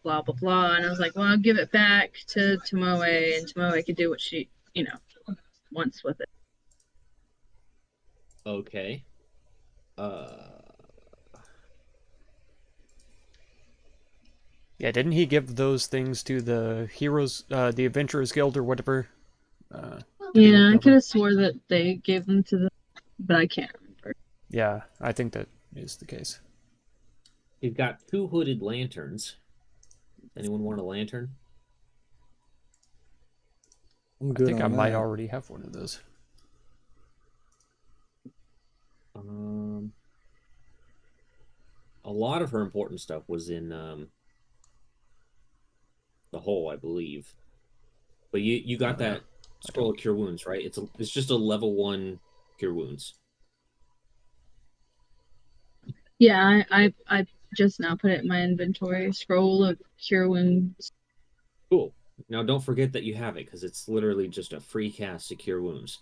blah blah blah. And I was like, well, I'll give it back to Tomoe, and Tomoe could do what she, wants with it. Okay. Uh, Yeah, didn't he give those things to the heroes, the Adventurers Guild or whatever? To be Yeah, looked I could over. have swore that they gave them to them, but I can't remember. Yeah, I think that is the case. you've got two hooded lanterns. Anyone want a lantern? I'm I good think I on might that. already have one of those. Um, a lot of her important stuff was in the hole, I believe. But you got that I scroll don't. of cure wounds, right? It's just a level 1 cure wounds. Yeah, I just now put it in my inventory. Scroll of cure wounds. Cool. Now don't forget that you have it because it's literally just a free cast to cure wounds.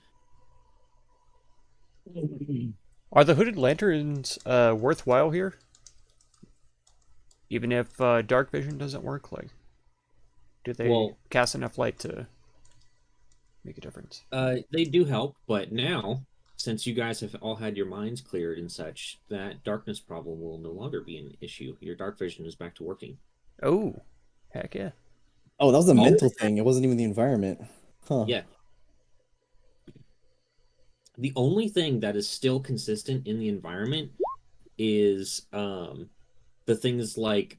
Are the hooded lanterns worthwhile here? Even if dark vision doesn't work, like, do they Well, cast enough light to make a difference? they do help, but now since you guys have all had your minds cleared and such, that darkness problem will no longer be an issue. Your dark vision is back to working. Oh, heck yeah! Oh, that was a All mental thing. It wasn't even the environment. Huh. yeah. The only thing that is still consistent in the environment is the things like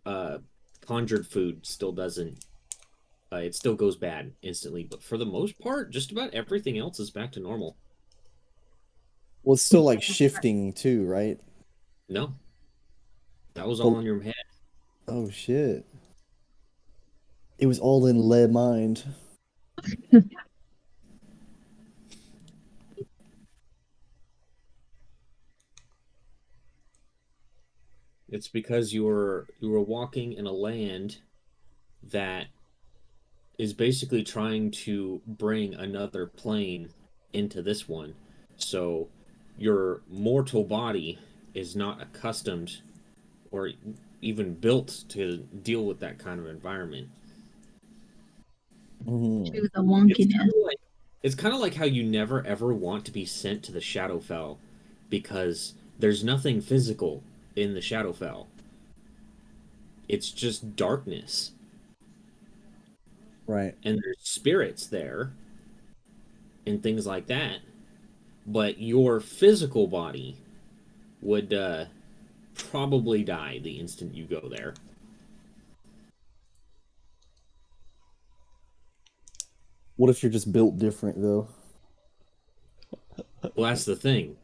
conjured food still doesn't it still goes bad instantly, but for the most part just about everything else is back to normal. Well, it's still like shifting too, right? No, that was all But in your head. oh shit. It was all in lead mind. It's because you were walking in a land that is basically trying to bring another plane into this one, so your mortal body is not accustomed or even built to deal with that kind of environment. To Mhm. the It's kind wonkiness. of like it's kind of like how you never ever want to be sent to the Shadowfell because there's nothing physical in the Shadowfell. It's just darkness, Right. and there's spirits there and things like that. But your physical body would probably die the instant you go there. What if you're just built different though? Well, that's the thing.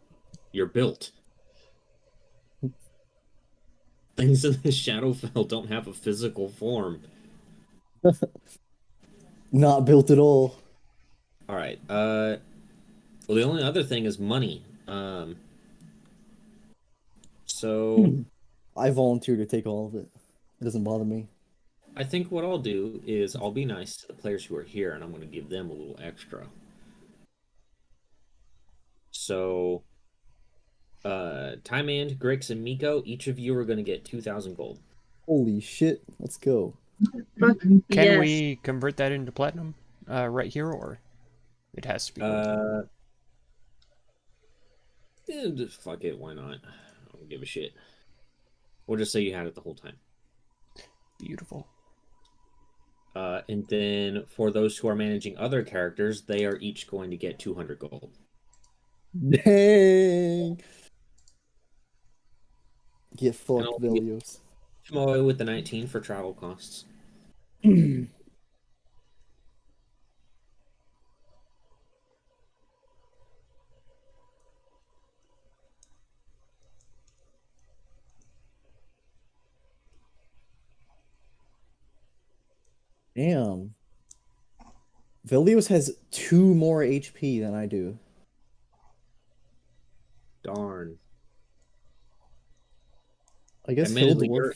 You're built. Things in the Shadowfell don't have a physical form. Not built at all. All right. Well, the only other thing is money. So I volunteer to take all of it. It doesn't bother me. I think what I'll do is I'll be nice to the players who are here, and I'm going to give them a little extra. So, Time Grix, and Miko, each of you are going to get 2,000 gold. Holy shit. Let's go. Fuck Can yes. we convert that into platinum right here, or it has to be gold? Just fuck it, why not? I don't give a shit. We'll just say you had it the whole time. Beautiful. And then for those who are managing other characters, they are each going to get 200 gold. Dang. Get And fucked, I'll give Velios. Tomoe with the 19 for travel costs. Damn. Velios has 2 more HP than I do. Darn. I guess Admittedly, Hildorf.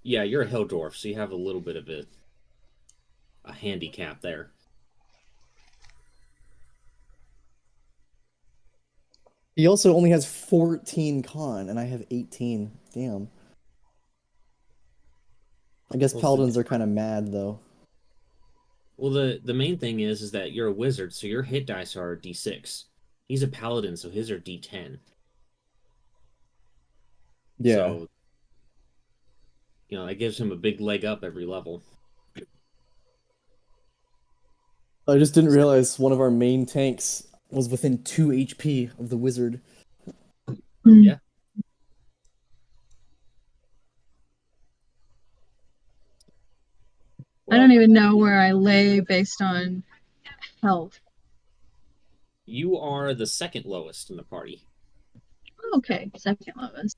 yeah, you're a hill dwarf, so you have a little bit of a handicap there. He also only has 14 con, and I have 18. Damn. I guess Well, paladins are kind of mad though. Well, the main thing is that you're a wizard, so your hit dice are D6. He's a paladin, so his are D10. Yeah. So, that gives him a big leg up every level. I just didn't realize one of our main tanks was within 2 HP of the wizard. Yeah. I don't even know where I lay based on health. You are the second lowest in the party. Okay, second lowest.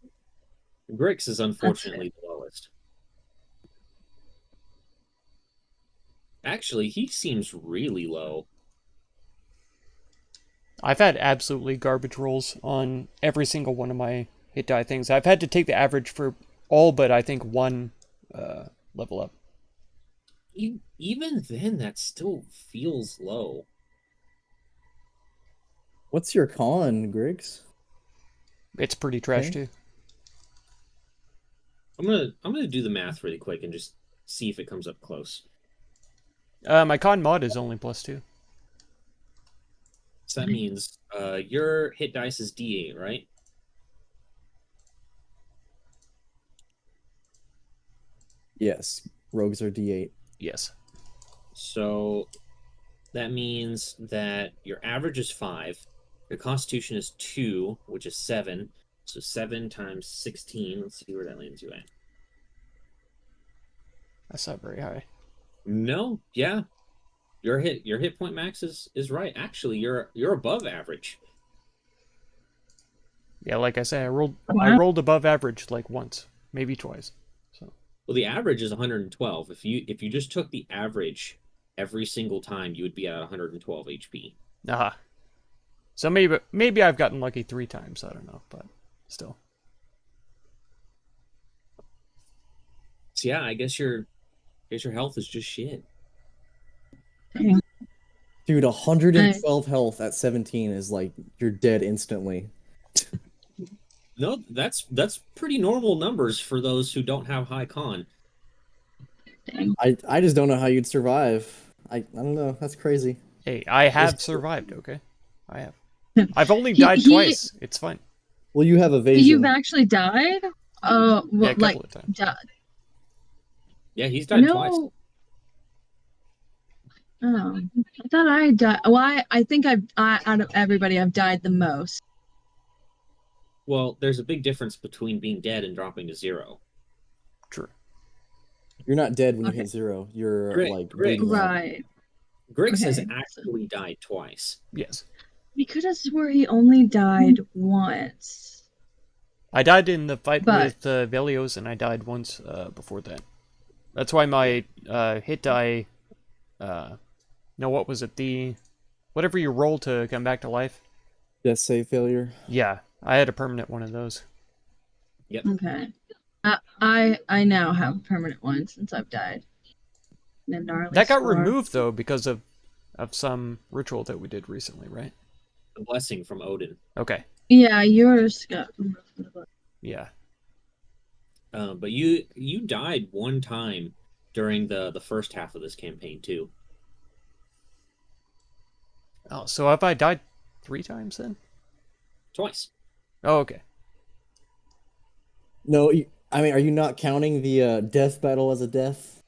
Grix is unfortunately the lowest. Actually, he seems really low. I've had absolutely garbage rolls on every single one of my hit die things. I've had to take the average for all but I think one level up. Even then, that still feels low. What's your con, Griggs? It's pretty trash Okay. too. I'm gonna do the math really quick and just see if it comes up close. My con mod is only +2. So that means your hit dice is D8, right? Yes, rogues are D8. Yes. So that means that your average is 5, your constitution is 2, which is 7. So 7 times 16. Let's see where that lands you at. That's not very high. No, yeah. Your hit point max is right. Actually, you're above average. Yeah, like I say, I rolled Wow. above average like once, maybe twice. So Well, the average is 112. If you just took the average every single time, you would be at 112 HP. aha. So maybe I've gotten lucky 3 times. I don't know, but still. So yeah, I guess your health is just shit. Dang. Dude, 112 health at 17 is like you're dead instantly. No, that's pretty normal numbers for those who don't have high con. Dang. I just don't know how you'd survive. I don't know. That's crazy. Hey, I have survived. Okay, I have. I've only He- died he- twice. It's fine. Well, you have evasion. You've actually died? Oh, Yeah, well, a couple like, of times. Yeah, he's died twice. no. Oh, I thought I died. Well, I think I out of everybody, I've died the most. Well, there's a big difference between being dead and dropping to 0. True. You're not dead when you Okay. hit 0. You're Great, like great. bleeding out. Right. Grix has Okay. actually died twice. Yes. We could have swore he only died once. I died in the fight But- with Velios, and I died once before that. That's why my hit die. No, what was it? Whatever you roll to come back to life. Death save failure. Yeah, I had a permanent one of those. Okay. I now have a permanent one since I've died. The gnarly That got scar. removed though because of some ritual that we did recently, right? A blessing from Odin. Okay. Yeah, yours got removed. Yeah. But you died one time during the first half of this campaign too. Oh, so have I died 3 times then? Twice. Oh, okay. No, I mean, are you not counting the death battle as a death?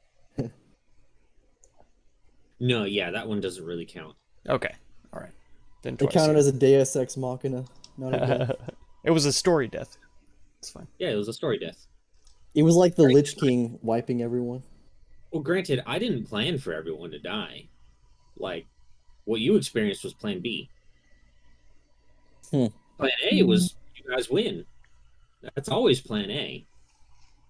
No, yeah, that one doesn't really count. Okay. All right. Then It twice. counted as a Deus Ex Machina, not a death. It was a story death. It's fine. Yeah, it was a story death. It was like the Lich King wiping everyone. Well, granted, I didn't plan for everyone to die. Like, what you experienced was Plan B. Plan A was you guys win. That's always Plan A.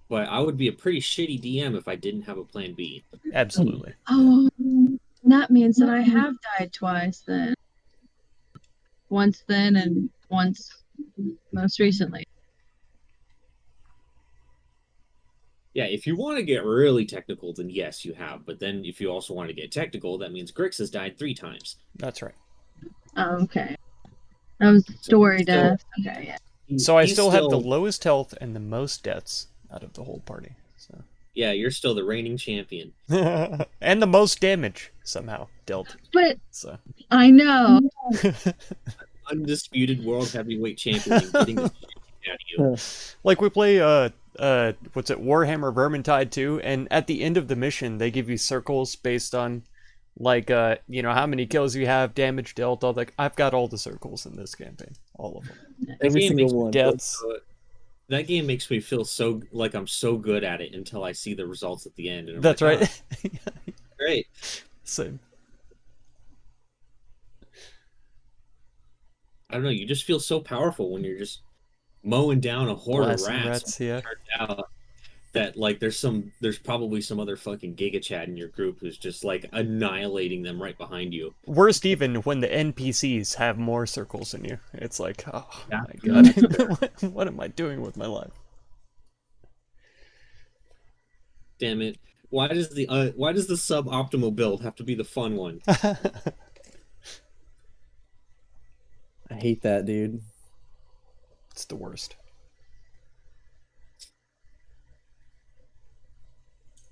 But I would be a pretty shitty DM if I didn't have a Plan B. Absolutely. Oh, that means that I have died twice then. Once then and once most recently. Yeah, if you want to get really technical, then yes, you have. But then if you also want to get technical, that means Grix has died 3 times. That's right. Oh, okay. That was story So- death. Okay, yeah. So I He's still have the lowest health and the most deaths out of the whole party. So Yeah, you're still the reigning champion. And the most damage somehow dealt. But So I know. Undisputed world heavyweight champion and getting the shit out of you. like we play what's it, Warhammer Vermintide 2, and at the end of the mission they give you circles based on like you know, how many kills you have, damage dealt, all that. I've got all the circles in this campaign. All of them. Every game single makes me one. feel Deaths. that game makes me feel so like I'm so good at it until I see the results at the end. And I'm That's like, right. "Ah, great. Same. I don't know. You just feel so powerful when you're just mowing down a horde Blasting of rats, yeah. Turns out that like there's probably some other fucking Giga Chad in your group who's just like annihilating them right behind you. Worst even when the NPCs have more circles than you. It's like, oh Yeah. my god, what am I doing with my life? Damn it! Why does the suboptimal build have to be the fun one? I hate that, dude. It's the worst.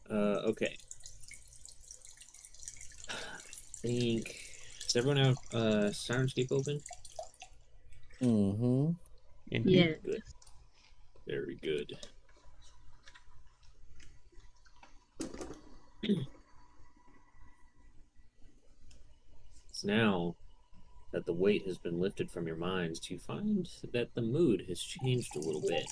Okay. I think does everyone have Sirenscape open? Mm-hmm. Yeah. Good. Very good. It's now that the weight has been lifted from your minds, you find that the mood has changed a little bit.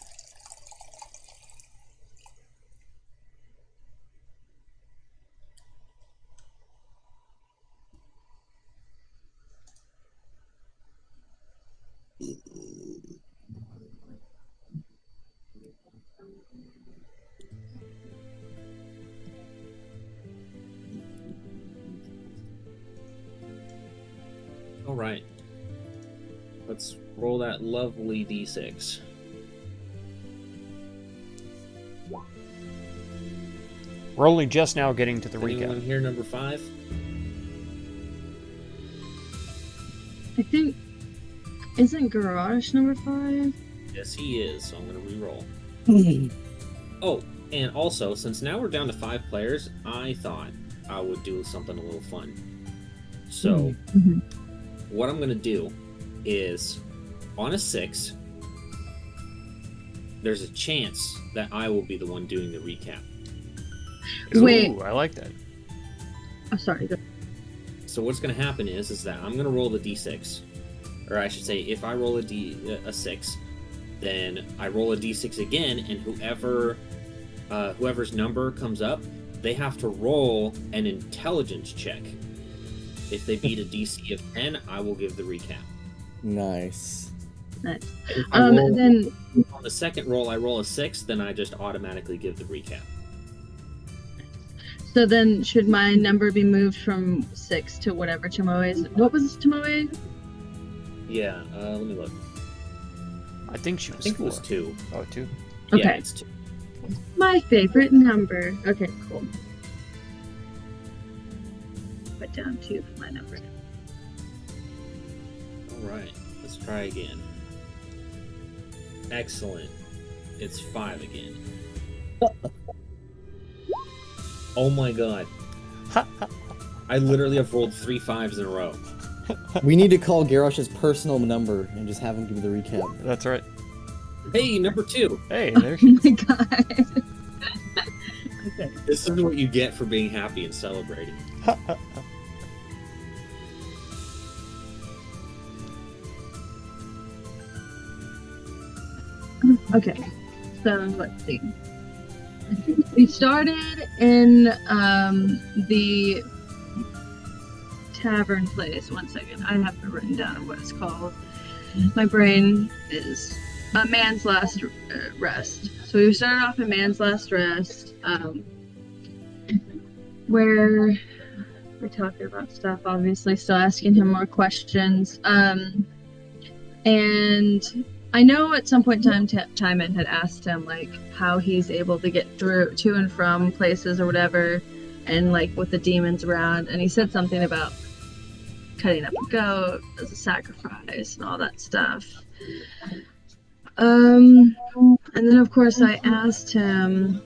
All right. Let's roll that lovely d6. We're only just now getting to the Anyone recap. here number 5? I think isn't Garrosh number 5? Yes, he is. So I'm gonna re-roll. Oh, and also, since now we're down to 5 players, I thought I would do something a little fun. So, Mhm. what I'm gonna do is, on a 6, there's a chance that I will be the one doing the recap. Wait. Ooh, I like that. Oh, sorry. So what's gonna happen is that I'm gonna roll the d6, or I should say, if I roll a 6, then I roll a d6 again, and whoever's number comes up, they have to roll an intelligence check. If they beat a DC of 10, I will give the recap. Nice. Nice. If I roll- Then on the second roll, I roll a 6, then I just automatically give the recap. so then should my number be moved from 6 to whatever Tomoe is? What was Tomoe? Yeah, let me look. I think she I was think it 4. was 2. Oh, 2. Yeah, Okay. it's 2. My favorite number. Okay, cool. Put down 2 for my number. Alright, let's try again. Excellent. It's 5 again. Oh my god. I literally have rolled 3 5s in a row. We need to call Garrosh's personal number and just have him give the recap. That's right. Hey, number 2! Hey, Oh there she my god. Okay. This is what you get for being happy and celebrating. Okay. So let's see. We started in the tavern place. One second. I have it written down what it's called. My brain is a man's last rest. So we started off in man's last rest, where we're talking about stuff, obviously, still asking him more questions. And I know at some point in time, Timon had asked him, like, how he's able to get through to and from places or whatever, and, like, with the demons around. And he said something about cutting up a goat as a sacrifice and all that stuff. And then, of course, I asked him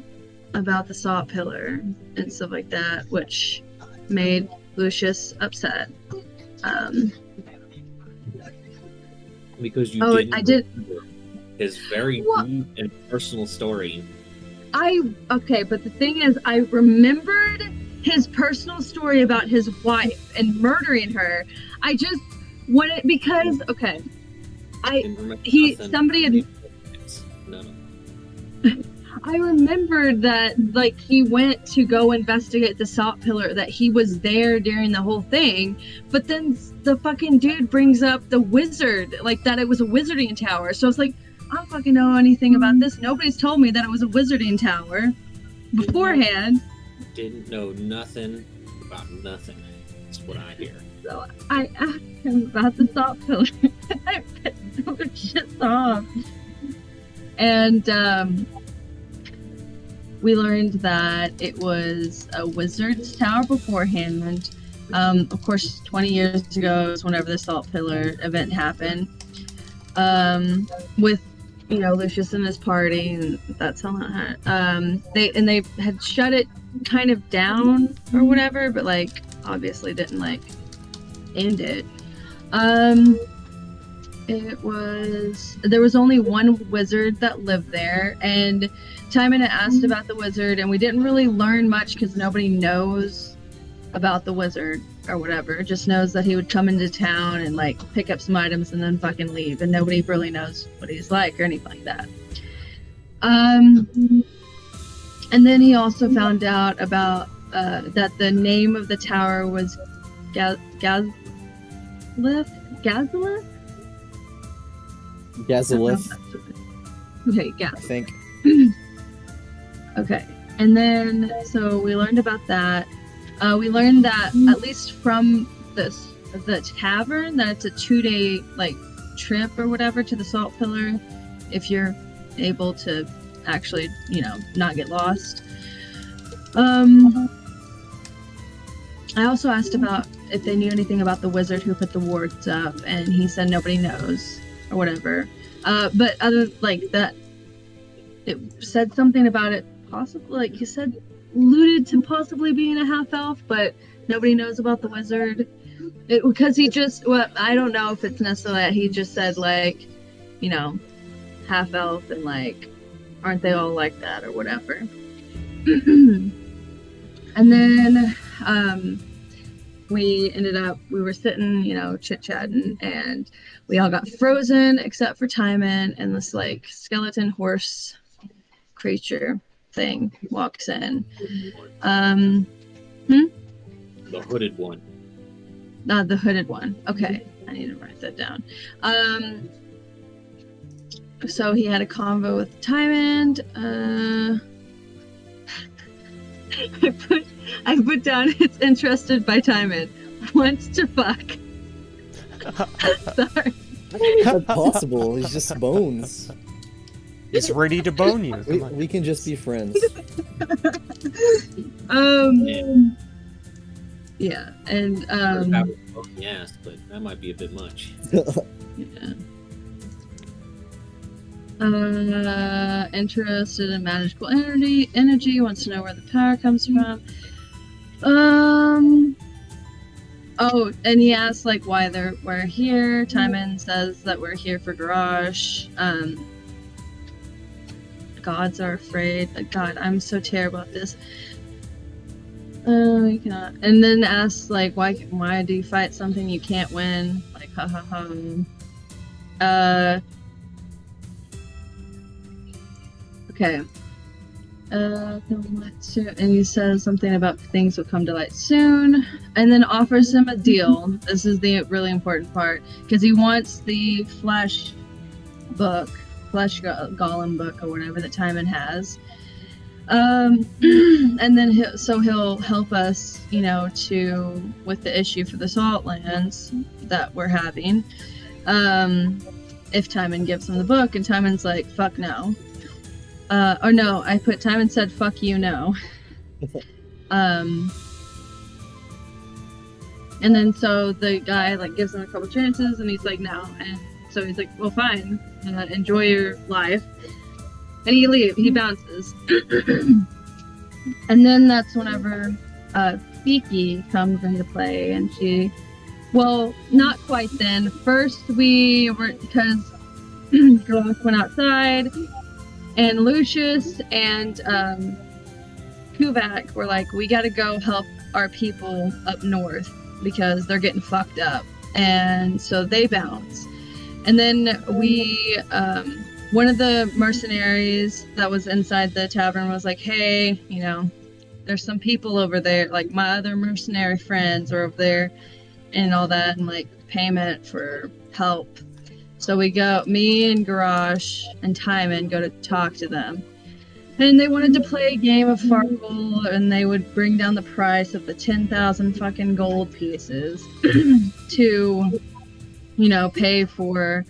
about the salt pillar and stuff like that, which made Lucius upset. Because you Oh, didn't I did- remember his very What? deep and personal story. Okay, but the thing is, I remembered his personal story about his wife and murdering her. I just wanted, because, okay, Didn't remember he- nothing. somebody had- No. I remembered that, like, he went to go investigate the salt pillar, that he was there during the whole thing, but then the fucking dude brings up the wizard, like, that it was a wizarding tower. So I was like, I don't fucking know anything about this. Nobody's told me that it was a wizarding tower beforehand. Didn't know nothing about nothing. That's what I hear. So I asked him about the salt pillar. I pissed so much shit off. And we learned that it was a wizard's tower beforehand. Of course, 20 years ago is whenever the salt pillar event happened. With, you know, Lucius and his party, and that's how that they had shut it kind of down or whatever, but like obviously didn't like end it. There was only one wizard that lived there, and Timon had asked about the wizard, and we didn't really learn much because nobody knows about the wizard or whatever. Just knows that he would come into town and like pick up some items and then fucking leave, and nobody really knows what he's like or anything like that. And then he also found out about that the name of the tower was Gazalith? Gazalith, Okay, I think. Okay, and then so we learned about that. We learned that at least from the tavern, that it's a 2-day like trip or whatever to the salt pillar, if you're able to actually, you know, not get lost. I also asked about if they knew anything about the wizard who put the wards up, and he said nobody knows or whatever. But other like that, it said something about it possibly, like he said, alluded to possibly being a half elf, but nobody knows about the wizard. Because he just, well, I don't know if it's necessarily that he just said like, you know, half elf and like, aren't they all like that or whatever. And then we were sitting, you know, chit-chatting, and we all got frozen except for Timon, and this like skeleton horse creature thing walks in. The hooded one. Not the hooded one. Okay, I need to write that down. So he had a convo with Timon. I put down, it's interested by Timon. Wants to fuck. Sorry. That's possible. He's just bones. He's ready to bone you. Come on. We can just be friends. Yeah, and Yes, but that might be a bit much. yeah. Interested in magical energy, wants to know where the power comes from. Oh, and he asks like why we're here. Timon says that we're here for Garage. Gods are afraid. God, I'm so terrible at this. You cannot. And then asks like why do you fight something you can't win? Like ha ha ha. Okay. And he says something about things will come to light soon, and then offers him a deal. This is the really important part, because he wants the flesh golem book or whatever that Timon has. And then he'll help us, you know, with the issue for the salt lands that we're having. If Timon gives him the book, and Timon's like, fuck no. Or no, I put Timon said, fuck you, no. And then so the guy like gives him a couple chances, and he's like, no. And so he's like, well, fine, enjoy your life. And he bounces. And then that's whenever Fiki comes into play, and she, well, not quite then. First, we were, because Garrosh went outside, and Lucius and Kuvak were like, we gotta go help our people up north because they're getting fucked up. And so they bounce. And then we, one of the mercenaries that was inside the tavern was like, hey, you know, there's some people over there, like my other mercenary friends are over there and all that, and like payment for help. So we go, me and Garrosh and Timon go to talk to them. And they wanted to play a game of Farkle, and they would bring down the price of the 10,000 fucking gold pieces to, you know, pay for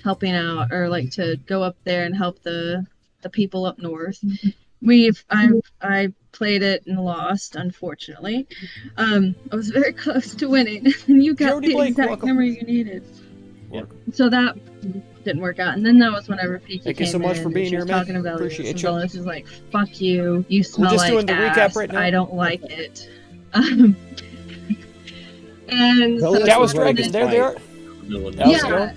helping out, or like to go up there and help the people up north. I played it and lost, unfortunately. I was very close to winning, and you got Jody the Blake, exact welcome. number you needed. Yeah. So that didn't work out, and then that was whenever Fiki Thank came you so much in, for and being she here, was man. talking about Appreciate and you. Velis was like, "Fuck you, you smell just like doing the recap ass. right now. I don't like it." And so Velis That was is ready to Dragon. There they are. Villain. That was yeah, go.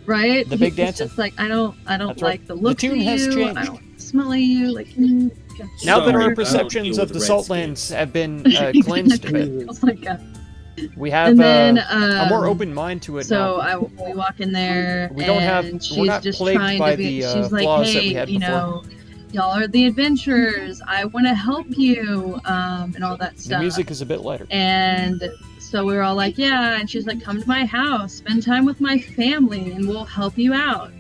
right. The big He's dancing. just like, I don't That's like right. the look The tune of has you. changed. I don't like the smell of you. Like, Now that Sorry, I our don't perceptions deal of with the Redskins. Saltlands have been cleansed a bit, Oh my god. we have And then a more open mind to it so now. we walk in there, We don't have- and we're she's not just plagued trying by to be. the, She's like, flaws that hey, we had you before. know, y'all are the adventurers. I want to help you, and all that The stuff. music is a bit lighter. And so we were all like, yeah. And she's like, come to my house, spend time with my family, and we'll help you out.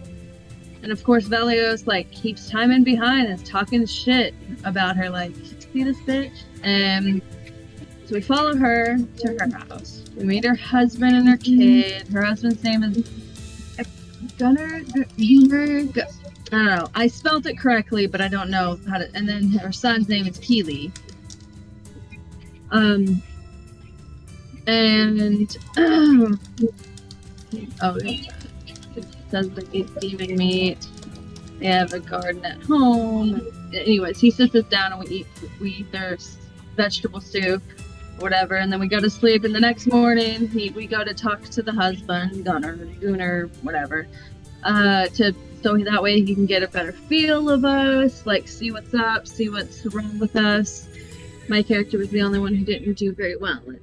And of course, Velios like keeps Timon behind and is talking shit about her, like, see this bitch? And so we follow her to her house. We meet her husband and her kid. Her husband's name is Gunnar. I don't know. I spelled it correctly, but I don't know how to. And then her son's name is Keely. And oh, it says they eat demon meat. They have a garden at home. Anyways, he sits us down and we eat their vegetable soup, whatever, and then we go to sleep. And the next morning, we go to talk to the husband, Gunnar, whatever, so that way he can get a better feel of us, like see what's up, see what's wrong with us. My character was the only one who didn't do very well at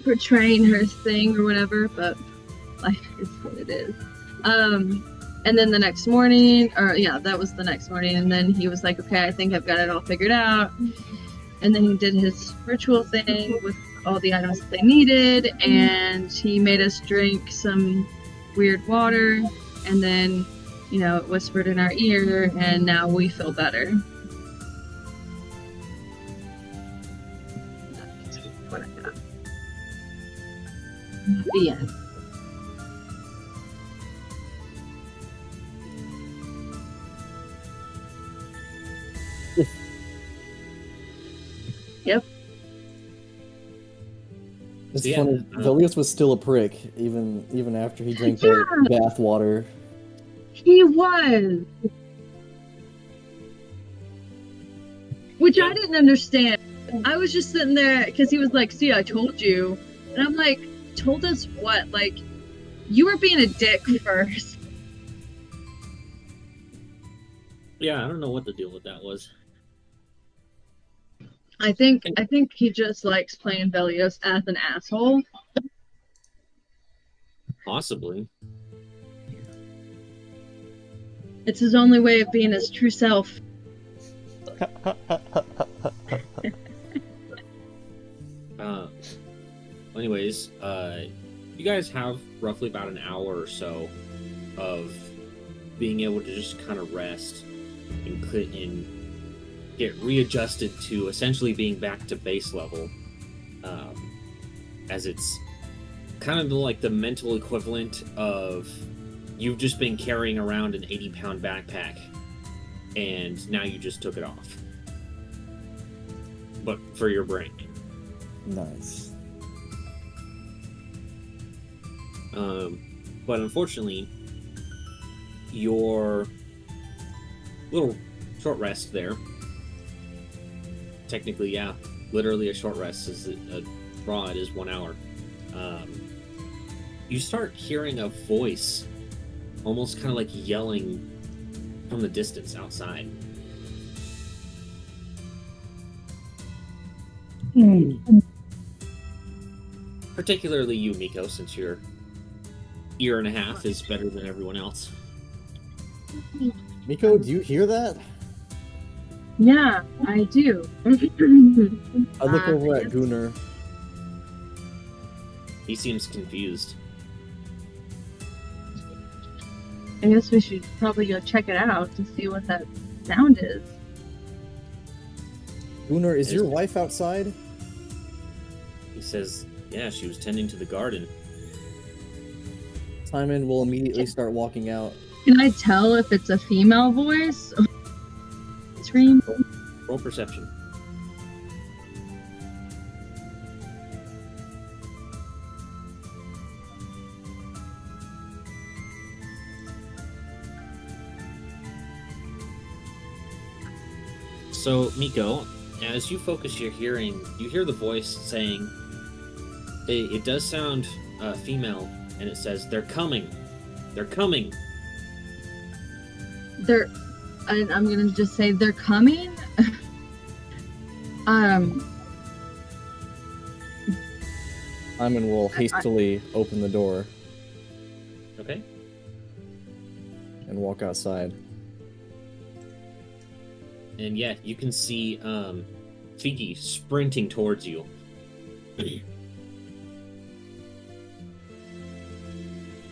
portraying her thing or whatever, but life is what it is. And then the next morning, or yeah, that was the next morning, and then he was like, okay, I think I've got it all figured out. And then he did his ritual thing with all the items that they needed, and he made us drink some weird water, and then, you know, it whispered in our ear, and now we feel better. That's what I got. The end. Yep. It's Yeah, funny. Velios was still a prick even after he drank the bath water. He was. Which I didn't understand. I was just sitting there because he was like, see, I told you. And I'm like, told us what? Like, you were being a dick first. Yeah, I don't know what the deal with that was. I think he just likes playing Velios as an asshole. Possibly. It's his only way of being his true self. Anyways, you guys have roughly about an hour or so of being able to just kind of rest and get readjusted to essentially being back to base level, as it's kind of like the mental equivalent of you've just been carrying around an 80-pound backpack and now you just took it off, but for your brain. Nice. But unfortunately, your little short rest there technically, yeah. Literally a short rest is a raw. It is 1 hour. You start hearing a voice, almost kind of like yelling from the distance outside. Particularly you, Miko, since your ear and a half is better than everyone else. Miko, do you hear that? Yeah, I do. I look over at Gunnar. He seems confused. I guess we should probably go check it out to see what that sound is. Gunnar, is your wife outside? He says, yeah, she was tending to the garden. Simon will immediately start walking out. Can I tell if it's a female voice? Scream? Roll perception. So, Miko, as you focus your hearing, you hear the voice saying, it does sound female, and it says, they're coming. They're coming. I'm gonna just say they're coming. Simon will hastily open the door Okay. and walk outside. And yeah, you can see Fiki sprinting towards you.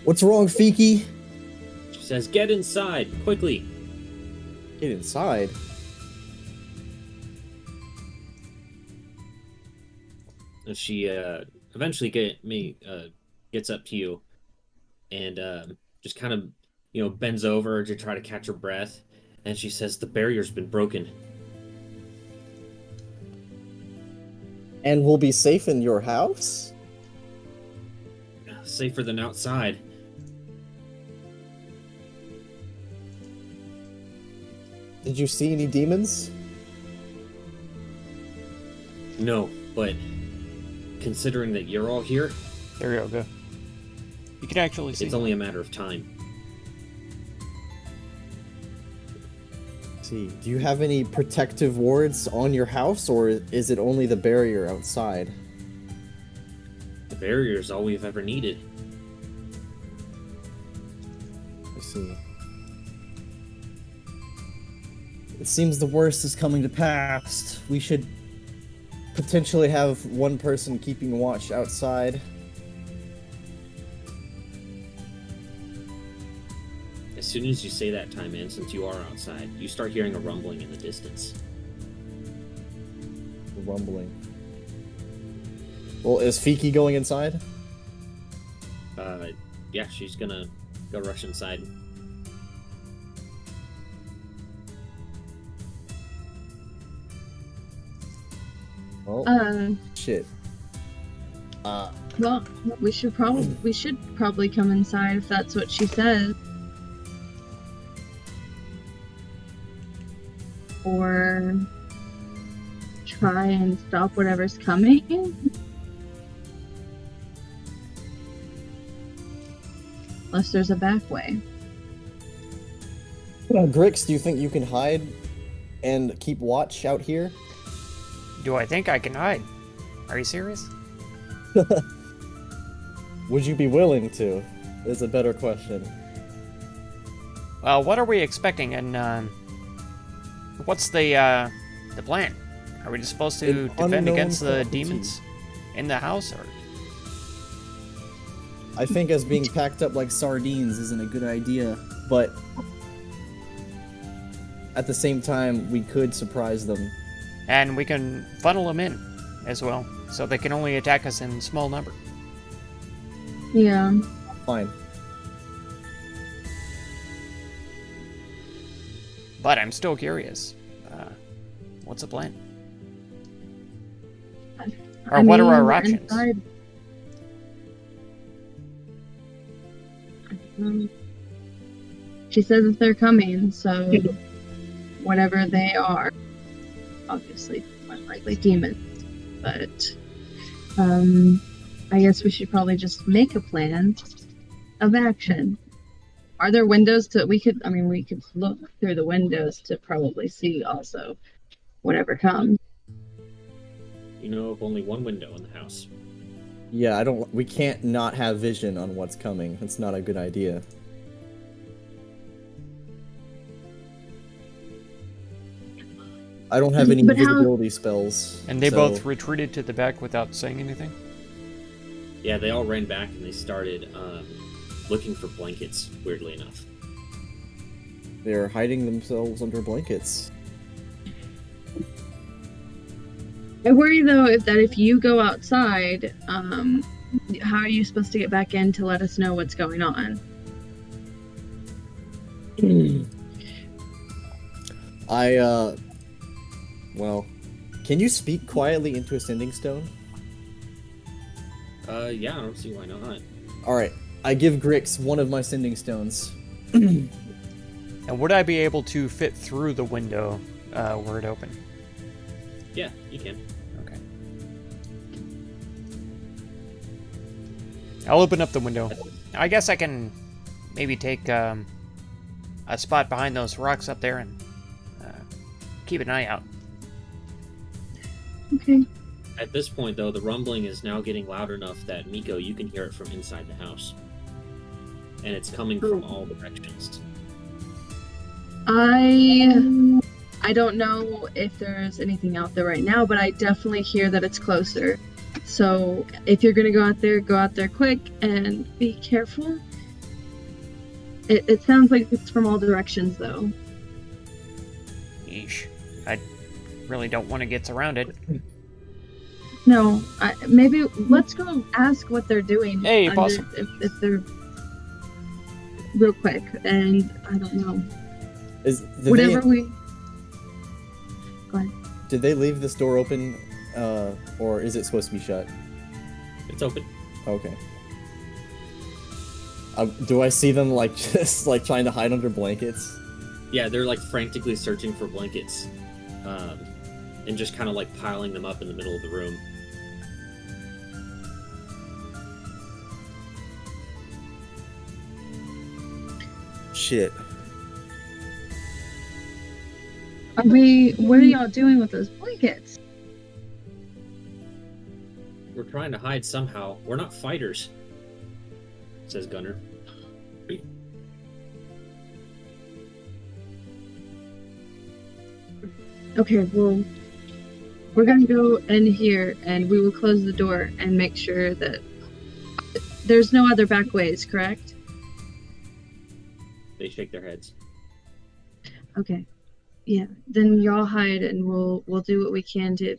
What's wrong, Fiki? She says, get inside, quickly. Get inside. And she eventually gets up to you and just kind of, bends over to try to catch her breath. And she says, the barrier's been broken. And we'll be safe in your house? Safer than outside. Did you see any demons? No, but considering that you're all here, There you go. You can actually see. it's only a matter of time. See, do you have any protective wards on your house, or is it only the barrier outside? The barrier's all we've ever needed. I see. It seems the worst is coming to pass. We should potentially have one person keeping watch outside. As soon as you say that, Time Man, since you are outside, you start hearing a rumbling in the distance. Rumbling. Well, is Fiki going inside? Yeah, she's gonna go rush inside. Oh, shit. Well, we should probably come inside if that's what she says. Or try and stop whatever's coming. Unless there's a back way. Grix, do you think you can hide and keep watch out here? Do I think I can hide? Are you serious? Would you be willing to? Is a better question. Well, what are we expecting, and what's the plan? Are we just supposed to An defend unknown against the quantity. demons in the house, or? I think us being packed up like sardines isn't a good idea, but at the same time, we could surprise them. And we can funnel them in as well, so they can only attack us in small number. Yeah. Fine. But I'm still curious. What's the plan? Or what are our we're options? inside. She says that they're coming, so whatever they are, obviously more than likely demons. But I guess we should probably just make a plan of action. Are there windows we could look through the windows to probably see also whatever comes. You know of only one window in the house. Yeah, we can't not have vision on what's coming. That's not a good idea. I don't have any But how- visibility spells. And they so- both retreated to the back without saying anything? Yeah, they all ran back and they started looking for blankets, weirdly enough. They're hiding themselves under blankets. I worry though if you go outside, how are you supposed to get back in to let us know what's going on? Well, can you speak quietly into a sending stone? Yeah, I don't see why not. Alright, I give Grix one of my sending stones. And would I be able to fit through the window were it open? Yeah, you can. Okay. I'll open up the window. I guess I can maybe take a spot behind those rocks up there and keep an eye out. Okay. At this point, though, the rumbling is now getting loud enough that, Miko, you can hear it from inside the house. And it's coming from all directions. I don't know if there's anything out there right now, but I definitely hear that it's closer. So if you're gonna go out there quick and be careful. It sounds like it's from all directions though. Yeesh. I really don't want to get surrounded. No, maybe let's go ask what they're doing. Hey, boss. If they're real quick, and I don't know. Did they leave this door open, or is it supposed to be shut? It's open. Okay. Do I see them just trying to hide under blankets? Yeah, they're like frantically searching for blankets, and just kind of like piling them up in the middle of the room. Shit. What are y'all doing with those blankets? We're trying to hide somehow. We're not fighters, says Gunner. Okay, well, we're gonna go in here and we will close the door and make sure that there's no other back ways, correct? They shake their heads. Okay. Yeah, then y'all hide and we'll do what we can to,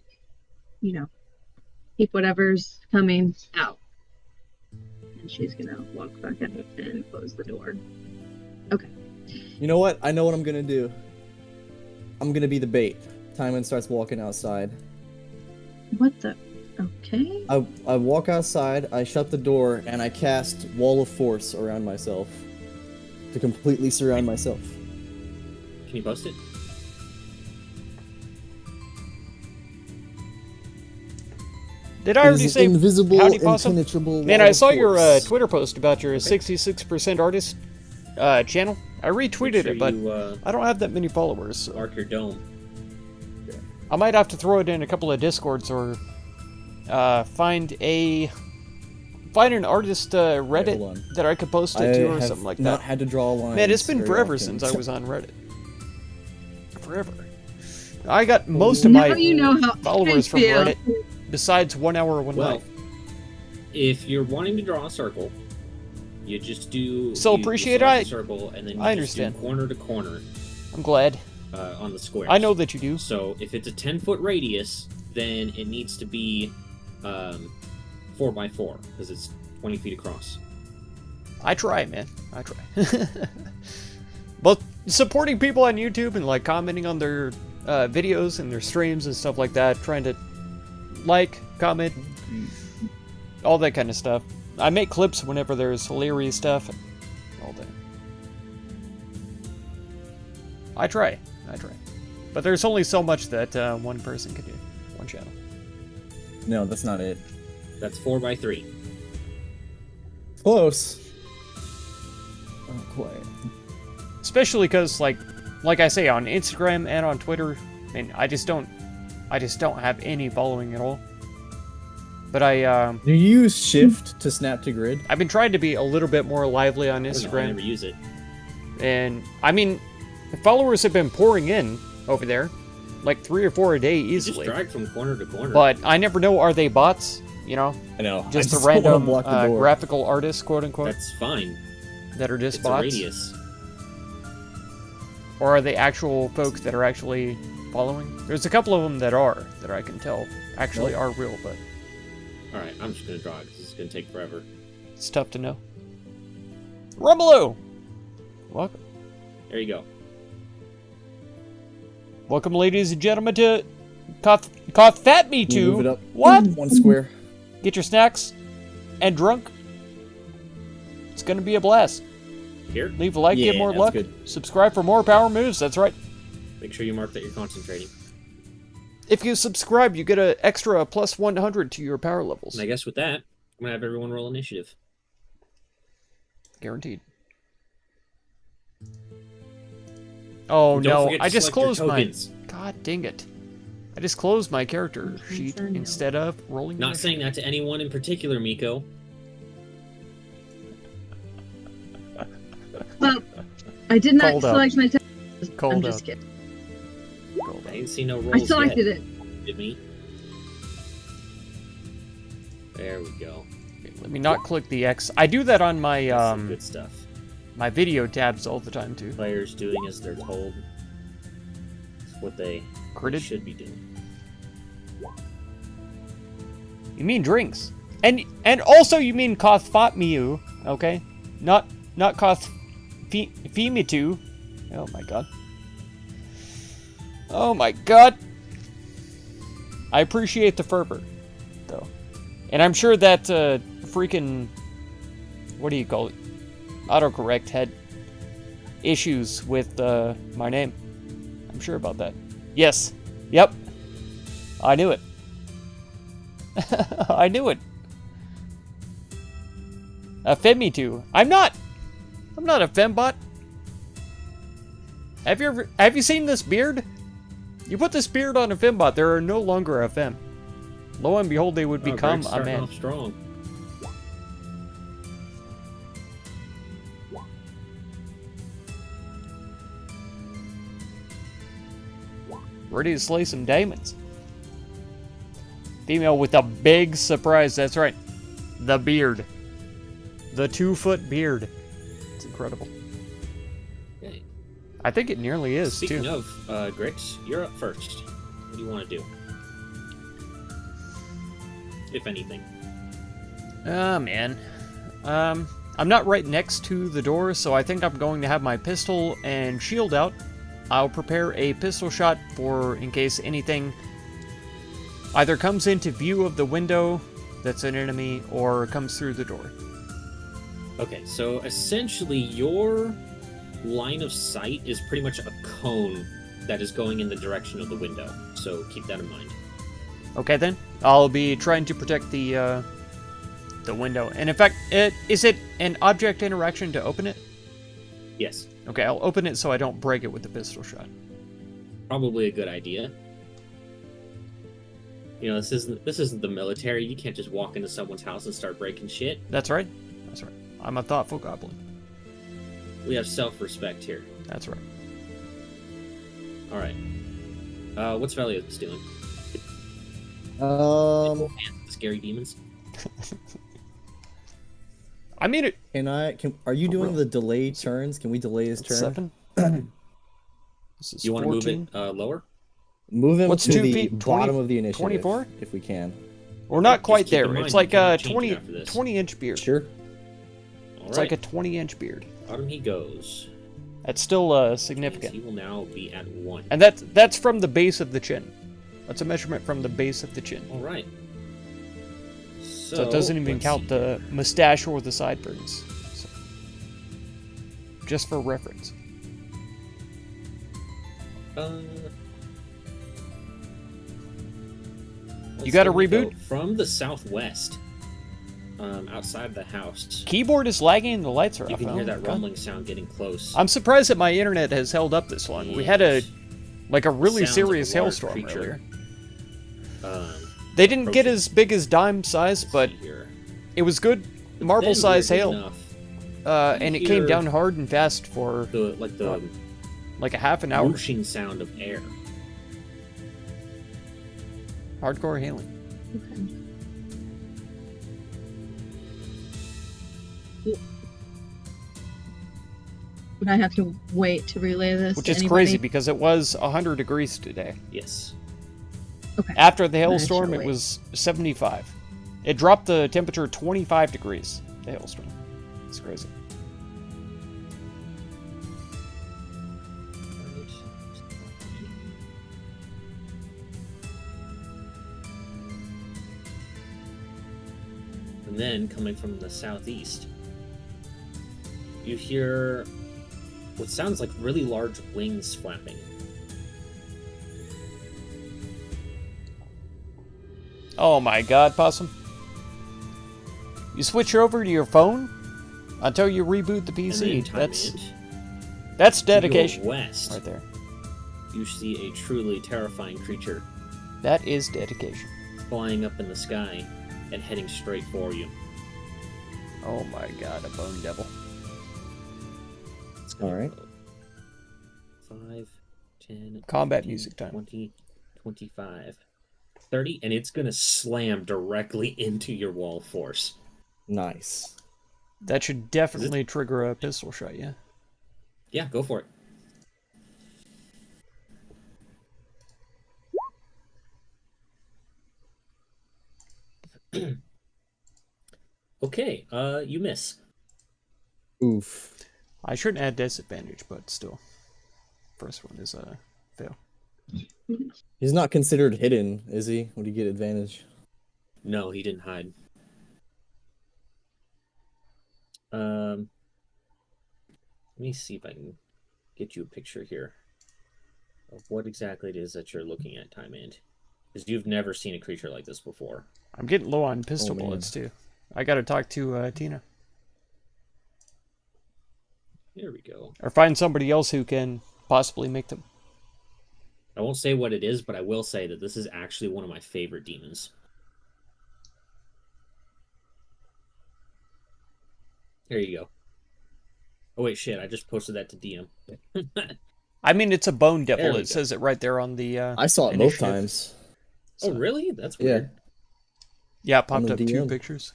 keep whatever's coming out. And she's gonna walk back out and close the door. Okay. You know what? I know what I'm gonna do. I'm gonna be the bait. Timon starts walking outside. What the? Okay. I walk outside, I shut the door, and I cast Wall of Force around myself. To completely surround myself. Can you post it? Did I already say invisible, howdy, possum? impenetrable Man, wall I of saw your force. Twitter post about your 66% artist channel. I retweeted it, but I don't have that many followers. So Mark your dome. I might have to throw it in a couple of Discords or find an artist Reddit hold on. that I could post it to or something like not that. had to draw lines. Man, it's been very forever often. since I was on Reddit. Forever. I got most of Now my you know how followers I from feel. Reddit, besides 1 hour, 1 Well, night. if you're wanting to draw a circle, you just do. So you appreciate select it. a circle, and then you I just do understand. corner to corner I'm glad. on the square. I know that you do. So if it's a 10-foot radius, then it needs to be 4x4 because it's 20 feet across. I try, man. I try. Both supporting people on YouTube and commenting on their videos and their streams and stuff like that, trying to comment, all that kind of stuff. I make clips whenever there's hilarious stuff and all that. I try. But there's only so much that one person can do. one channel. No, that's not it. That's 4x3. Close. Not quite. Especially because, like I say, on Instagram and on Twitter, I mean, I just don't have any following at all. But Do you use Shift to snap to grid? I've been trying to be a little bit more lively on I Instagram. never use it. And, I mean, the followers have been pouring in over there. Like 3 or 4 a day You just easily. drag from corner to corner. But I never know, are they bots? You know? I know. Just I a don't wanna random block the door. graphical artists, quote unquote, That's fine. that are just It's a bots? radius. Or are they actual folks that are actually following? There's a couple of them that I can tell actually are real, but Alright, I'm just gonna draw it because it's gonna take forever. it's tough to know. Rumbaloo! Welcome. There you go. Welcome, ladies and gentlemen, to Cough Fat Me Can you move it Too. up What? one square. Get your snacks and drunk. It's gonna be a blast. Here, Leave a like, get Yeah, more that's luck. good. Subscribe for more power moves. That's right. make sure you mark that you're concentrating. If you subscribe, you get an extra plus 100 to your power levels. And I guess with that, I'm gonna have everyone roll initiative. Guaranteed. Oh And don't no, forget to I just select your closed my... tokens. God dang it. I just closed my character sheet I know. instead of rolling Not my- saying that to anyone in particular, Miko. Well, I did not Cold out. select my test. Cold I'm just out. kidding. I didn't see no rolls I selected yet. it. Did me? There we go. Okay, let me not click the X. I do that on my That's some good stuff. my video tabs all the time too. Players doing as they're told. It's what they Critted? should be doing. You mean drinks. And also you mean Koth Fat Miu, okay? Not Koth Fimitu. Oh my god. Oh my god. I appreciate the fervor, though. And I'm sure that freaking, what do you call it? Autocorrect had issues with my name. I'm sure about that. Yes. Yep. I knew it. I knew it. A Femitu. I'm not a fembot. Have you seen this beard? You put this beard on a fembot, they are no longer a fem. Lo and behold, they would become Greg's a starting man. off strong. Ready to slay some diamonds. Female with a big surprise, that's right. The beard. The 2-foot beard. It's incredible. Okay. I think it nearly is, Speaking too. of, Grix, you're up first. What do you want to do? If anything. Ah, man. I'm not right next to the door, so I think I'm going to have my pistol and shield out. I'll prepare a pistol shot for in case anything either comes into view of the window that's an enemy or comes through the door. Okay, so essentially your line of sight is pretty much a cone that is going in the direction of the window. So keep that in mind. Okay then, I'll be trying to protect the window. And in fact, is it an object interaction to open it? Yes, Okay, I'll open it so I don't break it with the pistol shot. probably a good idea. You know, this isn't the military. You can't just walk into someone's house and start breaking shit. That's right. That's right. I'm a thoughtful goblin. We have self-respect here. That's right. All right. What's Velia doing? Um, The scary demons. I mean it. Are you doing real. the delay turns? Can we delay his turn? 7. This is You want to move 14. it lower? Move him What's to 2 the feet? bottom 20 of the initiative. 24? If we can. We're not Just quite keep in there. mind It's you like cannot a change it 20 after this. 20-inch beard. Sure. All It's right. like a 20-inch beard. Bottom he goes. That's still He significant. will now be at 1. And that's from the base of the chin. That's a measurement from the base of the chin. All right. So it doesn't even let's count see the here. mustache or the sideburns. So, just for reference. You got a Here we go. reboot? From the southwest, outside the house. Keyboard is lagging and the lights are You off. can Oh hear my that God. rumbling sound getting close. I'm surprised that my internet has held up this long. We had a really Sounds like a serious large hailstorm creature. earlier. They didn't get approaching. as big as dime size, but Here. it was good marble size Weirdly hail. enough, And it hear came down hard and fast for the like a half an hour. whooshing sound of air. Hardcore hailing. Would I have to wait to relay this? Which to is anybody? crazy because it was 100 degrees today. Yes. Okay. After the I shall hailstorm, it wait. was 75. It dropped the temperature 25 degrees, the hailstorm. It's crazy. And then, coming from the southeast, you hear what sounds like really large wings flapping. Oh my god, Possum. You switch over to your phone until you reboot the And then, PC. time That's to your dedication west, right there. you see a truly terrifying creature That is dedication. flying up in the sky and heading straight for you. Oh my god, a bone devil. It's gonna Alright. go 5, 10, Combat 15, music time. 20, 25, 30, and it's gonna slam directly into your wall of force. Nice. That should definitely trigger a pistol shot, yeah. Yeah, go for it. Okay, you miss. Oof. I shouldn't add disadvantage, but still. First one is a fail. He's not considered hidden, is he? Would he get advantage? No, he didn't hide. Let me see if I can get you a picture here of what exactly it is that you're looking at, Time End. Because you've never seen a creature like this before. I'm getting low on pistol Oh, man. bullets, too. I gotta talk to Tina. Here we go. Or find somebody else who can possibly make them. I won't say what it is, but I will say that this is actually one of my favorite demons. Here you go. Oh wait, shit! I just posted that to DM. I mean, it's a bone There devil. we It go. says it right there on the I saw it both initiative. times. Oh really? That's Yeah. weird. Yeah, it On popped the up 2 DM. pictures.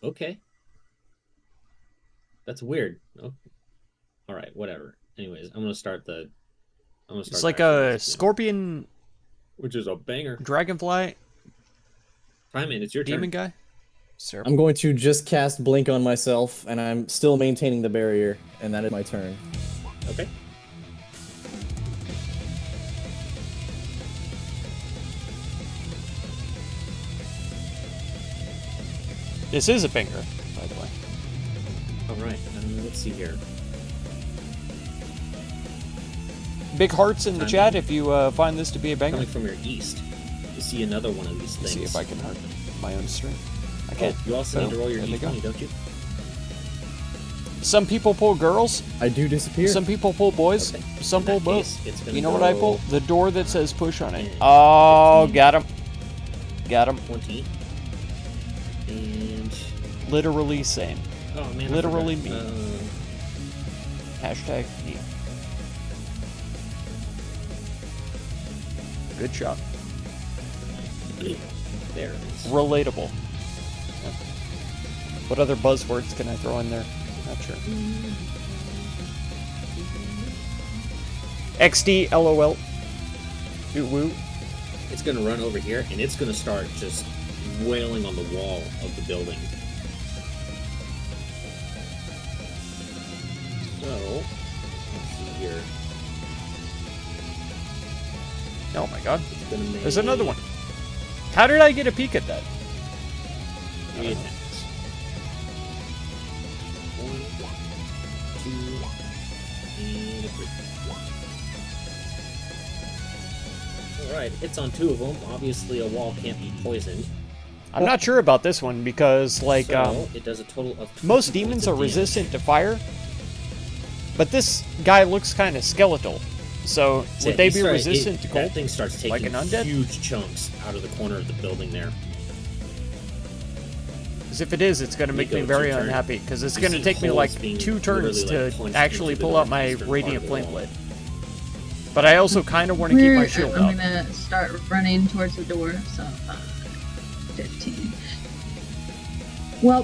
Okay. That's weird. Oh. All right, whatever. Anyways, I'm gonna start. It's like the actual a music now, scorpion which is a banger. dragonfly Time in. It's your demon turn. guy. Sir. I'm going to just cast Blink on myself, and I'm still maintaining the barrier, and that is my turn. Okay. This is a banger, by the way. All right. Let's see here. Big hearts in the Time. chat if you find this to be a banger. Coming from your east, you see another one of these Let's things. see if I can hurt my own stream. I Oh, can't. you also need to roll your there they go. d20, don't you? Some people pull girls, I do disappear. some people pull boys, Okay. some In pull that both. case, it's gonna You know what I go pull? The door that says push on it. 10, Oh, 15. got him. Got him. 20. And Literally same. oh man, Literally I forgot. Hashtag me. Good shot. There it is. Relatable. Yeah. What other buzzwords can I throw in there? Not sure. XD, LOL. Ooh woo. It's gonna run over here and it's gonna start just wailing on the wall of the building. So, let's see here. Oh my god. It's gonna make There's another one. How did I get a peek at that? 3 attacks. 1, 2, and a 3. Alright, hits on 2 of them. Obviously, a wall can't be poisoned. I'm not sure about this one because, like, So, it does a total of 20 most points demons of are damage. resistant to fire, but this guy looks kind of skeletal. So, So would they he be started- resistant to cold? That thing starts taking Like an undead? huge chunks out of the corner of the building there. Because if it is, it's going to make Nico, me it's very your turn. unhappy. Because it's You going to see take me holes like being 2 turns literally, like, to punched actually into pull the out my eastern part radiant of the flame wall. blade. But I also kind of want to keep my shield I'm up. gonna start running towards the door. So 15. Well,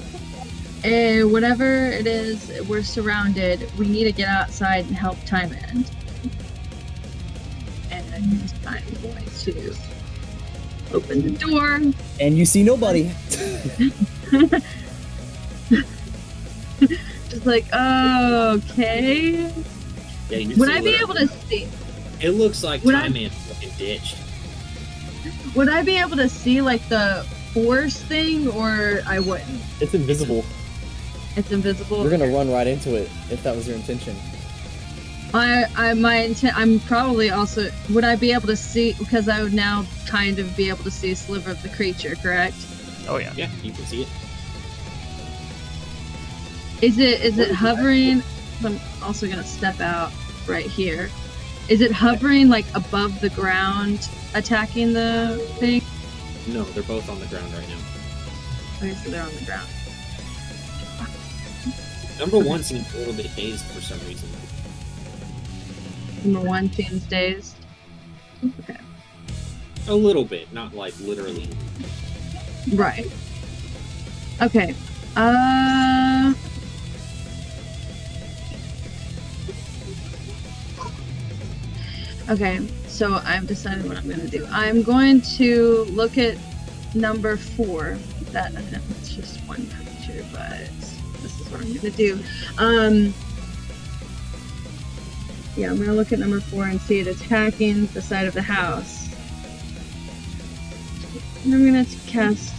whatever it is, we're surrounded. We need to get outside and help Time End. And I'm going to open the door. And you see nobody. Just like, okay. Yeah, you Would see I be literally- able to see? It looks like Would I- Time Man fucking ditched. Would I be able to see like the force thing, or I wouldn't? It's invisible. It's invisible. You're gonna run right into it if that was your intention. My intent. I'm probably also. Would I be able to see? Because I would now kind of be able to see a sliver of the creature. Correct? Oh, yeah. Yeah, you can see it. Is it hovering? I'm also gonna step out right here. Is it hovering like above the ground, attacking the thing? No, they're both on the ground right now. Okay, so they're on the ground. Number 1 seems a little bit dazed for some reason. Number 1 seems dazed. Okay. A little bit, not like literally. Right. Okay. Okay, so I've decided what I'm going to do. I'm going to look at number 4. It's just one picture, but this is what I'm going to do. Yeah, I'm going to look at number 4 and see it attacking the side of the house. And I'm going to cast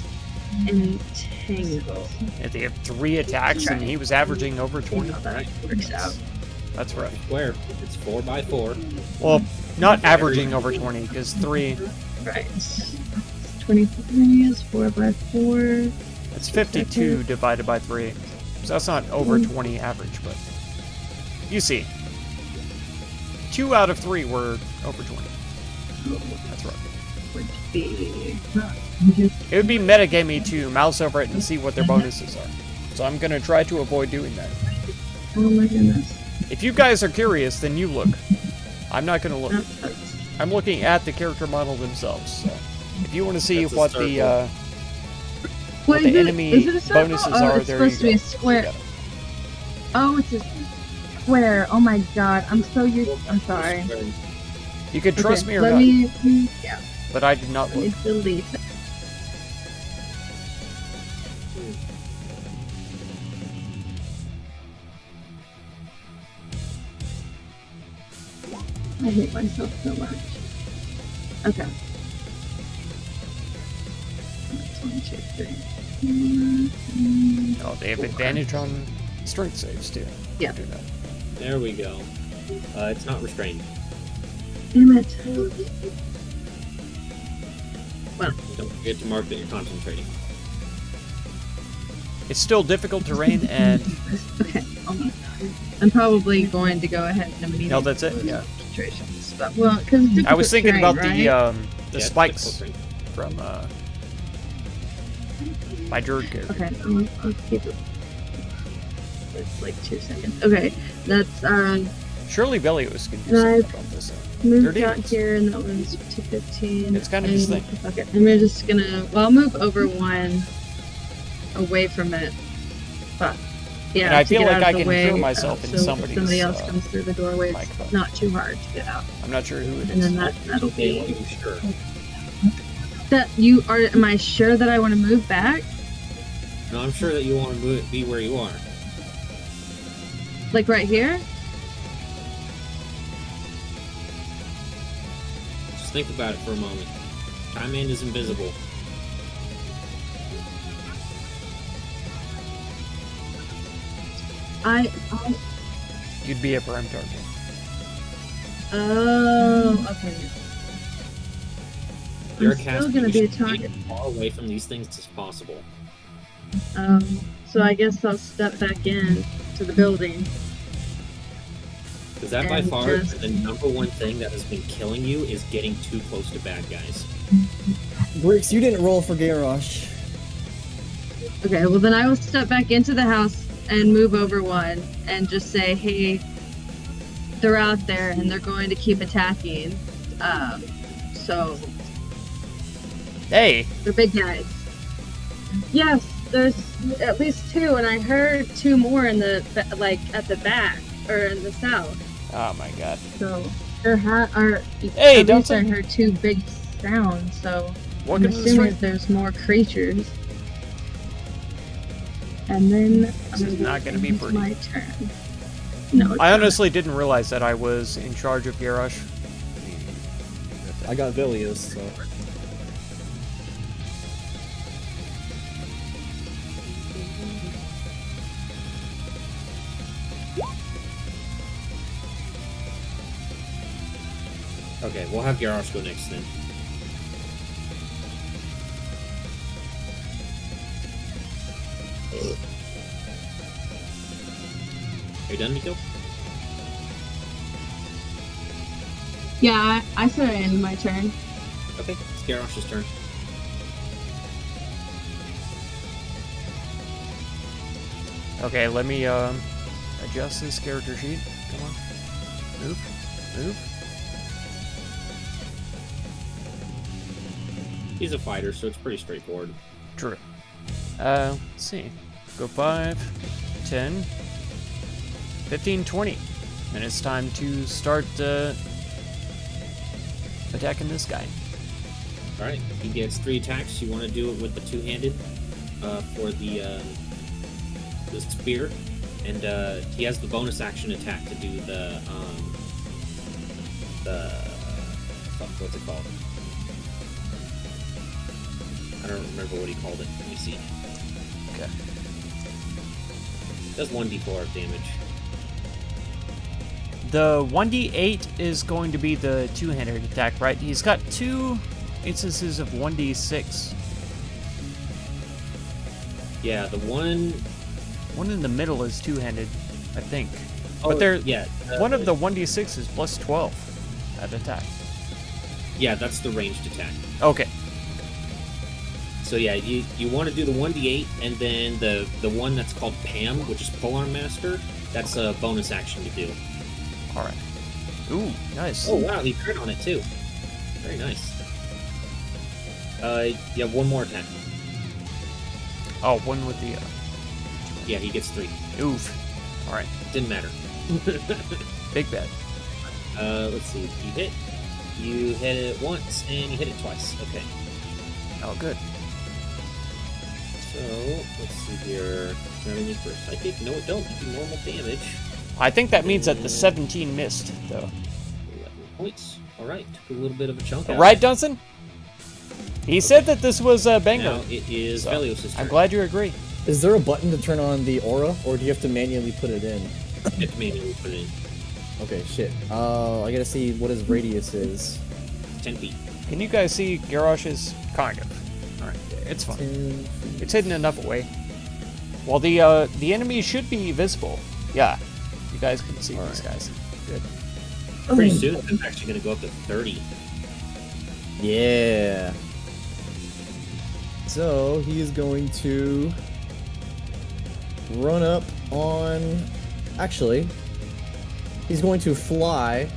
Entangle. Yeah, they have 3 attacks, and he was averaging over See 20. how that works out. That's right. Where? It's 4x4. Well, not averaging over 20, because 3, Right. 23 is 4 by 4. that's 52 divided by 3. So that's not over 20 average, but you see. 2 out of 3 were over 20. That's right. Would be. It would be metagamey to mouse over it and see what their bonuses are. So I'm going to try to avoid doing that. Oh my goodness. If you guys are curious, then you look. I'm not going to look. I'm looking at the character model themselves. So if you want to see That's a what circle. the Wait, the enemy is it a circle? bonuses Oh, are, it's there you supposed to be a go. square. You got it. Oh, it's a square. Oh my god. I'm so used. I'm sorry. You could trust me or let not, me. Yeah. but I did not Let me look. delete it. I hate myself so much. Okay. 1, 2, 3. Oh, they have advantage on strength saves too. Yeah. Do that. There we go. It's not restrained. Damn it. Well, Don't forget to mark that you're concentrating. It's still difficult terrain, and okay. I'm probably going to go ahead and immediately. no, that's it. Yeah, Concentrations, but well, because I was thinking about right? the Yeah, it's spikes difficult from my druid character. Okay, I'll keep it. It's like 2 seconds. Okay, that's Surely Velios can do And something I've about this. moved 30 out minutes. here, and that one's 215. It's kind of his thing. Okay, I'm just gonna. Well, I'll move over 1 away from it, but yeah. And I to feel get like out of I the can way, hear myself in so if somebody's, somebody else comes through the doorway. It's microphone. not too hard to get out, I'm not sure who it and then is. that'll Okay, be. are you sure? That you are? Am I sure that I want to move back? No, I'm sure that you want to be where you are. Like right here? Just think about it for a moment. Time Man is invisible. You'd be a prime target. Oh, okay. You're I'm a still caster. gonna You be a should stay target. as far away from these things as possible. So I guess I'll step back in to the building. Because that by And far, just- the number one thing that has been killing you is getting too close to bad guys. Grix, you didn't roll for Garrosh. Okay, well then I will step back into the house and move over one and just say, hey, they're out there and they're going to keep attacking. So Hey, they're big guys. Yes, there's at least two, and I heard two more in the at the back or in the south. oh my god. So there are Hey, at don't least I say- heard two big sounds. So Welcome I'm to the assuming stream. there's more creatures. And then This is not gonna be it's pretty. my turn. No, it's I not. honestly didn't realize that I was in charge of Garrosh. I got Vilius, so. Okay, we'll have Garrosh go next then. Are you done, Nico? Yeah, I said I ended my turn. Okay, it's Garrosh's turn. Okay, let me adjust this character sheet. Come on. Move. Move. He's a fighter, so it's pretty straightforward. True. Let's see. Go 5, 10, 15, 20. And it's time to start attacking this guy. Alright, he gets 3 attacks. You want to do it with the two-handed for the spear. And he has the bonus action attack to do the fuck, what's it called? I don't remember what he called it. Let me see. Okay. Does 1d4 of damage. The 1d8 is going to be the two-handed attack, right? He's got 2 instances of 1d6. Yeah, the one... One in the middle is two-handed, I think. Oh, But there, yeah, one of the 1d6 is plus 12 at attack. Yeah, that's the ranged attack. Okay. So yeah, you want to do the 1d8, and then the one that's called Pam, which is Polearm Master, that's a bonus action to do. All right. Ooh, nice. Oh wow, he crit on it too. Very nice. You have one more attack. Oh, one with the. Yeah, he gets 3. Oof. All right. Didn't matter. Big bet. Let's see. You hit it once, and you hit it twice. Okay. Oh, good. So let's see here. Not any for psychic. No, it don't. You do normal damage. I think that means that the 17 missed, though. 11 points. All right. Took a little bit of a chunk out. Right, Dunson? He said that this was a banger. Now it is So, Velios' turn. I'm glad you agree. Is there a button to turn on the aura, or do you have to manually put it in? You have to manually put it in. Okay, shit. I gotta see what his radius is. 10 feet. Can you guys see Garrosh's? Kind of. All right, it's fine. 10 It's hidden enough away. Well, the enemy should be visible. Yeah, you guys can see these guys. Good. Pretty soon, it's actually going to go up to 30. Yeah. So he is going to run up on. Actually, he's going to fly.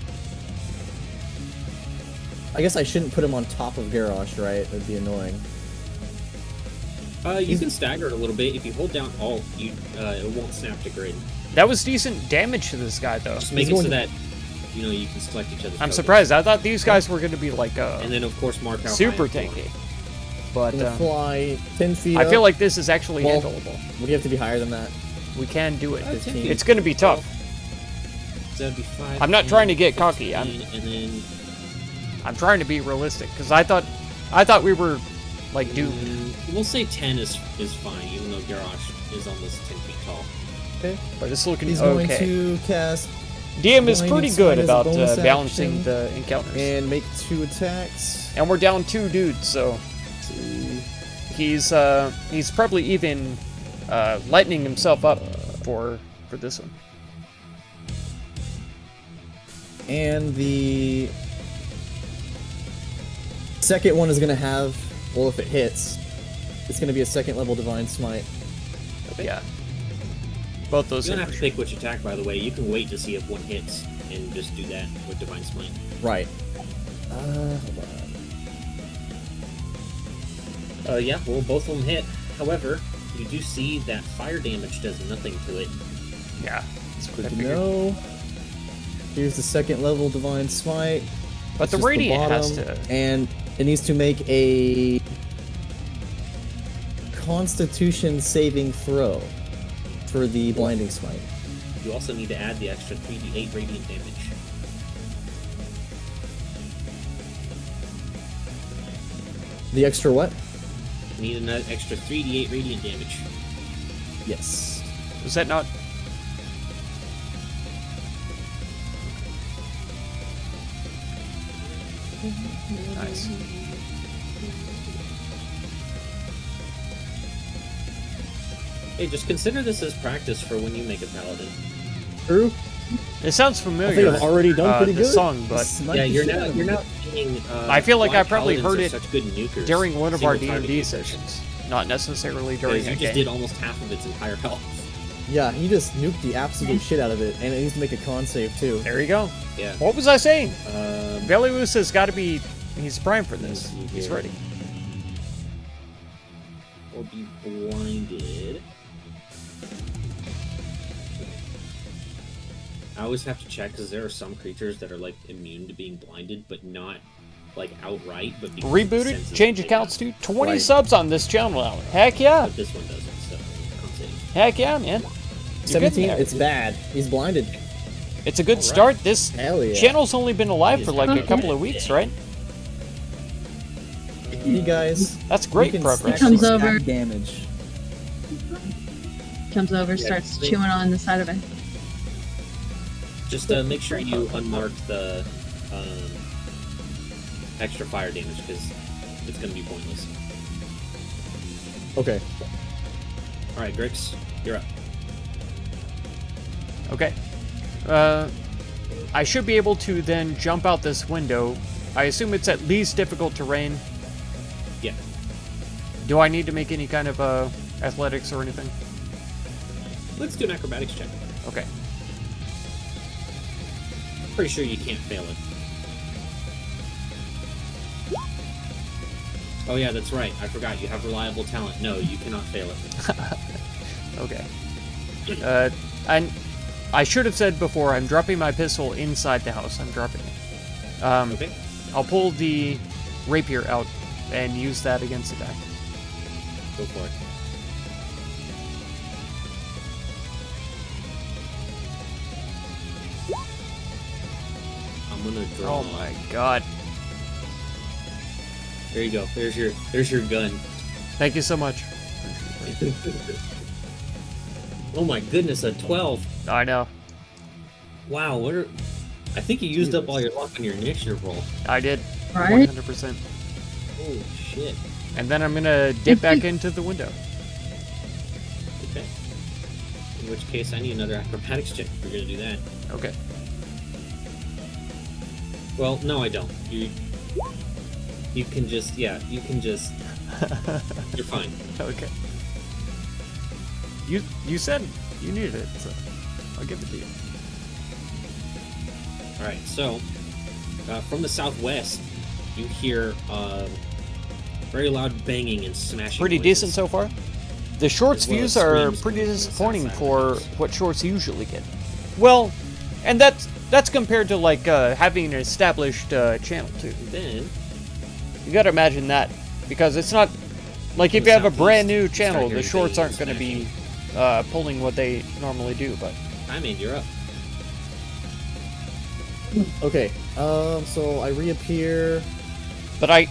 I guess I shouldn't put him on top of Garrosh, right? That'd be annoying. You can stagger it a little bit. If you hold down Alt, it won't snap to grid. That was decent damage to this guy, though. Just make He's it so going that you can select each other's I'm tokens. surprised. I thought these guys were going to be like And then, of course, mark how super high up you tanky. want. But I'm gonna fly 10 feet. I feel up. like this is actually Well- handleable. Would you have to be higher than that? We can do it. 15. It's going to be tough. So that'd be 5. I'm not 10, trying to get cocky, 15, and then I'm trying to be realistic because I thought we were like doomed, we'll say 10 is fine, even though Garrosh is almost 10 feet tall. Okay. but it's looking He's going okay. to cast DM is Blinding pretty Smite good as a about bonus balancing action. the encounters. And make 2 attacks. And we're down 2 dudes, so he's probably even lightening himself up for this one. And the second one is going to have, well, if it hits, it's going to be a 2nd level Divine Smite. Yeah. Both those You don't hit have to for sure. pick which attack, by the way. You can wait to see if one hits and just do that with Divine Smite. Right. Hold on. Yeah, well, both of them hit. However, you do see that fire damage does nothing to it. Yeah. That's what I Good to figured. know. Here's the 2nd level Divine Smite. But the It's just Radiant has bottom, to... And it needs to make a Constitution saving throw for the Blinding Smite. You also need to add the extra 3d8 radiant damage. The extra what? You need an extra 3d8 radiant damage. Yes. Was that not... Nice. Hey, just consider this as practice for when you make a paladin. True. It sounds I familiar. think I've already done pretty this good. song, but Smite Yeah, the you're shit now out of you're me. now seeing. I feel like why I probably paladins heard are it such good nukers. during one of our Single target D&D nukers. sessions, not necessarily during Because a you just game. did almost half of its entire health. Yeah, he just nuked the absolute shit out of it, and it needs to make a con save too. There you go. Yeah. What was I saying? Um, Velius has got to be... He's primed for this. He's Yeah. ready. or be blinded. I always have to check because there are some creatures that are like immune to being blinded, but not like outright. But because of the Rebooted, senses change that they accounts have. to 20 Right. subs on this channel now. Heck yeah. But this one doesn't. So can't save. Heck yeah, man. You're getting 17. there. It's bad. He's blinded. It's a good Alright. start. This Hell yeah. channel's only been alive for like a Okay. couple of weeks, right? You guys. That's great you can progress. Comes stack over. damage. Comes over, starts chewing on the side of it. Just make sure you unmark the extra fire damage because it's going to be pointless. Okay. All right, Grix, you're up. Okay. I should be able to then jump out this window. I assume it's at least difficult terrain. Yeah. Do I need to make any kind of athletics or anything? Let's do an acrobatics check. Okay. Pretty sure you can't fail it. Oh yeah, that's right. I forgot. You have reliable talent. No, you cannot fail it. Okay. And I should have said before, I'm dropping my pistol inside the house. I'm dropping it. Okay. I'll pull the rapier out and use that against the guy. Go for it. I'm gonna draw. Oh my god. There you go. There's your gun. Thank you so much. Oh my goodness, a 12. I know. Wow, I think you used up all your luck on your initiative roll. I did. Right? 100%. Holy shit. And then I'm gonna dip back into the window. Okay. In which case, I need another acrobatics check if you're gonna do that. Okay. Well, no, I don't. You can just, yeah, you can just, you're fine. Okay. You said you needed it, so I'll give it to you. Alright, so, from the southwest, you hear very loud banging and smashing Pretty noises. decent so far. The shorts As well views as are screams pretty coming from the disappointing south side for of the house. what shorts usually get. Well, and that's compared to like having an established channel too. Then, You gotta imagine that, because it's not like From if the you have a southeast, brand new you start channel, the hearing shorts banging aren't and gonna be pulling what they normally do. But Hyman, you're up. Okay. So I reappear. I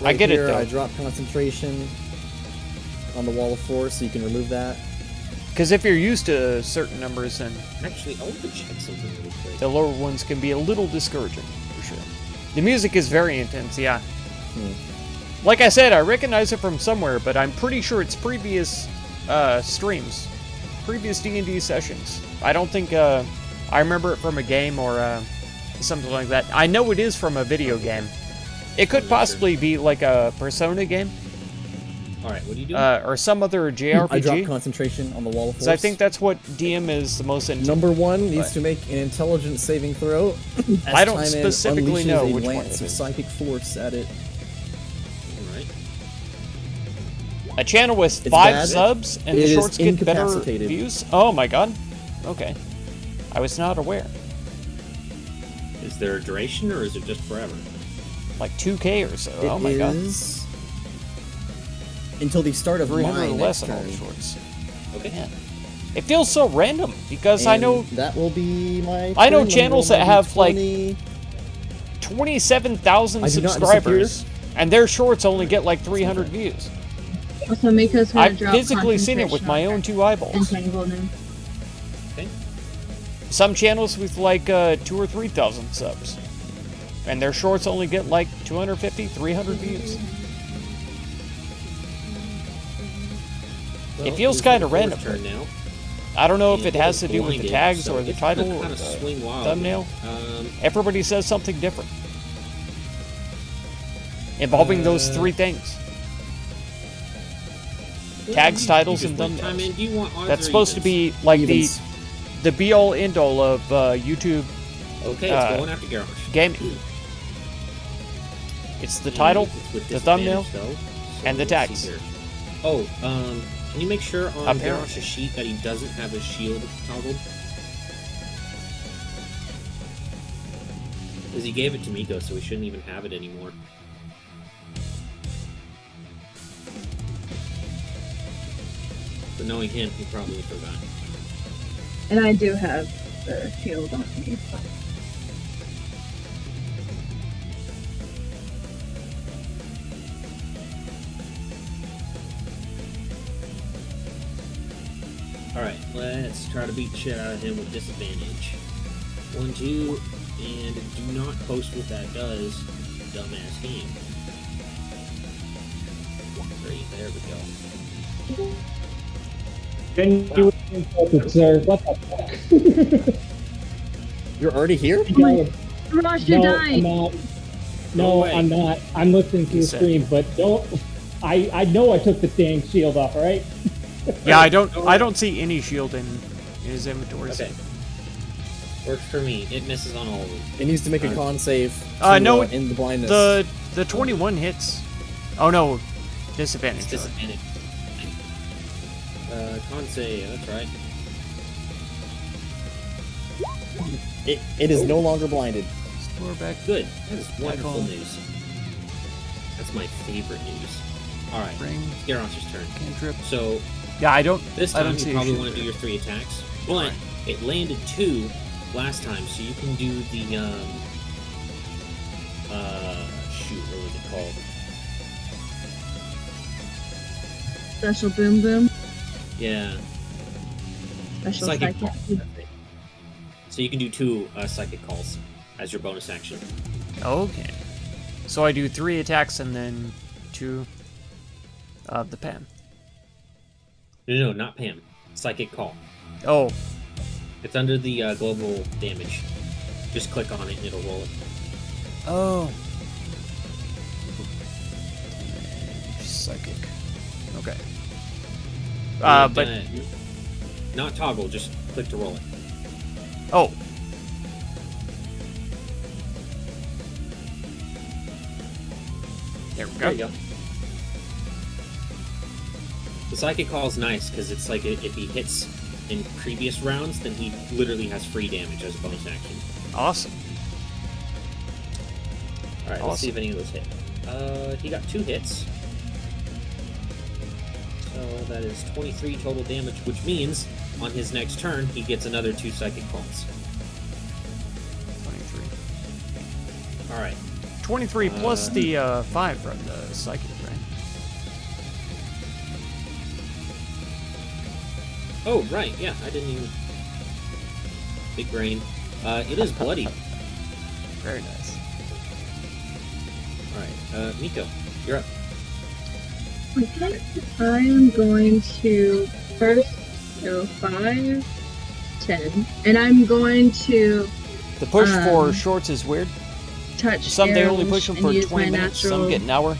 Right get here, it though. I drop concentration on the wall of force, so you can remove that. Because if you're used to certain numbers, then Actually, I want to check something really quick. the lower ones can be a little discouraging, for sure. The music is very intense, yeah. Like I said, I recognize it from somewhere, but I'm pretty sure it's previous streams. Previous D&D sessions. I don't think, I remember it from a game or something like that. I know it is from a video game. It could possibly be like a Persona game. Alright, what are you doing? Or some other JRPG. I dropped concentration on the wall of force. So I think that's what DM is the most into. Number one needs But- to make an intelligence saving throw. as I don't Timon specifically unleashes know a which one lance it of is. psychic force at it. Alright. A channel with It's 5 bad. subs and It the is shorts get better incapacitated. views? Oh my god. Okay. I was not aware. Is there a duration or is it just forever? Like 2K or so. It Oh my god. is until the start of 300 my or less next on all turn. the shorts. Okay. Man. It feels so random because I And know that will be my. I know turn. channels Number that have, like, 20. 27,000 I do not subscribers and their shorts only get like 300 views. Also, Miko's gonna I've drop physically seen it with concentration my on own her 2 eyeballs. Entangled in. Okay. Some channels with like 2 or 3,000 subs. And their shorts only get like 250, 300 views. Well, It feels it's kinda the fourth random. turn now. I don't know if And it has to it's do with the blinded, tags so or the it's gonna title or kinda the swing wildly. thumbnail. Um, Everybody says something different. Involving those 3 things. Tags, you titles, just and want time thumbnails. in. Do you want odds That's or supposed to evens? be like Evens. the be-all, end-all of YouTube Okay, it's going after Garrosh. gaming. It's the title, It's with the thumbnail, disadvantage, though, so and the let's tags. see here. Oh, can you make sure on Apparently. Garrosh's sheet that he doesn't have his shield toggled? Because he gave it to Miko, so we shouldn't even have it anymore. But knowing him, he probably forgot. And I do have the shield on me. Alright, let's try to beat shit out of him with disadvantage. 1, 2, and do not post what that does, dumbass game. 3, there we go. Genuine focus, sir. What the fuck? You're already here? No, Rosh, you're no, I'm dying! not. No No, way. I'm not. I'm listening to the He's stream, but don't. I know I took the dang shield off, alright? Yeah, I don't see any shield in his inventory. Okay. Works for me. It misses on all of them. It needs to make a con save. To, No, in the blindness. The 21 hits. Oh no, disadvantage. It's sorry. disadvantage. Con save, that's right. It is no longer blinded. We're back. Good. That is wonderful Icon. news. That's my favorite news. Alright, Ring, Garrosh's turn. cantrip. So, Yeah, I don't. this I time don't see you a probably shield want to do there. your 3 attacks. But it landed 2 last time, so you can do the, shoot, what was it called? Special boom boom. Yeah. Special Psychic psychic. call. That's it. So you can do 2 psychic calls as your bonus action. Okay. So I do 3 attacks and then 2 of the Pam. No, not Pam. Psychic call. Oh, It's under the global damage. Just click on it and it'll roll it. oh. Psychic. Okay. But not toggle, just click to roll it. oh, there we There go. you go. The psychic call is nice because it's like if he hits in previous rounds, then he literally has free damage as a bonus action. Awesome. Alright, let's see if any of those hit. He got 2 hits. So that is 23 total damage, which means on his next turn, he gets another 2 psychic calls. 23. Alright. 23 plus the 5 from the psychic, right? Oh, right, yeah, I didn't even... Big brain. It is bloody. Very nice. Alright, Miko, you're up. Okay. I am going to first go 5, 10, and I'm going to The push for Um, shorts is weird. touch. Some they only arrows push them and for use 20 my minutes, natural some get an hour.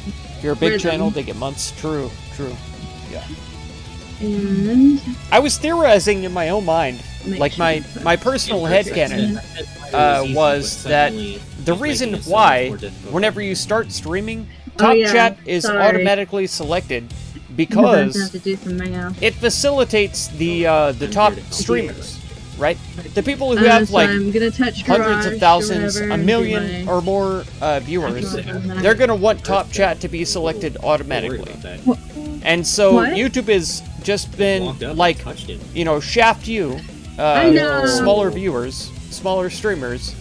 If you're a big rhythm. channel, they get months. True. And I was theorizing in my own mind, make like sure my to put- my personal At first, headcanon. I thought it easy, was but that suddenly The it's reason making it so why, much more difficult. whenever you start streaming, Oh, Top yeah, Chat is sorry. automatically selected I'm about to because have to do some math. it facilitates the top here to- streamers, right? The people who have So like I'm gonna touch hundreds garage of or thousands, whatever a and do million my- or more viewers, Actual- they're gonna want Top Chat to be selected Don't worry automatically. about that. And so What? YouTube has just been Walked up, like, touched him. shaft you, I know. smaller viewers, smaller streamers.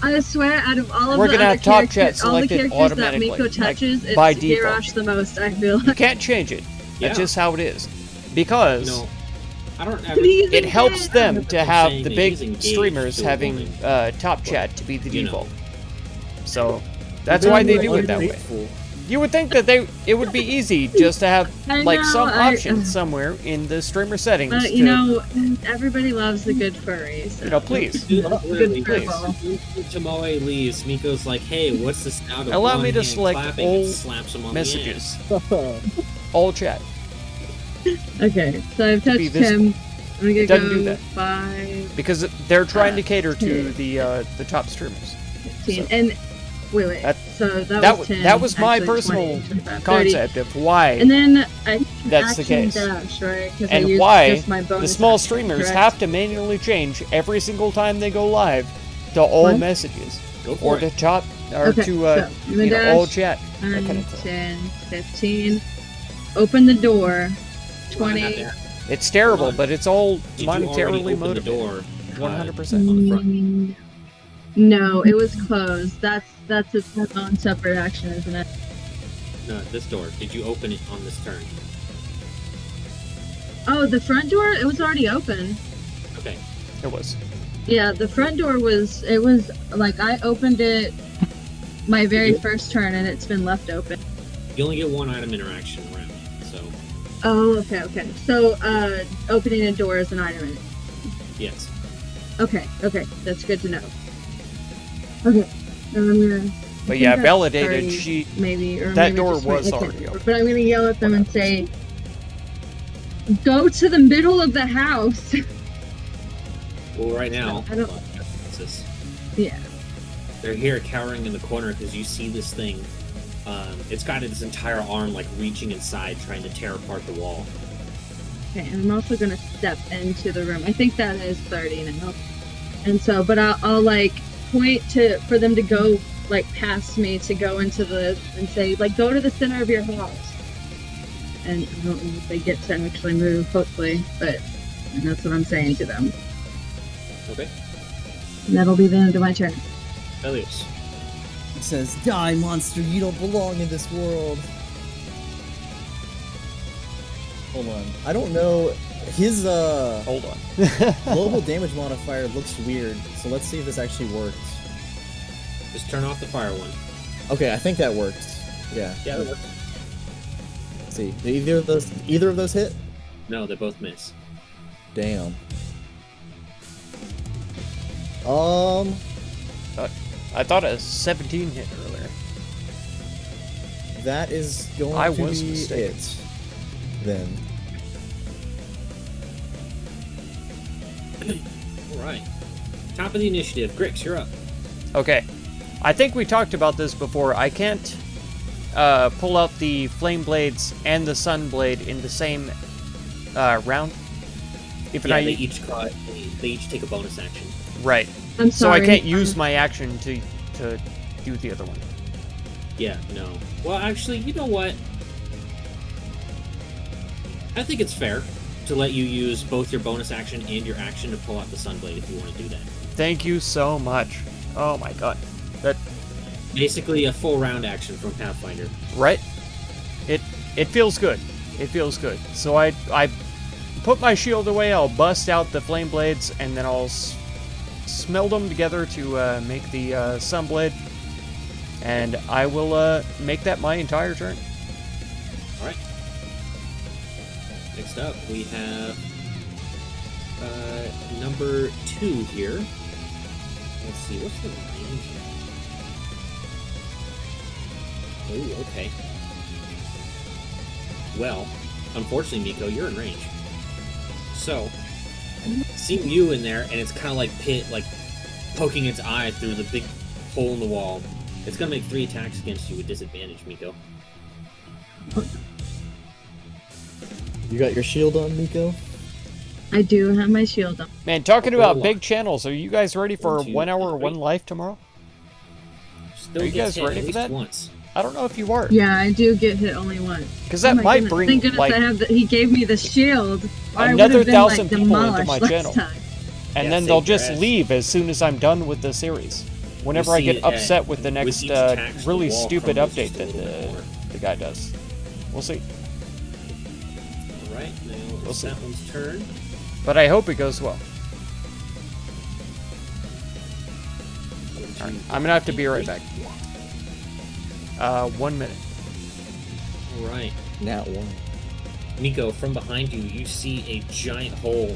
I swear, out of all of We're the gonna other have Top characters, Chat all the selected characters that automatically, Miko like, touches, by it's default. Hirosh the most. I feel You like. can't change it. Yeah. That's just how it is. Because No, I don't ever... He's it helps again. them to have saying the that big he's engaged streamers to a having woman. Top Chat to be the You know. default. So that's Don't why they worry, do it that way. Ungrateful. You would think that it would be easy just to have I like know, some I- option somewhere in the streamer settings. But to, you know, everybody loves the good furry. So. you know, please. Dude, literally, Good when Tomoe leaves, Miko's like, hey, what's the sound of Allow one me to hand select clapping? all And slaps him on messages, The all chat. Okay, so I've be touched visible. him. I'm gonna It doesn't go do that. 5, Because they're trying to Uh, cater to 10. the top streamers. 15, So- and wait. That- So that that was w- 10. that was my actually, personal 20, 25, 30. Concept of why And then I that's the action case. dash, right? 'Cause I and used why just my the bonus small action, streamers correct? have to manually change every single time they go live to all What? messages Go for or it. to top or Okay, to so I'm gonna dash all chat. That 9, kind of thing. 10, 15. Open the door. Well, I have 20. to ask, It's terrible, Hold on. but it's all did you already monetarily open the motivated. door? 100%. On the front. No, it was closed. That's its own separate action, isn't it? No, this door. Did you open it on this turn? Oh, the front door? It was already open. Okay. It was. Yeah, the front door was. It was like I opened it my very first turn, and it's been left open. You only get one item interaction around, so Oh, okay. So, opening a door is an item. yes. Okay, that's good to know. Okay, I'm gonna. But yeah, that's validated. 30, She maybe or that maybe door just was I can't already remember. open. But I'm gonna yell at them and say, "Go to the middle of the house." Well, right now, I don't- Yeah. they're here cowering in the corner because you see this thing. It's got its entire arm like reaching inside, trying to tear apart the wall. Okay, and I'm also gonna step into the room. I think that is 30 now. And so, but I'll like point for them to go like past me to go into and say like go to the center of your house. And I don't know if they get to actually move, hopefully, but that's what I'm saying to them. Okay. And that'll be the end of my turn. Elios. It says, "Die, monster! You don't belong in this world." Hold on. I don't know. His hold on. global damage modifier looks weird. So let's see if this actually works. Just turn off the fire one. Okay, I think that works. Yeah. Yeah, that works. Let's see. Did either of those hit? No, they both miss. Damn. I thought a 17 hit earlier. That is going I to was be mistaken. it. Then. Alright. Top of the initiative. Grix, you're up. Okay. I think we talked about this before. I can't pull out the Flame Blades and the Sun Blade in the same round. Even Yeah, I they each take a bonus action. right. I'm So I sorry. can't use my action to do the other one. Yeah, no. Well, actually, you know what? I think it's fair to let you use both your bonus action and your action to pull out the Sunblade if you want to do that. Thank you so much. Oh my god. That Basically, a full round action from Pathfinder. right? It feels good. It feels good. So I put my shield away, I'll bust out the flame blades, and then I'll smelt them together to make the sunblade. And I will make that my entire turn. All right. Next up, we have number 2 here. Let's see, what's the range here? Oh, okay. Well, unfortunately, Miko, you're in range. So, seeing you in there, and it's kind of like poking its eye through the big hole in the wall. It's gonna make 3 attacks against you with disadvantage, Miko. You got your shield on, Miko? I do have my shield on. Man, talking about big channels, are you guys ready for 1, 2, 1 hour, 3. 1 life tomorrow? Still Are you gets guys hit ready at for least that? once. I don't know if you are. Yeah, I do get hit only once. Because that Oh my might goodness. bring, Thank goodness like, I have he gave me the shield. Or I another would've been, 1,000 people into demolished my last channel. time. and Yeah, then save they'll your just ass. leave as soon as I'm done with the series. Whenever I see get it, upset with the with next each attack, the really wall stupid crumbles update just a that little bit more. the guy does. We'll see. Alright, now We'll it's see. that one's turn. But I hope it goes well. Alright, I'm gonna have to be right back. 1 minute. Alright. Nat 1. Miko, from behind you, you see a giant hole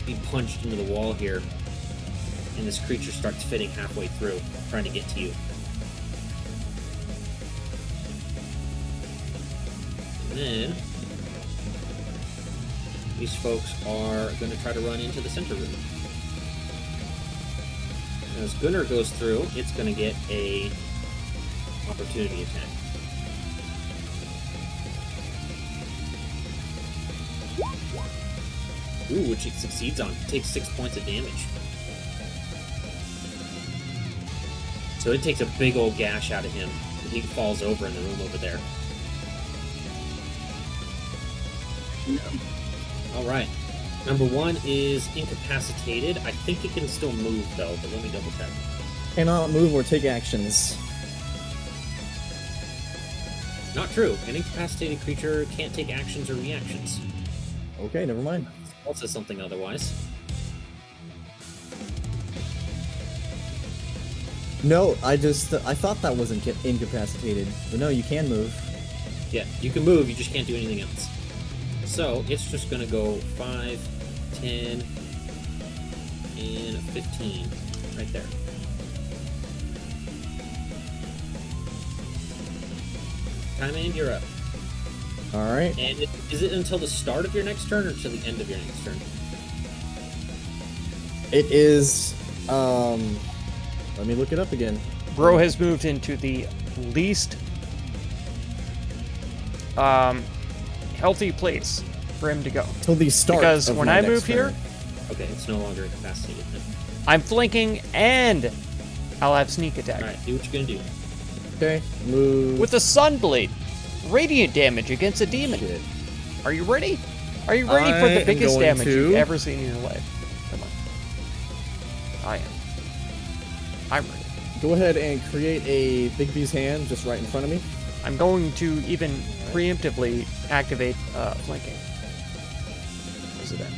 be punched into the wall here. And this creature starts fitting halfway through, trying to get to you. And then these folks are going to try to run into the center room. As Gunnar goes through, it's going to get a opportunity attack. Ooh, which it succeeds on. Takes 6 points of damage. So it takes a big old gash out of him, and he falls over in the room over there. Alright. Number 1 is incapacitated. I think it can still move, though, but let me double check. Cannot move or take actions. Not true. An incapacitated creature can't take actions or reactions. Okay, never mind. Spell says something otherwise. No, I thought that was incapacitated. But no, you can move. Yeah, you can move, you just can't do anything else. So, it's just gonna go 5, 10, and 15. Right there. Time and you're up. Alright. And is it until the start of your next turn or until the end of your next turn? It is, let me look it up again. Bro has moved into the least healthy place for him to go. Till the start. Because of when my I next move here, turn. Okay, it's no longer incapacitated then. I'm flanking and I'll have sneak attack. Alright, do what you're gonna do. Okay, move. With the Sunblade. Radiant damage against a demon. Shit. Are you ready? Are you ready for I the am biggest going damage you've to- ever seen in your life? Come on. I am. I'm ready. Go ahead and create a Big B's hand just right in front of me. I'm going to even preemptively activate flanking. Where's it at?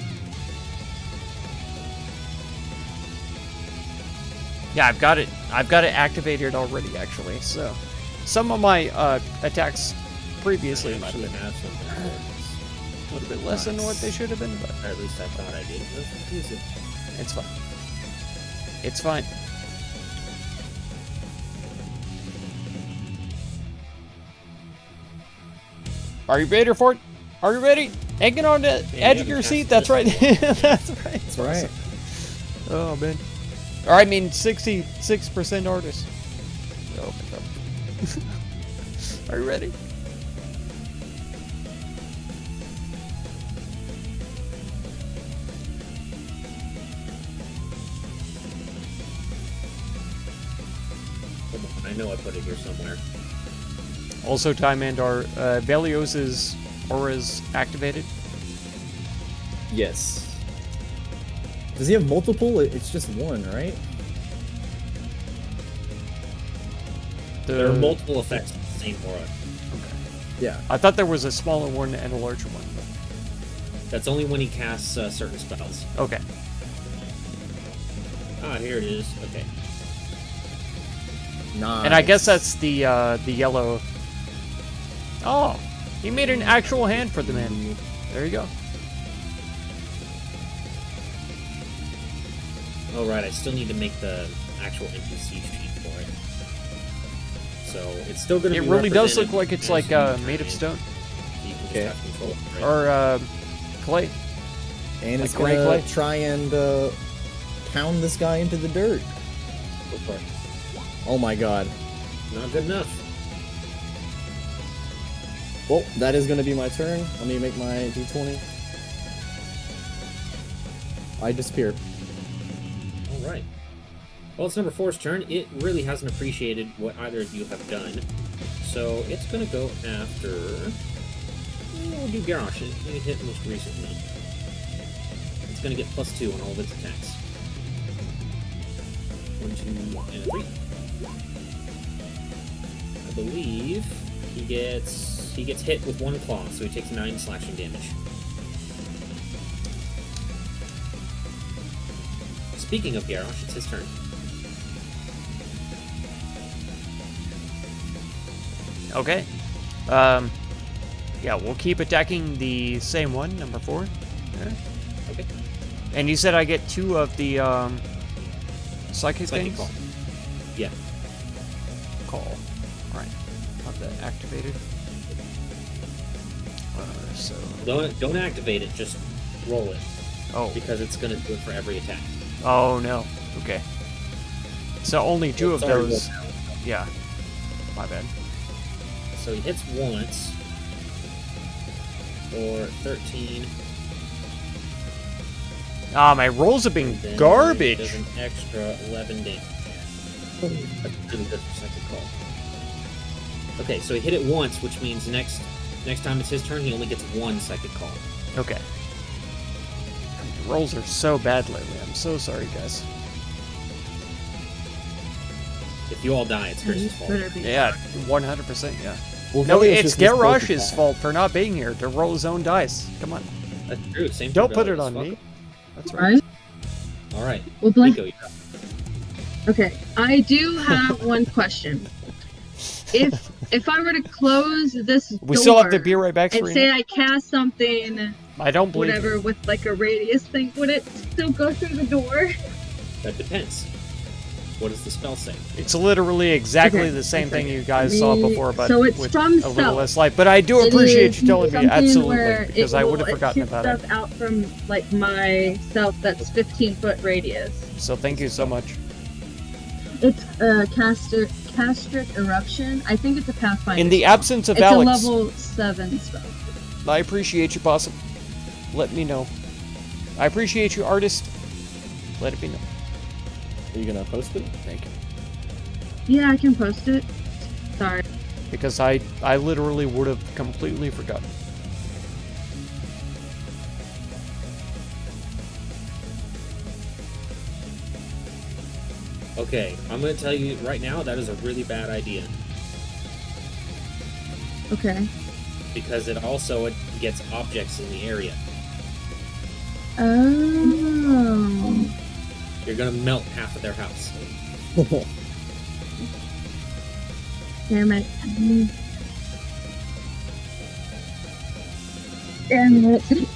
Yeah, I've got it. I've got it activated already, actually. So, some of my attacks previously I might have actually been have something for this. a little bit less than what they should have been, but Or at least I thought I did. Let's use it. it's fine. It's fine. Are you ready for it? Are you ready? Hanging on the edge of your seat? That's right. That's right. That's right. Oh, man. Or I mean 66% artists. Oh, my God. Are you ready? Come on, I know I put it here somewhere. Also, Time and our Velios's aura's activated. Yes. Does he have multiple? It's just one, right? There are multiple effects of the same aura. Yeah. I thought there was a smaller one and a larger one. But That's only when he casts certain spells. Okay. Ah, here it is. Okay. Nice. And I guess that's the yellow. Oh, he made an actual hand for the man. There you go. Oh, right. I still need to make the actual NPC sheet for it. So it's still going to It be really does look represented like it's as like you made of can. stone You can just Okay. have control of it, right? or clay. And it's like gray gonna clay. try and pound this guy into the dirt. Go for it. Oh my god. Not good enough. Well, that is gonna be my turn. Let me make my d20. I disappear. All right. Well, it's number 4's turn. It really hasn't appreciated what either of you have done. So it's going to go after... We'll do Garrosh. It hit most recently. It's going to get +2 on all of its attacks. 1, 2, and 3. I believe he gets hit with 1 claw, so he takes 9 slashing damage. Speaking of Garrosh, it's his turn. Okay. Yeah, we'll keep attacking the same one, number 4. There. Okay. And you said I get 2 of the psychic Psychic things? call. Yeah. Call. Alright. Have that activated. So. Don't activate it, just roll it, Oh. because it's going to do it for every attack. Oh no. Okay. So only 2 of It's already those. rolled out. Yeah. My bad. So he hits once for 13. Ah, my rolls have been and then garbage. Does an extra 11 damage. That's really good for second call. Okay, so he hit it once, which means next time it's his turn, he only gets 1 second call. Okay. The rolls are so bad lately. I'm so sorry, guys. If you all die, it's Chris's fault. Better be. Yeah, 100%. Yeah. Well, No, maybe it's just misclicked Garrosh's that. fault for not being here to roll his own dice. Come on. That's true. Same. Don't for put Bill, it on fuck me. him. That's right. Right? All right, Well, Blake. Nico, you're up. Okay, I do have one question. If I were to close this We door still have to be right back, and say Serena. I cast something, I don't believe whatever, with like a radius thing, would it still go through the door? That depends. What does the spell say? it's literally exactly Okay, the same okay. thing you guys saw before, but So it's with from a little stealth. less light. But I do It appreciate is you telling me, something absolutely, where because I would have forgotten shoots about it. stuff out from like myself that's 15-foot radius. So thank you so much. It's a castric eruption. I think it's a Pathfinder. In the spell. absence of it's Alex, a level 7 spell. I appreciate you, Possum. Let me know. I appreciate you, artist. Let it be known. Are you gonna post it? Thank you. Yeah, I can post it. Sorry. Because I literally would have completely forgotten. Okay, I'm going to tell you right now that is a really bad idea Okay. because it also gets objects in the area. Oh. You're going to melt half of their house. Damn it. Damn it.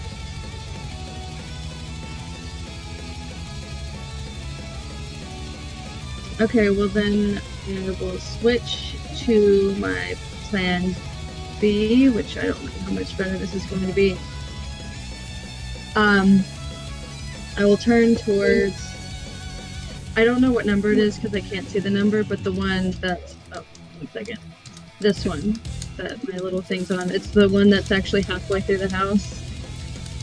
Okay, well then I will switch to my plan B, which I don't know how much better this is going to be. I will turn towards, I don't know what number it is because I can't see the number, but the one that's, oh, 1 second. This one that my little thing's on. It's the one that's actually halfway through the house.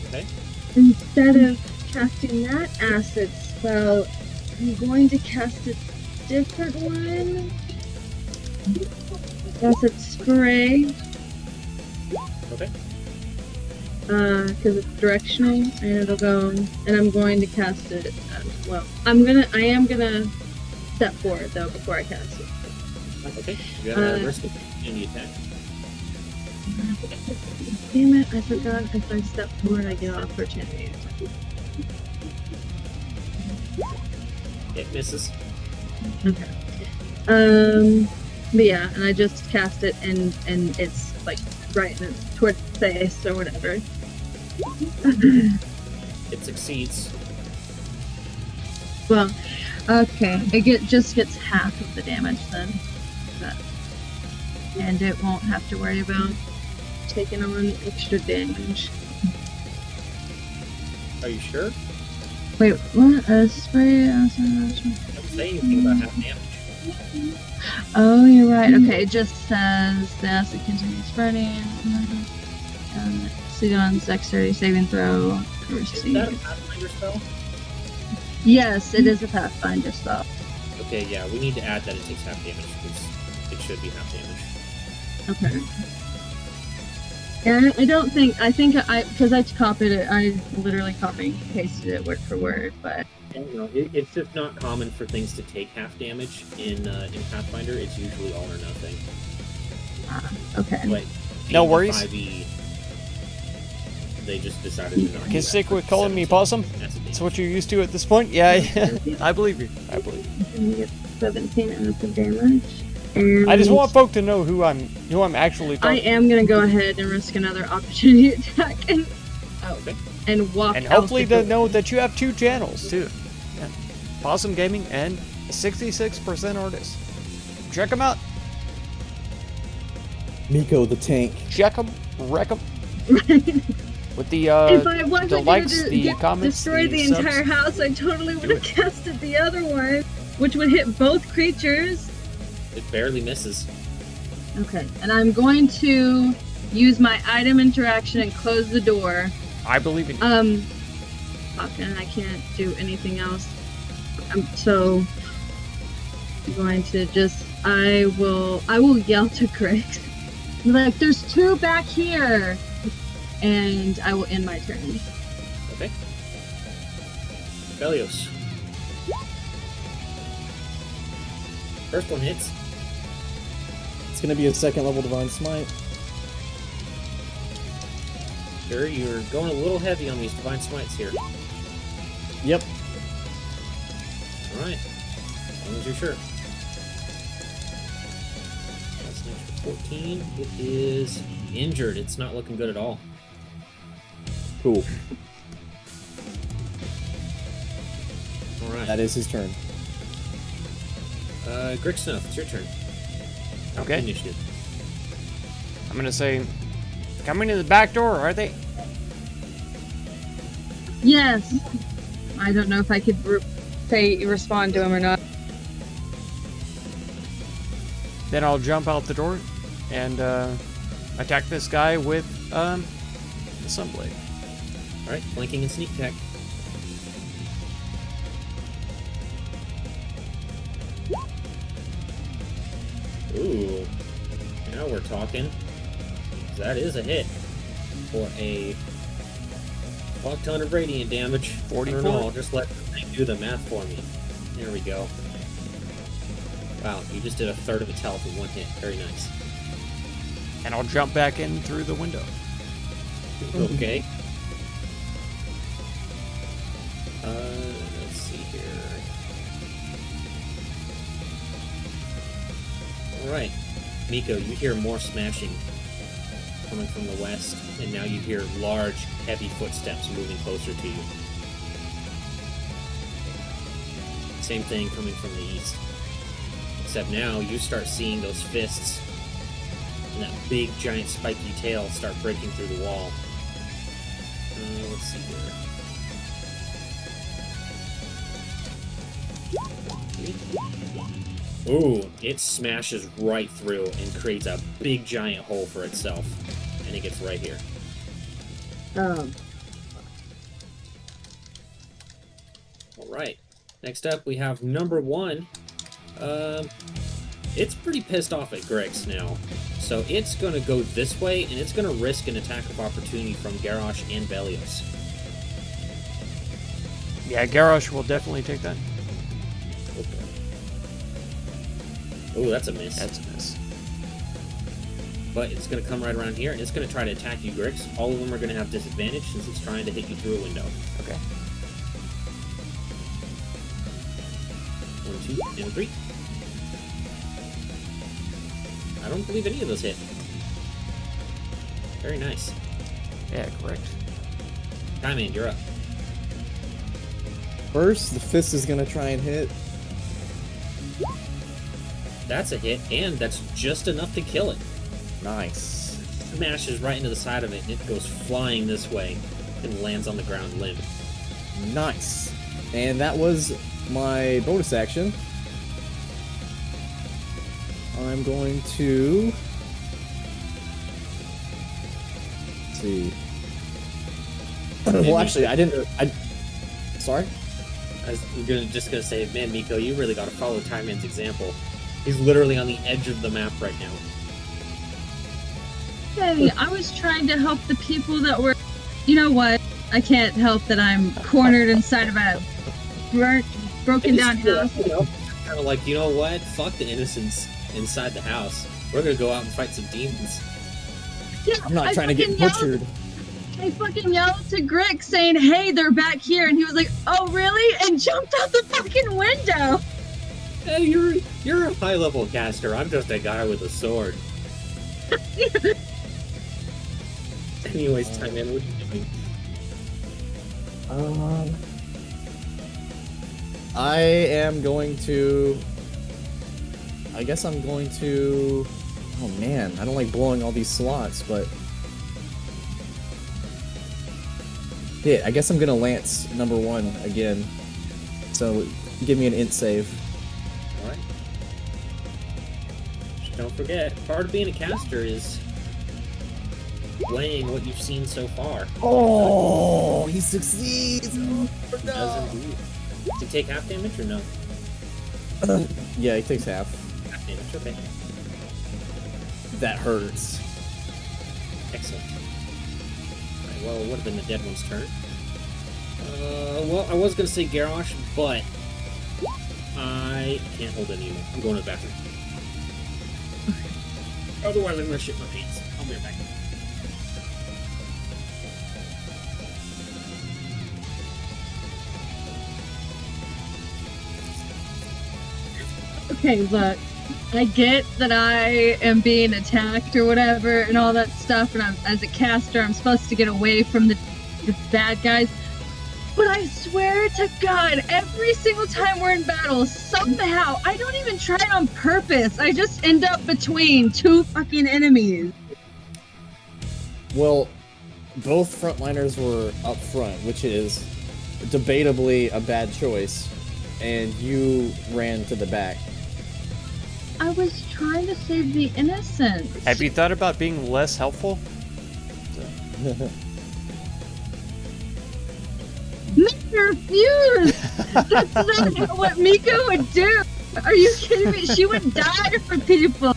Okay? Instead of casting that acid spell, I'm going to cast a different one. Acid spray. Okay. Because it's directional and it'll go, and I'm going to cast it as well. I am gonna step forward though before I cast it. Okay. You got to Uh, risk it in the attack. Damn it, I forgot if I step forward, I get opportunity. It misses. Okay. But yeah, and I just cast it and it's like right in towards the face or whatever. It succeeds. Well, okay, just gets half of the damage then. And it won't have to worry about taking on extra damage. Are you sure? Wait, what? Spray? Doesn't say anything about half damage. Oh, you're right. Okay, it just says the acid continues spreading. And Sidon's dexterity saving throw. Is that a Pathfinder spell? Yes, it is a Pathfinder spell. Okay, yeah, we need to add that it takes half damage because it should be half damage. Okay. Yeah, I don't think, because I copied it, I literally copied and pasted it word for word, but... And, you know, it's just not common for things to take half damage in Pathfinder. It's usually all or nothing. Okay. But No in worries. 5e, they just decided to not do Can that stick for with calling me 17. Possum? That's a That's what you're used to at this point? Yeah, I believe you. I believe you. And you get 17 acid damage. And I just want folk to know who I'm actually I talking. am gonna go ahead and risk another opportunity attack and Okay. walk And out hopefully the they door. know that you have 2 channels too. Yeah. Possum Gaming and a 66% artist. Check them out. Miko the tank. Check them. Wreck them. With the If I wasn't the likes, gonna the comments, destroy the subs. entire house, I totally would Do have casted the other one, which would hit both creatures. It barely misses. Okay, and I'm going to use my item interaction and close the door. I believe in you. Fuck, and I can't do anything else. So I'm going to I will yell to Griggs. Like, there's 2 back here! And I will end my turn. Okay. Belios. First one hits. It's gonna be a second level Divine Smite. Sure, you're going a little heavy on these Divine Smites here. Yep. Alright. As long as you're sure. That's an extra 14. It is injured. It's not looking good at all. Cool. Alright. That is his turn. Grixnuff, it's your turn. Okay. Initiative. I'm gonna say, coming in the back door, are they? Yes! I don't know if I could respond to him or not. Then I'll jump out the door and attack this guy with the Sunblade. Alright, flanking and sneak attack. Ooh. Now we're talking. That is a hit. For a fuck ton of radiant damage. 44? I don't know, I'll just let the thing do the math for me. There we go. Wow, you just did a third of its health in one hit. Very nice. And I'll jump back in through the window. Okay. Let's see here. Alright. Miko, you hear more smashing coming from the west, and now you hear large, heavy footsteps moving closer to you. Same thing coming from the east. Except now you start seeing those fists and that big, giant, spiky tail start breaking through the wall. Let's see here. Ooh, it smashes right through and creates a big, giant hole for itself. And it gets right here. Alright. Next up, we have number 1. It's pretty pissed off at Griggs now. So it's going to go this way, and it's going to risk an attack of opportunity from Garrosh and Belios. Yeah, Garrosh will definitely take that. Oh, that's a miss. That's a miss. but it's going to come right around here, and it's going to try to attack you, Grix. All of them are going to have disadvantage since it's trying to hit you through a window. Okay. 1, 2, and 3. I don't believe any of those hit. Very nice. Yeah, correct. Diamond, you're up. First, the fist is gonna try and hit. That's a hit, and that's just enough to kill it. Nice. Smashes right into the side of it, and it goes flying this way and lands on the ground limp. Nice. And that was my bonus action. I'm going to... Let's see. Well, actually, I didn't... Sorry? I was just gonna say, man, Miko, you really gotta follow Time Man's example. He's literally on the edge of the map right now. Hey, I was trying to help the people that were... You know what? I can't help that I'm cornered inside of a broken down house. Kind of like, you know what? Fuck the innocents inside the house. We're gonna go out and fight some demons. Yeah, I'm not I trying to get fucking butchered. I fucking yelled to Grix saying, hey, they're back here. And he was like, oh, really? And jumped out the fucking window. Hey, you're a high-level caster. I'm just a guy with a sword. Anyways, Time Man, what are you doing? I am going to... I guess I'm going to... Oh man, I don't like blowing all these slots, but... Yeah, I guess I'm gonna Lance number 1 again. So, give me an int save. Alright. Just don't forget, part of being a caster is weighing what you've seen so far. Oh, he succeeds! Oh, It does indeed. Does he take half damage or no? Yeah, he takes half. Half damage, okay. That hurts. Excellent. Alright, well, it would have been the dead one's turn. Well, I was gonna say Garrosh, but I can't hold it anymore. I'm going to the bathroom. Otherwise, I'm gonna shit my pants. I'll be right back. Okay, look. I get that I am being attacked or whatever and all that stuff, and as a caster, I'm supposed to get away from the bad guys. But I swear to God, every single time we're in battle, somehow, I don't even try it on purpose. I just end up between two fucking enemies. Well, both frontliners were up front, which is debatably a bad choice, and you ran to the back. I was trying to save the innocents. Have you thought about being less helpful? Mr. Fuse! That's not what Miko would do! Are you kidding me? She would die for people!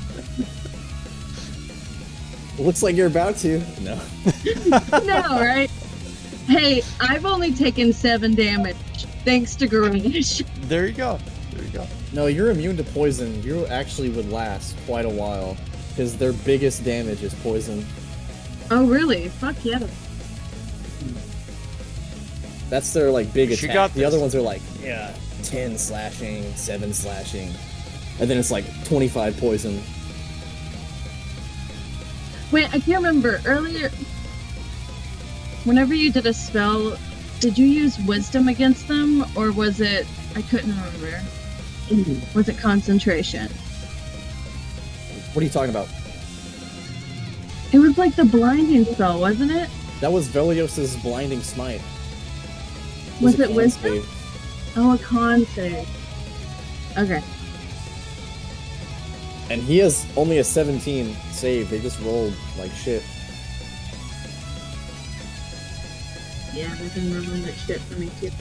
Looks like you're about to. No. No, right? Hey, I've only taken 7 damage, thanks to Garage. There you go. There you go. No, you're immune to poison. You actually would last quite a while, because their biggest damage is poison. Oh, really? Fuck yeah. That's their, like, big She attack. got The other this. ones are like, 10 slashing, 7 slashing, and then it's like 25 poison. Wait, I can't remember. Earlier, whenever you did a spell, did you use wisdom against them, or was it... I couldn't remember. Was it concentration? What are you talking about? It was like the blinding spell, wasn't it? That was Velios's blinding smite. Was a it con wisdom? save. Oh, a con save. Okay. And he has only a 17 save. They just rolled like shit. Yeah, they've been rolling that shit for me too.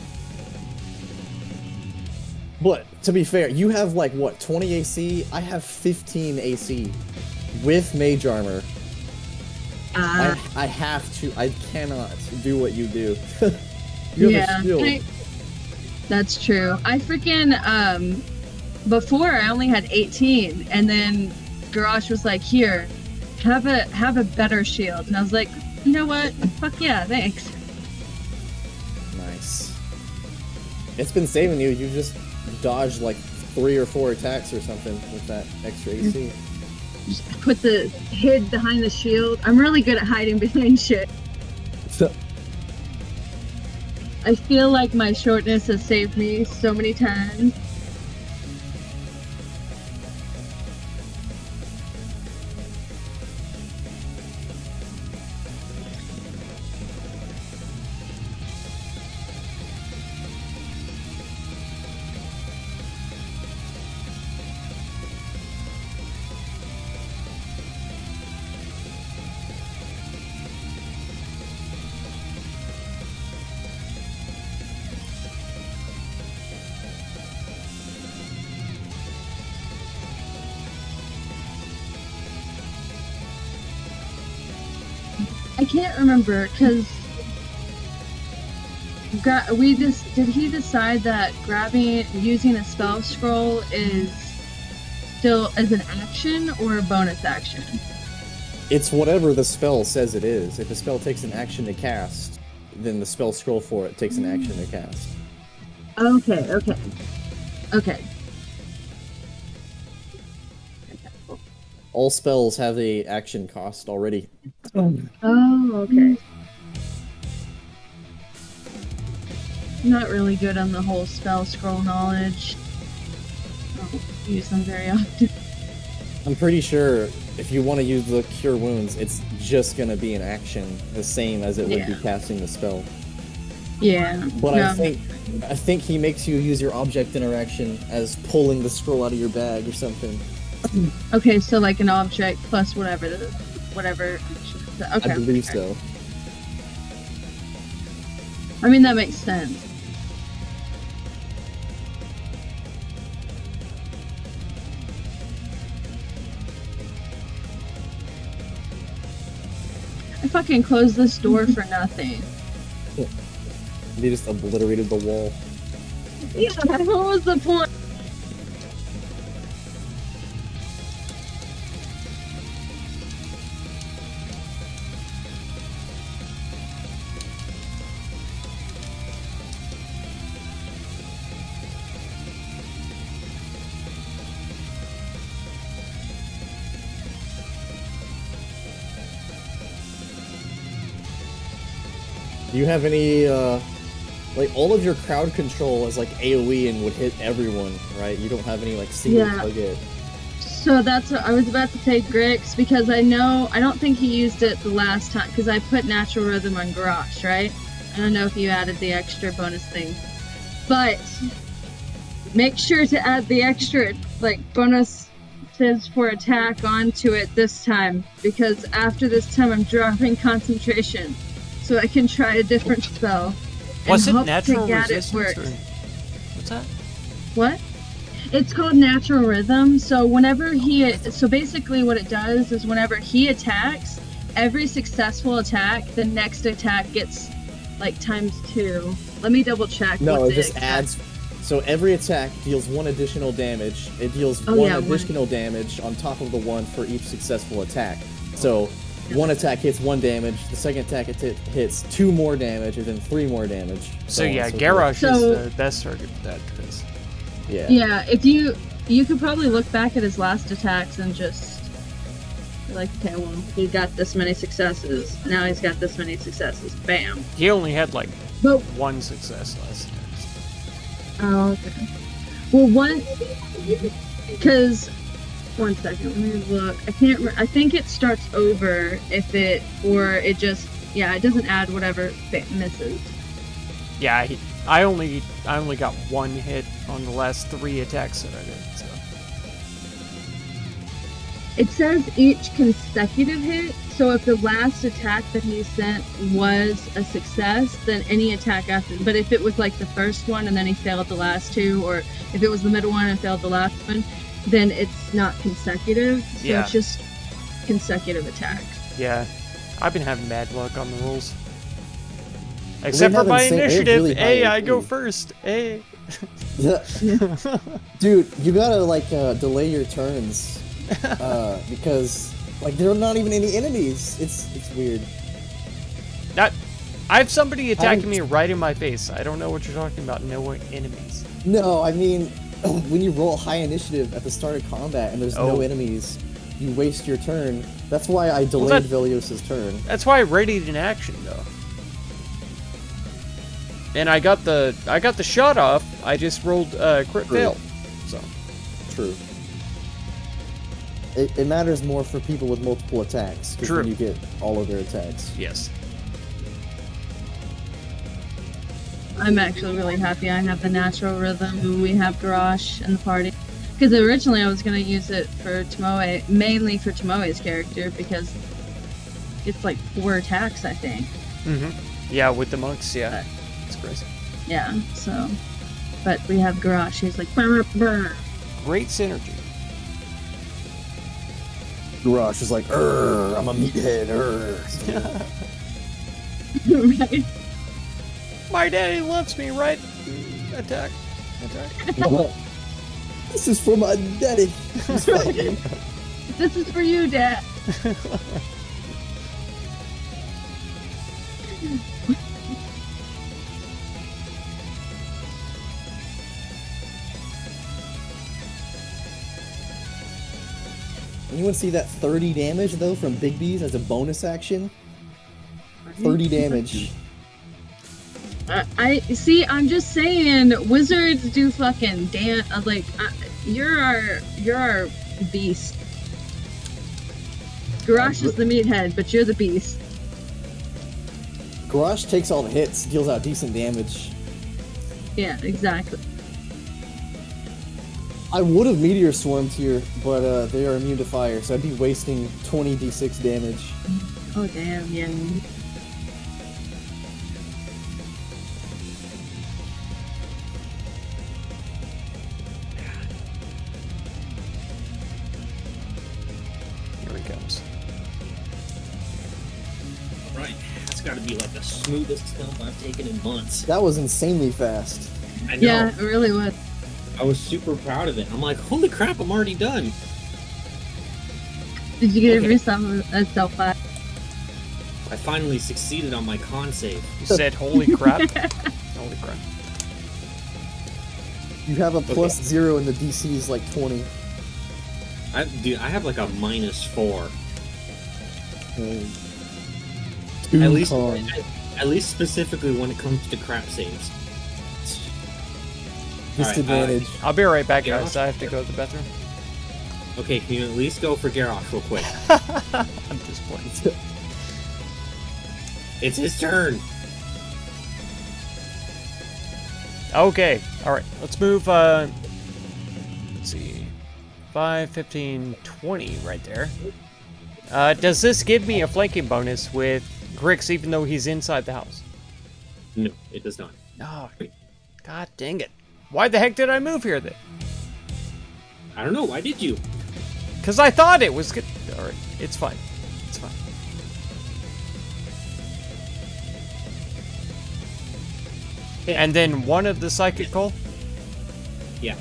But to be fair, you have like what, 20 AC? I have 15 AC with mage armor. I have to. I cannot do what you do. You have a shield. That's true. I freaking before I only had 18, and then Garage was like, "Here, have a better shield. And I was like, you know what? Fuck yeah, thanks. Nice. It's been saving you. You just dodged like 3 or 4 attacks or something with that extra AC. Just put the hid behind the shield. I'm really good at hiding behind shit. So, I feel like my shortness has saved me so many times. I can't remember because did he decide that using a spell scroll is still as an action or a bonus action? it's whatever the spell says it is. If a spell takes an action to cast, then the spell scroll for it takes an action to cast. Okay. All spells have a action cost already. Oh, okay. Not really good on the whole spell scroll knowledge. I don't use them very often. I'm pretty sure if you want to use the Cure Wounds, it's just gonna be an action, the same as it would be casting the spell. Yeah. But no. I think he makes you use your object interaction as pulling the scroll out of your bag or something. Okay, so like an object plus whatever. Okay. I believe so. I mean, that makes sense. I fucking closed this door for nothing. They just obliterated the wall. Yeah, what was the point? Do you have any, like, all of your crowd control is like AoE and would hit everyone, right? You don't have any, like, single target. So that's what I was about to say, Grix, because I don't think he used it the last time, because I put Natural Rhythm on Garrosh, right? I don't know if you added the extra bonus thing. But make sure to add the extra, like, bonuses for attack onto it this time, because after this time I'm dropping concentration. So I can try a different spell. Was it hope natural to get resistance? it Or... works. What's that? What? It's called Natural Rhythm. So so basically what it does is whenever he attacks, every successful attack, the next attack gets like ×2. Let me double check. No, it just adds. So every attack deals 1 additional damage. It deals one additional damage on top of the 1 for each successful attack. So one attack hits 1 damage, the second attack hits 2 more damage, and then 3 more damage. So yeah, Garrosh is the best target for that, Chris. Yeah. Yeah, if you could probably look back at his last attacks and just like, okay, well, he got this many successes. Now he's got this many successes. Bam. He only had like But 1 success last time. oh, okay. Well, because. 1 second, let me look. I can't. I think it starts over if it, or it just, it doesn't add whatever it misses. Yeah, I only got 1 hit on the last 3 attacks that I did. So It says each consecutive hit. So if the last attack that he sent was a success, then any attack after. But if it was like the first one and then he failed the last 2, or if it was the middle one and failed the last one, then it's not consecutive, so it's just consecutive attacks. Yeah, I've been having bad luck on the rolls. Except for my initiative. Really hey, I go first. Hey. Dude, you gotta like delay your turns because Like there are not even any enemies. It's weird. That I have somebody attacking me right in my face. I don't know what you're talking about. No enemies. No, I mean, when you roll high initiative at the start of combat and there's no enemies, you waste your turn. That's why I delayed Velios's turn. That's why I readied in action though. And I got the shot off. I just rolled crit fail. So true. It matters more for people with multiple attacks because then you get all of their attacks. Yes. I'm actually really happy I have the natural rhythm. We have Garrosh in the party. Because originally I was going to use it for Tomoe, mainly for Tomoe's character, because it's like 4 attacks, I think. Mm-hmm. Yeah, with the monks, yeah. It's crazy. Yeah, so. But we have Garrosh, he's like, brr, brr. Great synergy. Garrosh is like, I'm a meathead, Right? My daddy loves me, right? Attack. This is for my daddy. He's fighting. This is for you, Dad. Anyone see that 30 damage though from Big B's as a bonus action? 30 damage. I see. I'm just saying, wizards do fucking dance. Like, you're our beast. Garrosh is the meathead, but you're the beast. Garrosh takes all the hits, deals out decent damage. Yeah, exactly. I would have Meteor Swarmed here, but they are immune to fire, so I'd be wasting 20 d6 damage. Oh damn, yeah. Here he comes. Right. That's got to be like the smoothest stump I've taken in months. That was insanely fast. I know. Yeah, it really was. I was super proud of it. I'm like, holy crap, I'm already done. Did you give Okay. yourself a self-clap? I finally succeeded on my con save. You said, holy crap. Holy crap. You have a plus 0 and the DC is like 20. Dude, I have like a -4. Toon-Con. At least specifically when it comes to crap saves. Disadvantage. I'll be right back, Yeah. guys. I have to go to the bathroom. Okay, can you at least go for Garrosh real quick? I'm disappointed. It's his turn. Okay, alright. Let's move, let's see. 5, 15, 20 right there. Does this give me a flanking bonus with Grix even though he's inside the house? No, it does not. Oh, god dang it. Why the heck did I move here then? I don't know. Why did you? Because I thought it was good. Alright, it's fine. It's fine. And then one of the psychic call? Yeah.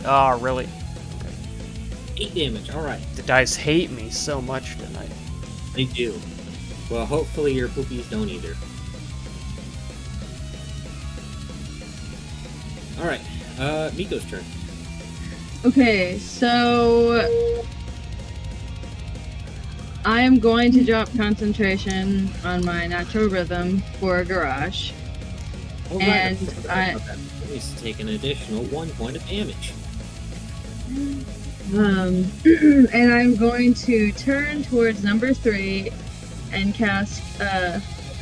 Oh, really? 8 damage. All right. The dice hate me so much tonight. They do. Well, hopefully your poopies don't either. All right. Miko's turn. Okay, so I am going to drop concentration on my natural rhythm for Garrosh. Oh, And I- He's take an additional 1 point of damage. And I'm going to turn towards number 3 and cast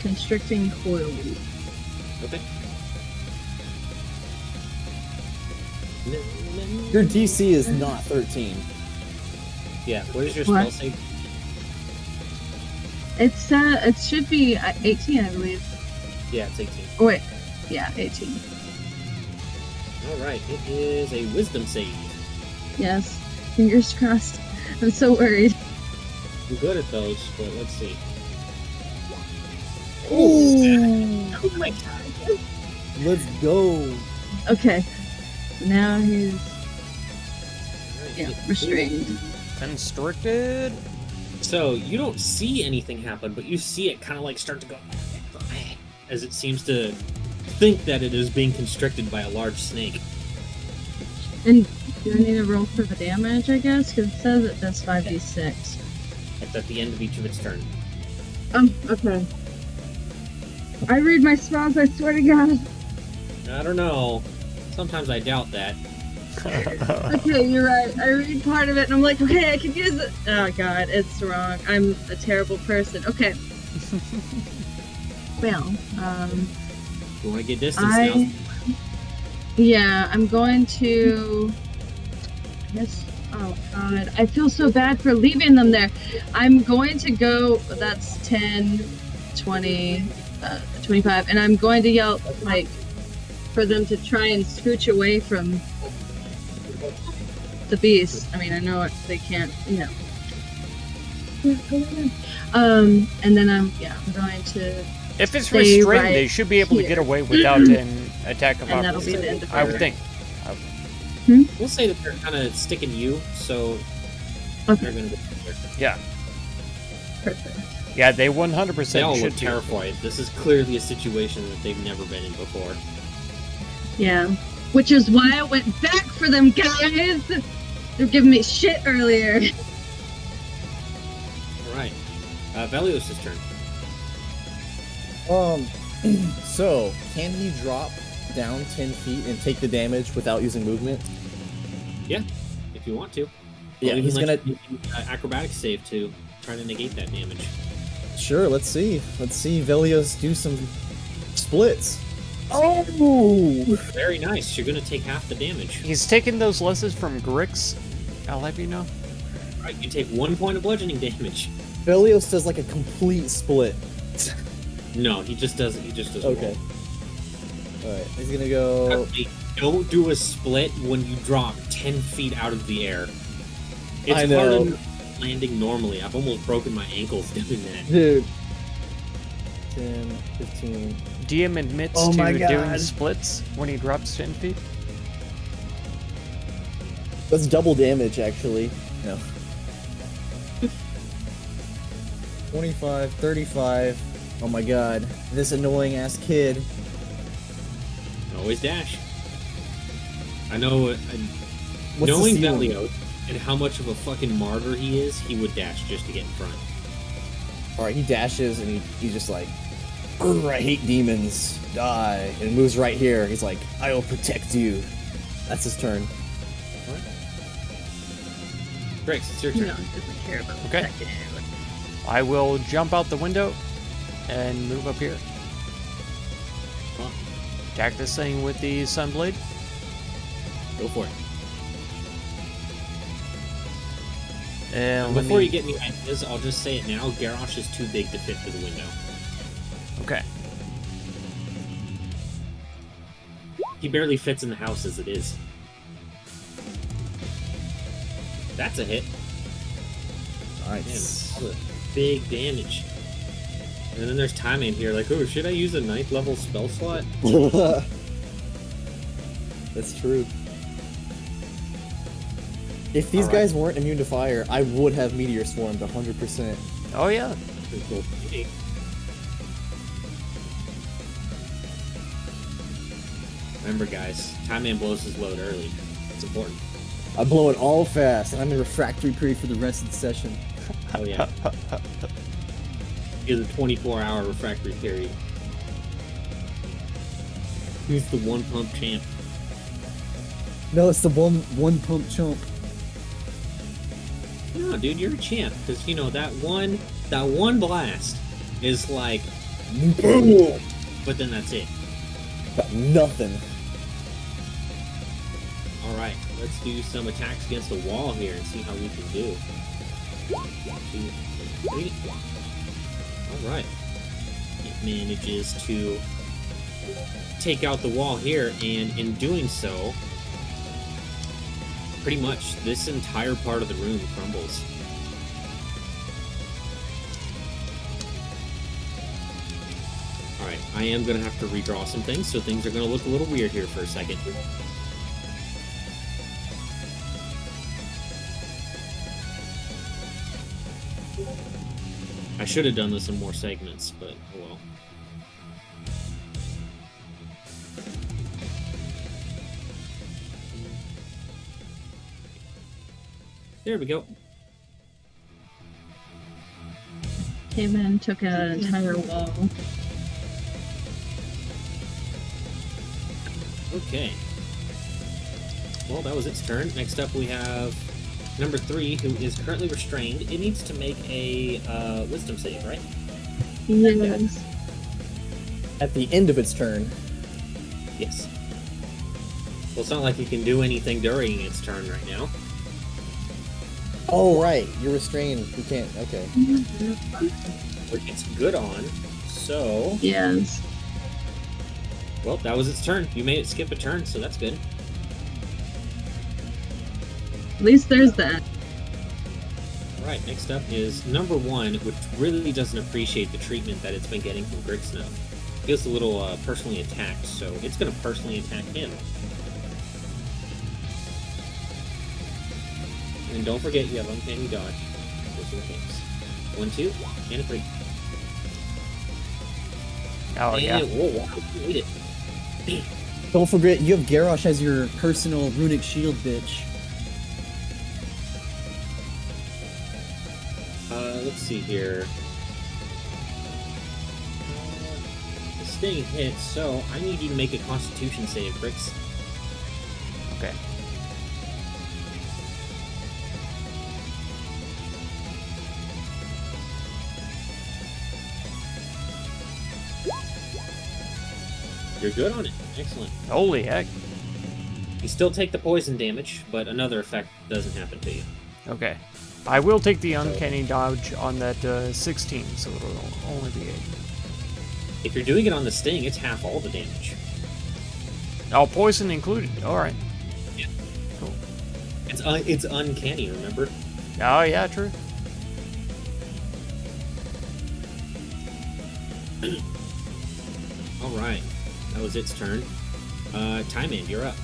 Constricting Coil. Okay. Your DC is not 13. Yeah. What is your What? spell save? It's it should be 18, I believe. Yeah, it's 18. Oh wait, yeah, 18. All right. It is a Wisdom save. Yes, fingers crossed. I'm so worried. I'm good at those, but let's see. Ooh, Oh my god. let's go. Okay, now he's All right, yeah you get restrained. Constricted. So you don't see anything happen, but you see it kind of like start to go as it seems to think that it is being constricted by a large snake. And do I need to roll for the damage, I guess? Because it says it does 5d6. It's at the end of each of its turn. Okay. I read my spells, I swear to God. I don't know. Sometimes I doubt that. Okay, you're right. I read part of it and I'm like, okay, I can use it. Oh God, it's wrong. I'm a terrible person. Okay. Well, You want to get distance now? Yeah, I'm going to. I guess. Oh God, I feel so bad for leaving them there. I'm going to go. That's 10, 20, 25, and I'm going to yell like for them to try and scooch away from the beast. I mean, I know they can't, you know. And then I'm going to. If it's Stay restrained, right they should be able to get here. away without an attack of And that'll be opportunity. the end of I our would think. We'll say that they're kind of sticking you, so Okay. they're going to go there. Yeah. Perfect. Yeah, they 100% They all should look terrified. This is clearly a situation that they've never been in before. Yeah. Which is why I went back for them, guys! They're giving me shit earlier. Alright. Velios' turn. So, can he drop down 10 feet and take the damage without using movement? Yeah, if you want to. Yeah, I'll even he's let gonna. you do an acrobatics save to try to negate that damage. Sure, let's see. Let's see Velios do some splits. Oh! Very nice. You're going to take half the damage. He's taking those lessons from Grix. I'll have you know. Alright, you take 1 point of bludgeoning damage. Velios does like a complete split. No, he just does Okay. Alright, he's gonna go. Actually, don't do a split when you drop 10 feet out of the air. It's I know. harder than landing normally. I've almost broken my ankles doing that. Dude. 10, 15. DM admits Oh my to God. doing splits when he drops 10 feet. That's double damage, actually. No. 25, 35. Oh my god. This annoying ass kid. Always dash. I know, What's the knowing ceiling? Velios and how much of a fucking martyr he is, he would dash just to get in front. Alright, he dashes and he's just like, "Urgh, I hate demons. Die. And moves right here. He's like, I will protect you. That's his turn. Grix, it's your No, turn. it doesn't care about Okay. protecting anyone. I will jump out the window and move up here. Huh. Attack this thing with the Sunblade. Go for it. And Before you get any ideas, I'll just say it now. Garrosh is too big to fit through the window. Okay. He barely fits in the house as it is. That's a hit. Nice. Man, all the big damage. And then there's time in here, like, oh, should I use a 9th level spell slot? That's true. If these Alright. guys weren't immune to fire, I would have Meteor Swarmed 100%. Oh yeah. Okay. Remember, guys, Time Man blows his load early. It's important. I blow it all fast, and I'm in refractory period for the rest of the session. Oh, yeah. Is a 24-hour refractory period. Who's the one pump champ? No, it's the one pump chump. No, dude, you're a champ because you know that one blast is like, but then that's it. Got nothing. All right, let's do some attacks against the wall here and see how we can do. 1, 2, 3. All right, it manages to take out the wall here, and in doing so, pretty much this entire part of the room crumbles. Alright, I am going to have to redraw some things, so things are going to look a little weird here for a second. I should have done this in more segments, but oh well. There we go. Came in, took out an entire wall. Okay. Well, that was its turn. Next up, we have number 3, who is currently restrained. It needs to make a wisdom save, right? Yes. At the end of its turn. Yes. Well, it's not like it can do anything during its turn right now. Oh, right. You're restrained. You can't. Okay. Which it's good on. So, Yes. well, that was its turn. You made it skip a turn, so that's good. At least there's that. All right, next up is number 1, which really doesn't appreciate the treatment that it's been getting from Grixno. It feels a little personally attacked, so it's going to personally attack him. And don't forget, you have uncanny dodge. Those are the things. 1, 2, and a 3. Oh, yeah. And, whoa, wow, wait it. Don't forget, you have Garrosh as your personal runic shield, bitch. Let's see here. This thing hits, so I need you to make a Constitution save, Grix. Okay. You're good on it. Excellent. Holy heck. You still take the poison damage, but another effect doesn't happen to you. Okay. I will take the uncanny dodge on that 16, so it'll only be 8. If you're doing it on the sting, it's half all the damage. Oh, poison included. Alright. Yeah. Cool. It's uncanny, remember? Oh, yeah, true. Alright. That was its turn. Time-Man, you're up.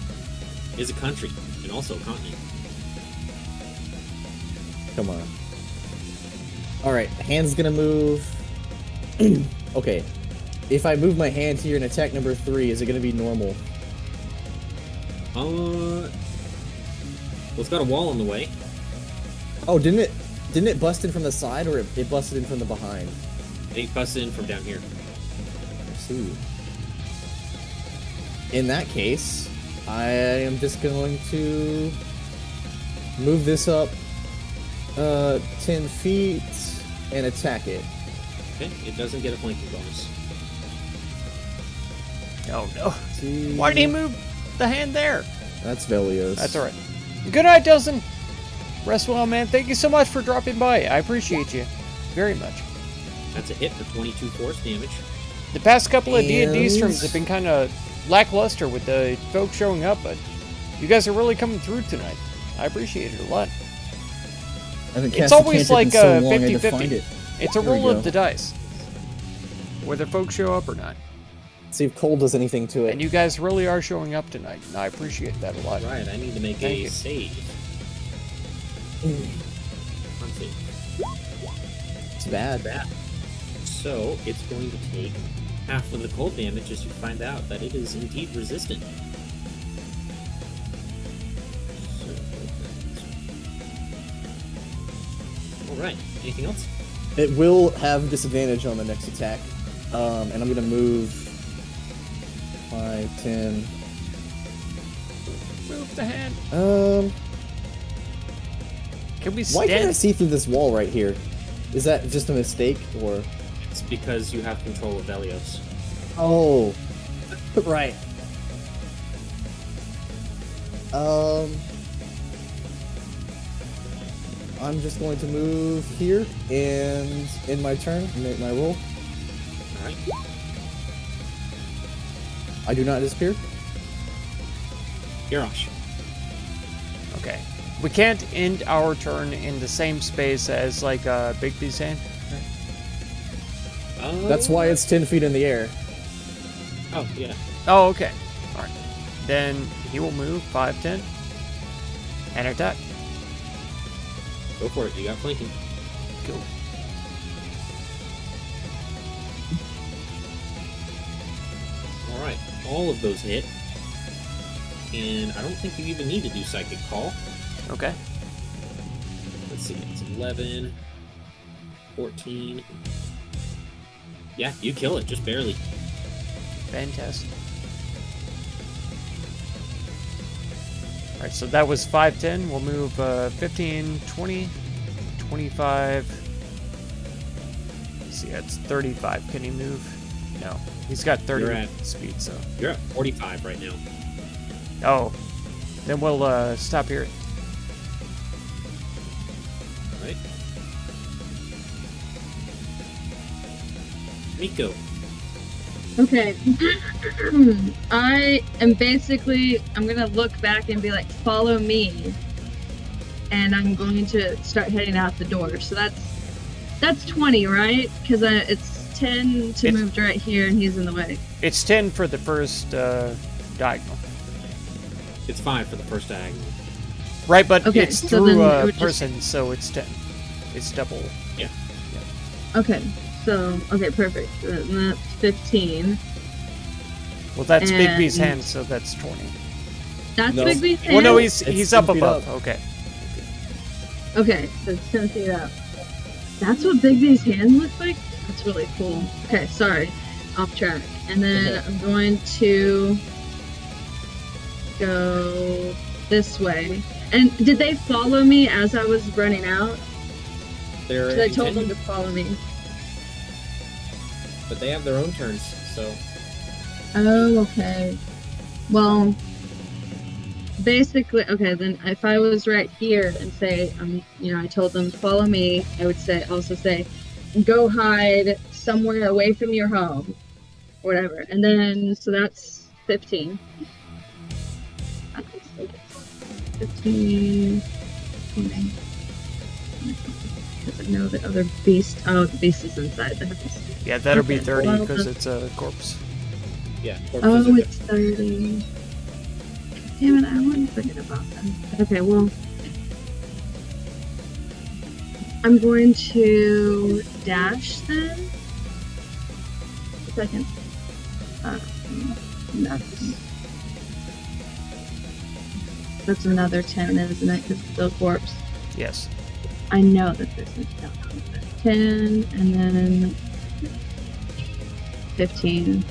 Is a country, and also a continent. Come on. Alright, hand's gonna move. Okay. If I move my hand here and attack number 3, is it gonna be normal? Well, it's got a wall in the way. Oh, didn't it bust in from the side, or it busted in from the behind? It busted in from down here. I see. In that case, I am just going to move this up 10 feet and attack it. Okay, it doesn't get a flanking bonus. Oh, no. See, Why did he move the hand there? That's Velios. That's alright. Good night, Dustin. Rest well, man. Thank you so much for dropping by. I appreciate you very much. That's a hit for 22 force damage. The past couple of D&D And- streams have been kind of lackluster with the folks showing up, but you guys are really coming through tonight. I appreciate it a lot. I haven't It's cast a always cantrip like in so long, I had to 50-50. find it. It's a There we roll go. of the dice, whether folks show up or not. See if Cole does anything to it. And you guys really are showing up tonight, and I appreciate that a lot. Right, I need to make Thank a you. save. Con save. It's bad. That. So, it's going to take half of the cold damage as you find out that it is indeed resistant. Alright, anything else? It will have disadvantage on the next attack. And I'm gonna move 5, 10. Move the hand. Can we Why can't I stand? see through this wall right here? Is that just a mistake, or? It's because you have control of Velios. Oh, right. I'm just going to move here and in my turn make my roll. Alright. I do not disappear. Garrosh. Okay. We can't end our turn in the same space as, like, Bigby's hand. That's why it's 10 feet in the air. Oh, yeah. Oh, okay. Alright. Then he will move 5, 10, and attack. Go for it. You got flanking. Cool. all of those hit. And I don't think you even need to do Psychic Call. Okay. Let's see, it's 11, 14. Yeah, you kill it, just barely. Fantastic. Alright, so that was 5, 10. We'll move 15, 20, 25. Let's see, that's 35. Can he move? No. He's got 30 You're at- speed, so. You're at 45 right now. Oh. Then we'll stop here. Alright. Miko. Okay. I'm gonna look back and be like, follow me. And I'm going to start heading out the door. So that's 20, right? Because it's 10 to move right here and he's in the way. It's 10 for the first diagonal. It's 5 for the first diagonal. Right, but Okay, it's so then through it a would just- person, so it's 10. It's double. Okay. So, okay, perfect. That's 15. Well, that's Big B's And- hand, so that's 20. That's No. Big B's hand? Well, no, he's It's up 10 feet above. up. Okay. Okay, so it's 10 feet up. That's what Big B's hand looks like? That's really cool. Okay, sorry. Off track. And then I'm going to go this way. And did they follow me as I was running out? They're Because I told them intended, to follow me. but they have their own turns, so Oh, okay. Well, basically, okay, then if I was right here and say, I told them follow me, I would also say, go hide somewhere away from your home, or whatever. And then, so that's 15. 15, 20. Because I know the other beast. Oh, the beast is inside the house. Yeah, that'll be Okay, 30 well, because it's a corpse. yeah. Oh, it's 30. Damn it, I wouldn't forget about them. Okay, well. I'm going to dash then. If I can. That's another 10, isn't it? Because it's still corpse. Yes. I know that this is down. 10, and then 15.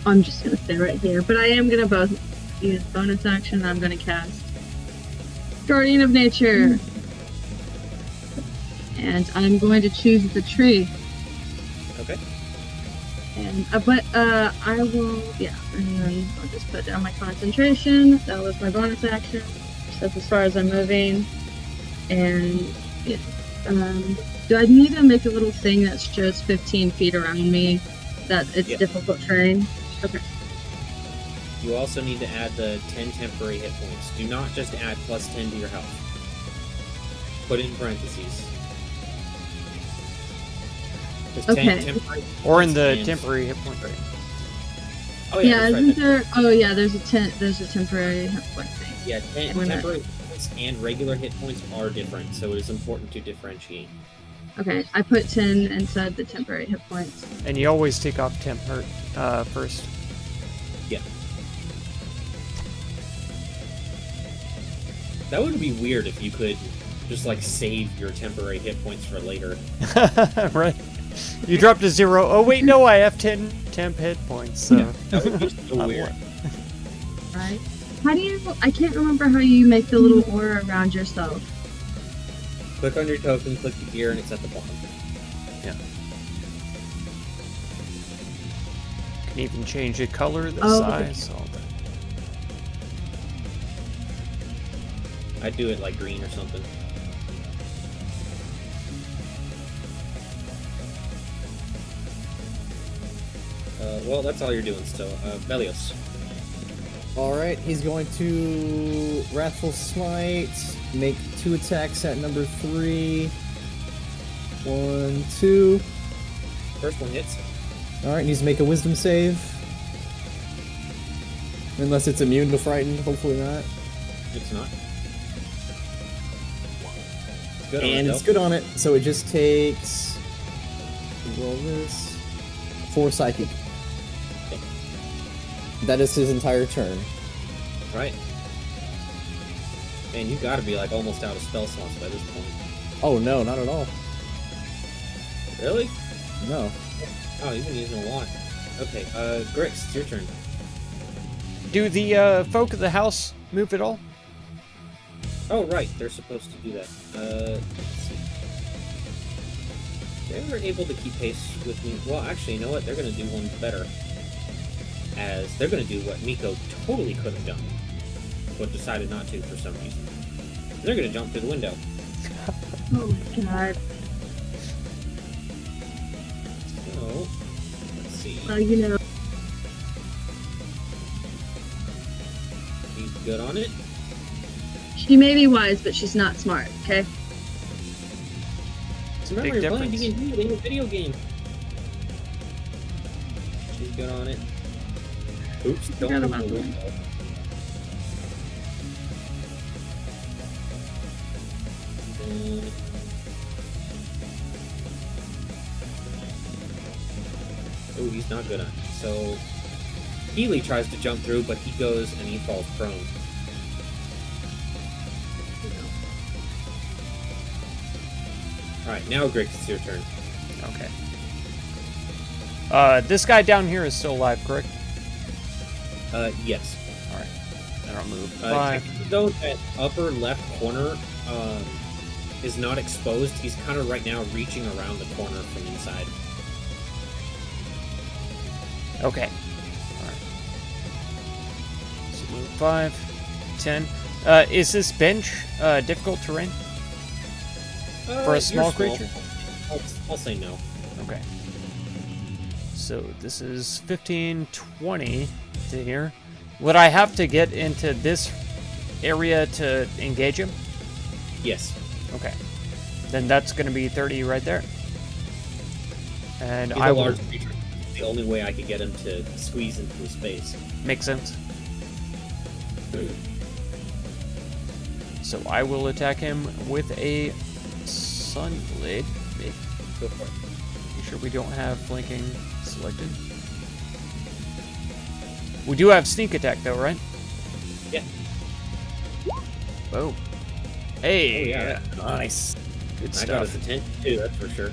I'm just gonna stay right here, but I am gonna both use bonus action. I'm gonna cast Guardian of Nature, and I'm going to choose the tree. Okay. And I will, yeah, and then I'll just put down my concentration. That was my bonus action. That's as far as I'm moving. And yeah, do I need to make a little thing that shows 15 feet around me that it's Yeah. difficult terrain? Okay. You also need to add the 10 temporary hit points. Do not just add plus 10 to your health. Put it in parentheses. 'Cause 10 Okay. temporary Or in points the and- temporary hit point rate. Oh Yeah, that's right. isn't there? Oh yeah, there's a temporary hit point thing. Yeah, When I- temporary hit points and regular hit points are different, so it is important to differentiate. Okay, I put 10 inside the temporary hit points. And you always take off temp hurt first. Yeah. That would be weird if you could just like save your temporary hit points for later. Right. You drop to 0. Oh wait, no, I have 10 temp hit points. So. That would be so Not weird. one. Right? How do you? I can't remember how you make the little aura around yourself. Click on your token, click the gear, and it's at the bottom. Yeah. Can even change the color, the Oh, okay. size, all that. I'd do it like green or something. Well, that's all you're doing still. Belios. Alright, he's going to Wrathful Smite, make 2 attacks at number 3. 1, 2. First one hits. Alright, needs to make a wisdom save. Unless it's immune to frightened, hopefully not. It's not. It's good on And it, it's though. good on it, so it just takes. Roll this. 4 psychic. That is his entire turn. Right. Man, you gotta be like almost out of spell slots by this point. Oh no, not at all. Really? No. Oh, you've been using a lot. Okay, Grix, it's your turn. Do the folk of the house move at all? Oh, right, they're supposed to do that. Let's see. They were able to keep pace with me. Well, actually, you know what? They're gonna do one better. As they're gonna do what Miko totally could have done, but decided not to for some reason. They're gonna jump through the window. Oh my god. So, let's see. Well, you know, He's good on it. she may be wise, but she's not smart, okay? So remember, Big you're playing difference. D&D, it ain't a video game. She's good on it. Oops, don't Forgot move about the that. window. Then- Oh, he's not good on it. So, Healy tries to jump through, but he goes and he falls prone. Alright, now Grix, it's your turn. Okay. This guy down here is still alive, correct? Yes. Alright. Then I'll move. Technically, 5. though, that upper left corner is not exposed. He's kind of right now reaching around the corner from inside. Okay. Alright. So move 5, 10. Is this bench difficult terrain for You're a small creature? I'll say no. Okay. So this is 15, 20 to here. Would I have to get into this area to engage him? Yes. Okay. Then that's going to be 30 right there. And He's I a will large creature. It's the only way I could get him to squeeze into his space. make sense. So I will attack him with a Sunblade. Go for it. Make sure we don't have flanking selected. We do have sneak attack though, right? Yeah. Oh. Hey. Oh, yeah. Nice. Good I got stuff. his attention too, that's for sure.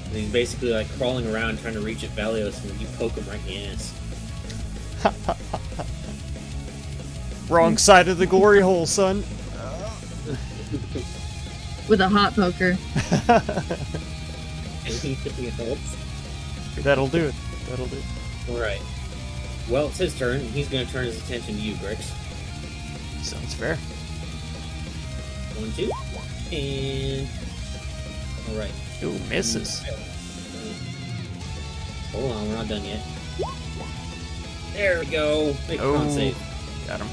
And he's basically like crawling around trying to reach at Valios, and you poke him right in the ass. Wrong side of the glory hole, son. With a hot poker. Anything else? That'll do it. That'll do it. Alright. Well, it's his turn. He's going to turn his attention to you, Grix. Sounds fair. 1, 2. And... Alright. Ooh, misses. Hold on, we're not done yet. There we go. Make a con Oh, save. got him.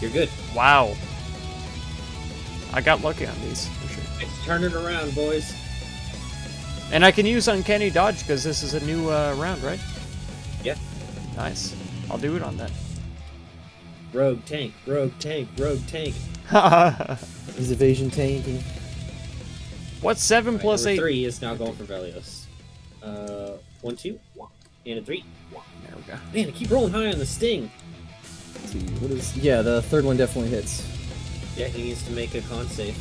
You're good. Wow. I got lucky on these, for sure. Let's turn it around, boys. And I can use Uncanny Dodge because this is a new round, right? Yeah. Nice. I'll do it on that. Rogue tank, rogue tank, rogue tank. His evasion tanking. What's 7 plus Number 8? 3 is now going for Valios. 1, 2, and a 3. There we go. Man, I keep rolling high on the sting. Let's see, what is? Yeah, the third one definitely hits. Yeah, he needs to make a con save.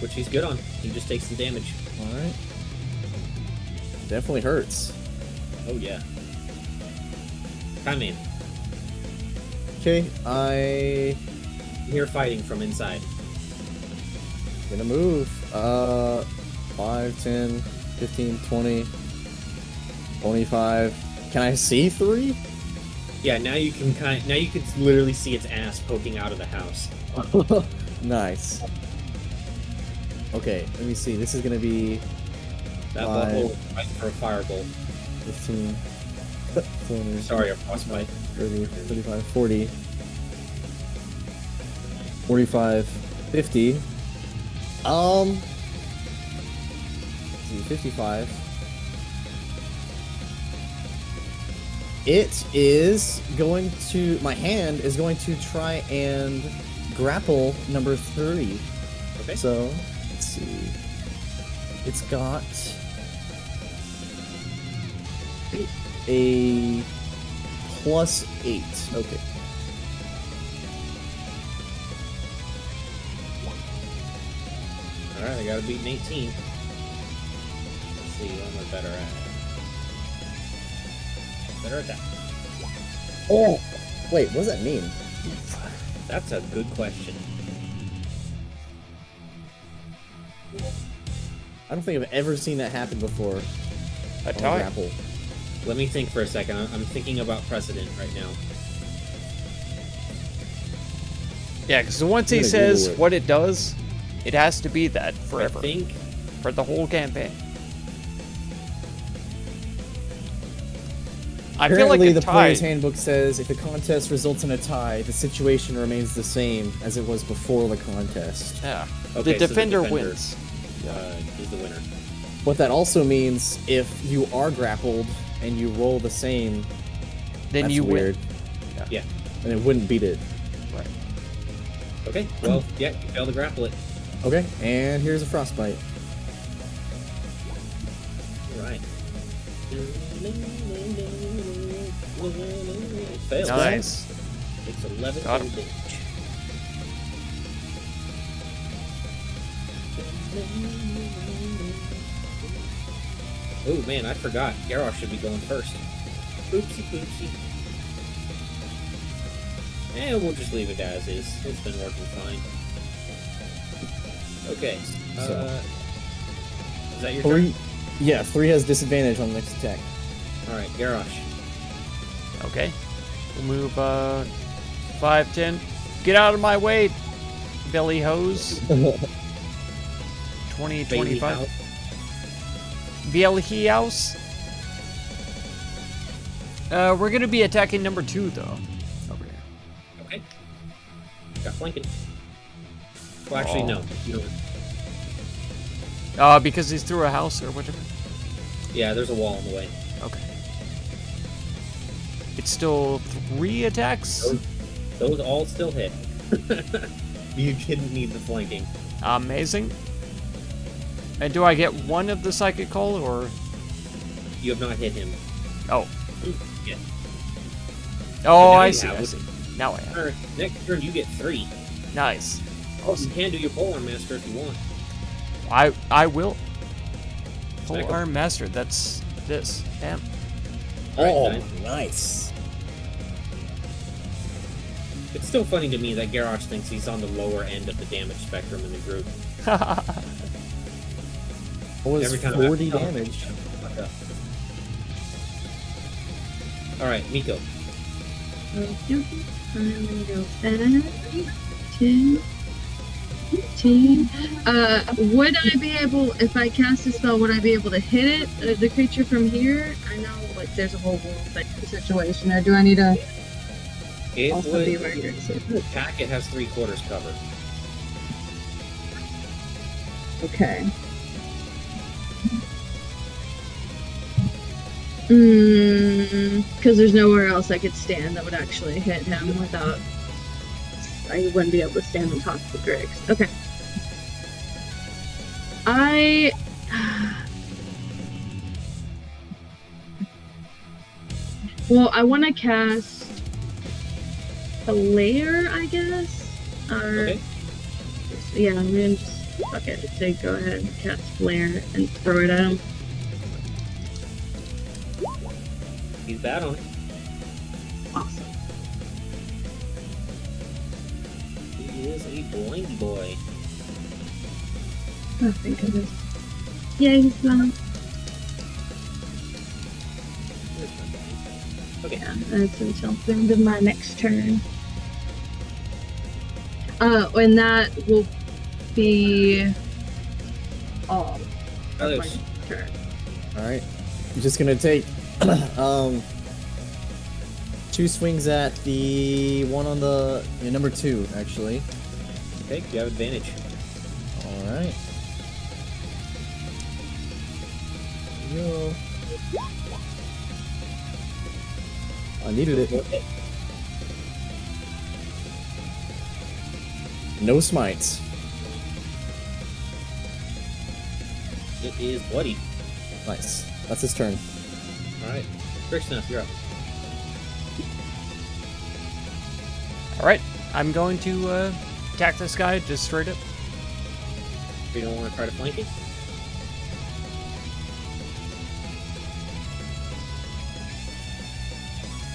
Which he's good on. He just takes some damage. All right. Definitely hurts. Oh, yeah. Time in. Okay, I You're fighting from inside. gonna move. 5, 10, 15, 20, 25. Can I see 3? Yeah, now you can literally see its ass poking out of the house. Nice. Okay, let me see. This is gonna be That Five. bubble is right for a firebolt. 15, 20, Sorry, a frostbite. 30, 35, 40, 45, 50. Let's see, 55. It is going to, my hand is going to try and grapple number 3. Okay. So, Let's see. It's got a +8. Okay. Alright, I gotta beat an 18. Let's see what am I better at. Better attack. Oh! Wait, what does that mean? That's a good question. I don't think I've ever seen that happen before. A on tie. grapple. Let me think for a second. I'm thinking about precedent right now. Yeah, because once he I'm gonna says Google it. what it does, it has to be that I forever. think For the whole campaign. I feel like Apparently, a the tie. player's handbook says if the contest results in a tie, the situation remains the same as it was before the contest. Yeah. Okay, the so the defender defender- wins. is the winner. What that also means, if you are grappled and you roll the same, Then that's you weird. win. Yeah. And it wouldn't beat it. Right. Okay, well, yeah, you failed to grapple it. Okay, and here's a frostbite. Right. Failed. Nice. It's 11 Got him. damage. Oh man, I forgot. Garrosh should be going first. Oopsie poopsie. And we'll just leave it as is. It's been working fine. Okay. Is that your turn? 3. Yeah, 3 has disadvantage on the next attack. Alright, Garrosh. Okay. We'll move 5, 10. Get out of my way, belly hose. 20, Bailey 25. House. Belly house. We're gonna be attacking number 2 though. Over here. Okay. Got flanking. Well, actually, Oh. no. You don't. Because he's through a house or whatever. Yeah, there's a wall in the way. Okay. It's still 3 attacks. Those all still hit. You didn't need the flanking. Amazing. And do I get one of the psychic call or? You have not hit him. Oh. Yeah. Oh, now I you see. have I it. see. Now I have. Alright, next turn you get 3. Nice. Oh, you can do your polearm master if you want. I will. Full Smack 'em. arm master. That's this. Damn. Alright, Oh, nice. It's still funny to me that Garrosh thinks he's on the lower end of the damage spectrum in the group. What was Every time I- 40 damage? Fuck up. Alright, Miko. Okay. I'm gonna go 10, 15. Would I be able, if I cast a spell, would I be able to hit it, the creature from here? I know, like, there's a whole wall situation, or do I need to It also would be where you're safe? attack, it has 3/4 cover. Okay. Because there's nowhere else I could stand that would actually hit him without. I wouldn't be able to stand on top of the Griggs. Okay. Well, I want to cast a layer, I guess. Okay. Yeah, I'm gonna just fuck it. So go ahead and cast flare and throw it at him. He's bad on it. Awesome. He is a blindy boy. Oh, thank goodness. Yay, he's gone. Okay. Yeah, that's until the end of my next turn. And that will be all of my Carlos. turn. Alright. You're just gonna take 2 swings at the one on the number 2, actually. Okay, you have advantage. Alright. Yo. I needed it. Okay. No smites. is bloody. Nice. That's his turn. Alright. Grixness, you're up. Alright, I'm going to attack this guy just straight up. You don't want to try to flank it?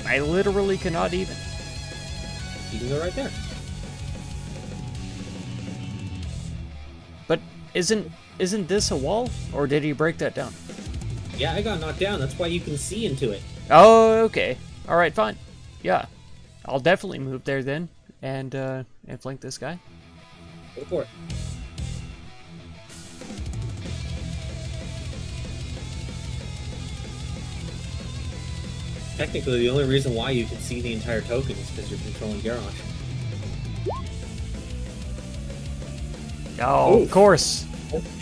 I literally cannot even. You can go right there. But isn't this a wall? Or did he break that down? Yeah, I got knocked down. That's why you can see into it. Oh, okay. Alright, fine. Yeah. I'll definitely move there then and flank this guy. Go for it. Technically, the only reason why you can see the entire token is because you're controlling Garrosh. Oh, Oof. of course.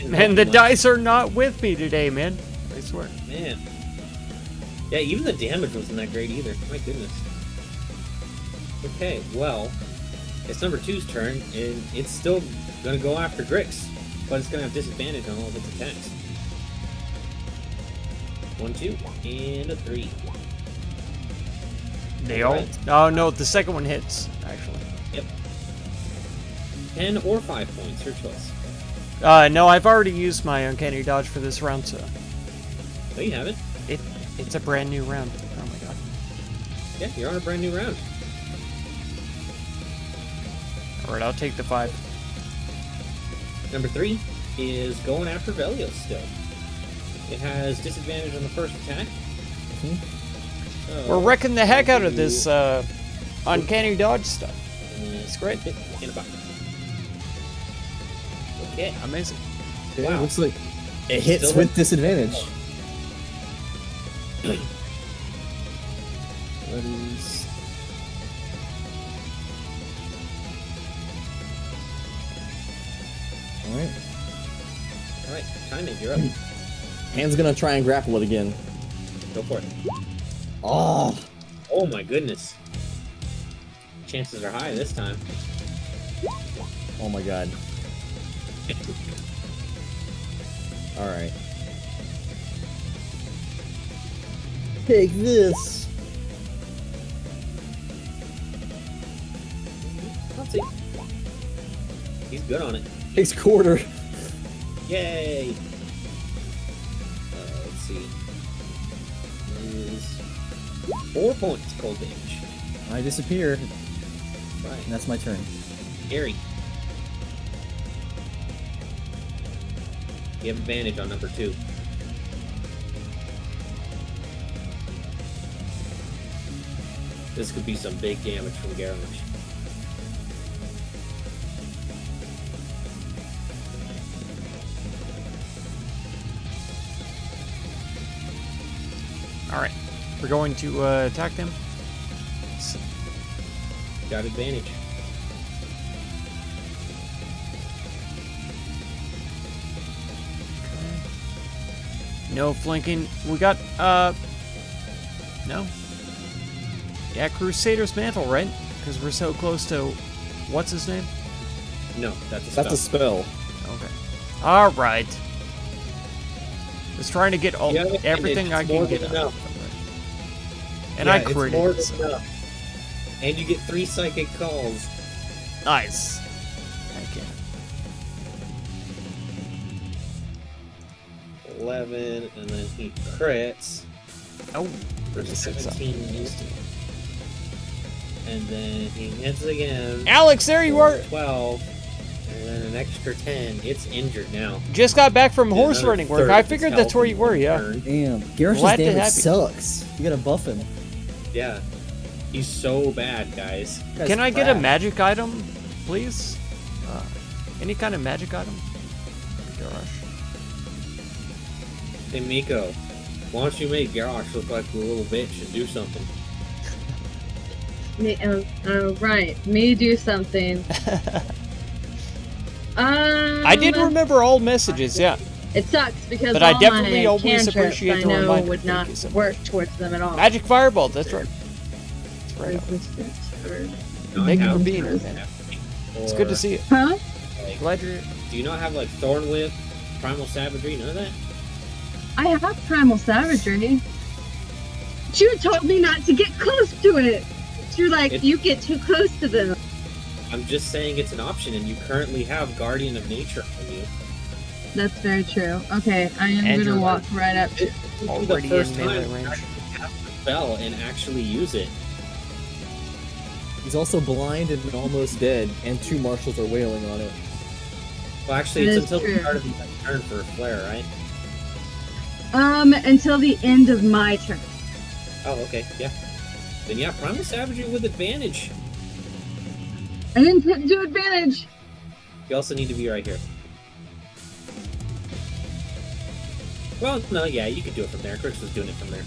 Man, the dice are not with me today, man. I swear. Man. Yeah, even the damage wasn't that great either. My goodness. Okay, well, it's number 2's turn, and it's still gonna go after Grix, but it's gonna have disadvantage on all of its attacks. 1, 2, and a 3. They all. Right. Oh no, the second one hits actually. Yep. 10 or 5 points, your choice. No, I've already used my uncanny dodge for this round, so No, you haven't. it's a brand new round. Oh my god. Yeah, you're on a brand new round. All right, I'll take the 5. Number 3 is going after Velios still. It has disadvantage on the first attack. So, We're wrecking the heck out of this uncanny dodge stuff. It's great. In a bucket. Okay. Amazing. Okay, Wow. looks like it hits Still with hit? disadvantage. That is... Alright. Alright, Timing, you're up. Hand's gonna try and grapple it again. Go for it. Oh! Oh my goodness. Chances are high this time. Oh my god. Alright. Take this! Let's see. He's good on it. Takes quarter. Yay! Let's see. Is 4 points cold damage. I disappear, Right. and that's my turn. Gary. You have advantage on number 2. This could be some big damage from Garrosh. All right, we're going to attack them. Got advantage. No flanking. We got no. Yeah, Crusader's Mantle, right? Because we're so close to what's his name? No, that's a spell. That's a spell. Okay. All right. Just trying to get all You have advantage. everything I It's can more get than out. enough. And Yeah, I it's critted. more than so- enough. And you get 3 psychic calls. Nice. Heck yeah. 11, and then he crits Oh, for 17. And then he hits again. Alex, there you for are. 12. And then an extra 10. It's injured now. Just got back from horse Another running work. third I of its figured that's health where in you were, one yeah. turn. Damn, Garrosh's Glad to damage have you. sucks. You gotta buff him. Yeah. He's so bad, guys. Guy's Can I get a crap. magic item, please? Any kind of magic item? Gosh. Hey, Miko. Why don't you make Garrosh look like a little bitch and do something? Right. Me do something. I did remember all messages, yeah. It sucks because But I all definitely my always cantrips appreciate I the know reminder. would Thank not you so much. work towards them at all. Magic Fireball, that's right. That's right. Resistance or- Thank you Not for have being to. here, man. It's good to Or, see you. Huh? like, Glad you're here. do you not have like Thorn Whip, Primal Savagery, none of that? I have primal savagery. You told me not to get close to it. You're like, you get too close to them. I'm just saying it's an option, and you currently have Guardian of Nature on you. That's very true. Okay, I am And gonna you're walk right up to. Already the first in melee time range. you actually cast the spell and actually use it. He's also blind and almost dead, and 2 marshals are wailing on it. Well, actually, That it's is until the true. start of the next turn for a flare, right? Until the end of my turn. Oh, okay, yeah. Then yeah, Primal Savagery with advantage. I didn't do advantage. You also need to be right here. Well, no, yeah, you could do it from there. Crix was doing it from there.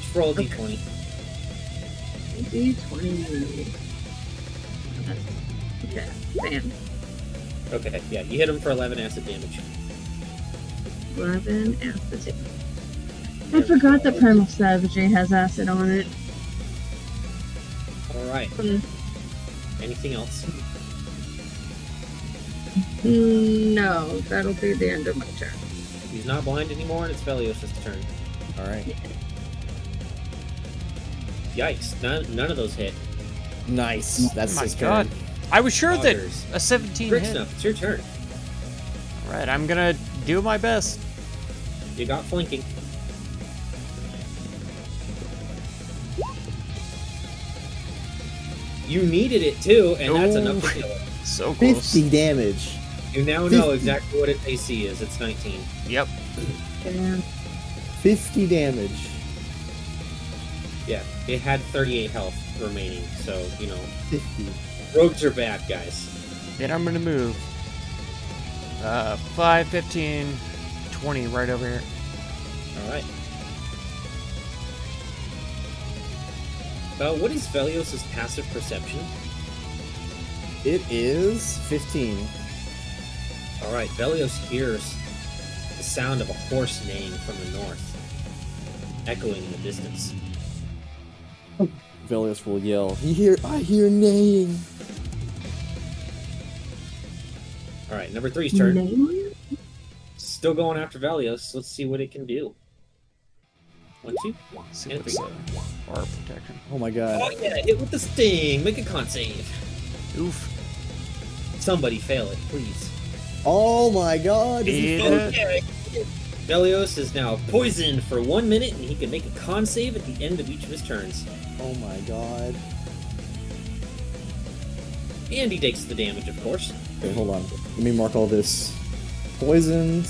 Just roll a d20. D20. Okay, bam. Okay, yeah, you hit him for 11 acid damage. 11 acid. I forgot that Primal Savagery has acid on it. Alright. Hmm. Anything else? No, that'll be the end of my turn. He's not blind anymore, and it's Velios' turn. Alright. Yikes, none of those hit. Nice. That's Oh my his god. turn. I was sure that Augers. a 17 hit. Crixnuff, it's your turn. Alright, I'm gonna do my best. You got flanking. You needed it too, and that's enough to kill it. So close. 50 damage. You now know exactly what its AC is. It's 19. Yep. Damn. 50 damage. Yeah, it had 38 health remaining, so, you know, 50. rogues are bad, guys. Then I'm gonna move. 5, 15, 20 right over here. Alright. What is Velios' passive perception? It is 15. Alright, Velios hears the sound of a horse neighing from the north, echoing in the distance. Velios will yell, I hear neighing. Alright, number 3's turn. Name? Still going after Velios. Let's see what it can do. 1, 2. See if it's bar protection. Oh my god. Oh yeah, hit with the sting. Make a con save. Oof. Somebody fail it, please. Oh my god. Does he Yeah. Okay. Velios is now poisoned for 1 minute, and he can make a con save at the end of each of his turns. Oh my god. And he takes the damage, of course. Okay, hold on. Let me mark all this. Poisoned.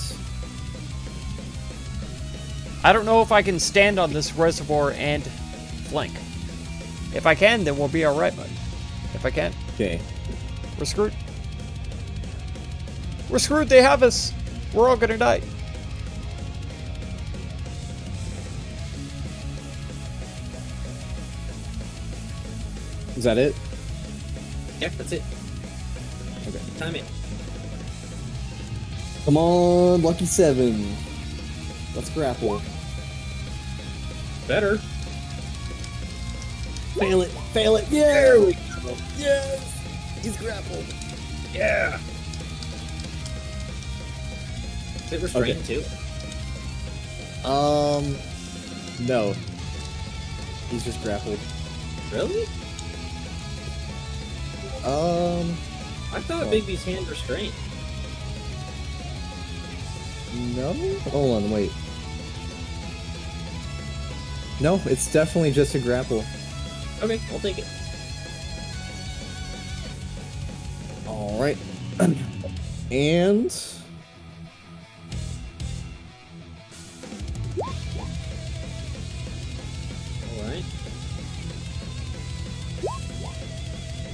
I don't know if I can stand on this reservoir and flank. If I can, then we'll be alright, but if I can't, Okay. we're screwed. We're screwed, they have us. We're all gonna die. Is that it? Yeah, that's it. Okay. Time it. Come on, Lucky 7. Let's grapple. Better. Fail it. Fail it. Yeah. There we go. Yes. He's grappled. Yeah. Is it restrained too? No. He's just grappled. Really? I thought Oh. Bigby's hand restrained. No? Hold on, wait. No, it's definitely just a grapple. Okay, I'll take it. Alright. And... Alright.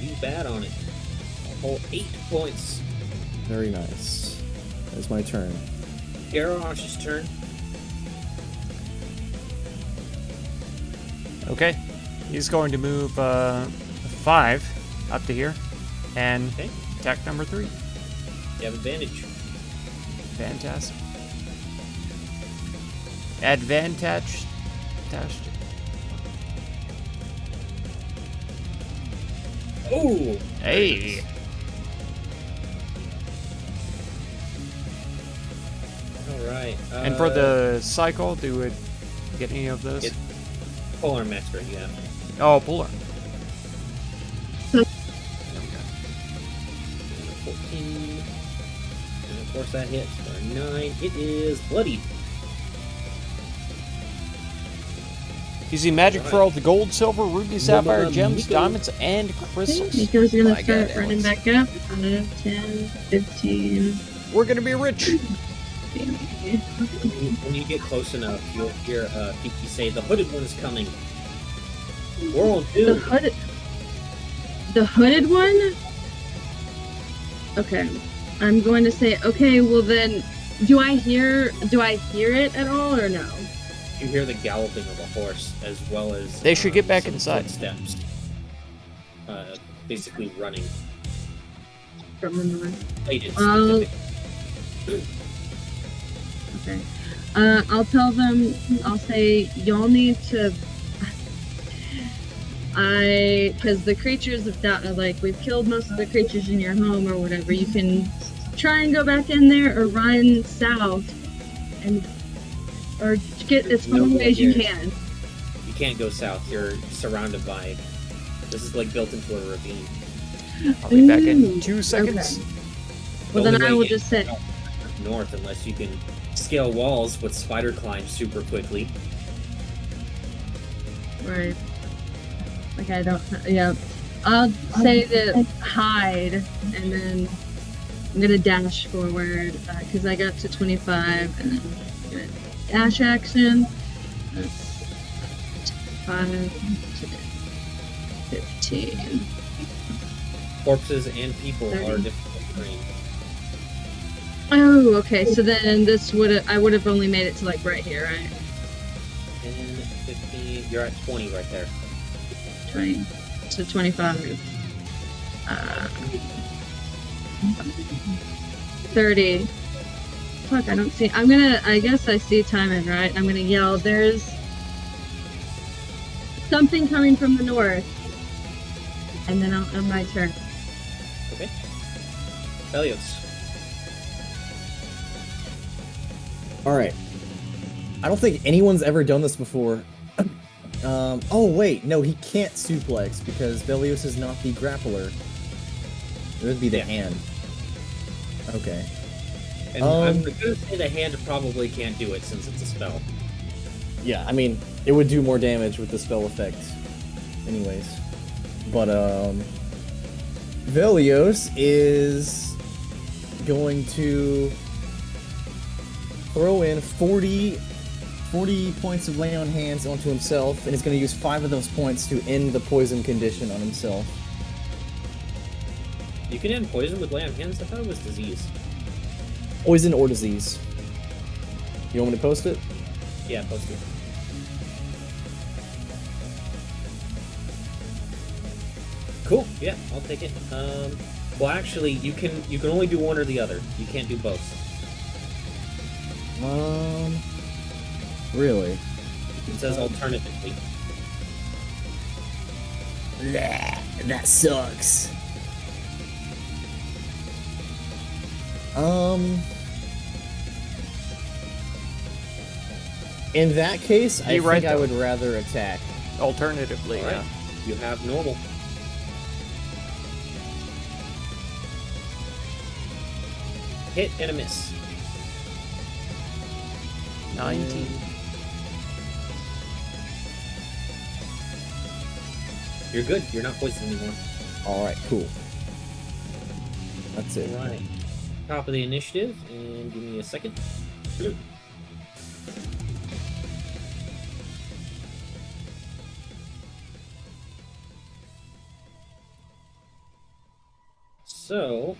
You bad on it. A whole 8 points. Very nice. That's my turn. Garrosh's turn. Okay. He's going to move 5 up to here and Okay. attack number 3. You have advantage. Fantastic. Advantage. Oh! Hey. Alright. right. And for the cycle, do it get any of this? It's Polar Master, yeah. Oh, polar. And a 14. And of course that hits for a 9. It is bloodied. Easy magic for all the gold, silver, ruby, sapphire, gems, Nico. diamonds, and crystals. Nico's gonna My God, start running Alex. back up. 5, 10, 15. We're gonna be rich. When you get close enough, you'll hear Piki say, "The hooded one is coming." We're on The doom. hooded one? Okay. I'm going to say, okay, well then, do I hear it at all or no? You hear the galloping of a horse, as well as They should get back some inside. footsteps. Basically running. From the north. Plated Well- specifically. Okay. I'll tell them, I'll say, y'all need to. Because the creatures have died, like, we've killed most of the creatures in your home or whatever. You can try and go back in there or run south or get as far No away as you here. can. You can't go south. You're surrounded by. This is like built into a ravine. I'll be back Ooh, in 2 seconds. okay. The Well, then only I way will in just say, is north, unless you can scale walls with spider climb super quickly. right. Like, I don't, yeah. I'll say to hide, and then I'm gonna dash forward, because I got to 25, and then I'm gonna dash action. That's 5 to 15. Corpses and people 30. are difficult terrain. Oh, okay, so then I would have only made it to, like, right here, right? 10, 15. You're at 20 right there. 20 to 25. 30. Fuck, I don't see. I guess I see Timon, right? I'm gonna yell, there's something coming from the north. And then I'll end my turn. Okay. Belios. All right. I don't think anyone's ever done this before. Oh wait, no, he can't suplex because Belios is not the grappler. It would be the Yeah. hand. Okay. And I'm gonna say the hand probably can't do it since it's a spell. Yeah, I mean, it would do more damage with the spell effect anyways. But, Velios is going to throw in 40 points of lay on hands onto himself, and is going to use 5 of those points to end the poison condition on himself. You can end poison with lay on hands? I thought it was disease. Poison or disease. You want me to post it? Yeah, post it. Cool. Yeah, I'll take it. Well, actually, you can only do one or the other. You can't do both. Really? It says alternatively. That sucks. In that case, I Be right, think I though. would rather attack. Alternatively, All right. yeah. You have normal. Hit and a miss. 19. You're good. You're not poisoned anymore. Alright, cool. That's it. All right. Top of the initiative, and give me a second. So,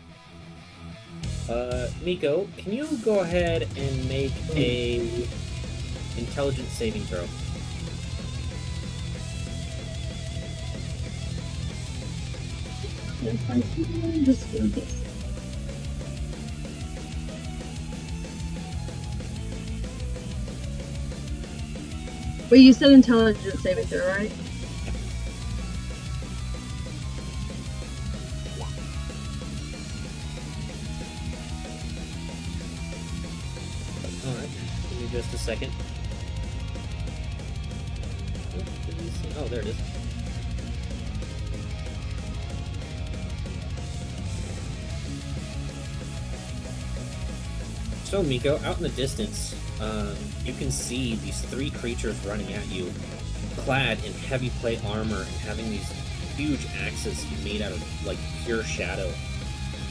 Miko, can you go ahead and make a intelligence saving throw? Just do this. Well, you said intelligence saving throw, right? All right. Just a second. Oh, there it is. So, Miko, out in the distance, you can see these 3 creatures running at you, clad in heavy plate armor and having these huge axes made out of, like, pure shadow,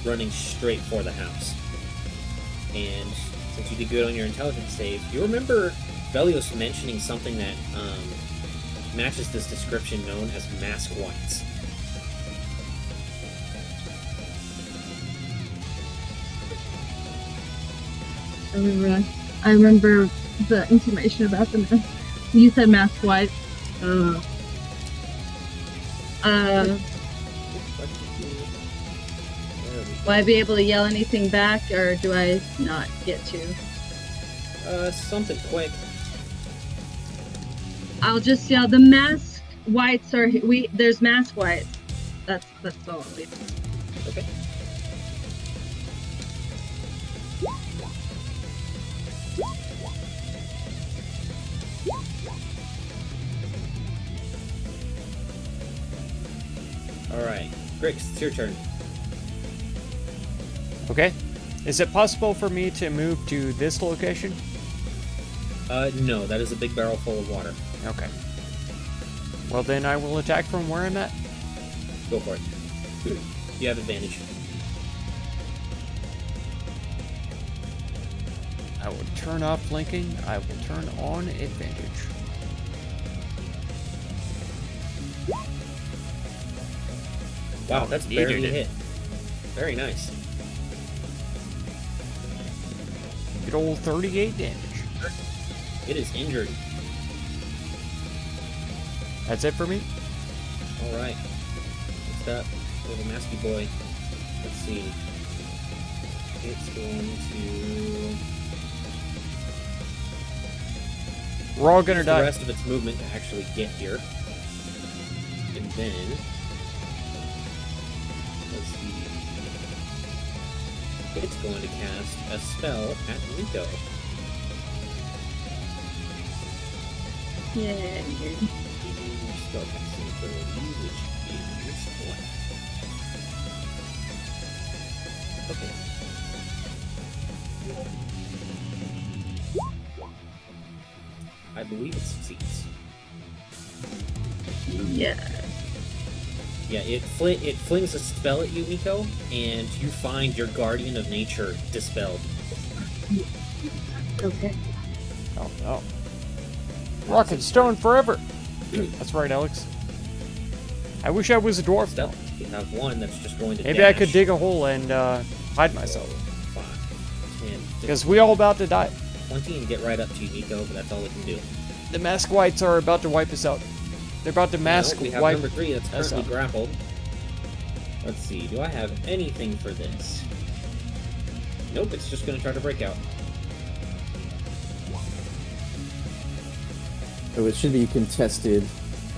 running straight for the house. And since you did good on your intelligence save, you remember Velios mentioning something that matches this description known as mask whites. I remember the information about the mask. You said mask white. Will I be able to yell anything back, or do I not get to? Something quick. I'll just yell. The mask whites are there's mask whites. That's all. I'll leave. Okay. Alright. Grix, it's your turn. Okay. Is it possible for me to move to this location? No, that is a big barrel full of water. Okay. Well, then I will attack from where I'm at. Go for it. You have advantage. I will turn off flanking. I will turn on advantage. Wow, that's Needed barely it. hit. Very nice. Good old 38 damage. It is injured. That's it for me? Alright. Next up, little masky boy. Let's see. It's going to We're all gonna use the die. rest of its movement to actually get here. And then let's see. It's going to cast a spell at Miko. Yeah. Spell casting ability, which is what? Okay. I believe it succeeds. Yeah. Yeah, it flings a spell at you, Miko, and you find your guardian of nature dispelled. Okay. Oh no. Rock and stone forever! That's right, Alex. I wish I was a dwarf now. Stealth. You have one that's just going to Maybe dash. I could dig a hole and hide myself. 5, 10, Because we all about to die. 20 and get right up to you, Miko, but that's all it can do. The mask whites are about to wipe us out. They're about to mask We have wipe. number 3 that's us currently out. grappled. Let's see, do I have anything for this? Nope, it's just going to try to break out. Oh, it should be contested,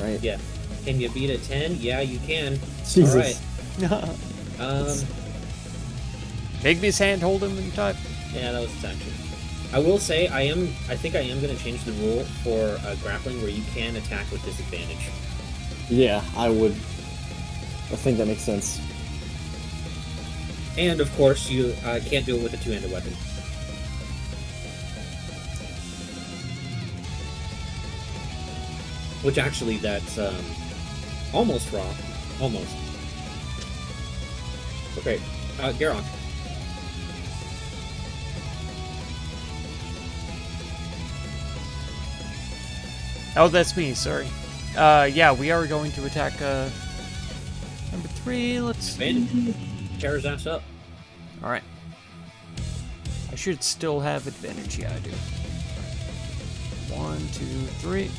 right? Yeah. Can you beat a 10? Yeah, you can. Jesus. Alright. Bigby's hand hold him in time. Yeah, that was its action. I will say, I think I am going to change the rule for grappling where you can attack with disadvantage. Yeah, I would. I think that makes sense. And, of course, you can't do it with a two-handed weapon. Which, actually, that's almost wrong. Almost. Okay, Garon. Oh, that's me, sorry. Yeah, we are going to attack, number 3, let's see. Advantage. Tear his ass up. Alright. I should still have advantage, yeah, I do. 1, 2, 3.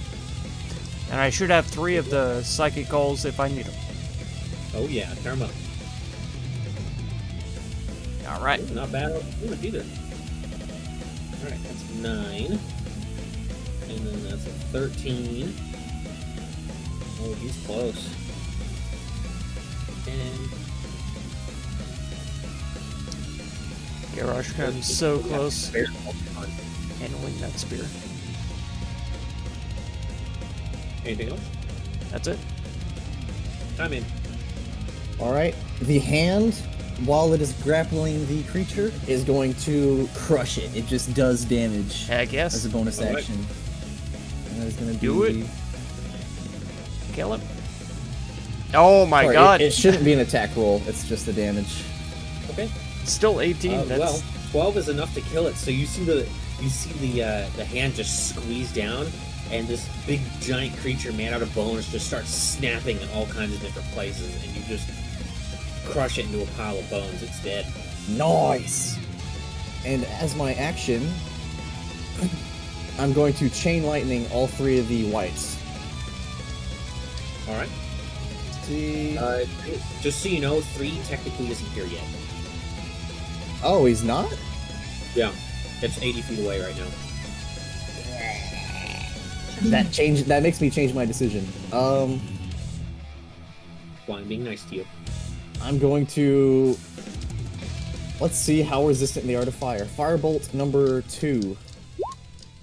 And I should have 3 of the psychic goals if I need them. Oh yeah, tear him up. Alright. Not bad either. Alright, that's 9. And then that's a 13. Oh, he's close. 10. Garrosh comes so close. handling that spear. Anything else? That's it. I'm in. All right. The hand, while it is grappling the creature, is going to crush it. It just does damage Heck yes. as a bonus All right. action. And that is going to Do be... it. Kill him. Oh my Sorry, god. It shouldn't be an attack roll. It's just the damage. Okay. Still 18. That's Well, 12 is enough to kill it. So you see the hand just squeeze down, and this big giant creature made out of bones just starts snapping in all kinds of different places, and you just crush it into a pile of bones. It's dead. Nice! And as my action, I'm going to chain lightning all 3 of the whites. All right. See. Just so you know, 3 technically isn't here yet. Oh, he's not? Yeah, it's 80 feet away right now. That makes me change my decision. Well, I'm being nice to you. I'm going to... Let's see how resistant they are to fire. Firebolt number 2.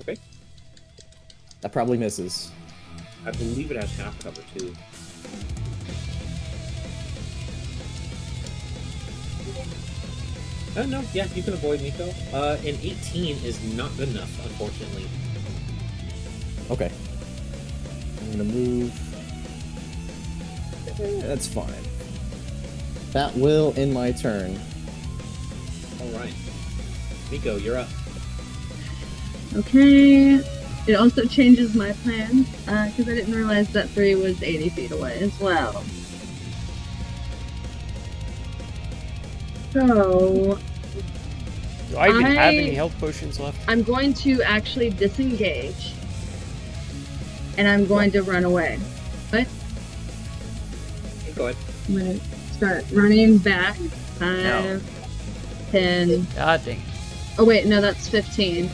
Okay. That probably misses. I believe it has half cover too. No, yeah, you can avoid Miko. An 18 is not good enough, unfortunately. Okay. I'm gonna move. That's fine. That will end my turn. Alright. Miko, you're up. Okay. It also changes my plan, because I didn't realize that 3 was 80 feet away as well. So, Do I even have I- any health potions left? I'm going to actually disengage, and I'm going to run away. But Go ahead. I'm going to start running back. 5, No. 10. God dang it. Oh, wait, no, that's 15.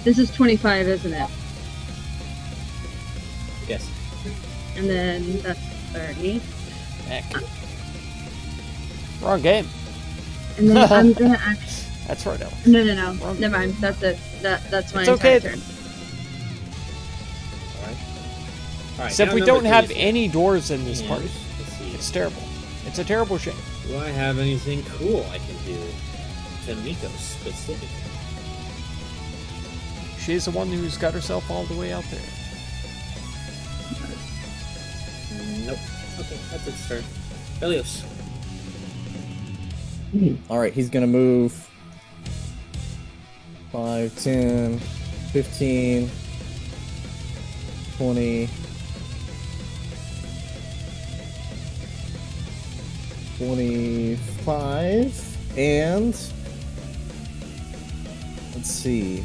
This is 25, isn't it? Yes. And then that's 30. Heck. Wrong game. And then I'm gonna actually. That's right, Alex. No. Wrong. Never mind. That's it. That's my It's entire okay. turn. Alright, Except now we number don't 3 have is- any doors in this And, party. let's see. It's terrible. It's a terrible shame. Do I have anything cool I can do to Miko specifically? She's the one who's got herself all the way out there. Nope. Okay, that's its turn. Helios. Alright, he's gonna move 5, 10, 15, 20, 25, and let's see.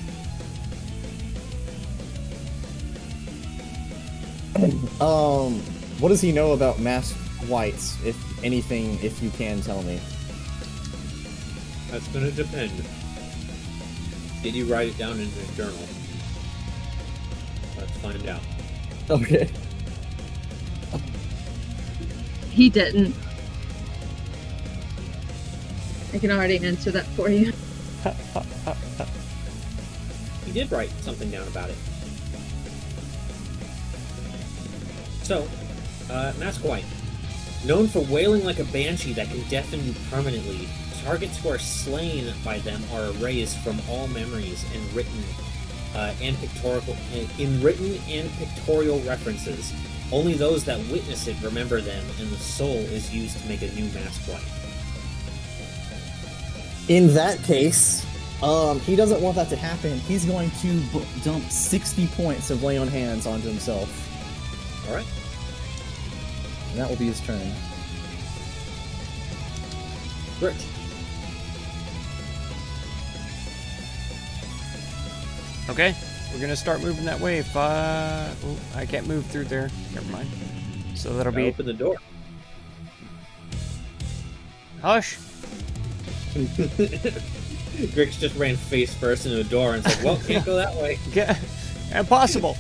What does he know about masked whites, if anything, if you can tell me? That's gonna depend. Did you write it down in your journal? Let's find out. Okay. He didn't. I can already answer that for you. He did write something down about it. So, Mask White. Known for wailing like a banshee that can deafen you permanently, targets who are slain by them are erased from all memories and written and pictorial references. Only those that witness it remember them, and the soul is used to make a new Mask White. In that case, he doesn't want that to happen. He's going to dump 60 points of lay on hands onto himself. All right. And that will be his turn. Great. Okay, we're gonna start moving that way. If I can't move through there. Never mind. So that'll be Open the door. hush. Grix just ran face first into the door and said, well, can't go that way. Get impossible.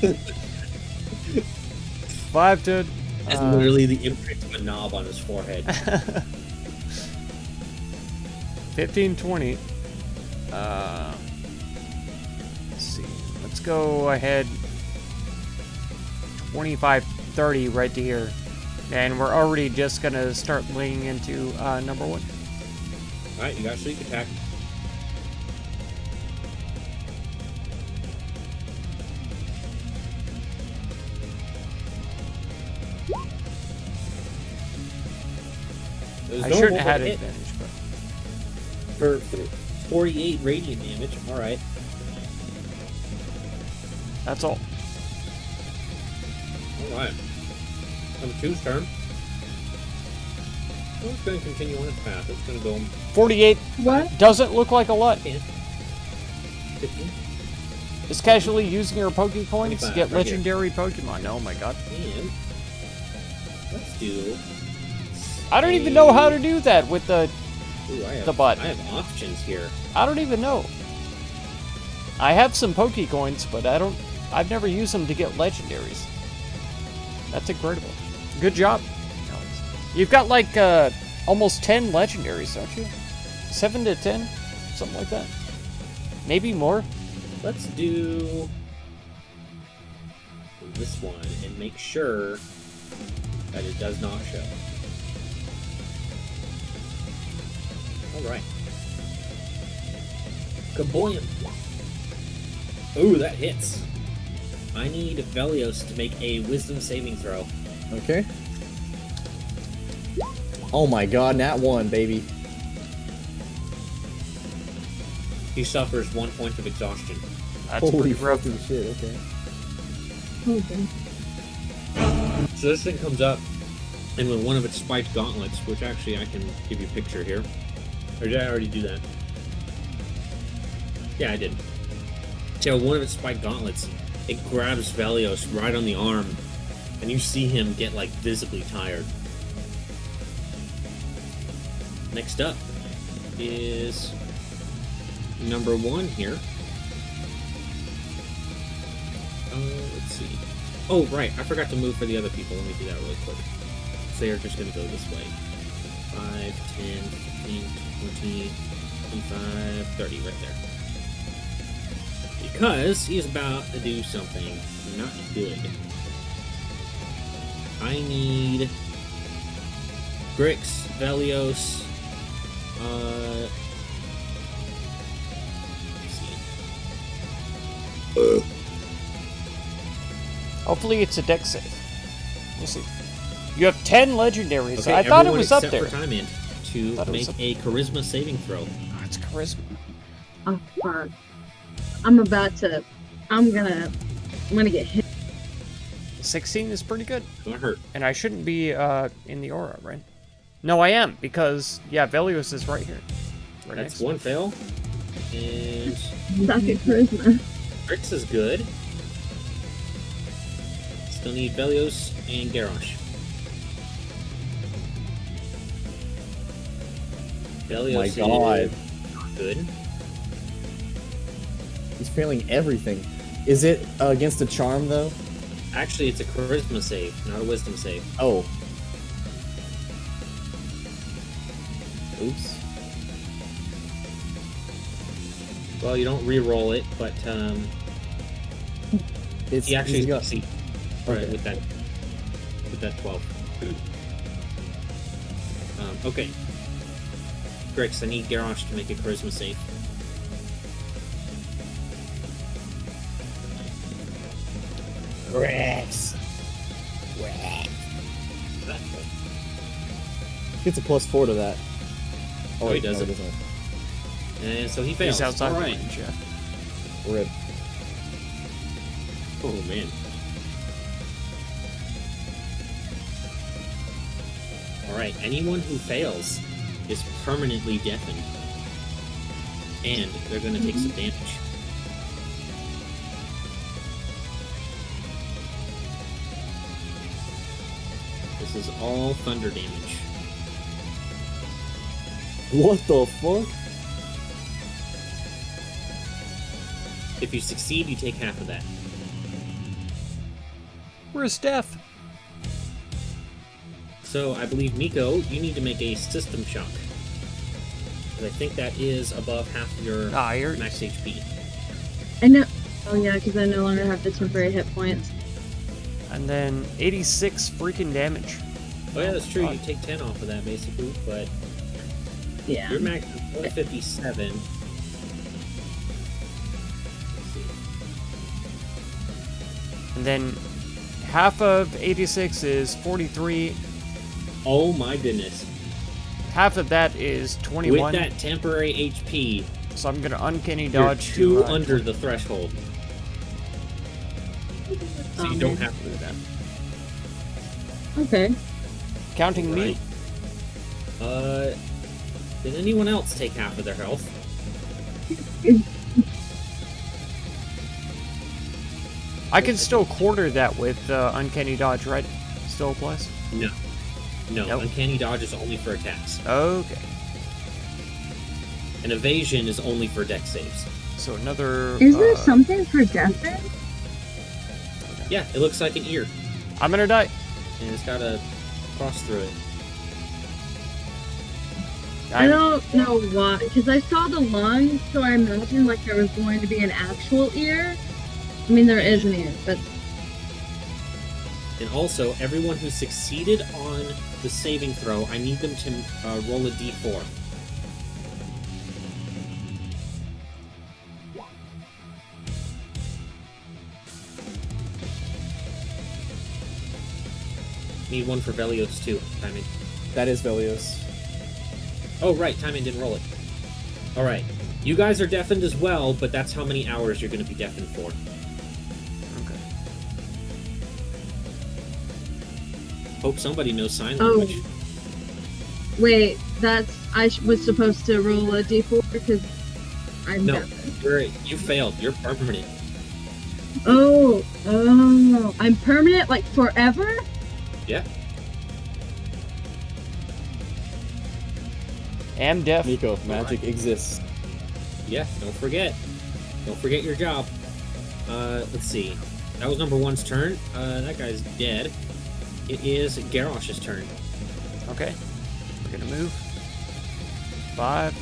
5 to. That's literally the imprint of a knob on his forehead. 15, 20. go ahead 25, 30 right to here. And we're already just gonna start leaning into number 1. Alright, you got sneak attack. I shouldn't have had advantage, but for 48 radiant damage. Alright. that's all. Alright. Number 2's turn. Well, it's going to continue on its path. It's going to go 48 What? doesn't look like a lot. 10, 15, Is casually using her Poké Coins to 25, get right here. legendary Pokemon. Oh my god. and let's do. I don't even know how to do that with the... Ooh, I have, the butt. I have options here. I don't even know. I have some Poké Coins, but I've never used them to get legendaries. That's incredible. Good job, Alex. You've got like almost 10 legendaries, don't you? 7 to 10? Something like that. Maybe more. Let's do this one and make sure that it does not show. Alright. Kaboom! Ooh, that hits. I need Velios to make a wisdom saving throw. Okay. Oh my god, nat 1, baby. He suffers 1 point of exhaustion. That's Holy pretty rough. fucking shit, okay. Okay. So this thing comes up, and with one of its spiked gauntlets, which actually I can give you a picture here. Or did I already do that? Yeah, I did. So one of its spiked gauntlets, it grabs Velios right on the arm, and you see him get like visibly tired. Next up is number 1 here. Let's see. Oh, right, I forgot to move for the other people. Let me do that really quick. So they're just going to go this way. 5, 10, 15, 20, 25, 30, right there. Because he's about to do something not good. I need Grix, Velios, let's see. Hopefully it's a deck save. We'll see. You have 10 legendaries. Okay, I thought it everyone was up except there. for Time-Ant to Thought it was make up- a charisma saving throw. Oh, it's charisma. Oh fuck. I'm gonna get hit. 16 is pretty good. Gonna hurt. And I shouldn't be in the aura, right? No, I am, because, yeah, Velios is right here. Right That's next. 1 fail. And Back at charisma. Grix is good. Still need Velios and Garrosh. Velios My god. is not good. He's failing everything. Is it against a charm, though? Actually, it's a charisma save, not a wisdom save. Oh. Oops. Well, you don't re-roll it, but It's, he actually he's got- succeeds. Okay. Right, with that 12. Okay. Grix, I need Garrosh to make a charisma save. Rex. It's a +4 to that. Oh, he does no, it. doesn't. And so he fails. He's outside All the right. range, yeah. Rip. Oh, man. Alright, anyone who fails is permanently deafened. And they're going to take some damage. This is all thunder damage. What the fuck? If you succeed, you take half of that. Where's Steph? So I believe, Miko, you need to make a system shock. 'Cause I think that is above half of your Ah, you're... max HP. I know. Oh yeah, because I no longer have the temporary hit points. And then 86 freaking damage. Oh yeah, that's true. God. You take 10 off of that basically, but Yeah. your max is 157. Let's see. And then half of 86 is 43. Oh my goodness! Half of that is 21. With that temporary HP, So I'm gonna uncanny you're dodge 2 to under the threshold, so you don't have to do that. Okay. counting me. Right. Did anyone else take half of their health? I can still quarter that with uncanny dodge, right? Still applies. No. No, Nope. uncanny dodge is only for attacks. Okay. And evasion is only for dex saves. So another. Is there something for death then? Yeah, it looks like an ear, I'm gonna die. and it's got a cross through it. I don't know why, because I saw the lung, so I imagined like there was going to be an actual ear. I mean, there is an ear, but And also, everyone who succeeded on the saving throw, I need them to roll a d4. Need one for Velios too, Timing. That is Velios. Oh, right, Timing didn't roll it. Alright, you guys are deafened as well, but that's how many hours you're going to be deafened for. Okay. Hope somebody knows sign Oh. language. wait, that's was supposed to roll a d4 because I'm No, deaf. you failed. You're permanent. Oh, I'm permanent, like forever. Yeah. Am deaf. Miko, magic exists. Yeah, don't forget. Don't forget your job. Let's see. That was number one's turn. That guy's dead. It is Garrosh's turn. Okay. We're gonna move. 5.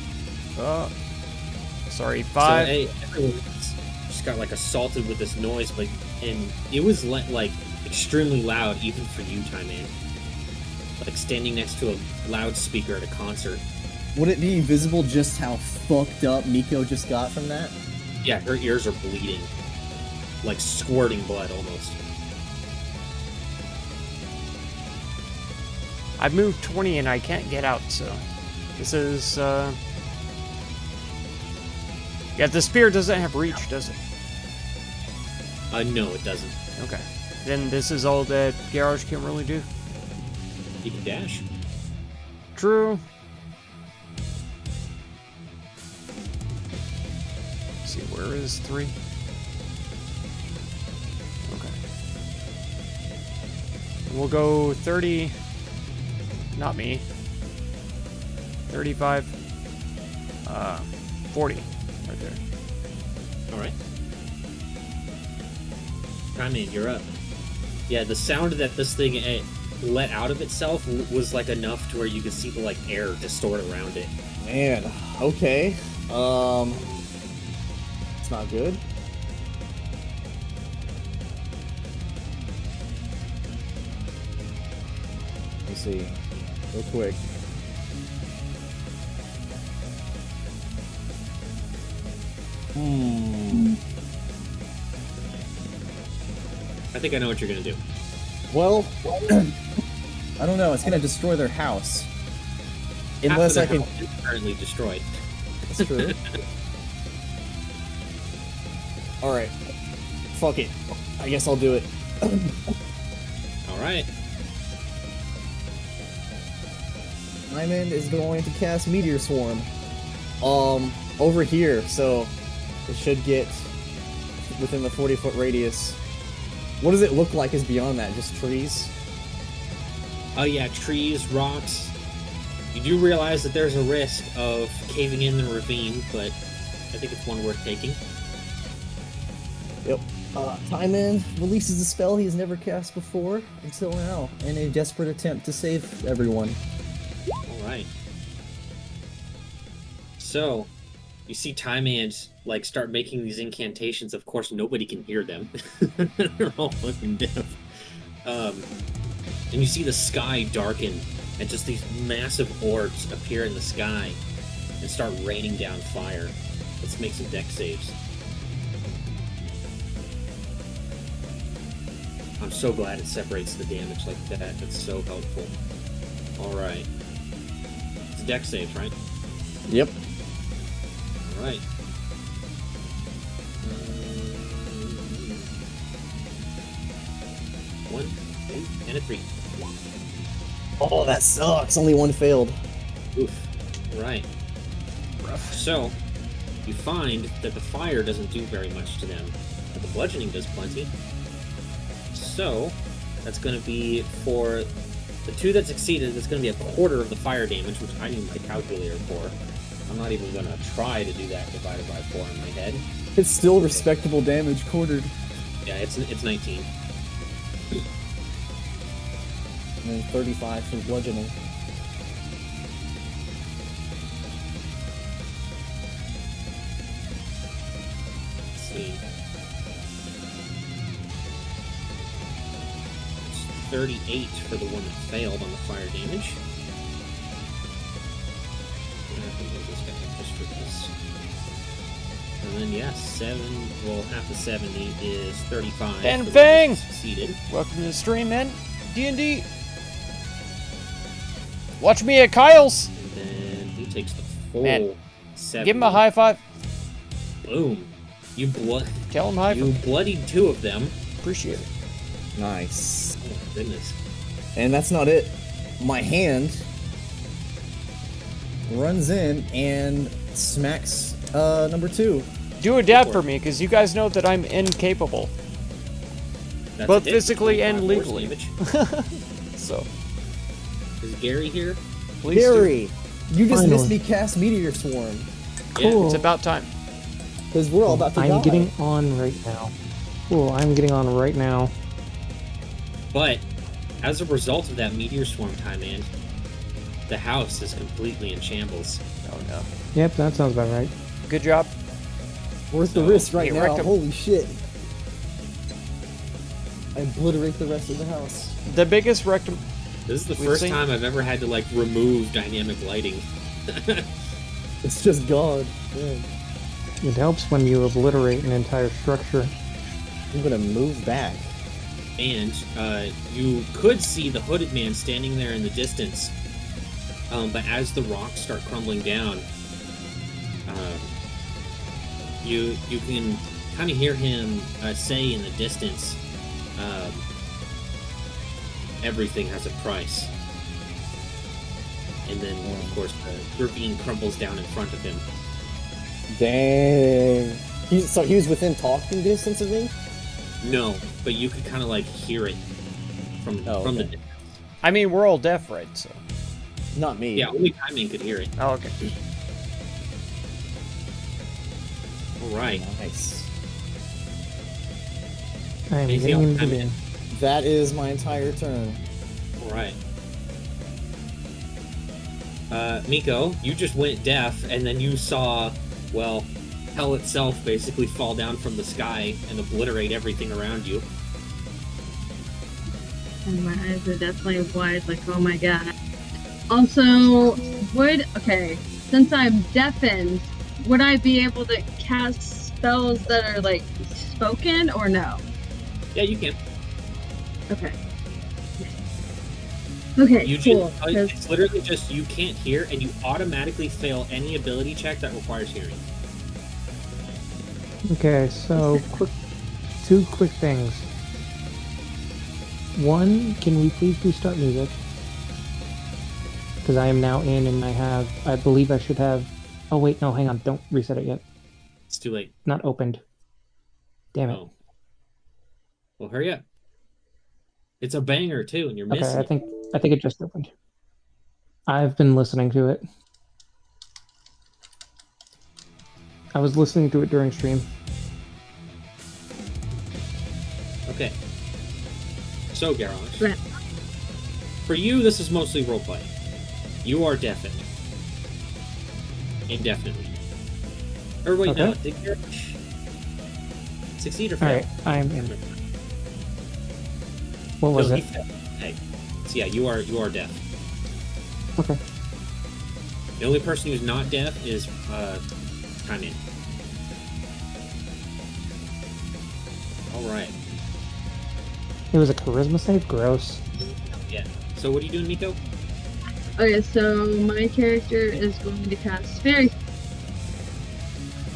Sorry, 5. So, hey, everyone's just got like assaulted with this noise, but and it was like extremely loud even for you, Time-Man. Like standing next to a loudspeaker at a concert. Would it be visible just how fucked up Miko just got from that? Yeah, her ears are bleeding. Like squirting blood almost. I've moved 20 and I can't get out, so this is yeah, the spear doesn't have reach, does it? No, it doesn't. Okay. Then this is all that Garrosh can really do. You can dash. True. Let's see, where is 3? Okay. We'll go 30. Not me. 35. 40. Right there. Alright. Time-Man, you're up. Yeah, the sound that this thing let out of itself was like enough to where you could see the like air distort around it. Man, okay. It's not good. Let me see. Real quick. I think I know what you're gonna do. Well, I don't know. It's gonna destroy their house. unless I Half of can. the house is currently destroyed. That's true. Alright. Fuck it. I guess I'll do it. Alright. Lyman is going to cast Meteor Swarm. Over here, so it should get within the 40-foot radius. What does it look like is beyond that? Just trees? Oh yeah, trees, rocks. You do realize that there's a risk of caving in the ravine, but I think it's one worth taking. Yep. Timon releases a spell he has never cast before until now in a desperate attempt to save everyone. Alright. So, You see Time Ant like start making these incantations. Of course, nobody can hear them. They're all fucking deaf. And you see the sky darken, and just these massive orbs appear in the sky and start raining down fire. Let's make some deck saves. I'm so glad it separates the damage like that. That's so helpful. Alright. It's a deck save, right? Yep. Alright. 1, 2, and a 3. Oh, that sucks. Only one failed. Oof. Right. So, you find that the fire doesn't do very much to them, but the bludgeoning does plenty. So, that's going to be for the 2 that succeeded, that's going to be a quarter of the fire damage, which I need my calculator for. I'm not even going to try to do that divided by 4 in my head. It's still respectable damage quartered. Yeah, it's 19. And then 35 for bludgeoning. Let's see. It's 38 for the one that failed on the fire damage. And then, yeah, 7, half of 70 is 35. Ben for the one that Fang! succeeded. Welcome to the stream, man. D&D. Watch me at Kyle's. And then he takes the full Man, 70. Give him a high five. Boom. You Tell him high five. bloodied 2 of them. Appreciate it. Nice. Oh my goodness. And that's not it. My hand runs in and smacks number 2. Do a dab for me, because you guys know that I'm incapable. That's Both a hit. physically and 25 force legally. damage. So, Is Gary here? please Gary, you just Finally. missed me cast Meteor Swarm. do. Cool. It's about time. Because we're all about to die. I'm getting on right now. Cool, I'm getting on right now. But as a result of that meteor swarm time, man, the house is completely in shambles. Oh no. Yep, that sounds about right. Good job. Worth the So, risk right hey, now. Rectum. Holy shit. I obliterate the rest of the house. The biggest rectum. This is the We've first seen- time I've ever had to like remove dynamic lighting. It's just gone. Yeah. It helps when you obliterate an entire structure. I'm gonna move back. And you could see the hooded man standing there in the distance. But as the rocks start crumbling down, you can kind of hear him say in the distance, everything has a price. And then, of course, the ravine crumbles down in front of him. Dang. So he was within talking distance of me? No, but you could kind of like hear it from Oh, from okay. the distance. I mean, we're all deaf, right? So. Not me. Yeah, only Timing could hear it. Oh, okay. All right. Nice. I am Anything getting else into coming the in? That is my entire turn. All right. Miko, you just went deaf, and then you saw, well, hell itself basically fall down from the sky and obliterate everything around you. And my eyes are definitely wide, like, oh my god. Also, since I'm deafened, would I be able to cast spells that are, like, spoken, or no? Yeah, you can. Okay. Okay, You cool. just, 'cause- it's literally just you can't hear, and you automatically fail any ability check that requires hearing. Okay, so two quick things. One, can we please restart music? Because I am now in and I believe I should have, oh wait, no, hang on, don't reset it yet. It's too late. Not opened. Damn it. Oh. Well, hurry up. It's a banger too, and you're Okay, missing. I think it just opened. I've been listening to it. I was listening to it during stream. Okay. So, Garrosh, Right. for you, this is mostly roleplay. You are deafened. Indefinitely. Or wait, no. Okay. Did Garrosh succeed or All fail? right, I'm in. What was No, it? he failed. Okay. So yeah, you are deaf. Okay. The only person who's not deaf is Taiman. All right. It was a charisma save. Gross. Yeah. So what are you doing, Miko? Okay, so my character is going to cast Fairy.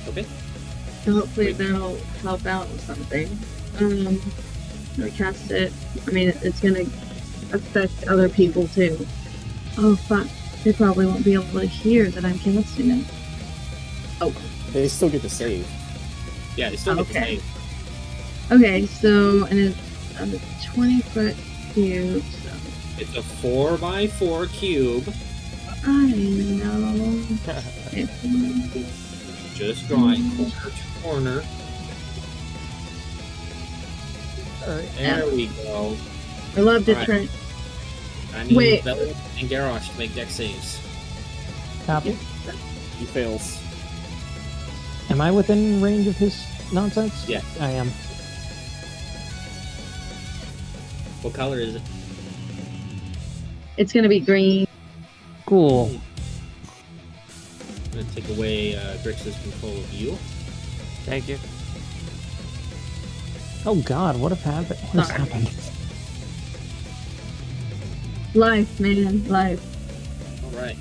Okay. So hopefully that'll help out with something. I cast it. I mean, it's gonna affect other people too. Oh fuck! They probably won't be able to hear that I'm casting it. Oh. They still get to save. Yeah, they still get the Okay. save. Okay, so and it's a 20-foot cube. So It's a 4x4 cube. I know. Just draw it corner to corner. There we go. I love to Alright. try. I need Wait. Velen and Garrosh to make deck saves. Copy. He fails. Am I within range of his nonsense? Yeah. I am. What color is it? It's gonna be green. Cool. I'm gonna take away Grix's control of you. Thank you. Oh God, what happened? What has Sorry. happened? Life, man, life. Alright.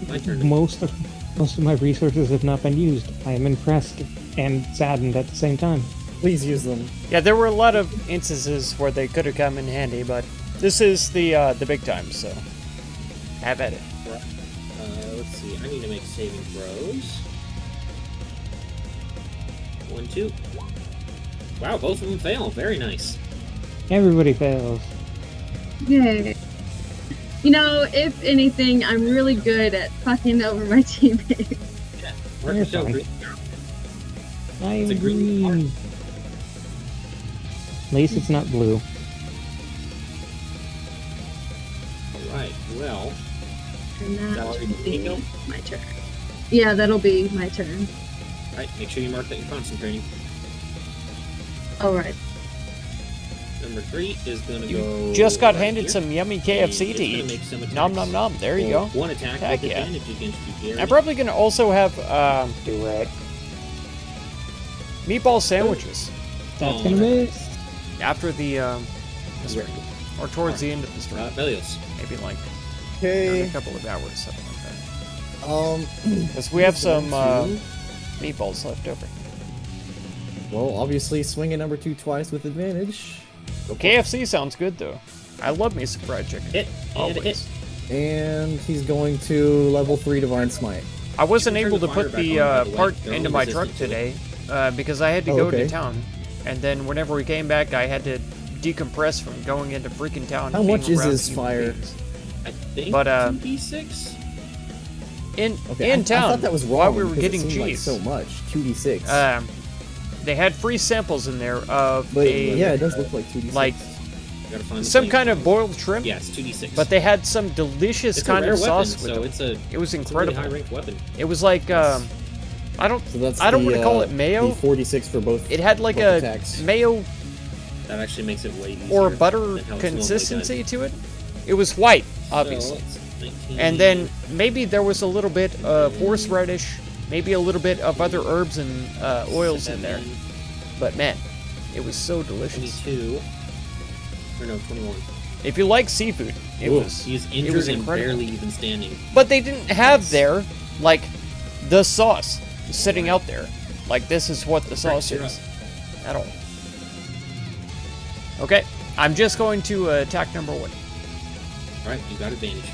My turn. Most of my resources have not been used. I am impressed and saddened at the same time. Please use them. Yeah, there were a lot of instances where they could have come in handy, but this is the big time, so have at it. Let's see. I need to make saving throws. 1, 2. Wow, both of them fail. Very nice. Everybody fails. Yay. You know, if anything, I'm really good at fucking over my teammates. Yeah. Mark You're yourself fine. green. I It's a am green card. green. At least it's not blue. Alright, well. And that That already will be Nico? my turn. Yeah, that'll be my turn. Alright, make sure you mark that you're concentrating. Alright. Number 3 is gonna You go. just got right handed here. some yummy And KFC it's to gonna eat. make some attacks. Nom nom nom. There you Roll go. One attack Heck with yeah. advantage against you, Gary. I'm probably gonna also have Do it. meatball sandwiches That's Oh, gonna okay. miss. after the stream, or towards the end of the stream. Melios. Maybe like Okay. every couple of hours, something like that. Because we He's have some going to- meatballs left over. Well, obviously swinging number 2 twice with advantage. KFC sounds good though. I love me some fried chicken. Hit. And hit. Always. And he's going to level 3 Divine Smite. I wasn't You can able to turn the put fire the back on, by the way. part They're into only my truck resistant to it. today because I had to Oh, go okay. to town, and then whenever we came back, I had to decompress from going into freaking town. How and being much is around his human fire? beings. I think But, 2d6? In Okay, in I town, thought that was wrong while we were because getting it seemed like cheese, so much. 2d6. they had free samples in there of but a yeah, it does look like 2d6. like Gotta find the some thing. kind of boiled shrimp. Yeah, it's 2d6. But they had some delicious it's kind a rare of weapon, sauce with so them. it's a It was it's a really incredible. high ranked weapon. It was like I don't So that's I don't the, want to call it mayo. The 46 for both. It had like both a attacks. mayo That actually makes it way easier. or butter than how it's normally consistency done. to it. It was white, So, obviously. it's 19. And then maybe there was a little bit of horseradish, maybe a little bit of other herbs and oils in there. 7, But man, it was so delicious. 22. Or no, 21. If you like seafood, it Ooh, was he's it injured was and incredible. barely even standing. But they didn't have there like the sauce sitting out there. Like this is what the sauce you're is at all. Okay, I'm just going to attack number 1. Alright, you got advantage.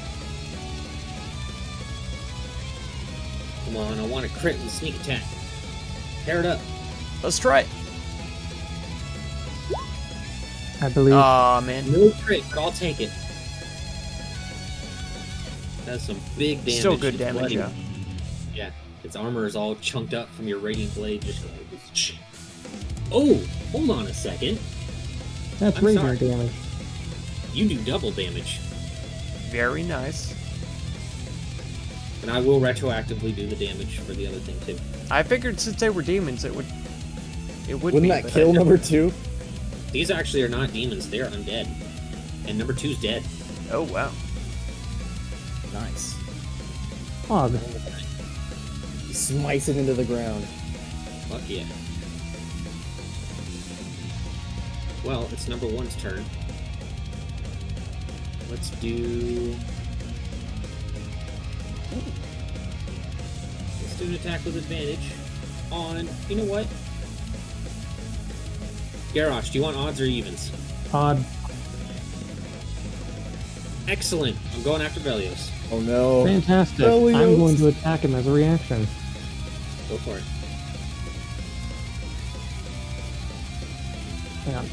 Come on, I want a crit and sneak attack. Pair it up. Let's try it. I believe. Aw, man. No crit, but I'll take it. That's some big damage. Still good It's damage, bloody. yeah. Yeah, its armor is all chunked up from your radiant blade. Just going. Oh, hold on a second. That's I'm regular sorry. damage. You do double damage. Very nice. And I will retroactively do the damage for the other thing too. I figured since they were demons, it would Wouldn't be. that but- kill number 2? These actually are not demons; they are undead. And number 2's dead. Oh wow. Nice. Hog. He smites it into the ground. Fuck yeah. Well, it's number 1's turn. Let's do an attack with advantage on. You know what? Garrosh, do you want odds or evens? Odd. Excellent. I'm going after Velios. Oh no. Fantastic. Oh, we I'm know. going to attack him as a reaction. Go for it. Hang on.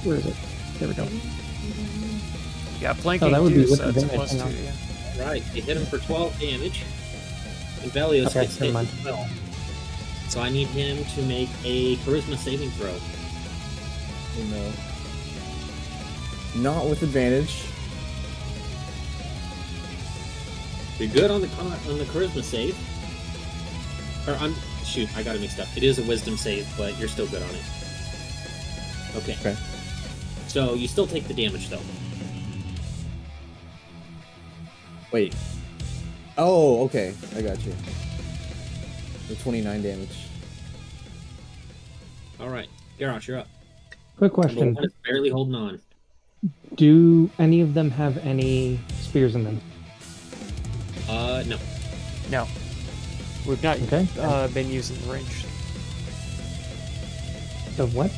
Where is it? There we go. Yeah, flanking Oh, that would too, be with so that's a advantage, plus hang 2, on. yeah. Right. You hit him for 12 damage. And Velios Okay, gets never hit mind. as well. So I need him to make a charisma saving throw. Oh no. Not with advantage. You're good on the charisma save. Or shoot, I got it mixed up. It is a wisdom save, but you're still good on it. Okay. Okay. So you still take the damage though. Wait. Oh, okay. I got you. The 29 damage. All right, Garrosh, you're up. Quick Number question. 1 is barely holding on. Do any of them have any spears in them? No. No. We've not Okay. been using the range. The what?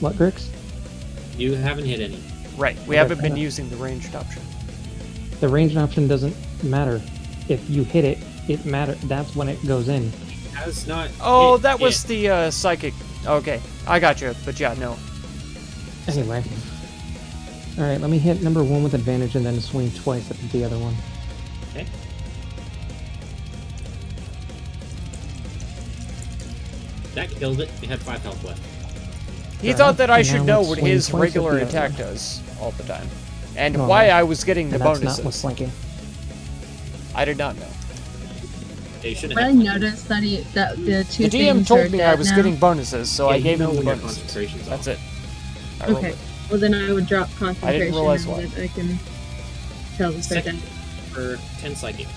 What, Grix? You haven't hit any. Right. We Okay, haven't fair been enough. using the ranged option. The ranged option doesn't matter. If you hit it, it matter. That's when it goes in. Has not. Oh, hit that was it. the psychic. Okay, I got you. But yeah, no. Anyway. Alright, let me hit number 1 with advantage and then swing twice at the other one. Okay. That killed it. It had 5 health left. He Fair thought enough. that I And should now know let's what swing his twice at regular the other attack one. does all the time, and Oh, why no. I was getting the And that's bonuses. not what's flanking. I did not know. Yeah, you shouldn't I have. noticed that the two The DM things told are me I dead was now. getting bonuses, so I Yeah, you gave know him the when your bonuses. concentration's That's off. it. I rolled Okay. it. Well, then I would drop concentration realize now why. that I can tell if they're Second. dead. For 10 psychic.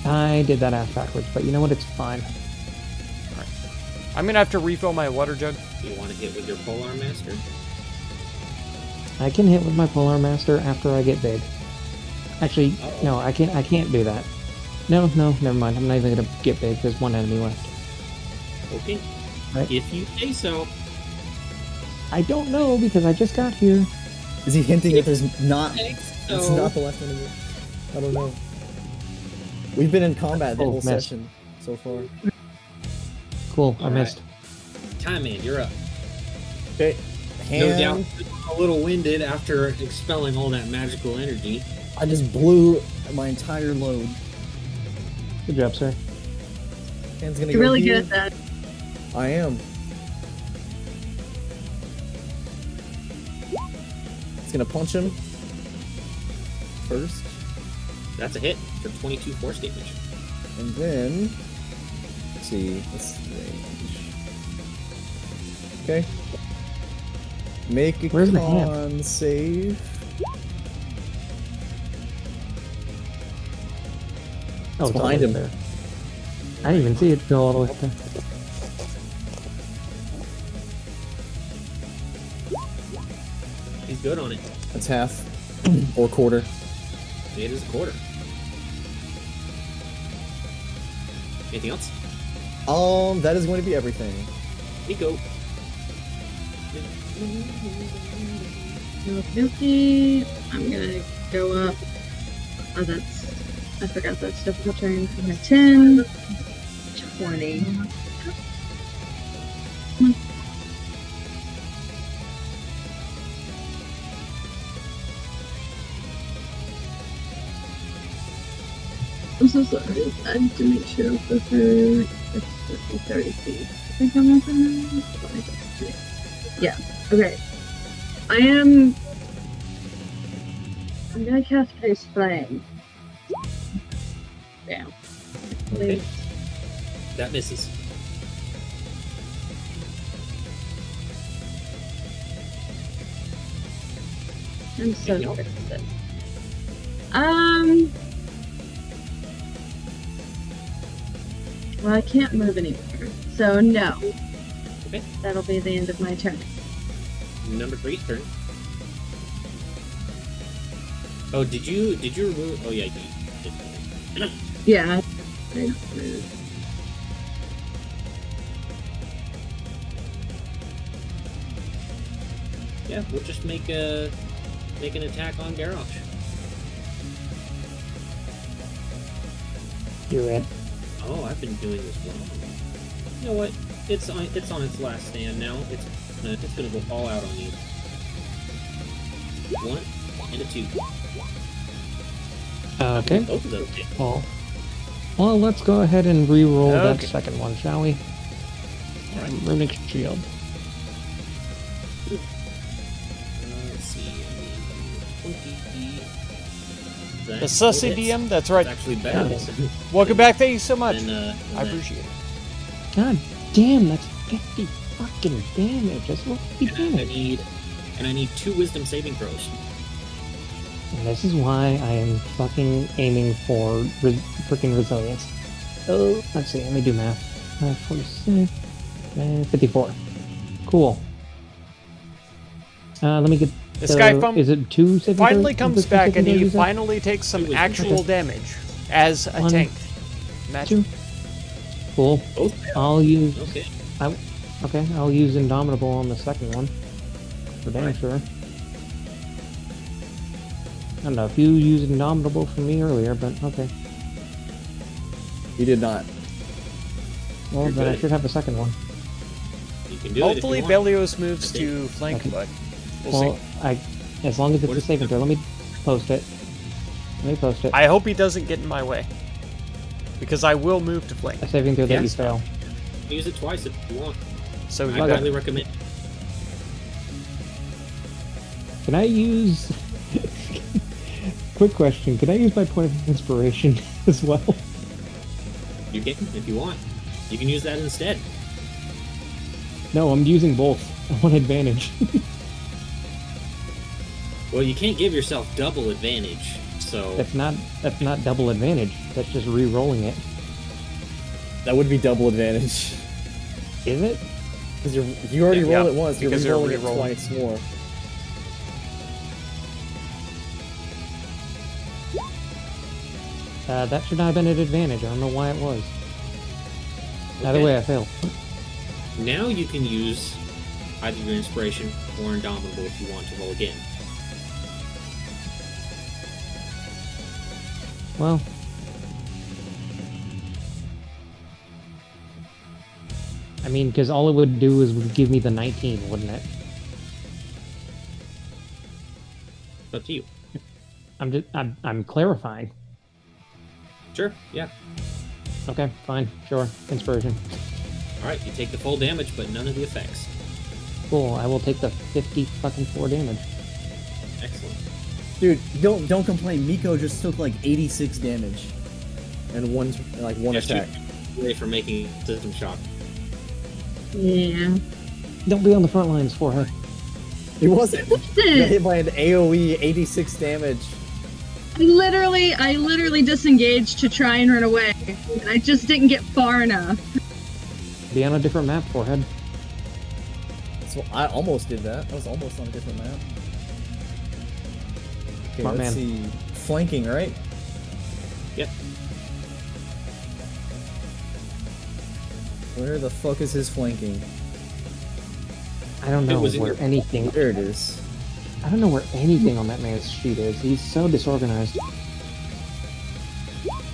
I did that ass backwards, but you know what? It's fine. I'm gonna have to refill my water jug. You want to hit with your Polar Master? I can hit with my Polar Master after I get big. Actually, Uh-oh. no, I can't do that. No, never mind. I'm not even gonna get big. There's one enemy left. Okay. Right. If you say so. I don't know because I just got here. Is he hinting that there's not? Okay, It's so- not the left enemy. I don't know. We've been in combat the Oh, whole missed. session so far. Cool, I Alright. missed. Time Man, you're up. Okay. No Hand. doubt a little winded after expelling all that magical energy. I just blew my entire load. Good job, sir. Hand's gonna You're go really here. good at that. I am. It's gonna punch him first, That's a hit for 22 force damage. and then let's see. What's the range? Okay. Make a Where's the con save. Oh, It's it's behind all him. there. I didn't even see it go all the way up there. He's good on it. That's half or quarter. It is a quarter. Anything else? That is going to be everything. Nico. Okey-dokey. I'm gonna go up. Oh, I forgot that's difficult terrain. Okay, 10, 20. I'm so sorry. I have to make sure of the 30 feet. I think I'm up in Yeah. Okay. I am I'm gonna cast Face Flame. Damn. Okay. That misses. I'm so Anything else? good at this. Well, I can't move anymore, so no. Okay. That'll be the end of my turn. Number 3 turn. Oh, did you remove? Oh yeah, you did. Yeah. Yeah, we'll just make an attack on Garrosh. Do it. Oh, I've been doing this wrong. You know what? It's on its last stand now. It's gonna go all out on you. 1 and a 2. Okay. Both of those hit. Well, let's go ahead and re-roll that Okay. second one, shall we? Alright. Runic Shield. Let's see. 20. The Sussy DM, that's right. It's actually better. Welcome back, thank you so much. than I that. appreciate it. God damn, that's 50 fucking damage. That's 50 And I damage. need 2 wisdom saving throws. And this is why I am fucking aiming for freaking resilience. Oh, let's see, let me do math. 46, 54. Cool. Let me get. This guy from Is it 2 saving finally throws? comes Is it 2 back and saving he throws, you said? finally takes some actual damage as a 1, tank. Imagine. 2. Cool. Both. I'll use. Okay. Okay, I'll use Indomitable on the second one. For damn sure. I don't know if you used Indomitable for me earlier, but okay. You did not. Well, You're then I good. should have a second one. You can do Hopefully it if you want. Belios moves Okay. to flank, Okay. but we'll Well, see. as long as it's What a is- saving throw, let me post it. Let me post it. I hope he doesn't get in my way. Because I will move to flank. A saving throw that you Yes. fail. Use it twice if you want. So I he highly recommend. Can I use... Quick question, can I use my point of inspiration as well? You can if you want. You can use that instead. No, I'm using both. I want advantage. Well, you can't give yourself double advantage. So that's not double advantage. That's just re-rolling it. That would be double advantage. Is it? Because you already Yeah, rolled it once, you're because you're re-rolling it re-rolling. twice more. That should not have been an advantage. I don't know why it was. Either Okay. way, I failed. now you can use either your inspiration or indomitable if you want to roll again. Well. I mean, because all it would do is would give me the 19, wouldn't it? It's up to you. I'm clarifying. Sure. Yeah. Okay, fine, sure. Inspiration. All right. You take the full damage, but none of the effects. Cool. I will take the 50 fucking 4 damage. Excellent. Dude, don't complain. Miko just took like 86 damage. And one Yes, attack. Away from making system shock. Yeah. Don't be on the front lines, forehead. He wasn't. He got hit by an AoE 86 damage. I literally disengaged to try and run away. And I just didn't get far enough. Be on a different map, forehead. So I almost did that. I was almost on a different map. Okay, Smart let's man. see. Flanking, right? Yep. Where the fuck is his flanking? I don't know was in where your- anything. There it is. I don't know where anything on that man's sheet is. He's so disorganized.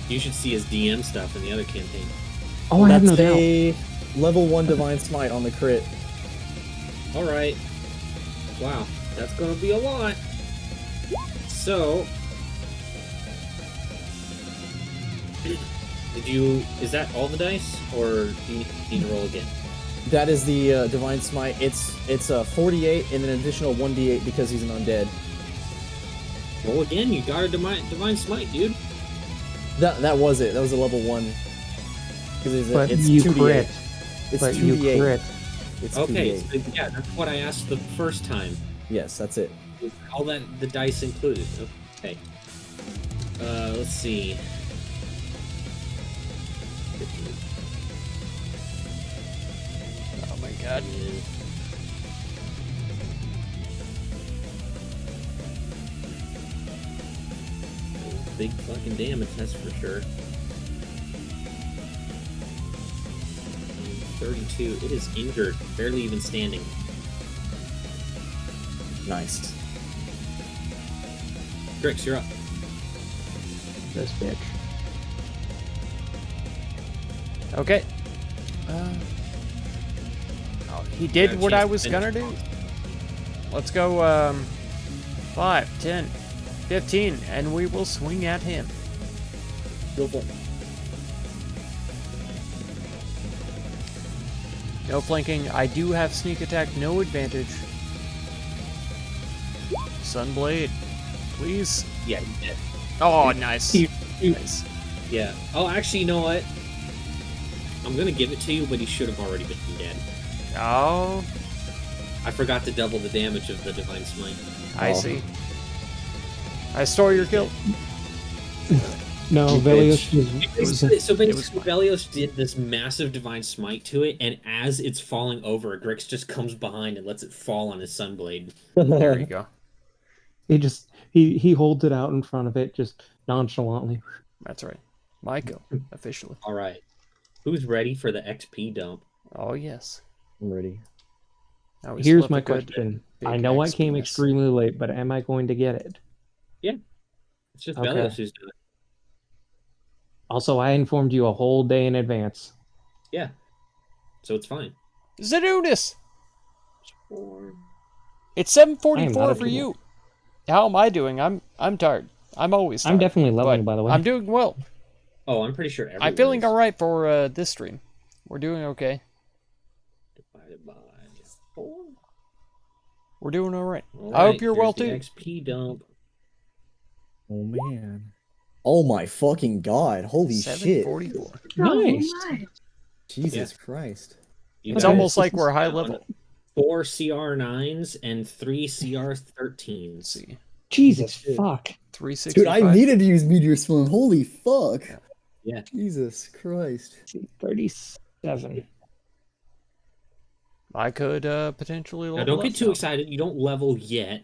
You should see his DM stuff in the other campaign. Oh, I have no That's doubt. a level 1 Divine Smite on the crit. All right. Wow, that's gonna be a lot. So, is that all the dice, or do you need to roll again? That is the Divine Smite. It's a 48 and an additional 1d8 because he's an undead. Well, again, you got a divine smite, dude. That was it. That was a level 1. Because But it's you 2d8. crit. It's But 2d8. you crit. It's Okay, 2d8. so, yeah, that's what I asked the first time. Yes, that's it. All that the dice included. Okay. Let's see. Oh my god. Big fucking damage, that's for sure. 32. It is injured, barely even standing. Nice. Grix, you're up. This bitch. Okay. Oh, he did what I was gonna do. Let's go 5, 10, 15, and we will swing at him. Go for it. No flanking. I do have sneak attack, no advantage. Sunblade, please. Yeah, he did. Oh, nice. Nice. Yeah. Oh, actually, you know what? I'm gonna give it to you, but he should have already been dead. Oh, I forgot to double the damage of the Divine Smite. I Oh. see. I stole your kill. No, You Velios bitch. was. So it was basically, Velios did this massive Divine Smite to it, and as it's falling over, Grix just comes behind and lets it fall on his Sunblade. There you go. He just he holds it out in front of it, just nonchalantly. That's right. My kill, officially. All right. Who's ready for the XP dump? Oh, yes. I'm ready. Now we Here's still my have to go to question. big I know I XP came mess. extremely late, but am I going to get it? It's just Okay. Velios who's doing it. Also, I informed you a whole day in advance. Yeah. So it's fine. Zanunis! It's I am 7:44 not for a you. How am I doing? I'm tired. I'm always tired. I'm definitely leveling, but by the way. I'm doing well. Oh, I'm pretty sure everyone I'm feeling is. alright for this stream. We're doing okay. Divided by 4. We're doing alright. All I hope right, you're well here's too. the XP dump. Oh man. Oh my fucking god. Holy shit. 7:44. Nice. Oh my. Jesus Christ. You It's guys almost like have we're high level. 4 CR9s and 3 CR13s. Let's see. Jesus Shit. fuck. 365. Dude, I needed to use Meteor Swim. Holy fuck. Yeah. Jesus Christ. 37. I could potentially level Now, don't up get too now. excited. You don't level yet,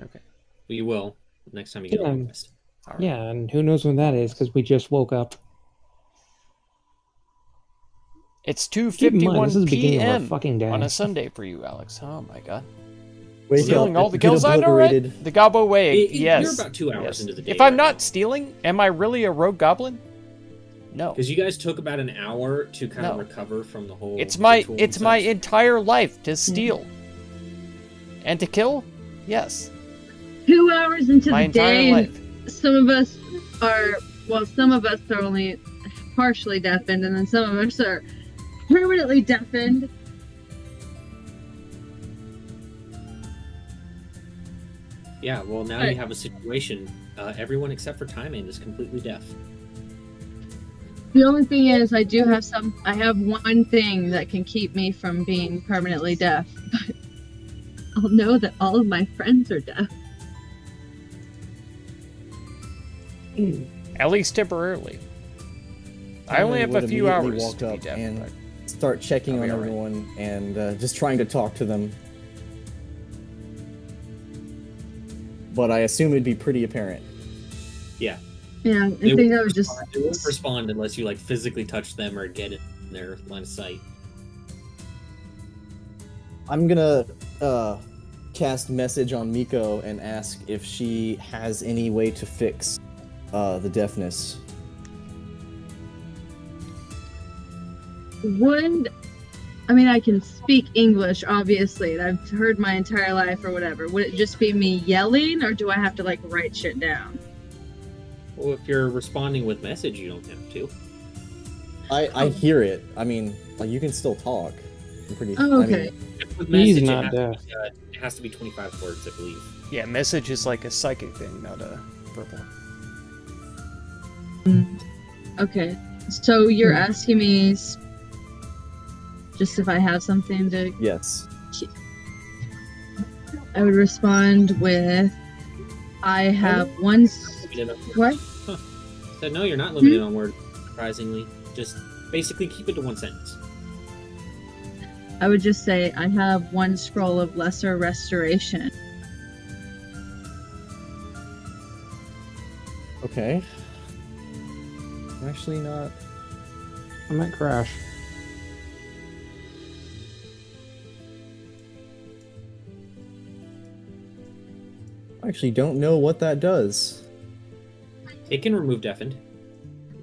Okay. but you will next time you get Yeah. on the list. All right. Yeah, and who knows when that is, because we just woke up. It's Keep in mind, this is 2:51 the beginning of our p.m. fucking day. on a Sunday for you, Alex. Oh my god. Wake Stealing up, all the get kills I know, right? obliterated. The gobbo way. You're Yes. about 2 hours Yes. into the day. If I'm right not now. stealing, am I really a rogue goblin? No. Because you guys took about an hour to kind of No. recover from the whole. It's my ritual and it's my such. entire life to steal. And to kill? Yes. 2 hours into My the entire day, life. some of us are only partially deafened, and then some of us are permanently deafened. Yeah, well, now Right. you have a situation. Everyone except for Timing is completely deaf. The only thing is, I have one thing that can keep me from being permanently deaf, but I'll know that all of my friends are deaf. At least temporarily. I only have a would few immediately hours walk to be up deaf. and but- start checking I'll on be alright. everyone and just trying to talk to them. But I assume it'd be pretty apparent. Yeah. Yeah, I They think won't I was just. respond- They won't respond unless you like physically touch them or get in their line of sight. I'm gonna cast message on Miko and ask if she has any way to fix the deafness. I can speak English, obviously, and I've heard my entire life or whatever. Would it just be me yelling, or do I have to, like, write shit down? Well, if you're responding with message, you don't have to. I hear it. I mean, like, you can still talk. I'm pretty. Oh, I mean, okay. With He's message, not deaf. it has to be 25 words, I believe. Yeah, message is like a psychic thing, not a verbal. Okay, so you're asking me just if I have something to. Yes. I would respond with, I have one. What? Said no, you're not limited on words. Surprisingly, just basically keep it to one sentence. I would just say, I have one scroll of lesser restoration. Okay. Actually not. I might crash. I actually don't know what that does. It can remove deafened.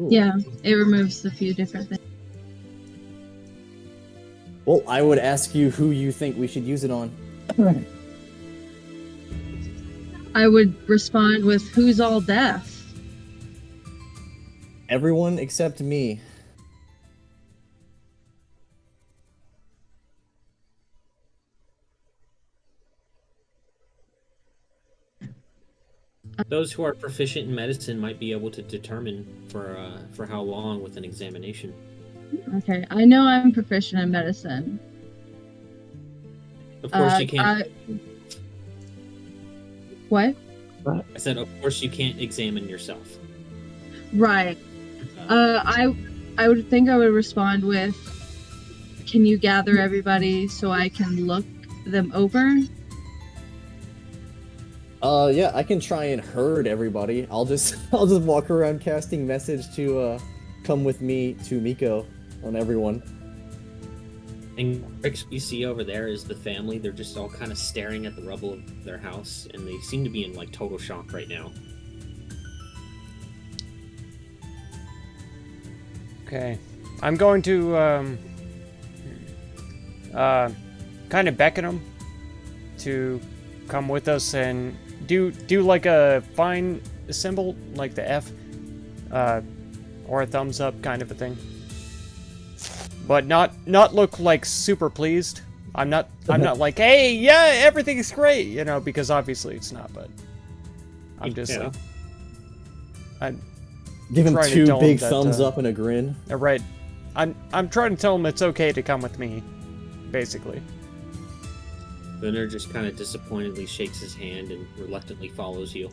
Ooh. Yeah, it removes a few different things. Well, I would ask you who you think we should use it on. I would respond with, who's all deaf? Everyone except me. Those who are proficient in medicine might be able to determine for how long with an examination. Okay, I know I'm proficient in medicine. Of course, you can't. What? I said, of course, you can't examine yourself. Right. I would think I would respond with, can you gather everybody so I can look them over? Yeah, I can try and herd everybody. I'll just walk around casting message to come with me to Miko on everyone. And you see over there is the family. They're just all kind of staring at the rubble of their house, and they seem to be in like total shock right now. Okay, I'm going to kind of beckon them to come with us and do like a fine symbol, like the F, or a thumbs up kind of a thing. But not look like super pleased. I'm not like, hey, yeah, everything's great, you know, because obviously it's not. But I'm just like, I'm Give him trying to two tell big that, thumbs up and a grin. right. I'm trying to tell him it's okay to come with me, basically. Gunnar just kind of disappointedly shakes his hand and reluctantly follows you.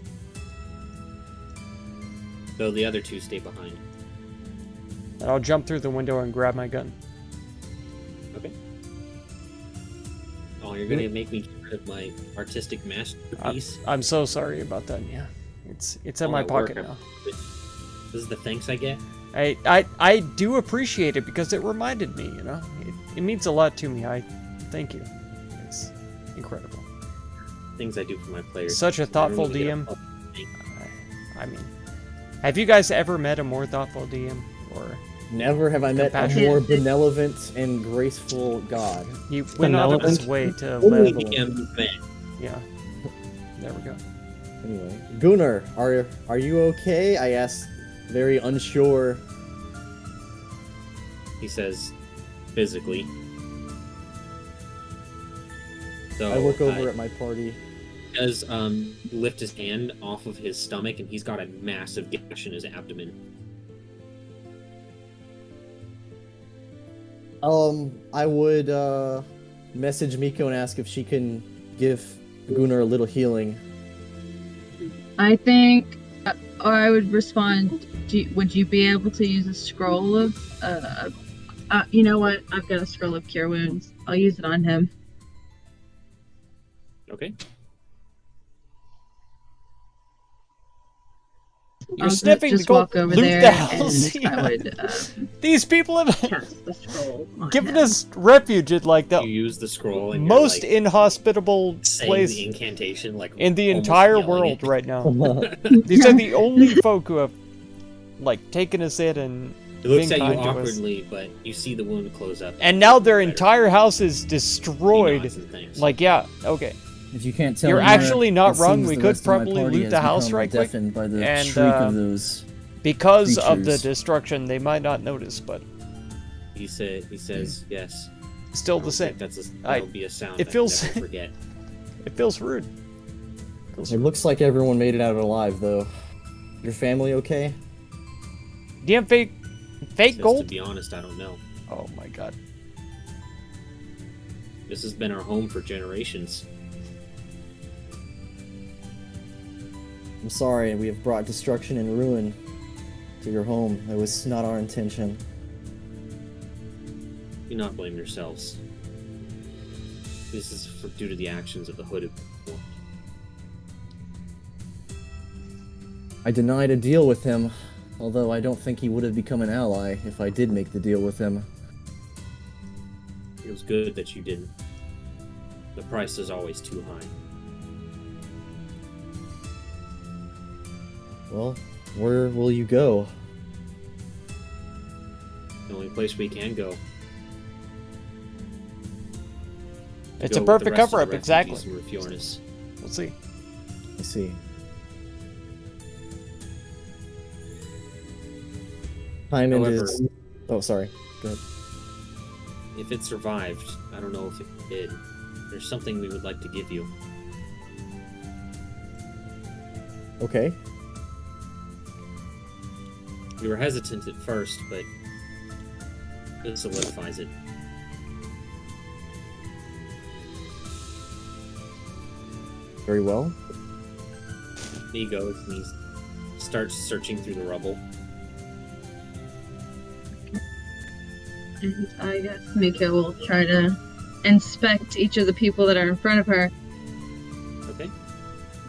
Though the other two stay behind. And I'll jump through the window and grab my gun. Okay. Oh, you're gonna make me get rid of my artistic masterpiece? I'm so sorry about that. Yeah, it's in All my that work pocket now. This is the thanks I get? I do appreciate it because it reminded me. You know, it means a lot to me. I thank you. It's incredible. Things I do for my players. Such a thoughtful Everyone DM. get a thing. I mean, have you guys ever met a more thoughtful DM? Or Never have I met a Compassion. more benevolent and graceful god. he went out of his Benevolent. way to Only let. DM men. Yeah. There we go. Anyway, Gunnar, are you okay? I asked, very unsure. He says, physically. So I look over at my party. He does lift his hand off of his stomach, and he's got a massive gash in his abdomen. I would message Miko and ask if she can give Gunnar a little healing. I think, or I would respond, would you be able to use a scroll of, you know what, I've got a scroll of cure wounds. I'll use it on him. Okay. You're I'll sniffing to just go walk over loot there the house. and I would These people have cast the scroll on given him. us refuge at like You the use the scroll and most you're, like, inhospitable saying place the incantation like in the almost entire yelling world it. right now. These are the only folk who have like taken us in and It looks been at you kind to us. awkwardly, but you see the wound close up. And now their Better. entire house is He destroyed. nods and things. Like, yeah, okay. If you can't tell, You're Amara, actually not it wrong. seems We the could rest of my probably party loot has the house become right quick. deafened by the And, shriek of those. Because of the creatures. destruction, they might not notice, but he says yes. still I the don't same. think that'll be a sound it I feels- can never forget. It feels rude. It looks like everyone made it out alive, though. Your family okay? Do you have fake Says, gold? To be honest, I don't know. Oh my god. This has been our home for generations. I'm sorry, we have brought destruction and ruin to your home. It was not our intention. Do not blame yourselves. This is due to the actions of the Hooded. I denied a deal with him, although I don't think he would have become an ally if I did make the deal with him. It was good that you didn't. The price is always too high. Well, where will you go? The only place we can go. It's Go a with the perfect rest of cover-up, the exactly. refugees from Rufionis. We'll see. I see. Hyman However- is... Oh, sorry. Go ahead. If it survived, I don't know if it did. There's something we would like to give you. Okay. We were hesitant at first, but this solidifies it. Very well. He goes and he starts searching through the rubble. And I guess Mika will try to inspect each of the people that are in front of her Okay?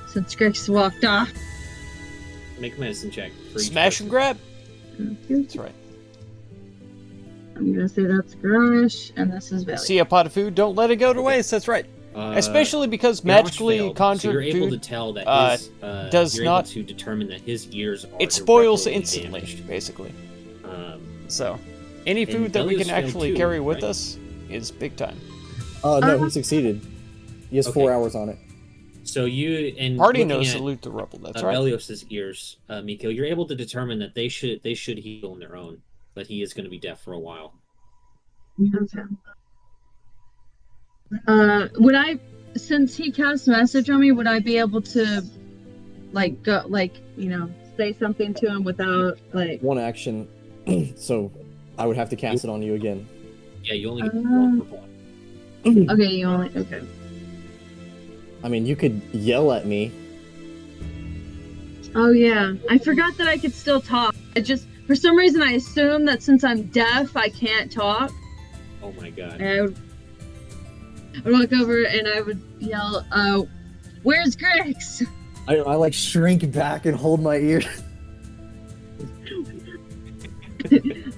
since Grix walked off. Make a medicine check. For each Smash person. and grab. That's right. I'm gonna say that's Garrosh, and this is Valley. See a pot of food, don't let it go to waste. That's right. Especially because Garrosh magically failed, so conjured you're able food, to tell that his, does you're not- able to determine that his ears are it spoils irreparably instantly, damaged. basically. Um, So, any And food that we Velios can failed actually too, carry with right? us is big time. No, he succeeded. He has 4 Okay. hours on it. so you and Party looking knows at, to loot the rubble. That's right. Velios's ears, Miko, you're able to determine that they should heal on their own, but he is going to be deaf for a while. Okay. Would I, since he cast message on me, would I be able to, like, go, like, you know, say something to him without, like? One action. So, I would have to cast it on you again. Yeah, you only get one per one. Okay, you only. Okay. I mean, you could yell at me. Oh yeah, I forgot that I could still talk. I just, for some reason, I assumed that since I'm deaf, I can't talk. Oh my god. And I would walk over and I would yell, "Where's Grix?" I like shrink back and hold my ear.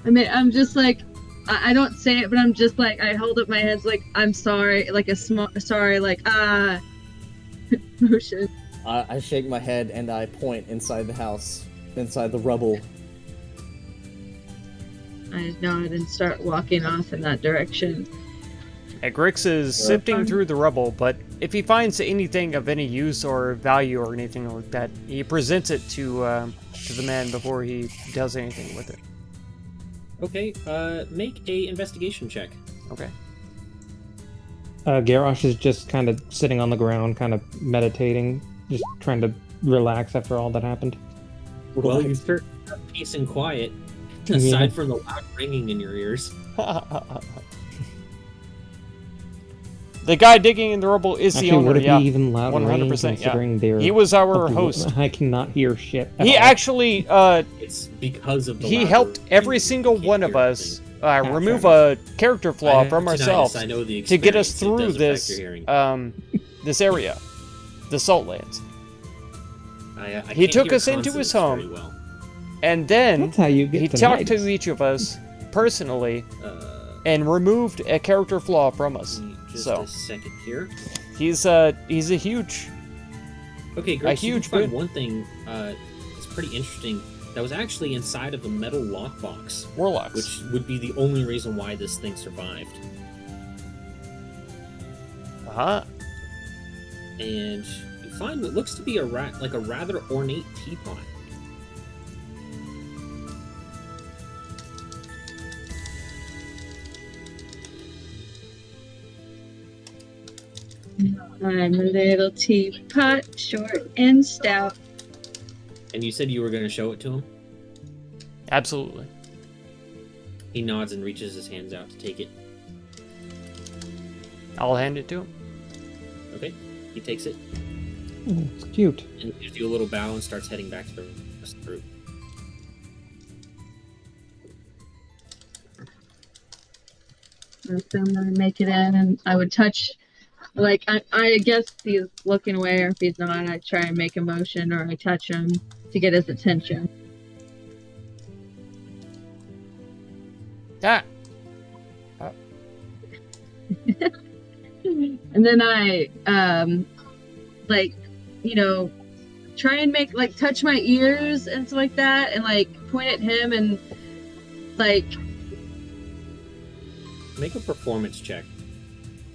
I mean, I'm just like, I don't say it, but I'm just like, I hold up my hands like, I'm sorry, like a sorry, like, motion. I shake my head and I point inside the house, inside the rubble. I nod and start walking off in that direction. And Grix is sifting through the rubble, but if he finds anything of any use or value or anything like that, he presents it to the man before he does anything with it. Okay, make a investigation check. Okay. Garrosh is just kind of sitting on the ground, kind of meditating, just trying to relax after all that happened. Well, you certainly have peace and quiet, Yeah. aside from the loud ringing in your ears. The guy digging in the rubble is Actually, the owner, would it yeah. be even loud 100%, yeah. considering they're He was our up to- host. I cannot hear shit. at He all. actually, It's because of the he louder helped ringing every you single can't one hear of us anything. remove a character I flaw have from tinnitus, ourselves I know the to get us experience. It through does affect your this hearing. this area, the Saltlands. I he can't took hear us into his consonants home. very well. And then That's how you get he to talked Midas. to each of us personally And and removed a character flaw from us. just So a second here. he's a huge Okay, great. huge so you find boon. one thing that's pretty interesting that was actually inside of a metal lockbox, warlocks. which would be the only reason why this thing survived. Uh-huh. And you find what looks to be a rather ornate teapot. I'm a little teapot, short and stout. And you said you were going to show it to him? Absolutely. He nods and reaches his hands out to take it. I'll hand it to him. Okay, he takes it It's cute. and gives you a little bow and starts heading back to the rest of the group. So I'm gonna make it in, and I would touch, like, I guess if he's looking away, or if he's not, I try and make a motion, or I touch him to get his attention. Ah! And then I, like, you know, try and make, like, touch my ears and stuff like that, and, like, point at him, and, like, Make a performance check.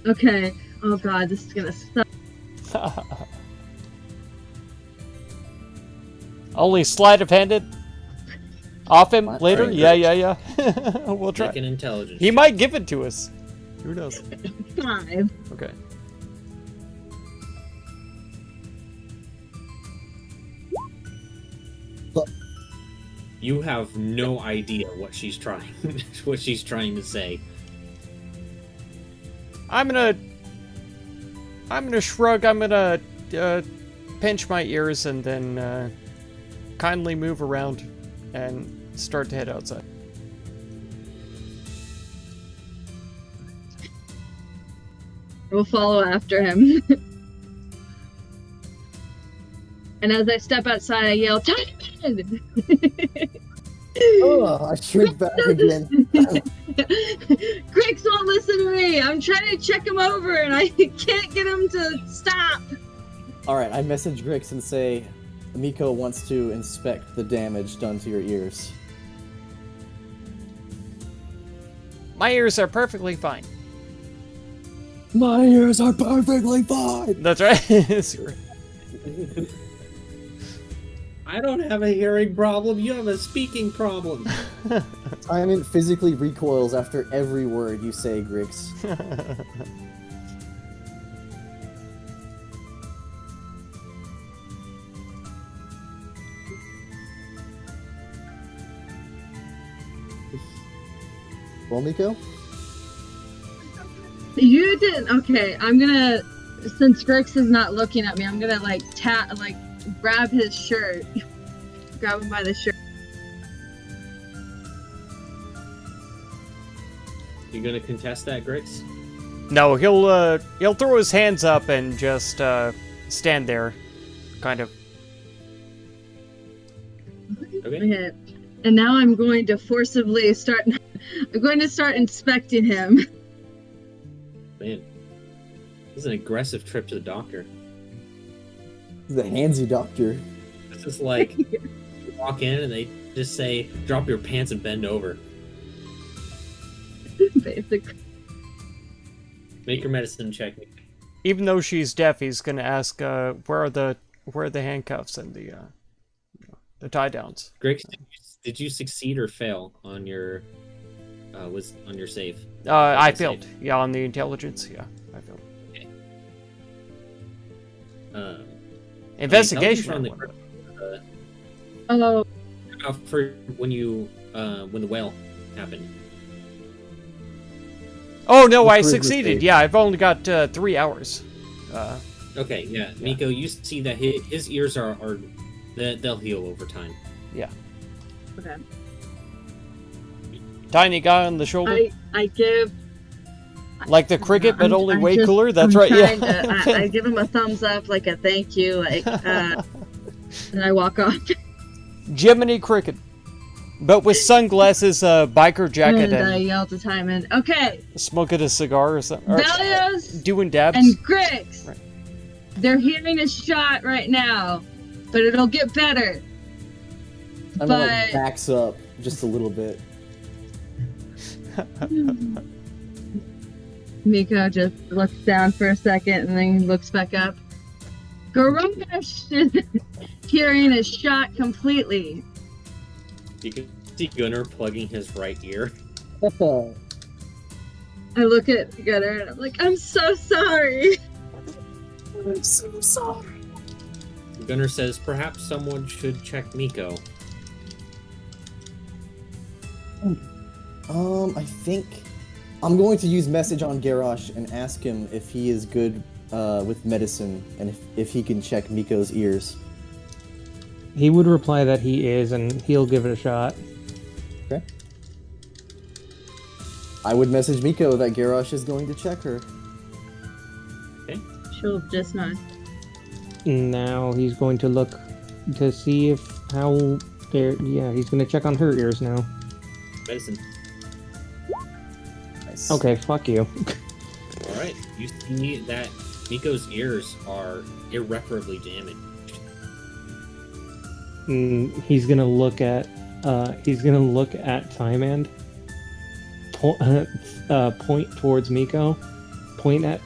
okay, oh god, this is gonna suck. Only sleight of handed off him What? later? Alright, Yeah. We'll try. Make an intelligence. He might give it to us. Who knows? 5. Okay. You have no idea what she's trying to say. I'm gonna shrug. I'm gonna pinch my ears and then kindly move around and start to head outside. We'll follow after him. And as I step outside, I yell, "Timon!" Oh, I shrink back again. Grix won't listen to me. I'm trying to check him over, and I can't get him to stop. All right, I message Grix and say, Miko wants to inspect the damage done to your ears. My ears are perfectly fine. My ears are perfectly fine. That's right. It's great. I don't have a hearing problem. You have a speaking problem. Timon physically recoils after every word you say, Grix. Well, Miko? You didn't. Okay, I'm gonna. Since Grix is not looking at me, I'm gonna like grab his shirt, grab him by the shirt. You gonna contest that, Grix? No, he'll throw his hands up and just stand there, kind of. Okay. And now I'm going to forcibly start. I'm going to start inspecting him. Man, this is an aggressive trip to the doctor. The handsy doctor. This is like you walk in and they just say, "Drop your pants and bend over." Basically. Make your medicine check. Even though she's deaf, he's gonna ask, where are the handcuffs and the tie downs? Grix, did you succeed or fail on your on your save? I Save. failed. Yeah, on the intelligence. Yeah, I failed. Investigation. I mean, I won, but- Oh, for when the whale happened. Oh no, I Charisma succeeded. save. Yeah, I've only got 3 hours. Okay, yeah, Miko, you see that his ears are they'll heal over time. okay. Tiny guy on the shoulder, I give. like the cricket, but only way just- cooler. That's I'm right. trying Yeah. to- I give him a thumbs up, like a thank you, like, and I walk off. Jiminy Cricket, but with sunglasses, biker jacket, And I and yell to Timon, "Okay, smoking a cigar or something. Or, Velios doing dabs. and Grix, Right. they're hearing a shot right now, but it'll get better." I'm But- like backs up just a little bit. Miko just looks down for a second and then looks back up. Garrosh is hearing a shot completely. You can see Gunnar plugging his right ear. I look at Gunnar and I'm like, "I'm so sorry." I'm so sorry. Gunnar says perhaps someone should check Miko. I think I'm going to use message on Garrosh and ask him if he is good with medicine and if he can check Miko's ears. He would reply that he is, and he'll give it a shot. Okay. I would message Miko that Garrosh is going to check her. She'll just nod. Now he's going to look to see if how there. Yeah, he's going to check on her ears now. Medicine. Nice. Okay, fuck you. All right. You see that Miko's ears are irreparably damaged. He's gonna look at Timand, point towards Miko, point at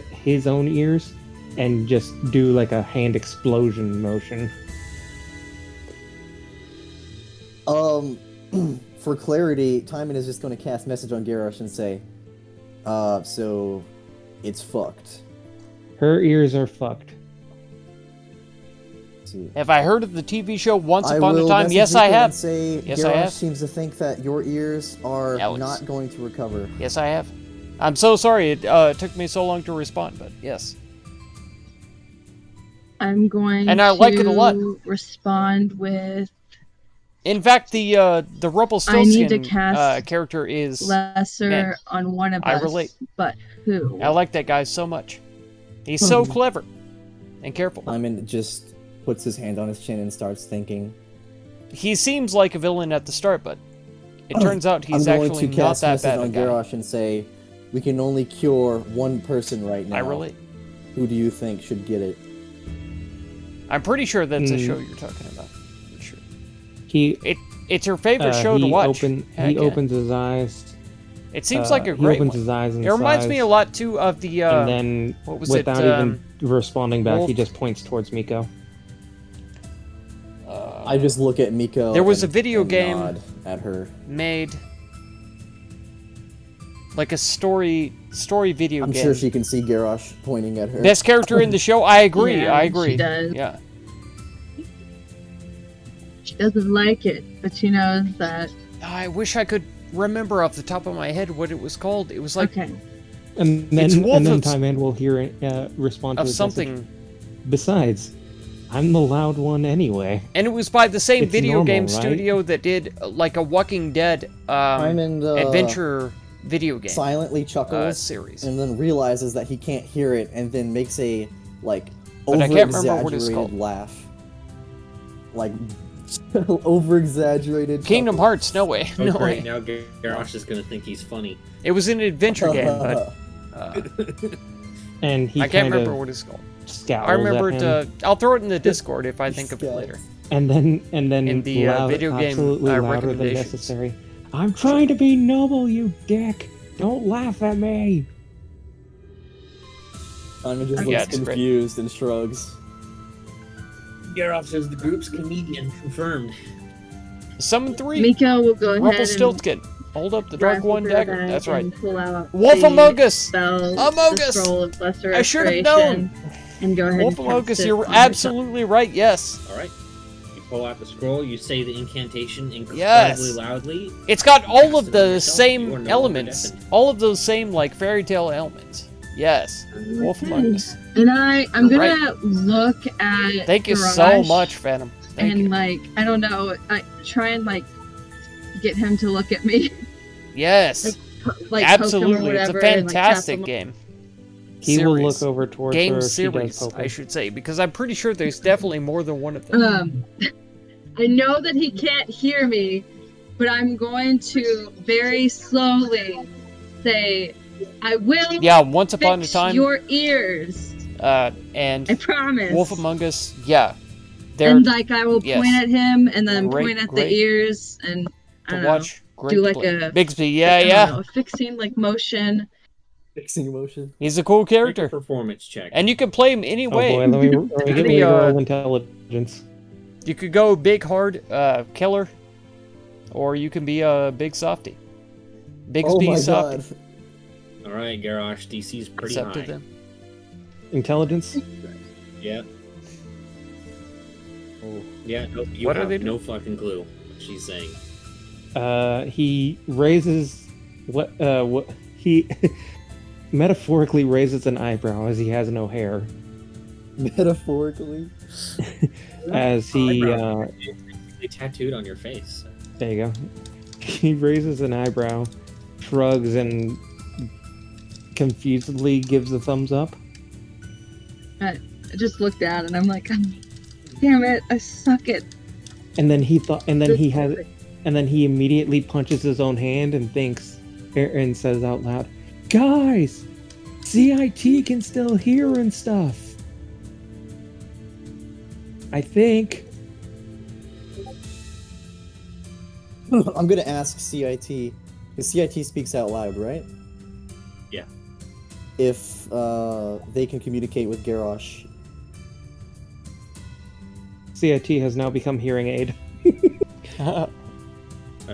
his own ears, and just do like a hand explosion motion. For clarity, Timon is just going to cast message on Garrosh and say, so it's fucked. Her ears are fucked. Have I heard of the TV show Once I Upon a will Time? message Yes, Miko I have. and say Yes, I Garrosh have. seems to think that your ears are Alex. not going to recover. Yes, I have. I'm so sorry it took me so long to respond, but yes. I'm going And I like it a lot. to respond with In fact, the I need to Rumpelstiltskin cast character is... lesser man, on one of I us. relate. But who? I like that guy so much. He's so clever and careful. Timon just puts his hand on his chin and starts thinking. He seems like a villain at the start, but it turns out he's I'm going actually to not cast that message bad a on guy. Garrosh and say, we can only cure one person right now. I relate. Who do you think should get it? I'm pretty sure that's a show you're talking about. I'm sure. He It's your favorite show to watch. he Heck yeah. opens his eyes. It seems like a he great opens one. his eyes and It reminds sighs, me a lot too of the and then what was without it? even responding back, Wolf- he just points towards Miko. I just look at Miko. There was and- a video and game- nod at her. made like a story video I'm game. sure she can see Garrosh pointing at her. Best character in the show. I agree. Yeah, I agree. she does. Yeah. She doesn't like it, but she knows that. I wish I could remember off the top of my head what it was called. It was like Okay. And It's then, Wolf and then of- Timand will hear it, respond to of his something, message. Besides, I'm the loud one anyway. and it was by the same It's video normal, game right? studio that did like a Walking Dead Timon adventure video game silently chuckles series. and then realizes that he can't hear it, and then makes a like But I can't remember what it's over-exaggerated called. laugh, like over-exaggerated. Kingdom chuckle. Hearts. No way. Oh, No great. way. Now Garrosh is going to think he's funny. It was an adventure game, but And he I can't kind remember of what it's called. scowls I remember at it. him, I'll throw it in the Discord if I think of it Scowls. later. and then in the, video game, absolutely louder than recommendations. necessary. I'm trying to be noble, you dick! Don't laugh at me. Timon just Yeah, looks it's great. confused and shrugs. Garrosh says the group's comedian confirmed. Summon 3. Miko will go ahead and Rumpelstiltskin. Hold up the Dark rifle One through dagger. the That's bag right. and pull out Wolf the Among Us. spell, Among the Us. Scroll of Lesser I should have Restoration, known. And go ahead Wolf and Among cast Us, it you're on yourself. absolutely right. Yes. All right. You pull out the scroll. You say the incantation incredibly Yes. loudly. It's got all Cast of it on the yourself. same You are no longer elements. deafened. All of those same like fairy tale elements. Yes. Wolf Among Us. And I'm You're gonna look at Thank you so Garage much, Phantom. Thank and you. like I don't know, I try and like get him to look at me, Yes. like Absolutely. poke him or It's a whatever, and, like, tap fantastic him. game. He will Series. look over towards Game her. She does series, poke I him. should say, because I'm pretty sure there's definitely more than one of them. I know that he can't hear me, but I'm going to very slowly say, "I will Yeah, Once Upon a fix Time, your ears. and I promise." Wolf Among Us, yeah. They're And like I will yes. point at him and then Great, point at great the ears and I to don't watch. Great do like play. a- Bixby, know, yeah, I yeah. don't know, fixing like motion. Fixing emotion. He's a cool Make a character. performance check. And you can play him any Oh way. boy, let me could let be, me roll intelligence. You could go big, hard, killer, or you can be a big softy. Oh Bixby my softy. god. All right, Garrosh. DC's pretty It's up to high. them. Intelligence. Yeah. Oh. Yeah. No, you What are have they no fucking clue what she's saying. He raises what he metaphorically raises an eyebrow as he has no hair. Metaphorically. As he They tattooed on your face. there you go. He raises an eyebrow, shrugs, and confusedly gives a thumbs up. I just looked down and I'm like, damn it, I suck at And then he thought, and then this he whole has, thing. and then he immediately punches his own hand and thinks, and says out loud, "Guys, CIT can still hear and stuff. I think." I'm gonna ask CIT, because CIT speaks out loud, right? Yeah. If they can communicate with Garrosh. CIT has now become hearing aid.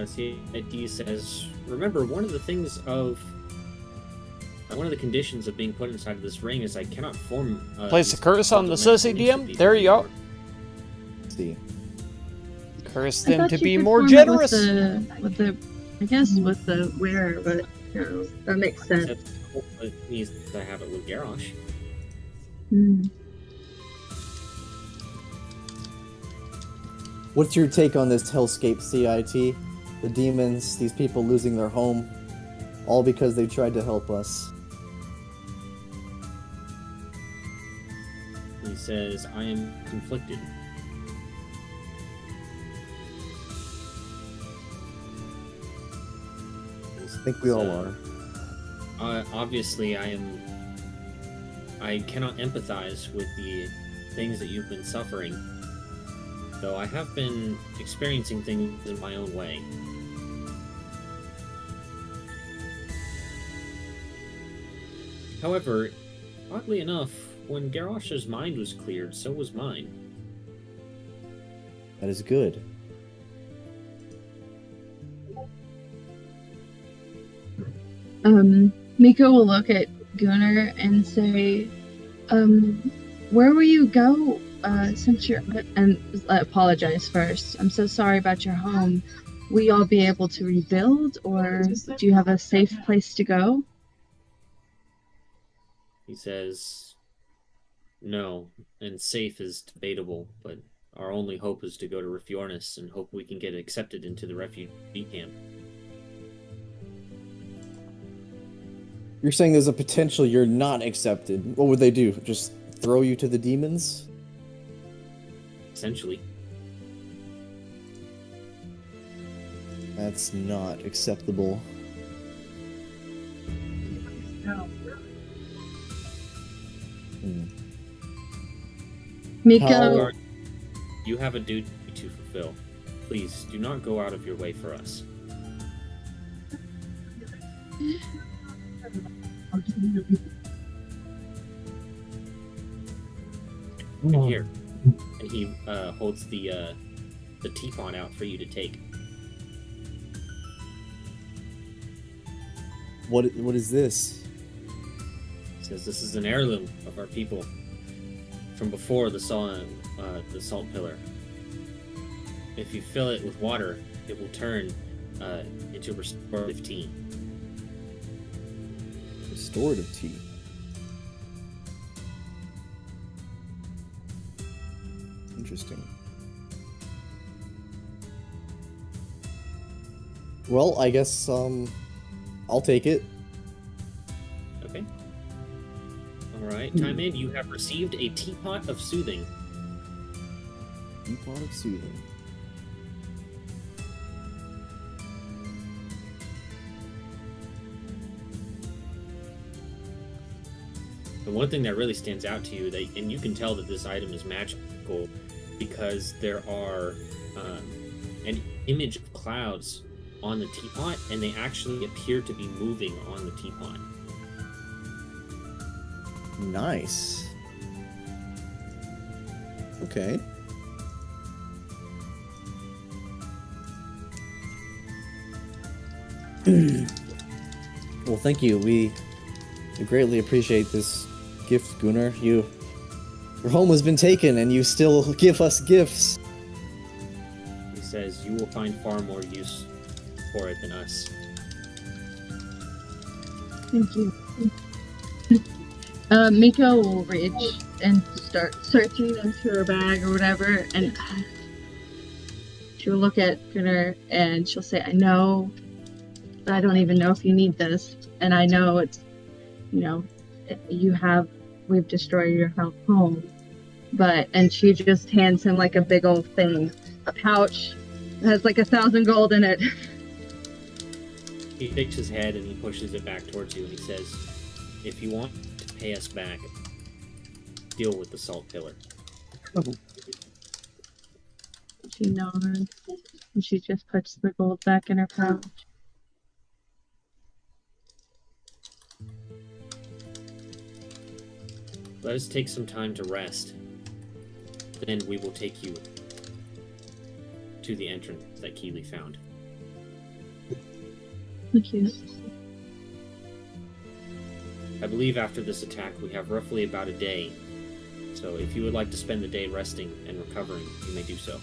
CIT says, remember, one of the conditions of being put inside of this ring is I cannot form. Place a these curse on the fundamental Sussy links with DM. these There you go. anymore. See. Curse I them thought to you be could more form it generous. with the I guess with the wearer, but you know, that makes sense. Except it needs to have it with Garrosh. Hmm. What's your take on this hellscape, CIT? The demons, these people losing their home, all because they tried to help us. He says, I am conflicted. I think we all are. Obviously, I cannot empathize with the things that you've been suffering, though I have been experiencing things in my own way. However, oddly enough, when Garrosh's mind was cleared, so was mine. That is good. Miko will look at Gunnar and say, where will you go, since you're, and apologize first. I'm so sorry about your home. Will you all be able to rebuild, or do you have a safe place to go? He says, no, and safe is debatable, but our only hope is to go to Rifjornis and hope we can get accepted into the refugee camp. You're saying there's a potential you're not accepted. What would they do? Just throw you to the demons? Essentially. That's not acceptable. Miko, However, you have a duty to fulfill. Please, do not go out of your way for us. Here. And he holds the teapot out for you to take. What is this? He says this is an heirloom of our people from before the salt pillar. If you fill it with water, it will turn into restorative tea. Restorative tea. Interesting. Well, I guess I'll take it. Okay. Alright, time in. You have received a teapot of soothing. Teapot of soothing. The one thing that really stands out to you, and you can tell that this item is magical because there are an image of clouds on the teapot, and they actually appear to be moving on the teapot. Nice. Okay. Well, thank you. We greatly appreciate this gifts, Gunnar. Your home has been taken, and you still give us gifts. He says, you will find far more use for it than us. Thank you. Miko will reach and start searching into her bag or whatever, and she'll look at Gunnar and she'll say, I know, but I don't even know if you need this, and I know it's, you know, we've destroyed your home, and she just hands him like a big old thing, a pouch that has like 1,000 gold in it. He shakes his head and he pushes it back towards you and he says, if you want to pay us back, deal with the salt pillar. She nods, and she just puts the gold back in her pouch. Let us take some time to rest. Then we will take you to the entrance that Keeley found. Thank you. I believe after this attack we have roughly about a day. So if you would like to spend the day resting and recovering, you may do so.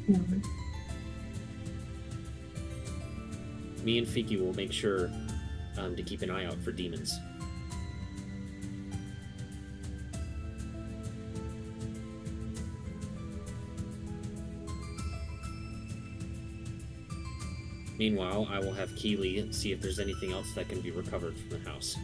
No. Me and Fiki will make sure to keep an eye out for demons. Meanwhile, I will have Keeley see if there's anything else that can be recovered from the house.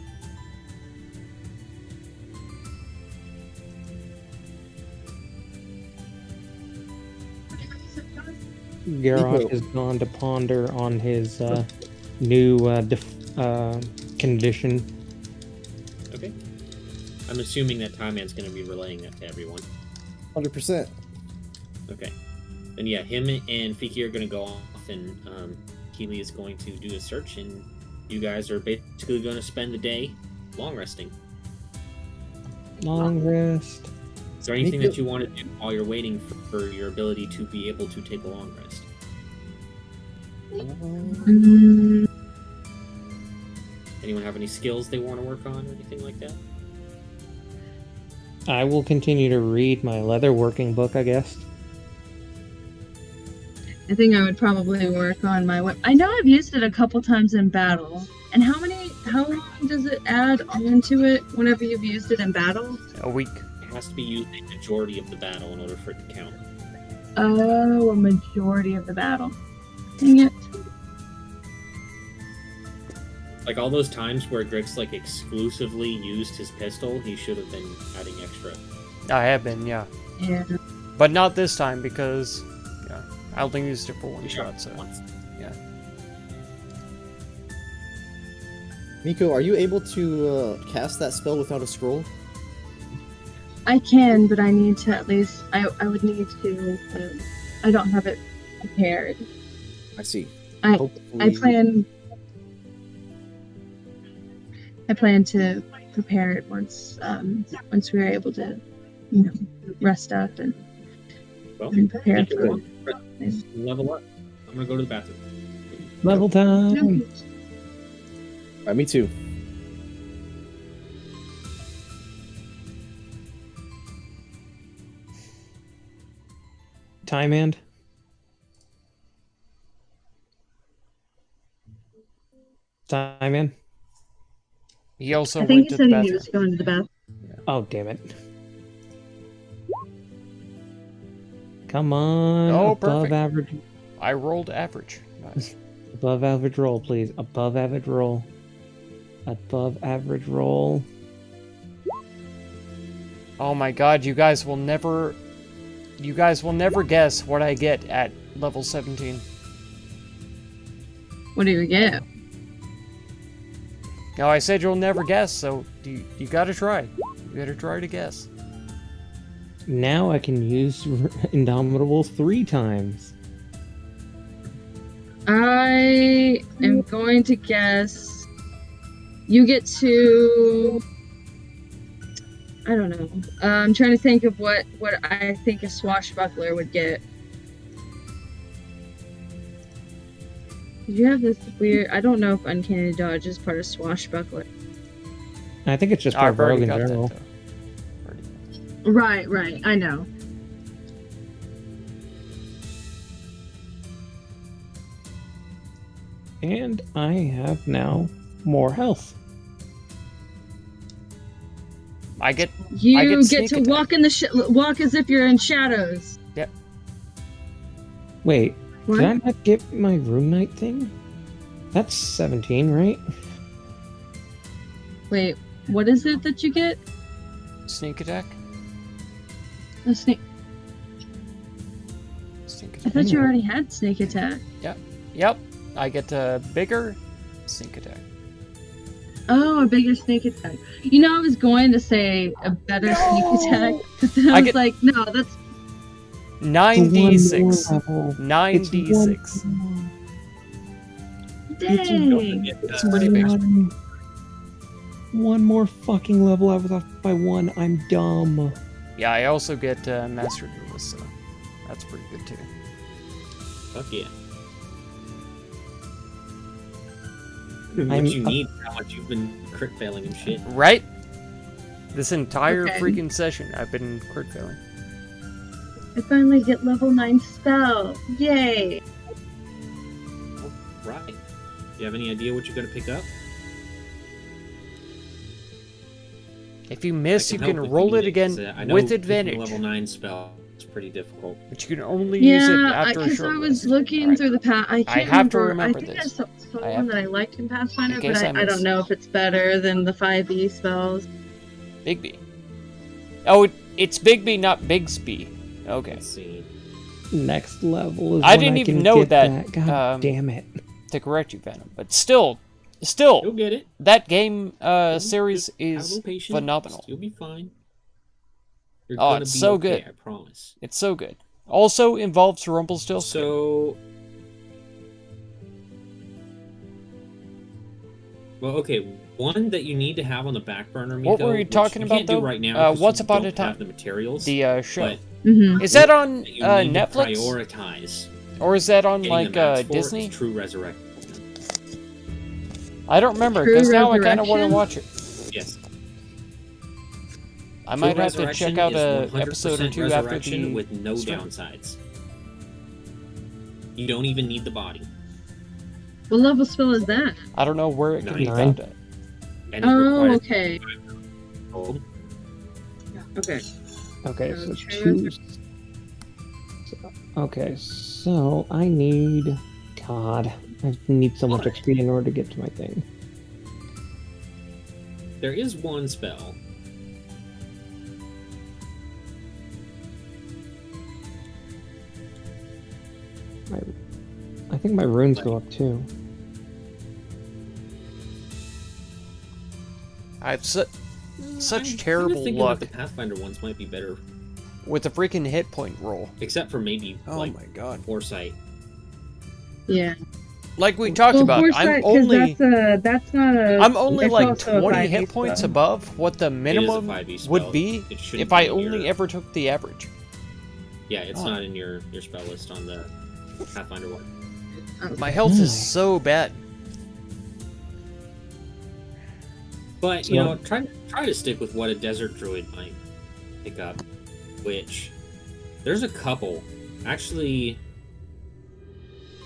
Garrosh has gone to ponder on his new condition. Okay. I'm assuming that Time Man's going to be relaying that to everyone. 100%. Okay. Then yeah, him and Fiki are going to go off, and Keeley is going to do a search, and you guys are basically going to spend the day long resting. Long rest. Is there anything that you want to do while you're waiting for your ability to be able to take a long rest? Anyone have any skills they want to work on or anything like that? I will continue to read my leather working book, I guess. I think I would probably work on my weapon. I know I've used it a couple times in battle. And how long does it add onto it whenever you've used it in battle? A week. It has to be used a majority of the battle in order for it to count. Oh, a majority of the battle. Dang it. Like all those times where Grix like exclusively used his pistol, he should have been adding extra. I have been, yeah. Yeah. But not this time because, yeah, I only used it for one shot, so. Once. Yeah. Miko, are you able to cast that spell without a scroll? I can, but I need to at least. I would need to. I don't have it prepared. I see. I Hopefully- plan to prepare it once we're able to, rest up and Well, prepare take for your long rest. Level up. I'm gonna go to the bathroom. Level time. Alright, me too. Time end. Time in. He also I went think he to the said he bathroom. was going to the bathroom. Oh, damn it. Come on. Oh, above perfect. average. I rolled average. Nice. Above average roll, please. Above average roll. Above average roll. Oh my god, you guys will never guess what I get at level 17. What do you get? No, I said you'll never guess, so you gotta try. You gotta try to guess. Now I can use Indomitable 3 times. I am going to guess you get to. I don't know. I'm trying to think of what I think a swashbuckler would get. You have this weird. I don't know if Uncanny Dodge is part of Swashbuckler. I think it's just part I've of Rogue already in got that, general. though. Right. I know. And I have now more health. I get You I get get sneak to attack. walk in the walk as if you're in shadows. Wait, What? did I not get my Rune Knight thing? That's 17, right? Wait, what is it that you get? sneak attack. A snake. Sneak I attack. thought you already had snake attack. Yep. I get bigger sneak attack. Oh, a bigger snake attack. You know, I was going to say a better sneak attack, but then I was get- like, no, that's 9d6. It's one more level. 9d6. dang. That's pretty big. One more fucking level. I was off by one. I'm dumb. Yeah, I also get Master Duelist, so that's pretty good too. Fuck yeah. I'm- What you need, how much you've been crit failing and shit. Right? This entire Okay. freaking session, I've been crit failing. I finally get level 9 spell. Yay. Right. Do you have any idea what you're gonna pick up? If you miss, I you help can if roll need it again 'cause, I know with picking a advantage. Level 9 spell is pretty difficult. But you can only use it Yeah, after a because short I was rest. looking Alright. through the past. I can't have to remember. remember I think this. I saw I have one that I liked in Pathfinder, in but case I I miss. don't know if it's better than the 5e spells. Big B. Oh, it's Big B, not Bigsby. Okay. Let's see. Next level is I when didn't I even can know get that, God damn it. To correct you, Venom. But still, You'll get it. that game series Just have a is little patience. phenomenal. You'll be fine. You're Oh, gonna it's be so okay, good. I promise. It's so good. Also involves Rumpelstiltskin. So, well, okay. One that you need to have on the back burner, Miko, What were you which talking you about, can't do though? right now. because Once you Upon don't a Time. have the materials. the show. But Mm-hmm. Is that on you need to Netflix? prioritize Or is that on getting like the mats for Disney? is True Resurrection. I don't remember True because now I kind of want to Resurrection? watch it. Yes. I might have to Resurrection check out is a 100% episode or two after resurrection the with no stream. downsides. You don't even need the body. What level spell is that? I don't know where it can be 9. found at. And it Oh, requires okay. gold. Okay. Okay, So so true 2. Okay, so I need. God, I need so much XP in order to get to my thing. There is one spell. I think my runes go up too. I have such I'm kinda terrible thinking luck that the Pathfinder ones might be better, with the freaking hit point roll. except for maybe Oh like my god! foresight. Yeah. Like we talked about, Foresight, I'm 'cause only that's not a. I'm only it's like also a 20 5e hit points spell. above what the It is a minimum 5e spell. would be It shouldn't if I be in only your- ever took the average. Yeah, it's Oh. not in your spell list on the Pathfinder one. My health is Really? so bad. But So- you know, try to stick with what a desert druid might pick up, which there's a couple. Actually,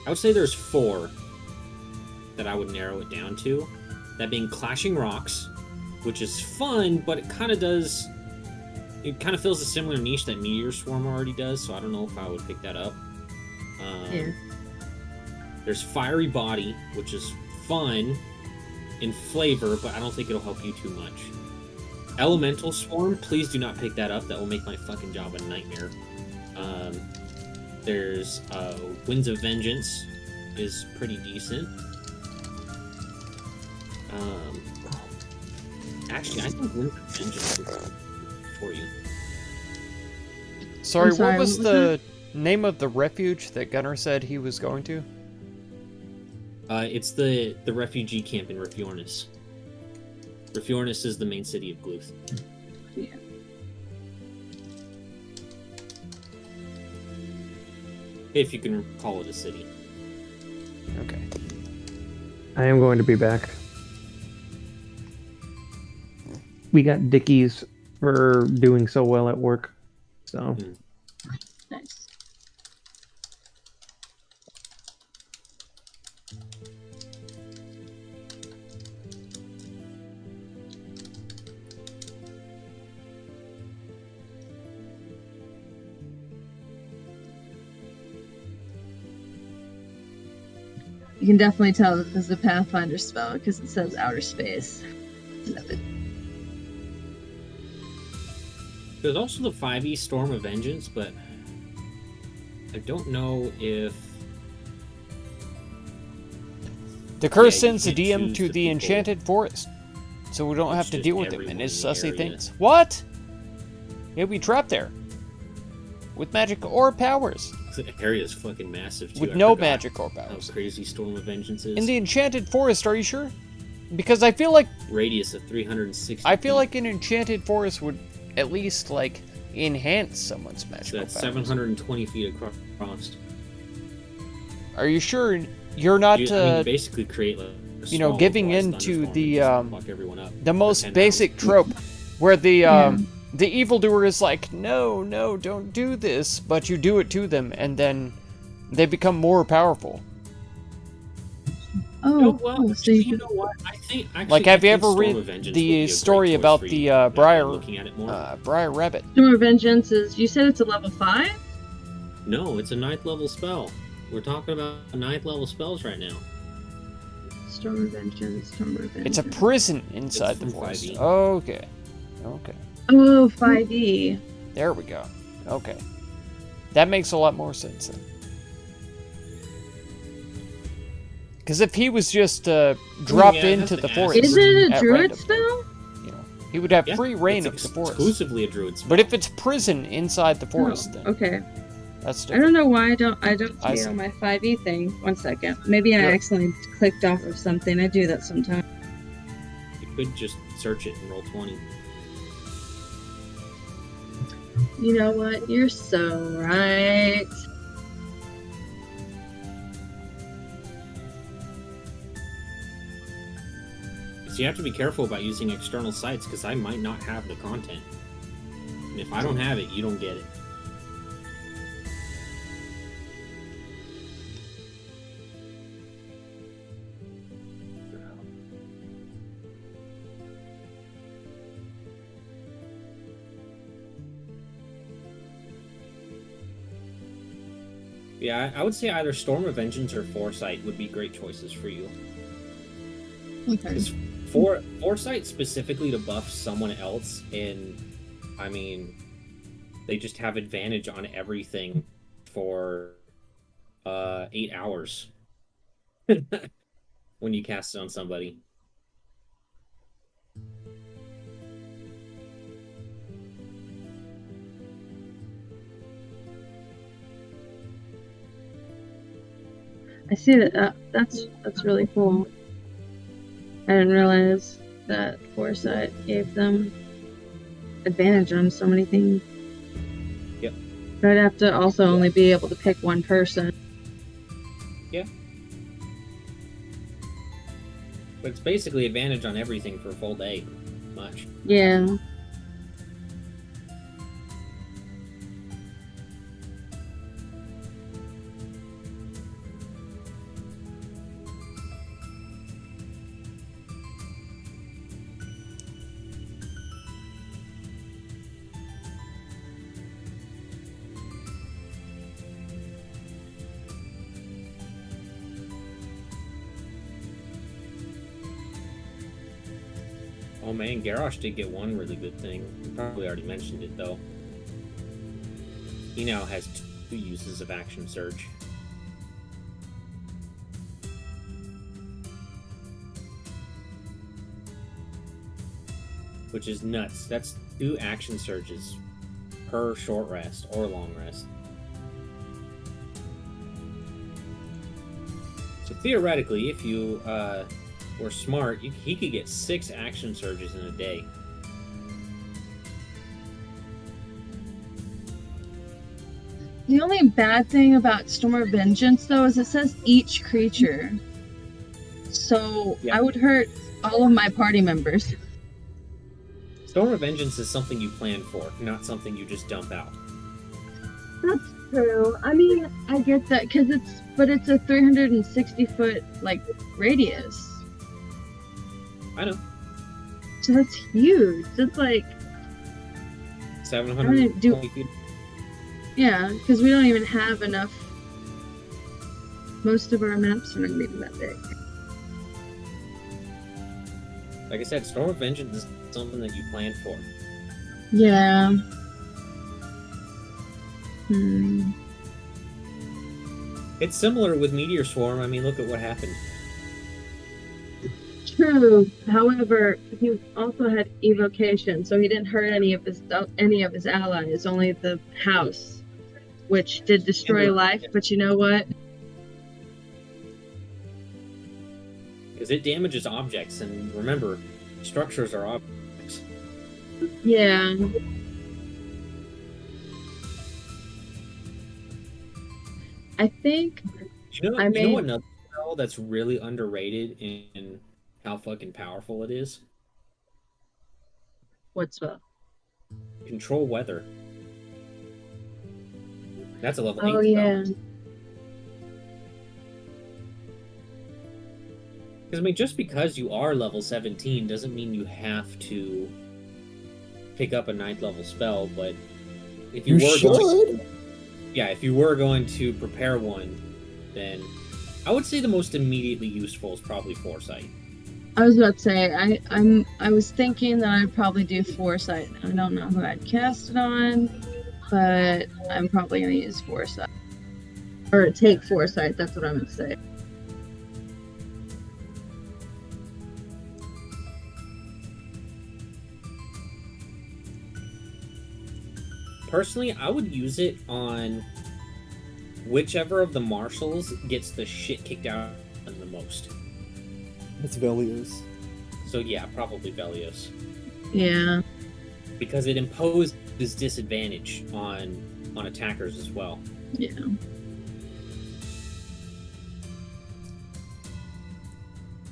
I would say there's 4 that I would narrow it down to. That being Clashing Rocks, which is fun, but it kind of does. It kind of fills a similar niche that Meteor Swarm already does, so I don't know if I would pick that up. Yeah. There's Fiery Body, which is fun in flavor, but I don't think it'll help you too much. Elemental Swarm, please do not pick that up. That will make my fucking job a nightmare. There's Winds of Vengeance is pretty decent. Actually, I think Winds of Vengeance would be for you. Sorry, sorry, what was what was the name of the refuge that Gunnar said he was going to? It's the refugee camp in Refjornis. Refjornis is the main city of Gluth. Yeah. If you can call it a city. Okay. I am going to be back. We got Dickies for doing so well at work. So Nice. You can definitely tell that this is a Pathfinder spell because it says outer space. Love it. There's also the 5e Storm of Vengeance, but I don't know if The curse you sends the can't DM choose to the the people. Enchanted Forest, so we don't have It's to just deal with him everyone and his in the sussy area. things. What? He'll be trapped there. With magic or powers. the area is fucking massive too. With I no forgot magic or how powers. crazy Storm of Vengeance is. In the Enchanted Forest, are you sure? Because I feel like radius of 360. I feel feet. like an Enchanted Forest would at least like enhance someone's So magical that's powers. 720 feet across. Are you sure you're not I mean, basically create like a you know, small giving localized into thunderstorm the, and just fuck everyone up the for most 10 basic hours. trope where the evildoer is like, no, don't do this, but you do it to them, and then they become more powerful. Oh, No, well, cool. So you you can... know what? I think actually, Like, have I you think ever Storm read of Vengeance would the be a great story choice about for the you, now that I'm Briar looking at it more. Briar Rabbit? Storm of Vengeance is. You said it's a level 5? No, it's a 9th level spell. We're talking about 9th level spells right now. Storm of Vengeance, Storm of Vengeance. It's a prison inside the from forest. 5e. Okay. Oh, 5e. There we go. Okay. That makes a lot more sense then. Because if he was just dropped yeah, it into has the the forest, Is it a at druid random, spell? you know, he would have Yeah, free reign it's of the forest. exclusively a druid spell. But if it's prison inside the forest, Oh, then okay. that's I different. don't know why I don't I see it see. on my 5e thing. One second. Maybe I Good. accidentally clicked off of something. I do that sometimes. You could just search it and roll 20. You know what? You're so right. So you have to be careful about using external sites because I might not have the content. And if I don't have it, you don't get it. Yeah, I would say either Storm of Vengeance or Foresight would be great choices for you. Okay. Because Foresight specifically to buff someone else, and I mean, they just have advantage on everything for 8 hours when you cast it on somebody. I see that. That's really cool. I didn't realize that Foresight gave them advantage on so many things. Yep. But I'd have to also only be able to pick one person. But it's basically advantage on everything for a full day. Much. Yeah. Oh man, Garrosh did get one really good thing. You probably already mentioned it though. He now has 2 uses of Action Surge. Which is nuts. That's 2 Action Surges per short rest or long rest. So theoretically, if you were smart, he could get 6 Action Surges in a day. The only bad thing about Storm of Vengeance, though, is it says each creature. So Yeah. I would hurt all of my party members. Storm of Vengeance is something you plan for, not something you just dump out. That's true. I mean, I get that because it's a 360-foot like radius. I know. So that's huge. It's like 720 feet. yeah, because we don't even have enough. Most of our maps are not even that big. Like I said, Storm of Vengeance is something that you plan for. Yeah. Hmm. It's similar with Meteor Swarm. I mean, look at what happened. True. However, he also had evocation, so he didn't hurt any of his allies. Only the house, which did destroy life. But you know what? Because it damages objects, and remember, structures are objects. Yeah. I think You know, I you know mean- another spell that's really underrated in how fucking powerful it is? what's up? Control weather. That's a level 8 Oh spell. yeah. Because, I mean, just because you are level 17 doesn't mean you have to pick up a 9th level spell, but if you, You were should. going, yeah, if you were going to prepare one, then I would say the most immediately useful is probably Foresight. I was about to say I was thinking that I'd probably do Foresight. I don't know who I'd cast it on, but I'm probably gonna use Foresight. Or take Foresight, that's what I'm gonna say. Personally, I would use it on whichever of the marshals gets the shit kicked out of them the most. It's Velios. So yeah, probably Velios. Yeah. Because it imposes disadvantage on attackers as well. Yeah.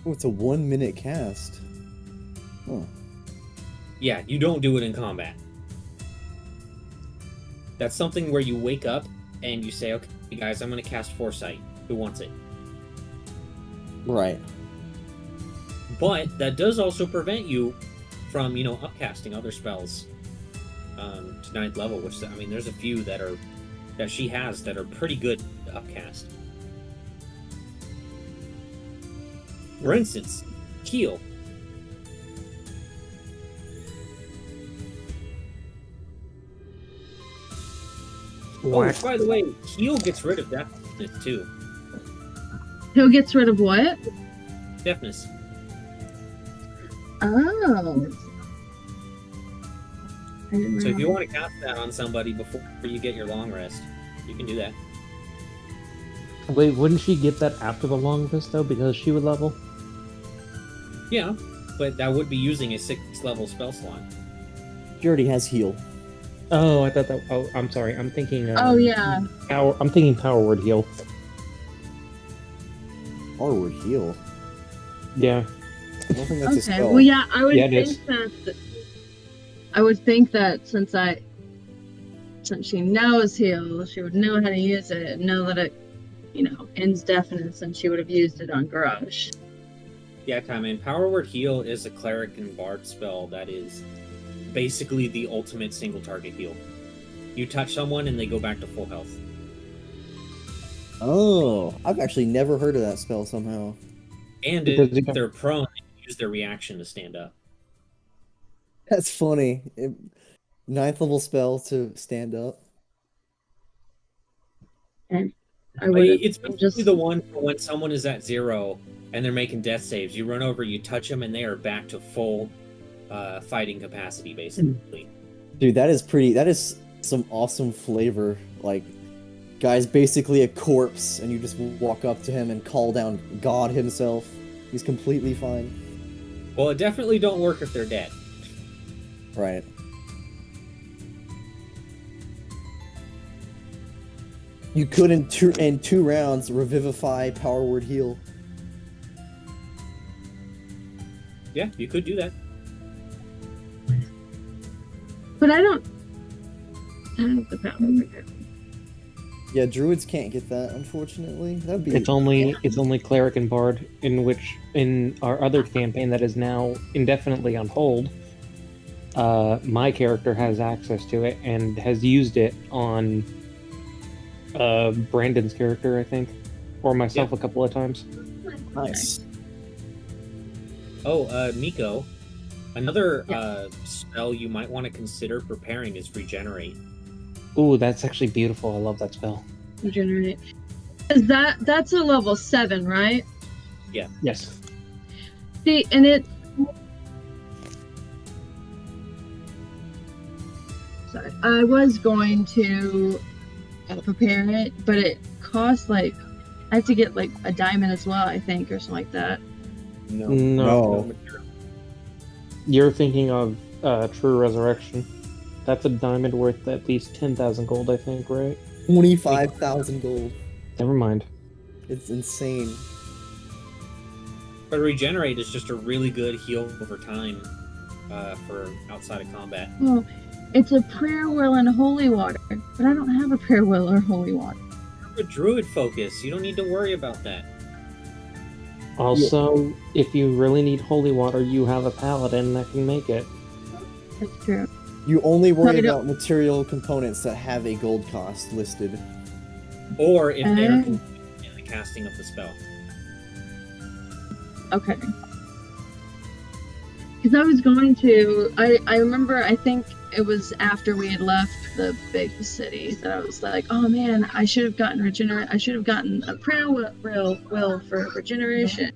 Oh, it's a 1-minute cast. Huh. Yeah, you don't do it in combat. That's something where you wake up and you say, okay, guys, I'm going to cast Foresight. Who wants it? Right. But that does also prevent you from, upcasting other spells to 9th level, which, I mean, there's a few that she has that are pretty good to upcast. For instance, Heal. Oh, by the way, Heal gets rid of deafness too. Who gets rid of what? Deafness. Oh. I didn't So if you know. want to cast that on somebody before you get your long rest, you can do that. Wait, wouldn't she get that after the long rest though? Because she would level. Yeah, but that would be using a 6th level spell slot. She already has heal. Oh, I thought that. Oh, I'm sorry. I'm thinking. Oh yeah. Power. I'm thinking power word heal. Forward heal. Yeah. I don't think that's a Okay. spell. Well yeah, I would Yeah, it think that I would think that since she knows heal, she would know how to use it and know that it, ends deafness, and she would have used it on Garage. Yeah, Time Power Word Heal is a cleric and bard spell that is basically the ultimate single target heal. You touch someone and they go back to full health. Oh, I've actually never heard of that spell somehow. And Because if you can- they're prone, they use their reaction to stand up. That's funny. 9th level spell to stand up. I Like, would it's basically just the one for when someone is at 0 and they're making death saves. You run over, you touch them, and they are back to full fighting capacity, basically. Dude, that is some awesome flavor. Like, guy's basically a corpse, and you just walk up to him and call down God himself. He's completely fine. Well, it definitely don't work if they're dead. Right. You could in two rounds revivify power word heal. Yeah, you could do that. But I don't have the power. Yeah, druids can't get that, unfortunately. That'd be. It's only cleric and bard, in our other campaign that is now indefinitely on hold. My character has access to it and has used it on Brandon's character, I think, or myself a couple of times. Nice. Oh, Miko, another spell you might want to consider preparing is Regenerate. Ooh, that's actually beautiful. I love that spell. Regenerate. Is that's a level 7, right? Yes. See, and it. Sorry, I was going to prepare it, but it costs like I have to get like a diamond as well, I think, or something like that. No. You're thinking of True Resurrection. That's a diamond worth at least 10,000 gold, I think, right? 25,000 gold. Never mind. It's insane. But Regenerate is just a really good heal over time for outside of combat. Well, it's a prayer wheel and holy water, but I don't have a prayer wheel or holy water. You're a druid focus. You don't need to worry about that. Also, if you really need holy water, you have a paladin that can make it. That's true. You only worry I don't- about material components that have a gold cost listed. Or if they're in the casting of the spell. Okay. Because I was going to, I remember, I think it was after we had left the big city that I was like, oh man, I should have gotten I should have gotten a prayer will for regeneration.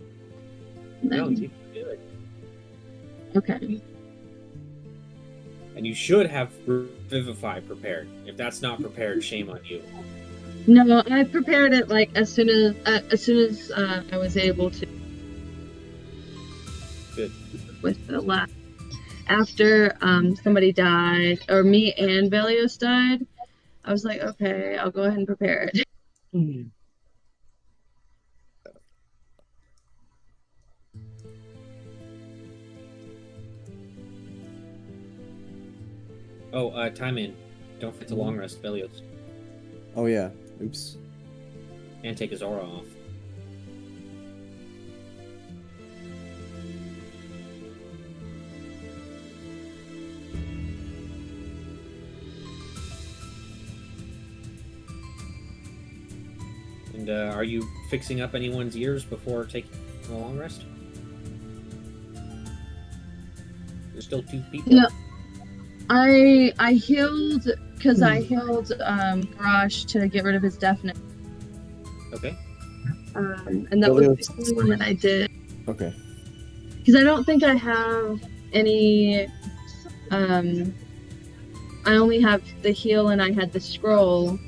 And No, then- you can do it. okay. And you should have Revivify prepared. If that's not prepared, shame on you. No, I prepared it like as soon as I was able to. Good. With the last after somebody died, or me and Velios died, I was like, okay, I'll go ahead and prepare it. Oh, time in. Don't forget to long rest, Velios. Oh yeah. Oops. And take his aura off. And are you fixing up anyone's ears before taking a long rest? There's still 2 people. Yeah. I healed because I healed Garage to get rid of his deafness. Okay. And that was the only one that I did. Okay. Because I don't think I have any. I only have the heal, and I had the scroll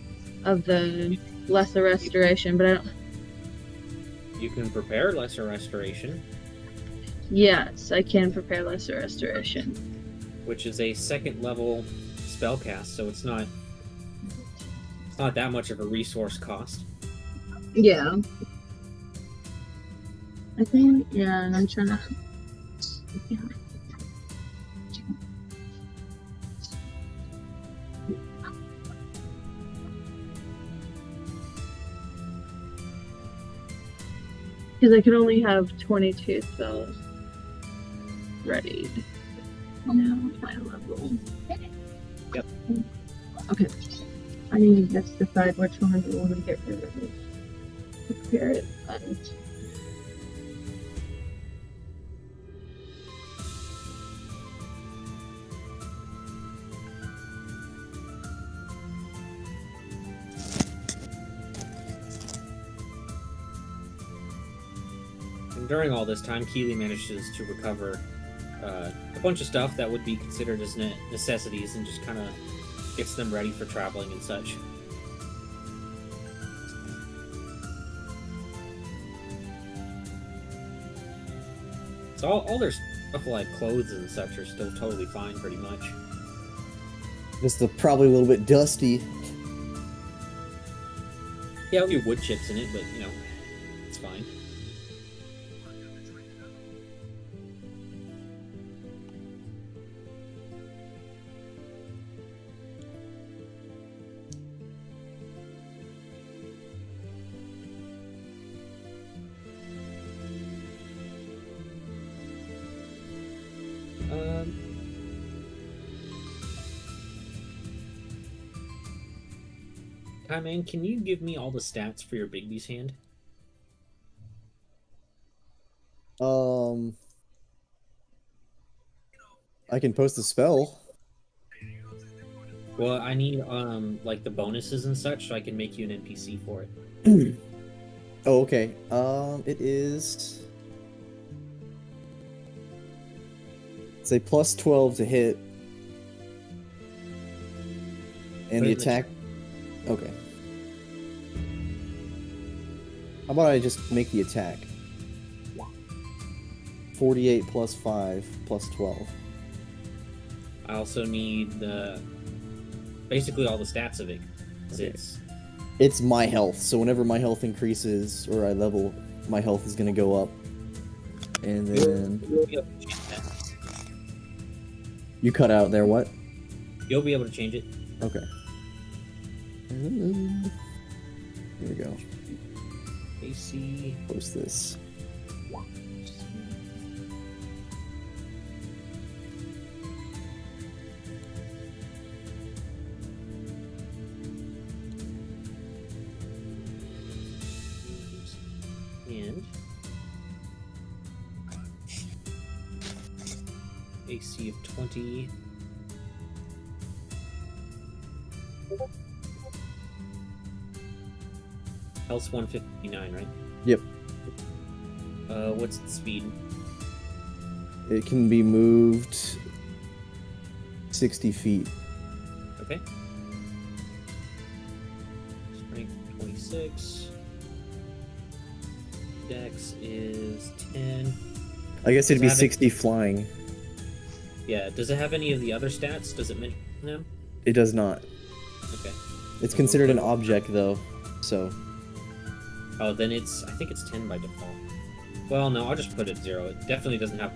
of the lesser restoration, but I don't. You can prepare Lesser Restoration, Yes, I can prepare lesser restoration. which is a 2nd level spell cast, so it's not that much of a resource cost. Yeah. I think, yeah, and I'm trying to. Yeah. Because I could only have 22 spells readied. Now, my level. Yep. Okay. I need to just decide which one we want to get rid of. Prepare it. And during all this time, Keely manages to recover a bunch of stuff that would be considered as necessities and just kind of gets them ready for traveling and such. So all their stuff like clothes and such are still totally fine pretty much. Just probably a little bit dusty. Yeah, a few wood chips in it, but it's fine. Hi, man. Can you give me all the stats for your Bigby's hand? I can post a spell. Well, I need like the bonuses and such, so I can make you an NPC for it. Oh, okay. It is. It's a plus 12 to hit. And Put the it in the attack. Okay. How about I just make the attack? 48 plus 5 plus 12. I also need the basically all the stats of it. 'Cause Okay. It's It's my health, so whenever my health increases or I level, my health is gonna go up. And then you'll be able to change that. you cut out there. What? You'll be able to change it. Okay. Here we go. AC. Post this. And AC of 20. Health's 159, right? Yep. What's the speed? It can be moved 60 feet. Okay. Strength 26. Dex is 10. I guess it'd be Does it have 60 flying. Yeah, does it have any of the other stats? Does it mention them? It does not. Okay. It's considered an object though, so Oh, then it's, I think it's 10 by default. Well, no, I'll just put it 0. It definitely doesn't have,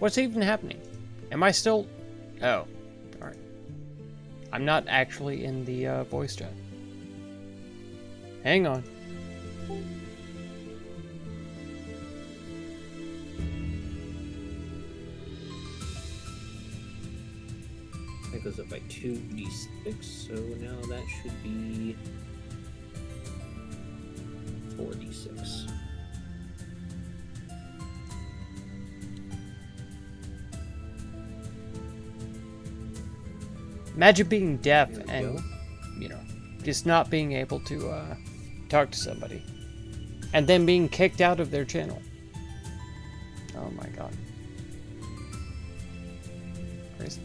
What's even happening? Am I still... Oh. Alright. I'm not actually in the voice chat. Hang on. That goes up by 2d6, so now that should be 4d6. Imagine being deaf There we and, go. you know, just not being able to talk to somebody. And then being kicked out of their channel. Oh my god. Crazy.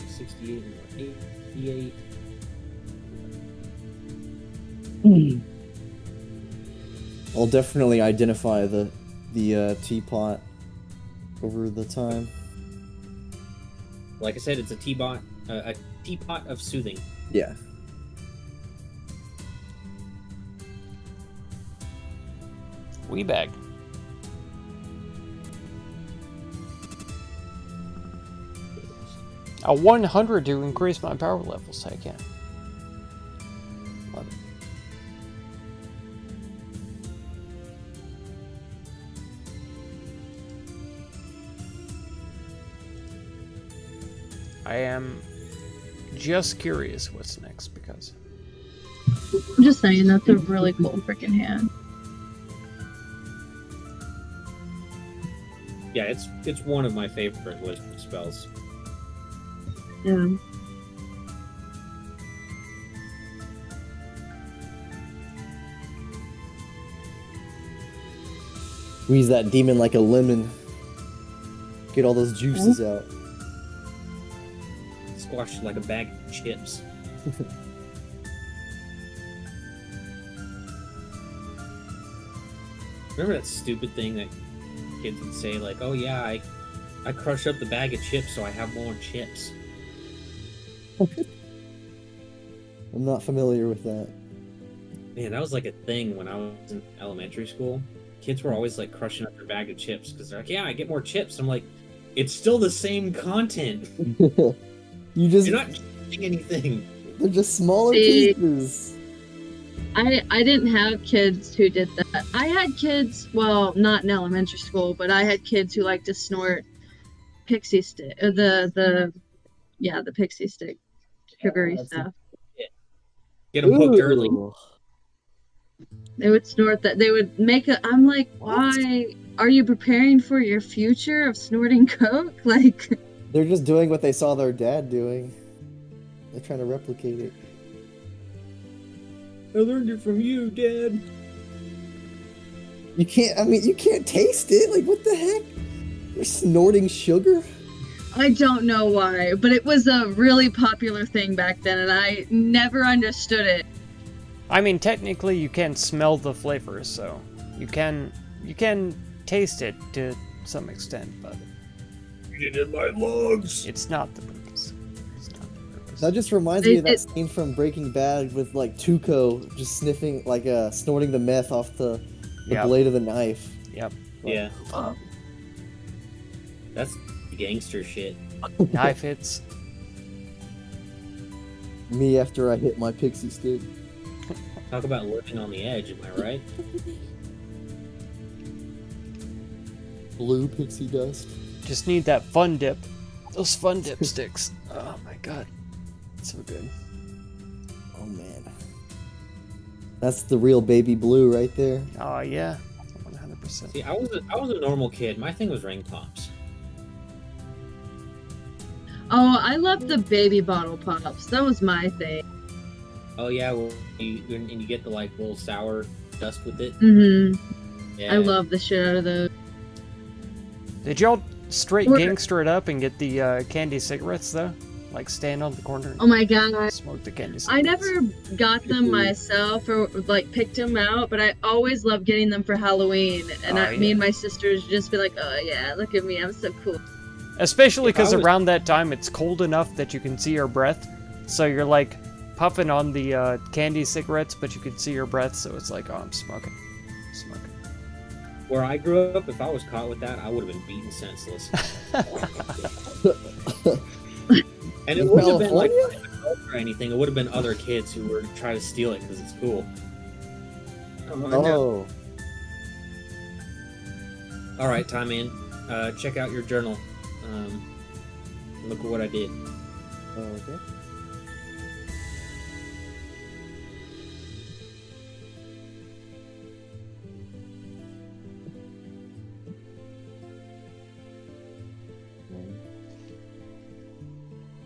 68 and 88. I'll definitely identify the teapot over the time. Like I said, it's a teapot of soothing. Yeah. Wee bag. A 100 to increase my power levels, heck yeah. Love it. I am just curious what's next because I'm just saying that's a really cool freaking hand. Yeah, it's one of my favorite wizard spells. Yeah. Squeeze that demon like a lemon. Get all those juices out. Squashed like a bag of chips. Remember that stupid thing that kids would say, like, "Oh yeah, I crush up the bag of chips so I have more chips." I'm not familiar with that. Man, that was like a thing when I was in elementary school. Kids were always like crushing up their bag of chips because they're like, "Yeah, I get more chips." I'm like, it's still the same content. You just You're not changing anything. they're just smaller See- pieces. I didn't have kids who did that. I had kids, well, not in elementary school, but I had kids who liked to snort pixie stick, the pixie stick, sugary that's a- stuff. Get them hooked early. Ooh. They would snort that. They would make a. I'm like, why are you preparing for your future of snorting coke? Like, They're just doing what they saw their dad doing. They're trying to replicate it. I learned it from you, Dad. You can't taste it. Like, what the heck? You're snorting sugar? I don't know why, but it was a really popular thing back then, and I never understood it. I mean, technically you can smell the flavors, so you can taste it to some extent, but Get in my lungs. it's not the purpose. It's not the purpose. That just reminds me of that scene from Breaking Bad with like Tuco just sniffing, like snorting the meth off the Yep. blade of the knife. Yep. Yeah. That's gangster shit. Knife hits. Me after I hit my pixie stick. Talk about living on the edge, am I right? Blue pixie dust. Just need that fun dip. Those fun dip sticks. Oh my god. So good. Oh man. That's the real baby blue right there. Oh yeah. 100%. See, I was a normal kid. My thing was ring tops. Oh, I loved the baby bottle pops. That was my thing. Oh yeah, well, you get the like little sour dust with it. Yeah. I love the shit out of those. Did y'all straight Or- gangster it up and get the candy cigarettes though? Like stand on the corner and Oh my god. smoke the candy cigarettes. I never got them myself or like picked them out, but I always loved getting them for Halloween. And Oh, me yeah. and my sisters would just be like, "Oh yeah, look at me, I'm so cool." Especially If I because was- around that time it's cold enough that you can see your breath. So you're like puffing on the candy cigarettes, but you can see your breath, so it's like, oh, I'm smoking. smoking. Where I grew up, if I was caught with that, I would have been beaten senseless. And it wouldn't have been like or anything. It would have been other kids who were trying to steal it because it's cool. Oh. All right, Time Man. Check out your journal. Look at what I did. Okay.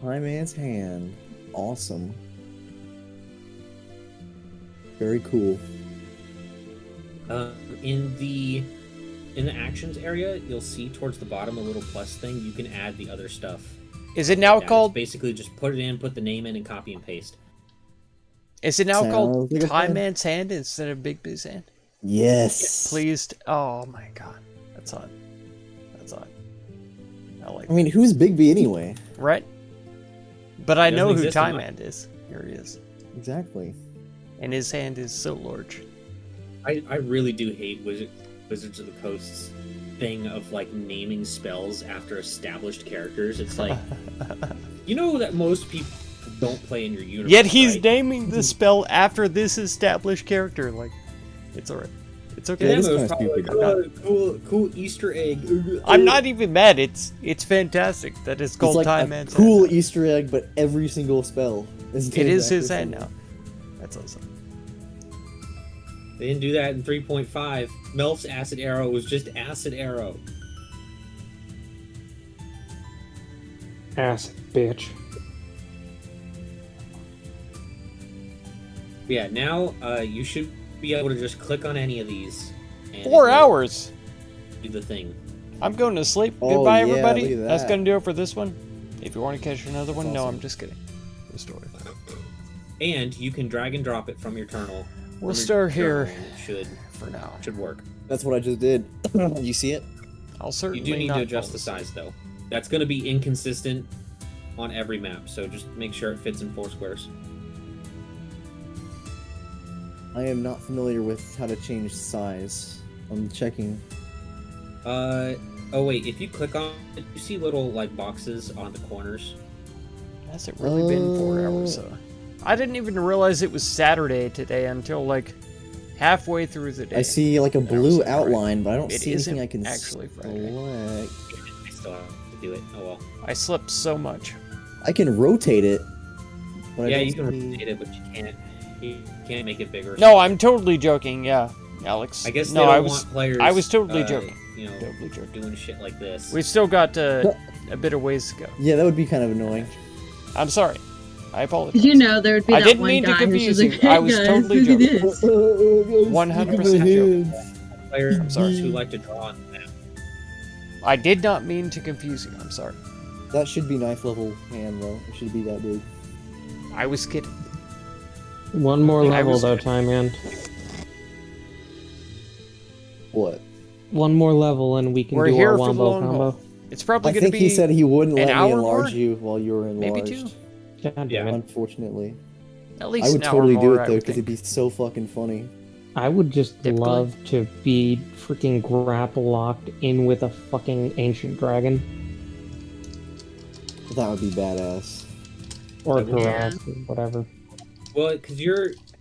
Time Man's hand. Awesome. Very cool. In the actions area, you'll see towards the bottom a little plus thing. You can add the other stuff. Is it now Yeah, called? it's basically just put it in, put the name in, and copy and paste. Is it now Sounds called like a Time plan. Man's Hand instead of Big B's Hand? Yes. Please. Oh my god, that's odd. That's odd. I like. I mean, who's Big B anyway? Right? But I Doesn't know who exist in Time my- Man is. Here he is. Exactly. And his hand is so large. I really do hate Wizards of the Coast's thing of like naming spells after established characters. It's like, you know that most people don't play in your universe. Yet he's right? naming the spell after this established character. Like, it's alright. It's okay. Yeah, Yeah, it is it was kinda probably stupid. like, cool Easter egg. I'm not even mad. It's fantastic that it's called It's like Time a Man's cool Hand. Easter egg, but every single spell is It is named his after hand someone. now. That's awesome. They didn't do that in 3.5. Melf's Acid Arrow was just Acid Arrow. Acid, bitch. Yeah, now you should be able to just click on any of these. And 4 it will hours. Do the thing. I'm going to sleep. Oh, Goodbye, yeah, everybody. look at That's that. going to do it for this one. If you want to catch another one, no, awesome. I'm just kidding. Restore it. And you can drag and drop it from your journal. We'll from your start here journal, and it for now. should work. That's what I just did. You see it? I'll You certainly do need not to adjust fall the asleep. size though. That's going to be inconsistent on every map, so just make sure it fits in 4 squares. I am not familiar with how to change size. I'm checking. Oh wait, if you click on it, you see little like boxes on the corners. Has it really been 4 hours? I didn't even realize it was Saturday today until like halfway through the day. I see like a That was blue Friday. outline, but I don't It see anything isn't I can actually Friday. select. I still have to do it. Oh well. I slept so much. I can rotate it. But I Yeah, don't you can see- rotate it, but you can't make it bigger. No, I'm totally joking. Yeah, Alex. I guess no, they don't I was. want players. I was totally joking. You know, Totally joking. doing shit like this. We've still got a bit of ways to go. Yeah, that would be kind of annoying. I'm sorry. I apologize. You know, there would be I that didn't one mean to guy who's confuse just you. like, hey I was guys, totally look at joking. this. 100% joking. Players I'm sorry. who like to draw on the map. I did not mean to confuse you. I'm sorry. That should be knife level hand though. It should be that big. I was kidding. One more I level was- though, Time Man. What? One more level and we can We're do here our for the wombo long combo. haul. It's probably I going to think be he said he wouldn't an let me hour enlarge more? you while you were maybe enlarged. 2. God Yeah. damn it. Unfortunately. At least I would an hour totally do more, it I though, would because it'd think. be so fucking funny. I would just Typically. love to be freaking grapple locked in with a fucking ancient dragon. That would be badass. Or a Yeah. Karaz, or whatever. Well, because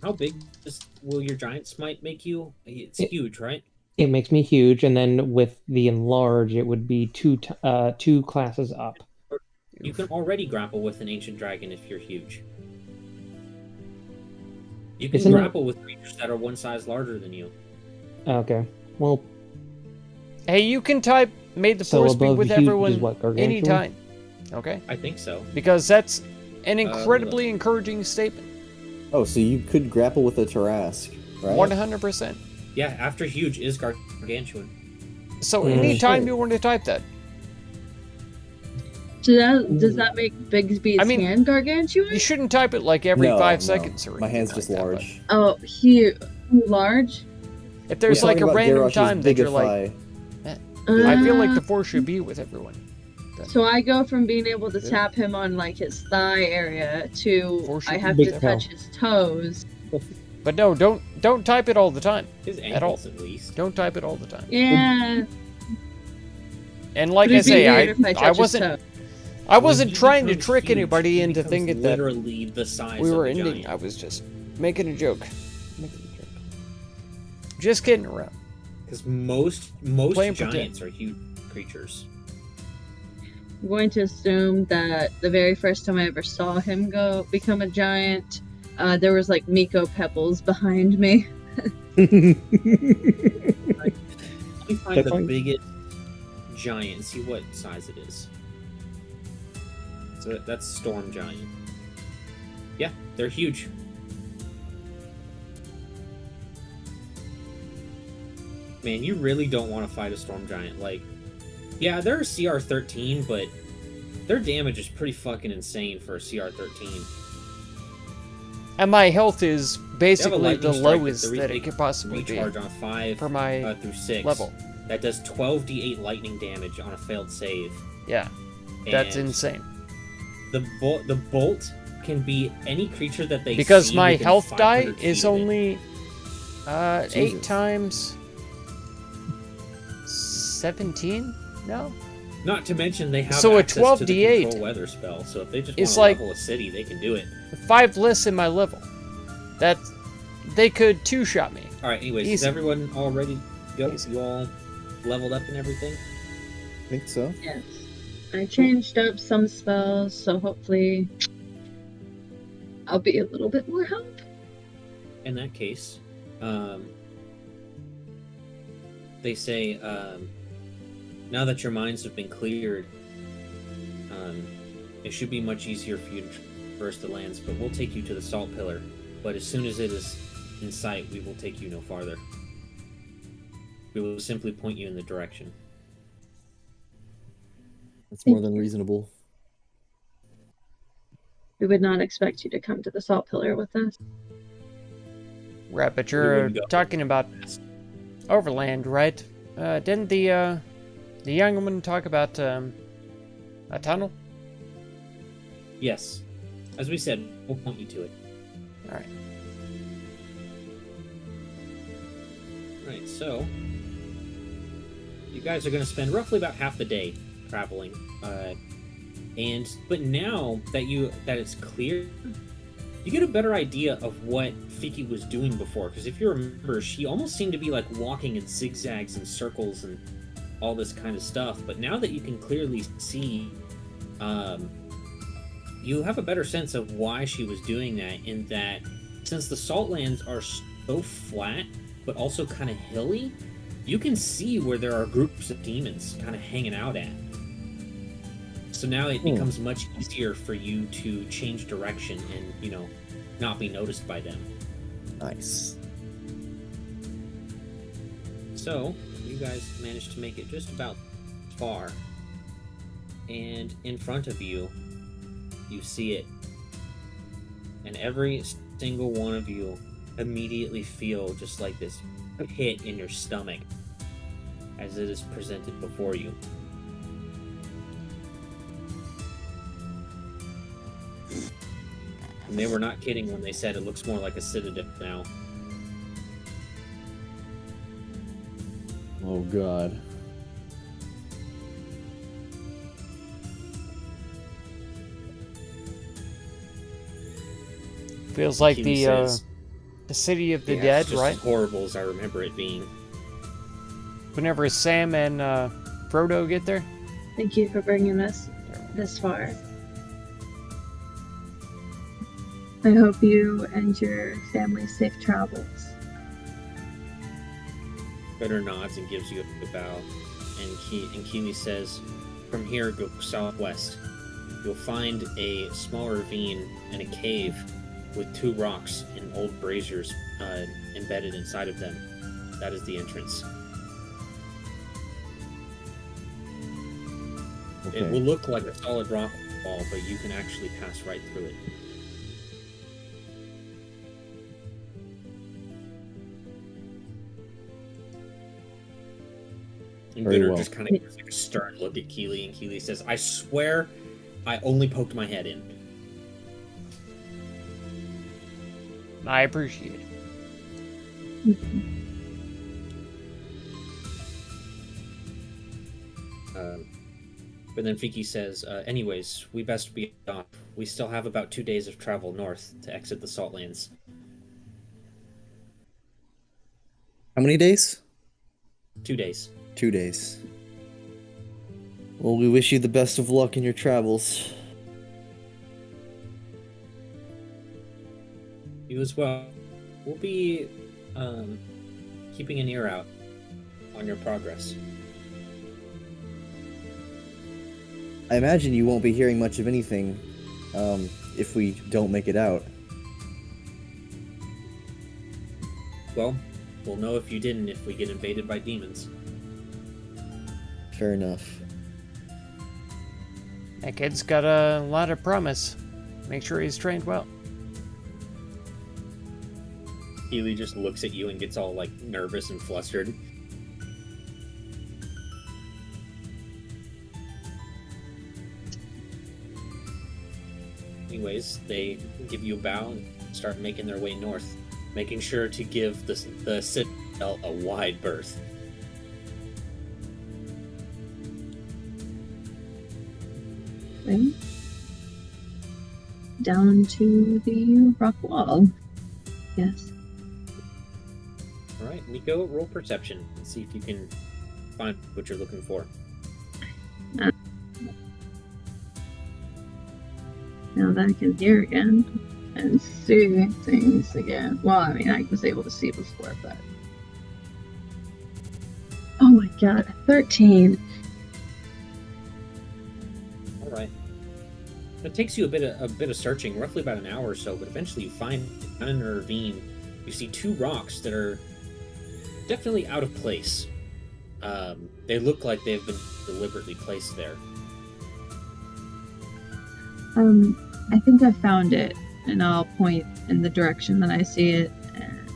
how big will your giant smite make you? It's huge, right? It makes me huge, and then with the enlarge, it would be two classes up. You can already grapple with an ancient dragon if you're huge. You can Isn't it- grapple with creatures that are one size larger than you. Okay. Well, Hey, you can type "May the so Force be above with huge everyone" is what, gargantuan? anytime. Okay, I think so. because that's an hold incredibly encouraging statement. Oh, so you could grapple with a Tarask, right? 100%. Yeah, after huge is gargantuan. So Mm. anytime Shit. you want to type that, So does that make Bigsby's I mean, hand gargantuan? you shouldn't type it like every No, 5 no. seconds or My hand's anything just like that, but large. Oh, huge, large. If there's We're like a talking about random Garrosh's time that you're like, Bigify. I feel like the Uh, Force should be with everyone. So I go from being able to Yeah. tap him on like his thigh area to Force I should have be to big touch his toes. But But no, don't type it all the time. His At all. ankles, at least. Don't type it all the time. Yeah. And like But I it'd be say, weird if I I touch his wasn't toe. I wasn't When he trying to becomes trick huge, anybody he into becomes thinking that literally the size we of were a ending. giant. I was just making a joke. Making a joke. Just kidding around. Because most Playing pretend. giants are huge creatures. I'm going to assume that the very first time I ever saw him become a giant, there was like Miko pebbles behind me. Let me find the Definitely. biggest giant and see what size it is. So that's Storm Giant. Yeah, they're huge. Man, you really don't want to fight a Storm Giant. Like, yeah, they're a CR13, but their damage is pretty fucking insane for a CR13. And my health is They have a basically lightning the strike lowest with that it could possibly be recharge on 5 for my through 6 level. That does 12d8 lightning damage on a failed save. Yeah, that's And insane. The bolt can be any creature that they Because see my within health die 500 is feet of it. only 8 Jesus. times 17? No? Not to mention they have So a access to the 12d8 control weather spell. So if they just is want like- to level a city, they can do it. 5 less in my level. That they could two-shot me. All right. Anyways, is Easy. everyone all ready to go? Easy. You all leveled up and everything? I think so. Yes. I changed up some spells, so hopefully I'll be a little bit more help. In that case, they say now that your minds have been cleared, it should be much easier for you to traverse the lands. But we'll take you to the Salt Pillar. But as soon as it is in sight, we will take you no farther. We will simply point you in the direction. That's more than reasonable. We would not expect you to come to the Salt Pillar with us. Right, but We you're wouldn't go talking about Overland, right? Didn't the young woman talk about a tunnel? Yes. As we said, we'll point you to it. Alright. Right, so you guys are going to spend roughly about half the day traveling, but now that it's clear, you get a better idea of what Fiki was doing before. Because if you remember, she almost seemed to be like walking in zigzags and circles and all this kind of stuff. But now that you can clearly see, you have a better sense of why she was doing that. In that, since the Saltlands are so flat but also kind of hilly, you can see where there are groups of demons kind of hanging out at. So now it becomes much easier for you to change direction and, not be noticed by them. Nice. So, you guys managed to make it just about far. And in front of you, you see it. And every single one of you immediately feel just like this hit in your stomach as it is presented before you. And they were not kidding when they said it looks more like a citadel now. Oh god. Feels like He the says, city of the "Yeah, dead, it's just right? as horrible as I remember it being." Whenever Sam and Frodo get there. Thank you for bringing us this far. I hope you and your family safe travels. Better nods and gives you a bow, and Keely says, "From here, go southwest. You'll find a small ravine and a cave with 2 rocks and old braziers embedded inside of them. That is the entrance. Okay. It will look like a solid rock wall, but you can actually pass right through it." And Very Gunnar well. just kind of gives like a stern look at Keely, and Keely says, "I swear I only poked my head in." I appreciate it. But then Fiki says, anyways, we best be off. We still have about 2 days of travel north to exit the Saltlands. How many days? 2 days. 2 days. Well, we wish you the best of luck in your travels. You as well. We'll be keeping an ear out on your progress. I imagine you won't be hearing much of anything if we don't make it out. Well, we'll know if you didn't if we get invaded by demons. Fair enough. That kid's got a lot of promise. Make sure he's trained well. Healy just looks at you and gets all like nervous and flustered. Anyways, they give you a bow and start making their way north, making sure to give the Citadel a wide berth. Okay. Down to the rock wall. Yes. Alright, Nico, roll perception and see if you can find what you're looking for. Now that I can hear again and see things again. Well, I mean, I was able to see before, but... Oh my god, 13. Alright. It takes you a bit of searching, roughly about an hour or so, but eventually you find down in a ravine, you see two rocks that are definitely out of place. They look like they've been deliberately placed there. I think I found it, and I'll point in the direction that I see it and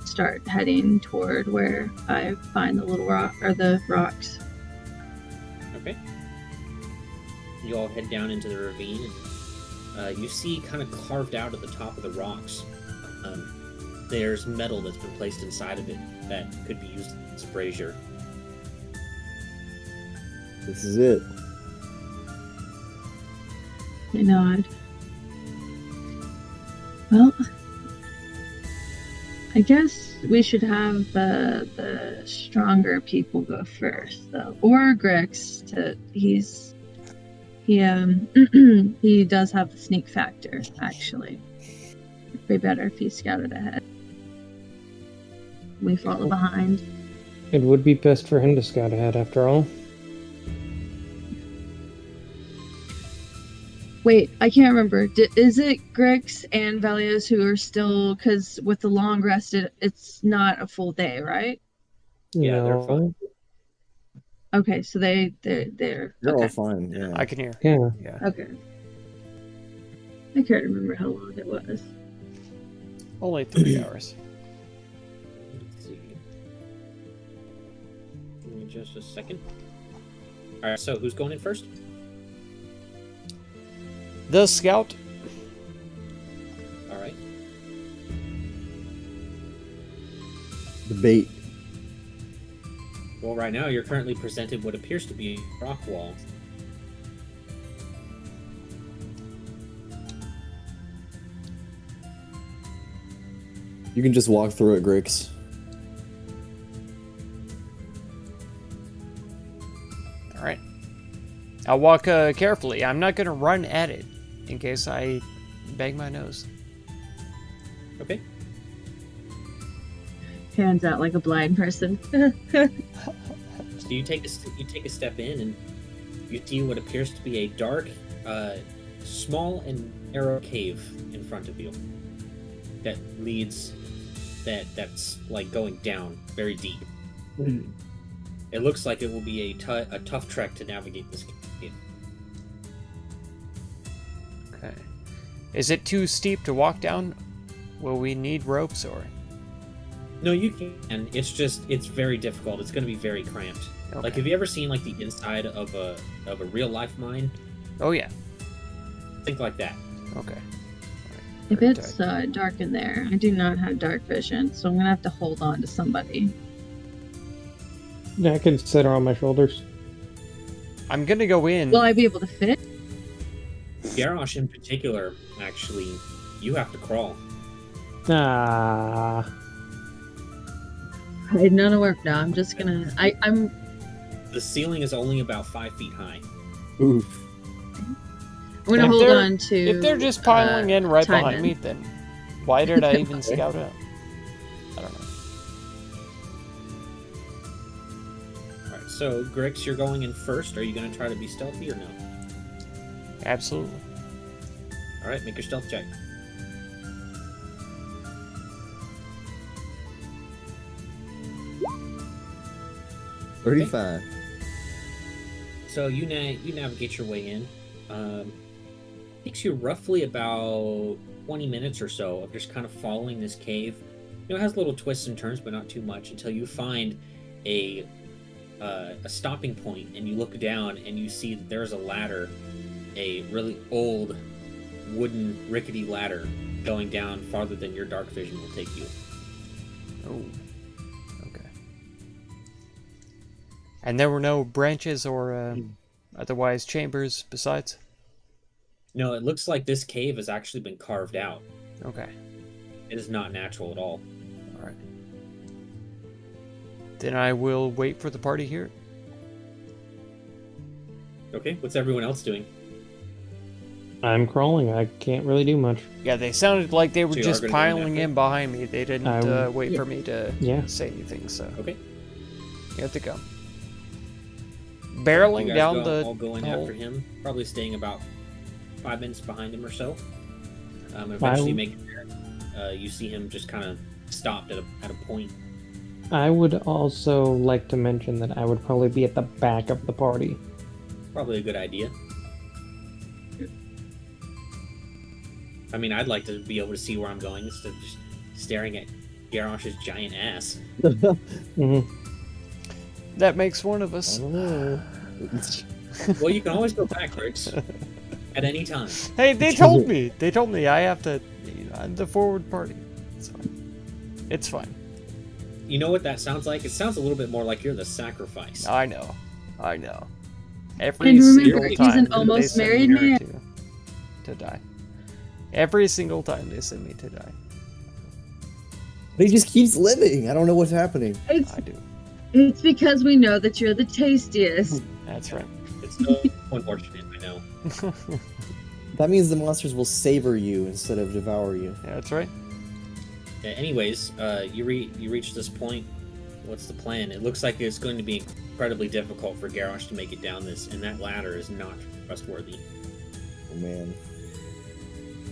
start heading toward where I find the little rock or the rocks. Okay. You all head down into the ravine, and you see kind of carved out at the top of the rocks. There's metal that's been placed inside of it that could be used as a brazier. This is it. I nod. Well, I guess we should have the stronger people go first, though. Or Grix. He does have the sneak factor, actually. It'd be better if he scouted ahead. We follow behind. It would be best for him to scout ahead, after all. Wait, I can't remember. Is it Grix and Valios who are still... Because with the long rest, it's not a full day, right? Yeah, they're No. fine. Okay, so they're You're okay. all fine, yeah. I can hear. Yeah. Yeah. Okay. I can't remember how long it was. Only 3 hours. Let's see. Give me just a second. Alright, so who's going in first? The scout. Alright. The bait. Well, right now you're currently presented what appears to be a rock wall. You can just walk through it, Grix. All right. I'll walk carefully. I'm not going to run at it in case I bang my nose. Okay. Hands out like a blind person. So you take a step in and you see what appears to be a dark, small and narrow cave in front of you that leads that's like going down very deep. It looks like it will be a tough trek to navigate this cave. Okay. Is it too steep to walk down? Will we need ropes or? No, you can. It's very difficult. It's going to be very cramped. Okay. Like, have you ever seen like the inside of a real life mine? Oh yeah. Think like that. Okay. If it's dark in there, I do not have dark vision, so I'm gonna have to hold on to somebody. Yeah, I can sit her on my shoulders. I'm gonna go in. Will I be able to fit? Garrosh in particular, actually, you have to crawl. Ah. None of work now. I'm just gonna. I'm. The ceiling is only about 5 feet high. Oof. I'm gonna If hold they're- on to. If they're just piling in right Timon. behind me, then why did I even scout out? I don't know. Alright, so Grix, you're going in first. Are you going to try to be stealthy or no? Absolutely. Alright, make your stealth check. Okay. 35. So you navigate your way in. Takes you roughly about 20 minutes or so of just kind of following this cave. You know, it has little twists and turns, but not too much, until you find a stopping point, and you look down and you see that there's a ladder, a really old wooden rickety ladder going down farther than your dark vision will take you. Oh. Okay. And there were no branches or otherwise chambers besides? No, it looks like this cave has actually been carved out. Okay. It is not natural at all. Alright. Then I will wait for the party here. Okay, what's everyone else doing? I'm crawling. I can't really do much. Yeah, they sounded like they were So you are just gonna go in piling after? in behind me. They didn't wait yeah. for me to Yeah. say anything, so Okay. you have to go. You Barreling guys down all go in hole. after him, probably staying about 5 minutes behind him or so. Eventually, Wow. make it there. You see him just kind of stopped at a point. I would also like to mention that I would probably be at the back of the party. Probably a good idea. I mean, I'd like to be able to see where I'm going instead of just staring at Garrosh's giant ass. Mm-hmm. That makes one of I us. don't know. Well, you can always go back, Grix, at any time. Hey, they told me. They told me I have to. I'm the forward party. It's fine. It's fine. You know what that sounds like? It sounds a little bit more like you're the sacrifice. I know. I know. Every And remember, single he's time an that almost they send married me man. to die. Every single time they send me to die. But he just keeps living. I don't know what's happening. I do. It's because we know that you're the tastiest. That's right. It's so unfortunate, I know. That means the monsters will savor you instead of devour you. Yeah, that's right. Yeah, anyways, you reach this point. What's the plan? It looks like it's going to be incredibly difficult for Garrosh to make it down this, and that ladder is not trustworthy. Oh man.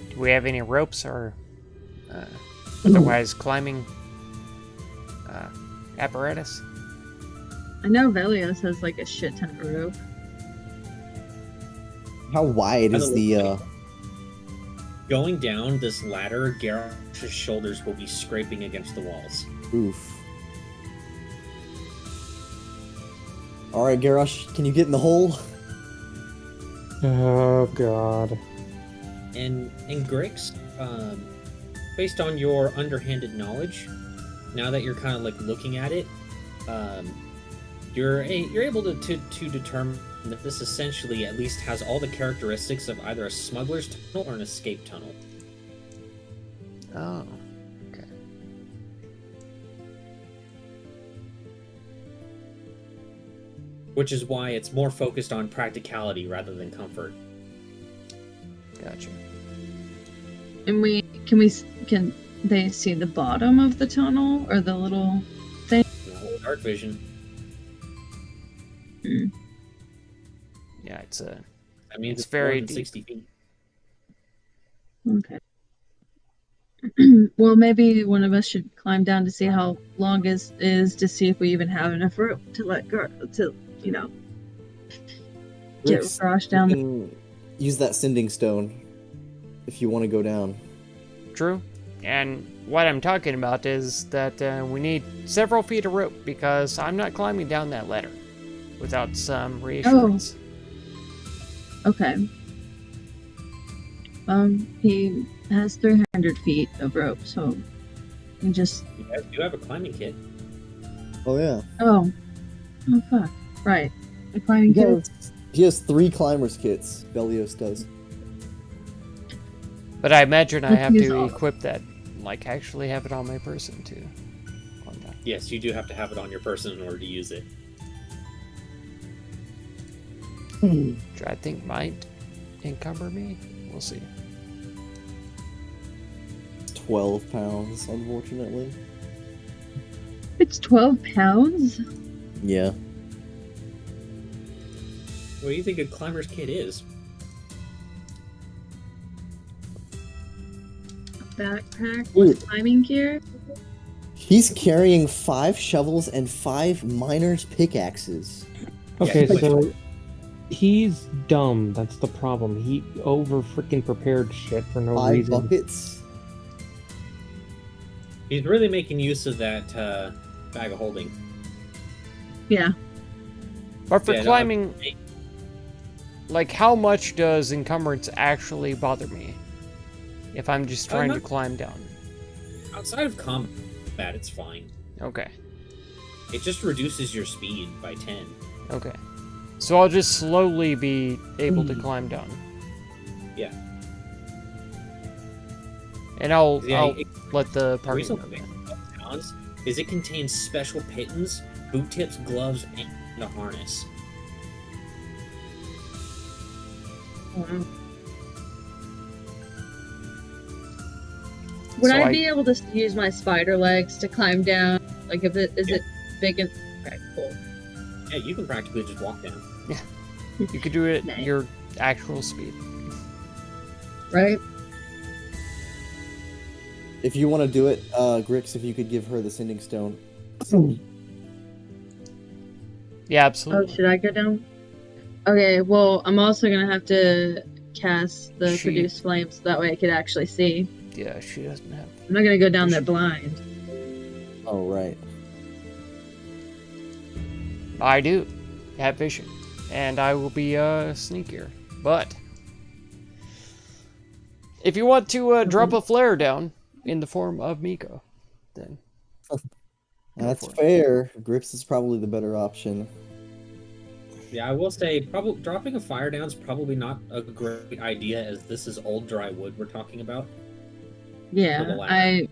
Do we have any ropes or otherwise climbing apparatus? I know Velios has like a shit ton of rope. How wide is the Going down this ladder, Garrosh's shoulders will be scraping against the walls. oof. Alright, Garrosh, can you get in the hole? Oh god. And Grix, based on your underhanded knowledge, now that you're kind of like looking at it, you're able to determine that this essentially at least has all the characteristics of either a smuggler's tunnel or an escape tunnel. Oh. Okay. Which is why it's more focused on practicality rather than comfort. Gotcha. And can they see the bottom of the tunnel or the little thing? No, dark vision. Yeah, it's That means It's it's very very more than deep. 60 feet. Okay. Well, maybe one of us should climb down to see how long is to see if we even have enough rope to let go to, get Grix, Garrosh you down. can use that sending stone if you want to go down. true. And what I'm talking about is that we need several feet of rope because I'm not climbing down that ladder without some reassurance. Okay. He has 300 feet of rope, so he just. You guys do have a climbing kit. Oh yeah. Oh fuck! Right, the climbing kit. He has 3 climbers kits. Belios does. But I imagine I Let's have use to all- equip that, like actually have it on my person to climb down. Yes, you do have to have it on your person in order to use it. Which I think might encumber me. We'll see. 12 pounds, unfortunately. It's 12 pounds. Yeah. What do you think a climber's kit is? Backpack Ooh. with climbing gear. He's carrying 5 shovels and 5 miners' pickaxes. Okay, Yeah, so he's dumb. That's the problem. He over freaking prepared shit for no 5 reason. buckets. He's really making use of that bag of holding. Yeah. But for Yeah, no, climbing, like how much does encumbrance actually bother me? If I'm just trying to not- climb down. Outside of combat, it's fine. Okay, It just reduces your speed by 10. okay. So I'll just slowly be able to climb down. Yeah. And I'll Yeah, I'll it- let the The party reason know why that. it makes pounds is it contains special pittons, boot tips, gloves, and a harness. Would So I I- be able to use my spider legs to climb down? Like, if it is it big and okay, cool. Yeah, you can practically just walk down. You could do it at Nice. your actual speed. Right? If you want to do it, Grix, if you could give her the sending stone. Yeah, Oh, absolutely. should I go down? Okay. Well, I'm also gonna have to cast the She- produce flames so that way I could actually see. Yeah, she doesn't have. I'm not gonna go down there blind. Oh, right. I do have vision, and I will be sneakier. But if you want to drop a flare down in the form of Miko, then That's for it. fair. Grips is probably the better option. Yeah, I will say, probably dropping a fire down is probably not a great idea, as this is old dry wood we're talking about. For the Yeah. ladder.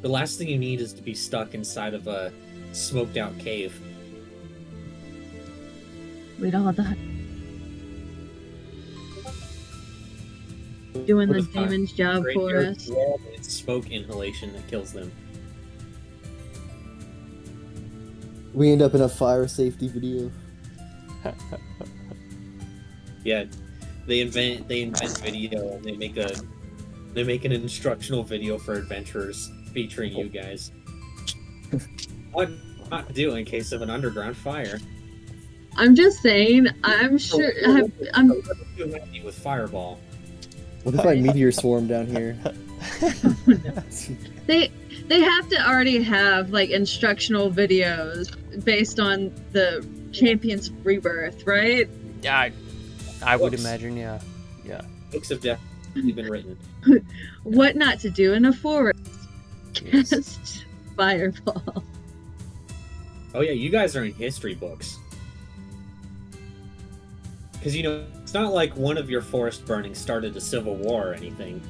The last thing you need is to be stuck inside of a smoked out cave. We'd all die. Doing the With a fire. demon's job Right for here, us. it's smoke inhalation that kills them. We end up in a fire safety video. Yeah, they invent video and they make an instructional video for adventurers featuring you guys. What not to do in case of an underground fire? I'm just saying. I'm sure. I'm. Too happy with Fireball. What if I meteor swarm down here? They have to already have like instructional videos based on the Champion's Rebirth, right? Yeah, I would Books. imagine. Yeah. Books have definitely been written. What not to do in a forest? Yes. Cast fireball. Oh yeah, you guys are in history books. Because, you know, it's not like one of your forest burnings started a civil war or anything.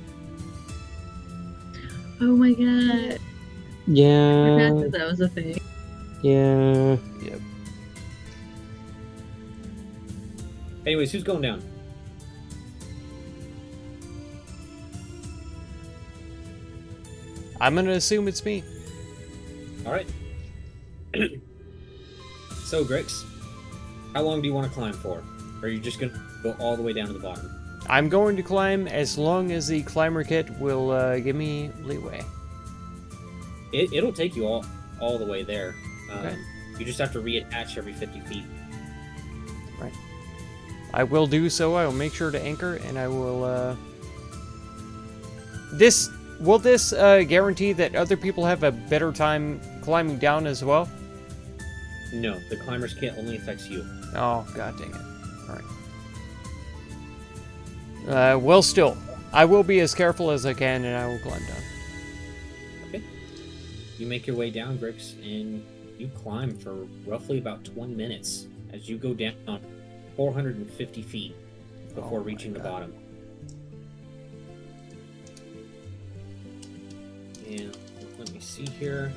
Oh my god! I Yeah, forgot that was a thing. yeah. Anyways, who's going down? I'm gonna assume it's me. Alright. So, Grix, how long do you want to climb for? Or are you just going to go all the way down to the bottom? I'm going to climb as long as the climber kit will give me leeway. It'll take you all the way there. Okay. You just have to reattach every 50 feet. I will do so. I will make sure to anchor, and I will. Will this guarantee that other people have a better time climbing down as well? No, the climber's kit only affects you. Oh, god dang it! All right. Well, still, I will be as careful as I can, and I will climb down. Okay. You make your way down, Grix, and you climb for roughly about 20 minutes as you go down 450 feet before reaching the bottom. And let me see here.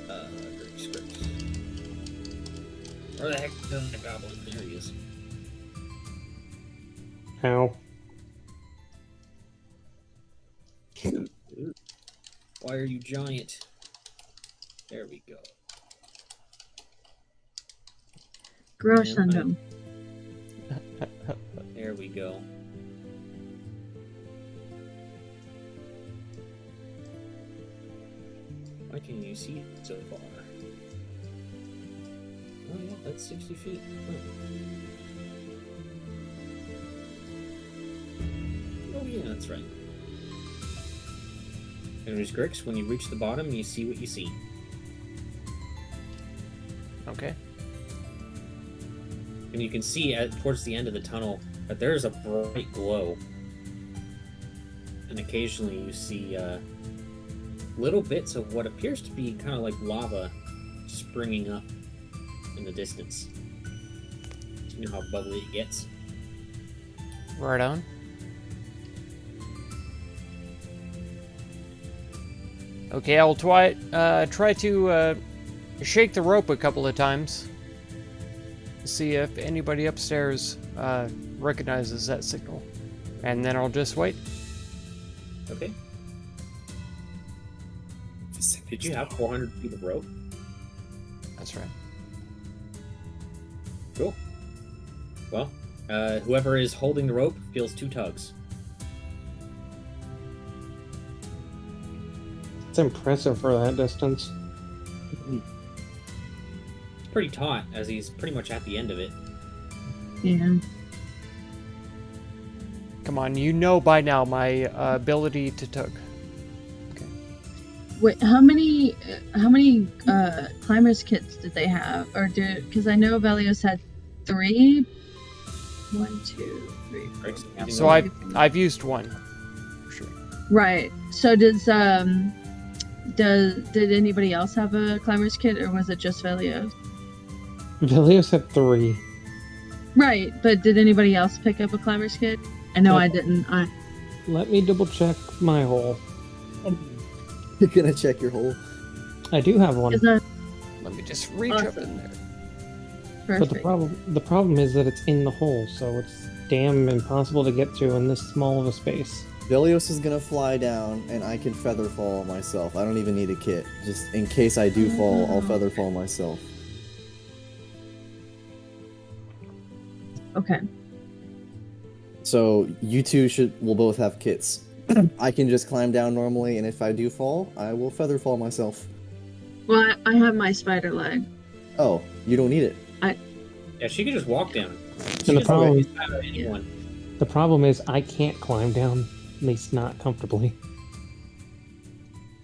Grix. Where the heck is the goblin? There he is. Ow. Why are you giant? There we go. Gross on them. There we go. Why can you see it so far? Oh yeah, that's 60 feet. Oh yeah, that's right. And there's Grix. When you reach the bottom, you see what you see. Okay. And you can see towards the end of the tunnel that there's a bright glow. And occasionally you see little bits of what appears to be kind of like lava springing up in the distance. You know how bubbly it gets. Right on. Okay, I'll try to shake the rope a couple of times. See if anybody upstairs recognizes that signal. And then I'll just wait. Okay. Did you have 400 feet of rope? That's right. Cool. Well, whoever is holding the rope feels 2 tugs. It's impressive for that distance. It's pretty taut, as he's pretty much at the end of it. Yeah. Come on, you know by now my ability to tug. Okay. Wait, how many climbers kits did they have? Or because I know Velios had 3. 1, 2, 3, 4. Right, So I've used one. For sure. Right. So did anybody else have a climber's kit, or was it just Velios? Velios had 3. Right, but did anybody else pick up a climber's kit? I know I didn't. Let me double check my hole. You're gonna check your hole. I do have one. Let me just reach up in there. But the problem is that it's in the hole, so it's damn impossible to get to in this small of a space. Velios is gonna fly down, and I can feather fall myself. I don't even need a kit. Just in case I do fall, I'll feather fall myself. Okay. So you two will both have kits. I can just climb down normally, and if I do fall, I will feather fall myself. Well, I have my spider leg. Oh, you don't need it. Yeah, she can just walk down. And the problem is I can't climb down, at least not comfortably.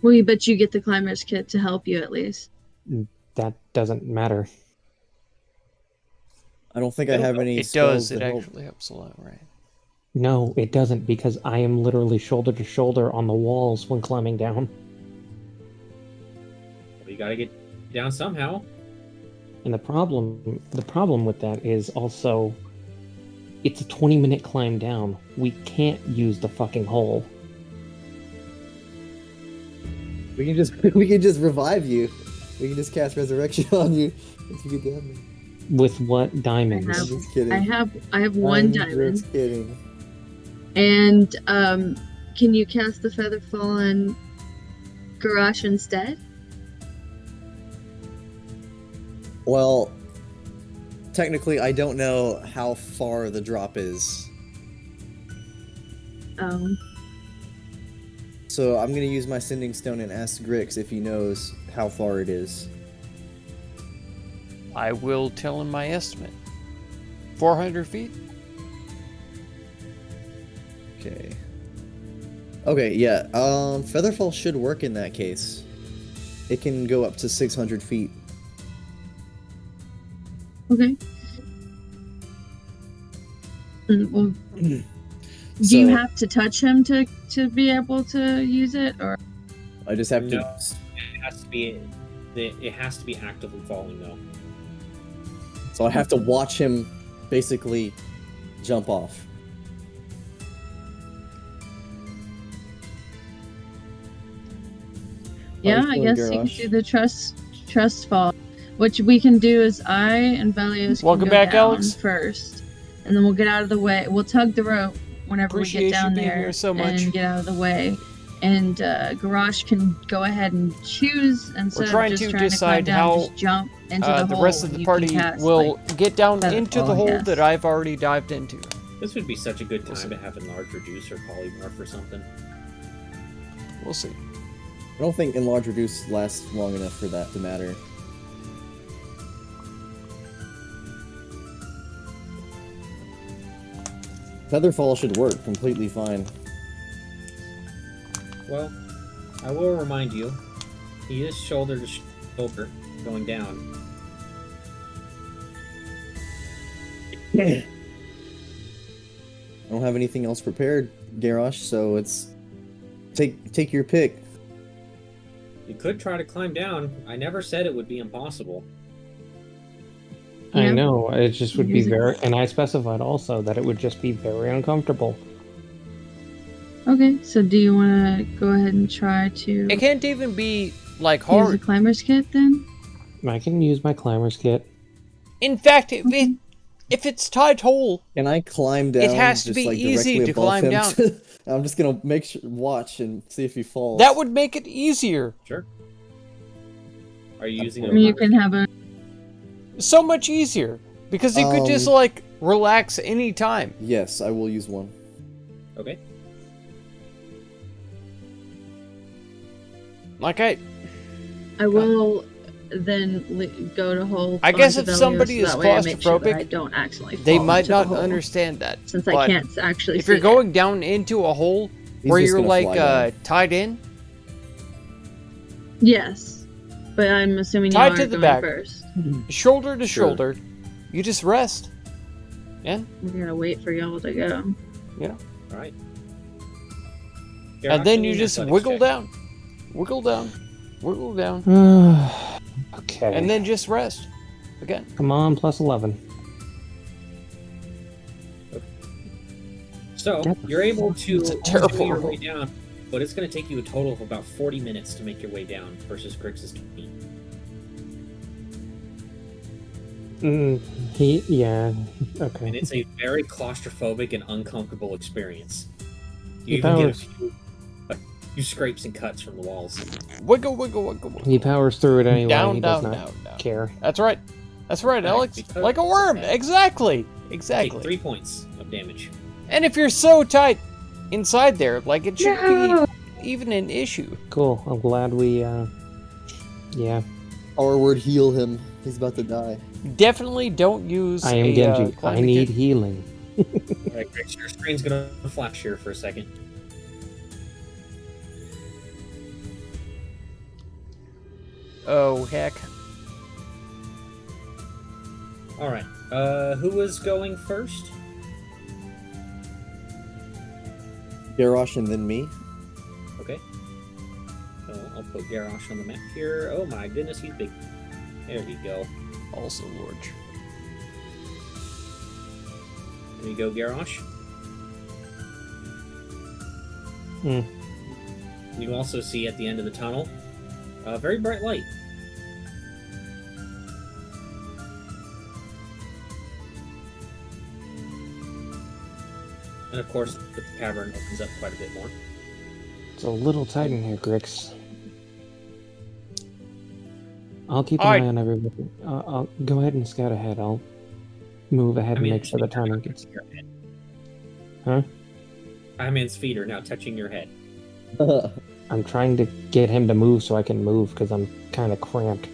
Well, but you get the climber's kit to help you at least. That doesn't matter. I don't think I have any. It does. It actually helps a lot, right? No, it doesn't, because I am literally shoulder to shoulder on the walls when climbing down. Well, you gotta get down somehow. And the problem with that is also, it's a 20-minute climb down. We can't use the fucking hole. We can just revive you. We can just cast resurrection on you if you get down there. With what diamonds? I have- I'm just kidding. I have one I'm diamond. Just kidding. And can you cast the feather fall on Garrosh instead? Well, technically, I don't know how far the drop is. So I'm gonna use my sending stone and ask Grix if he knows how far it is. I will tell him my estimate. 400 feet? Okay. Okay, yeah. Featherfall should work in that case. It can go up to 600 feet. Okay. Well, do you have to touch him to be able to use it, or? I just have No, to. it has to be actively falling though. So I have to watch him basically jump off. Yeah, How I you guess feeling, you can Garrosh? do the trust fall. What we can do is I and Velios can Welcome go back, down Alex. first, and then we'll get out of the way. We'll tug the rope whenever Appreciate we you get down being there here so much. and get out of the way. And Garrosh can go ahead and choose instead We're trying of just to trying to climb decide down, how just jump into the hole. rest of and the you can party cast, will like, get down feather into the fall, hole yes. that I've already dived into. This would be such a good time We'll to have enlarge reduce or polymorph or something. We'll see. I don't think enlarge reduce lasts long enough for that to matter. Featherfall should work completely fine. Well, I will remind you, he is shoulder to shoulder going down. I don't have anything else prepared, Garrosh, so it's take your pick. You could try to climb down. I never said it would be impossible. I Yeah. know, it just would be Use it. very, and I specified also that it would just be very uncomfortable. Okay, so do you want to go ahead and try to It can't even be like use the hard. climber's kit then? I can use my climber's kit. In fact, if it's tied whole, Can I climb down? It has to just, be like, easy directly to above climb him? down. I'm just gonna watch and see if he falls. that would make it easier. Sure. Are you using I a mean, you can have a So much easier. Because you could just, like, relax any time. Yes, I will use one. Okay. Like, I will then go to hold. I guess onto if Velios somebody so is that way I make sure that claustrophobic, I don't accidentally they fall might into the not hole, understand that. since but I can't actually. if you're see going down into a hole He's where just you're, gonna like, fly down. tied in, it. Yes, but I'm assuming Tied you to are the going back. first. shoulder to Sure. shoulder, you just rest. And, We're gonna wait for y'all to go. Alright. and then you just wiggle down. Wiggle down. Wiggle down. Okay. And then just rest. Again. Come on, plus 11. So, Yep. you're able to It's a do terrible your roll. way down, but it's going to take you a total of about 40 minutes to make your way down versus Grix's 20. Yeah, And okay. it's a very claustrophobic and uncomfortable experience. You He even get powers. a few scrapes and cuts from the walls. Wiggle, wiggle, wiggle, wiggle. He powers through it anyway. Down, he does down, not down, down. care. That's right. That's right, Right, Alex. because- Like a worm. okay. Exactly. Take Exactly. 3 points of damage. And if you're so tight inside there, like, it shouldn't No! be even an issue. Cool. I'm glad we, yeah. Our word heal him. He's about to die. Definitely don't use I am a, Genji. I climbing need kit. healing. Alright, Grix, your screen's going to flash here for a second. Oh, heck. Alright, who was going first? Garrosh and then me. Okay. So I'll put Garrosh on the map here. Oh my goodness, he's big. There we go. Also large. There you go, Garrosh. Hmm. You also see at the end of the tunnel a very bright light. And of course, the cavern opens up quite a bit more. It's a little tight in here, Grix. I'll keep an Alright. eye on everybody. I'll go ahead and scout ahead. I'll move ahead and make it's sure the feet are now timing gets. touching your head. Huh? Ironman's feet are now touching your head. I'm trying to get him to move so I can move because I'm kind of cramped.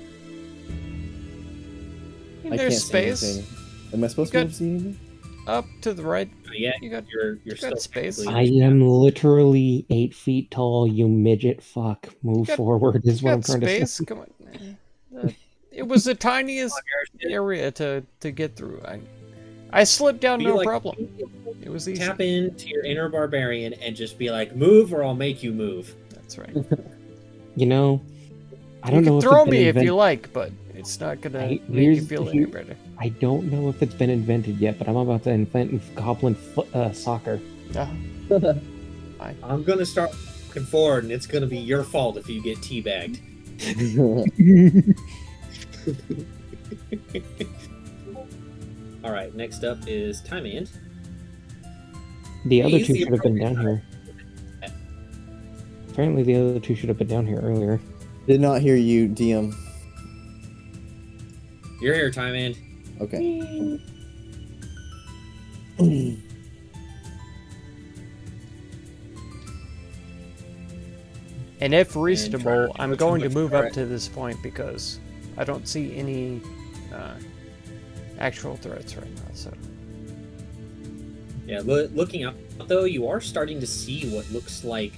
I There's can't space see anything. Am I supposed You to got- see anything? up to the right. Yeah, You got you're you still got space. technically- I am literally 8 feet tall, you midget fuck. Move got- forward is what I'm Got trying to space. say. Come on. It was the tiniest area to get through. I slipped down, Be no like, problem. It was easy. Tap into your inner barbarian and just be like, move or I'll make you move. That's right. You know, I You don't know can if throw it's been me if you invented. like, but it's not gonna make you Here's feel any here. better. I don't know if it's been invented yet, but I'm about to invent goblin soccer. Yeah. I'm gonna start looking forward, and it's gonna be your fault if you get teabagged. All right, next up is Time End. The other Use two the should have been down appropriate here. Apparently, the other two should have been down here earlier. Did not hear you, DM. You're here, Time End. Okay. And if try reasonable, not to I'm go too going to much move for up it. to this point because I don't see any actual threats right now. So Yeah, looking up though, you are starting to see what looks like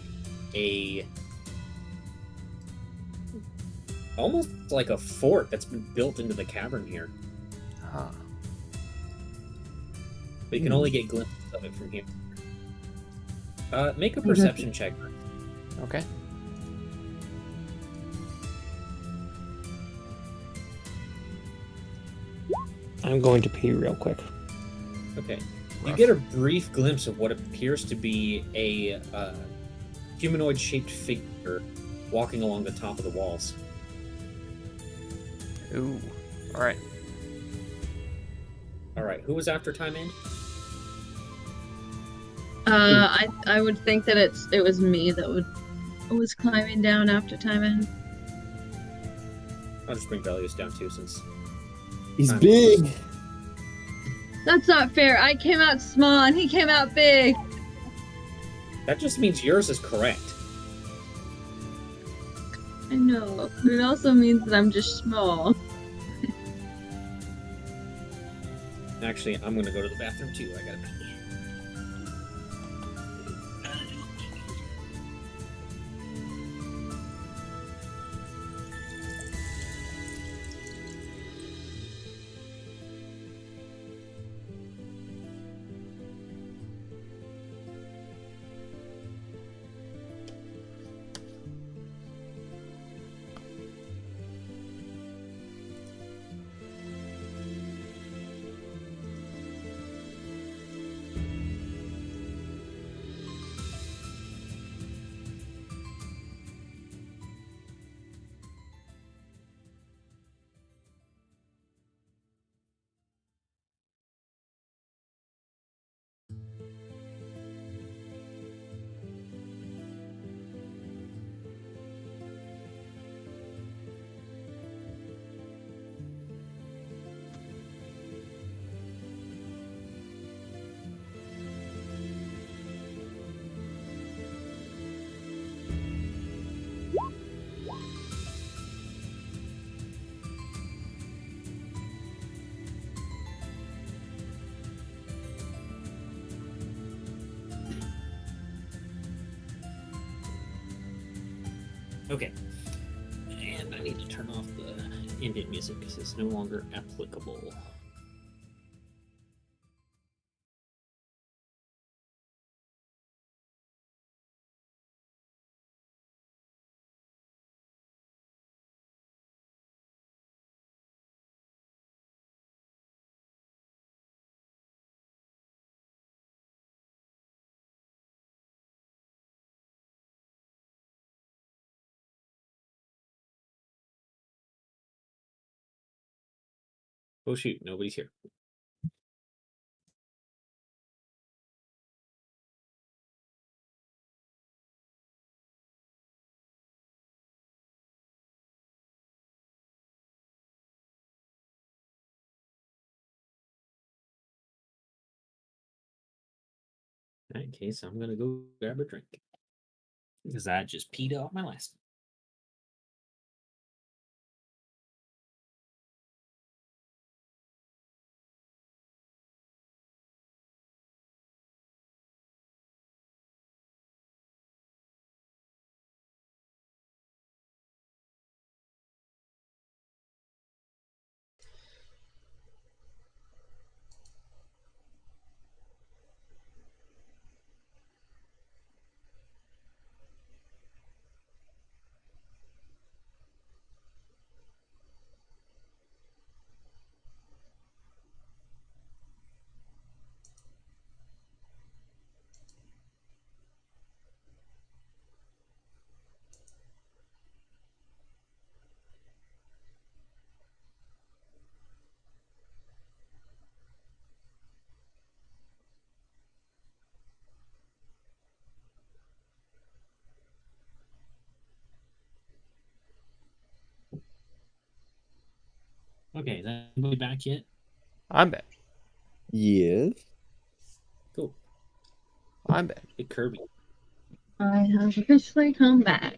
almost like a fort that's been built into the cavern here. huh. But you can only get glimpses of it from here. Make a perception check. Okay. I'm going to pee real quick. Okay. You get a brief glimpse of what appears to be a humanoid-shaped figure walking along the top of the walls. Ooh. All right. All right, who was after Time End? I would think that it was me that was climbing down after Time End. I'll just bring Velius down too, since He's big. That's not fair. I came out small and he came out big. that just means yours is correct. I know, but it also means that I'm just small. Actually, I'm gonna go to the bathroom too. I gotta pee. Okay. And I need to turn off the ambient music because it's no longer applicable. Oh shoot, nobody's here. In that case, I'm gonna go grab a drink. Because I just peed off my last. Okay, is anybody back yet? I'm back. Yes. Cool. I'm back. Hey, Kirby, I have officially come back.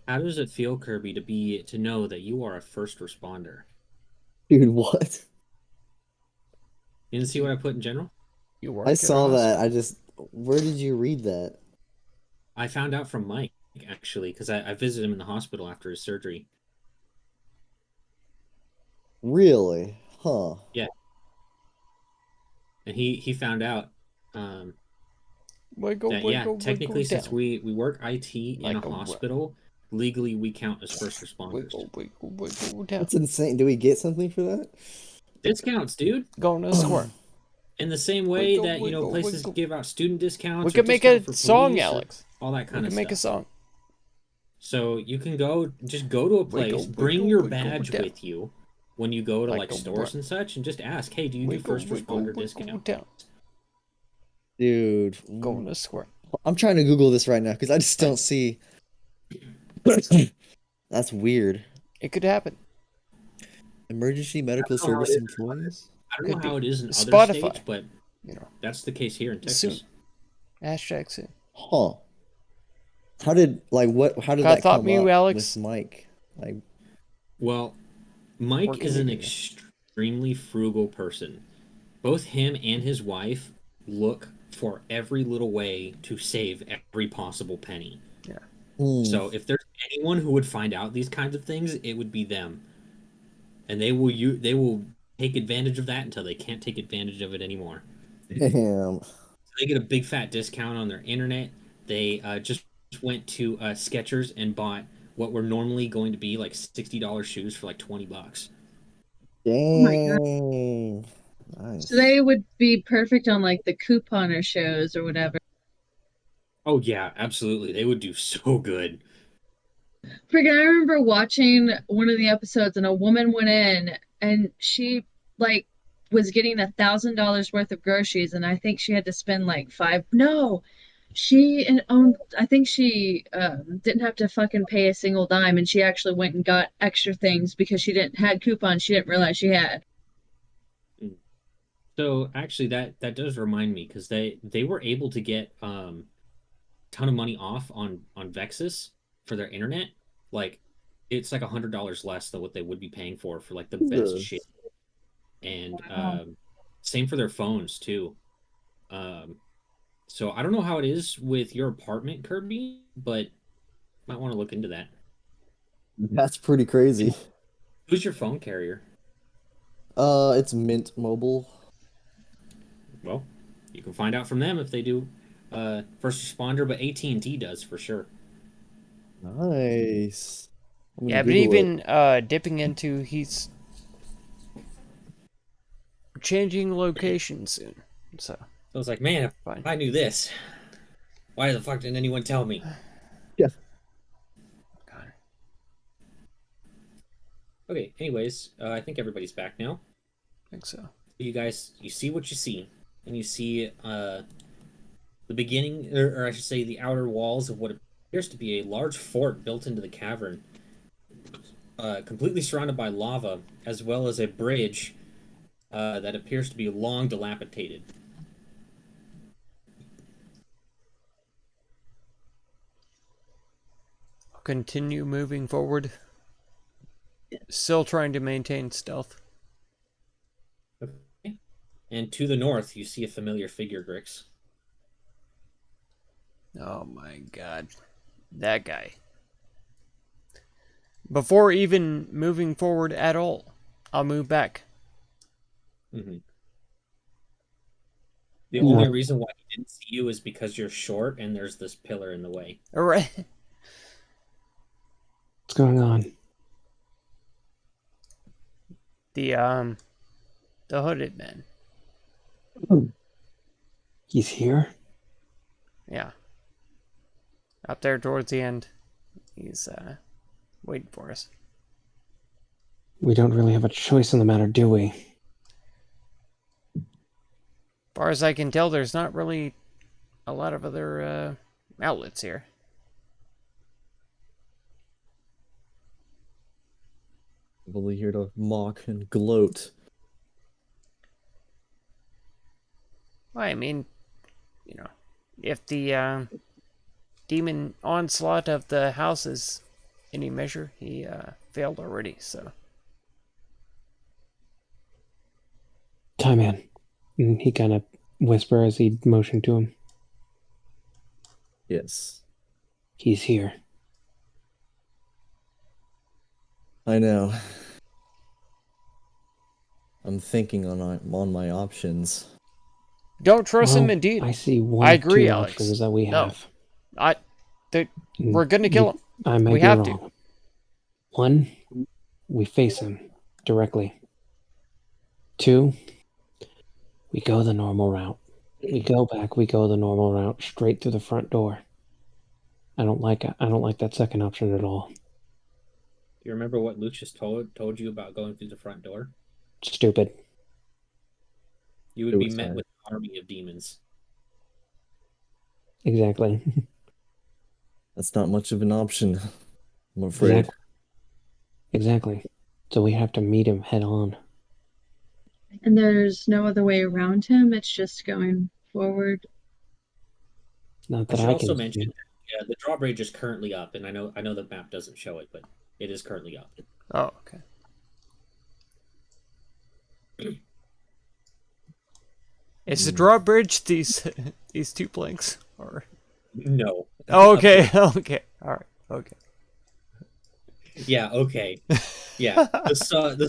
how does it feel, Kirby, to know that you are a first responder? Dude, what? You didn't see what I put in general? You work I at a saw that. hospital. Where did you read that? I found out from Mike, actually, because I visited him in the hospital after his surgery. Really? Huh. Yeah. And he found out Wiggle, that, wiggle, technically, wiggle since down. we work IT in Like a a hospital, legally we count as first responders. Wiggle, wiggle, wiggle down. That's insane. Do we get something for that? Discounts, dude. Going to square. In the same way Wiggle, that, wiggle, places wiggle. give out student discounts. We or could make discount a for song, police or Alex. all that We kind of could make a stuff. song. So you can just go to a place, Wiggle, bring wiggle, your wiggle badge down. with you when you go to Like a stores and such, and just ask, hey, do you do Wiggle, first wiggle, responder wiggle discount? down. Dude. Going to square. I'm trying to Google this right now because I just don't see. That's weird. It could happen. Emergency medical I don't know how service it is. employees? I don't Could know how be. it is in other Spotify. states, but You know, that's the case here in soon. Texas. Hashtag soon. Huh. How did how did God that thought come me, up Alex. with Mike? Like, Well, Mike Working is an together. extremely frugal person. Both him and his wife look for every little way to save every possible penny. So if there's anyone who would find out these kinds of things, it would be them. And they will take advantage of that until they can't take advantage of it anymore. damn. So they get a big fat discount on their internet. They just went to Skechers and bought what were normally going to be like $60 shoes for like $20. my God. Dang. Nice. So they would be perfect on like the couponer shows or whatever. Oh yeah, absolutely. They would do so good. Freaking, I remember watching one of the episodes and a woman went in and she like was getting $1,000 worth of groceries and I think she had to spend like five. No, she and owned. I think she didn't have to fucking pay a single dime and she actually went and got extra things because she didn't had coupons she didn't realize she had. So actually, that does remind me because they were able to get ton of money off on Vexus for their internet. Like it's like $100 less than what they would be paying for like the best Jesus. shit. And Wow. same for their phones too. So I don't know how it is with your apartment, Kirby, but might want to look into that. That's pretty crazy. Who's your phone carrier? It's Mint Mobile. Well, you can find out from them if they do first responder, but AT&T does for sure. Nice. I'm gonna Yeah, but Google it. even dipping into he's changing location soon. So So I was like, man, fine. if I knew this, why the fuck didn't anyone tell me? Yeah. God. Okay, anyways, I think everybody's back now. I think so. You guys, you see what you see, and you see the beginning, or I should say the outer walls of what appears to be a large fort built into the cavern, completely surrounded by lava, as well as a bridge that appears to be long dilapidated. I'll continue moving forward. Still trying to maintain stealth. Okay. And to the north, you see a familiar figure, Grix. Oh my god. That guy. Before even moving forward at all, I'll move back. Mm-hmm. The only reason why he didn't see you is because you're short and there's this pillar in the way. Alright. What's going on? The hooded man. He's here? Yeah. Up there towards the end. He's waiting for us. We don't really have a choice in the matter, do we? As far as I can tell, there's not really a lot of other outlets here. Probably here to mock and gloat. Well, I mean, you know, if the demon onslaught of the house is any measure, he failed already, so. Tie man. And he kind of whisper as he motioned to him. Yes. He's here. I know. I'm thinking on my options. Don't trust him, Well, indeed. I see one I of agree, two Alex. options that we No. have. We're gonna kill him. I may We be have wrong. to. One, we face him directly. Two, we go the normal route. We go back, we go the normal route, straight through the front door. I don't like that second option at all. Do you remember what Lucius told you about going through the front door? Stupid. You would be Suicide. met with an army of demons. Exactly. That's not much of an option, I'm afraid. Exactly. So we have to meet him head on. And there's no other way around him. It's just going forward. Not I that should I also can mention, see. yeah, the drawbridge is currently up, and I know the map doesn't show it, but it is currently up. Oh, okay. Is the drawbridge these these two planks? Or No. oh, okay, okay, all right, okay. Yeah. Okay. Yeah. The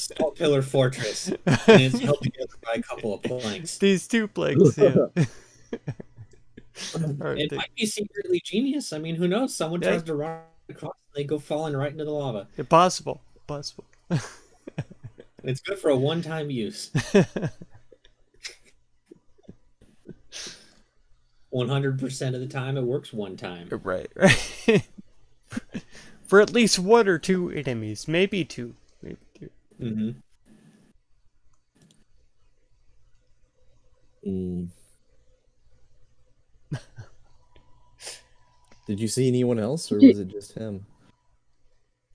salt pillar fortress, and it's held together by a couple of planks. These two planks, yeah. All right, It might be secretly genius. I mean, who knows? Someone Yeah. tries to run across, and they go falling right into the lava. Impossible. It's good for a one-time use. 100% of the time, it works one time. Right. For at least one or two enemies, maybe two. Mm-hmm. Did you see anyone else, or was it just him?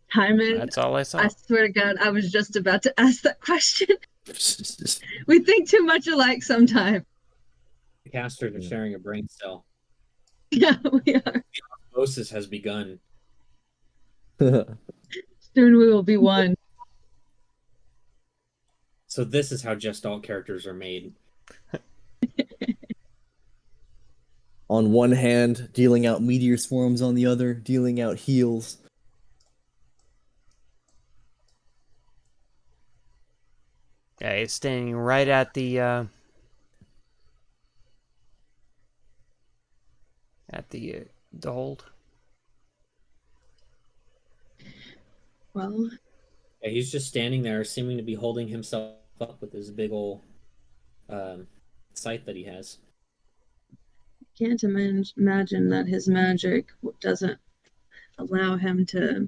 Hyman, That's all I saw. I swear to God, I was just about to ask that question. We think too much alike sometimes. The casters are sharing a brain cell. Yeah, we are. Osmosis has begun. Soon we will be one. So this is how Gestalt characters are made. On one hand, dealing out meteor swarms, on the other, dealing out heals. Yeah, he's standing right at the hold. Well, Yeah, he's just standing there, seeming to be holding himself up with his big ol' sight that he has. can't imagine that his magic doesn't allow him to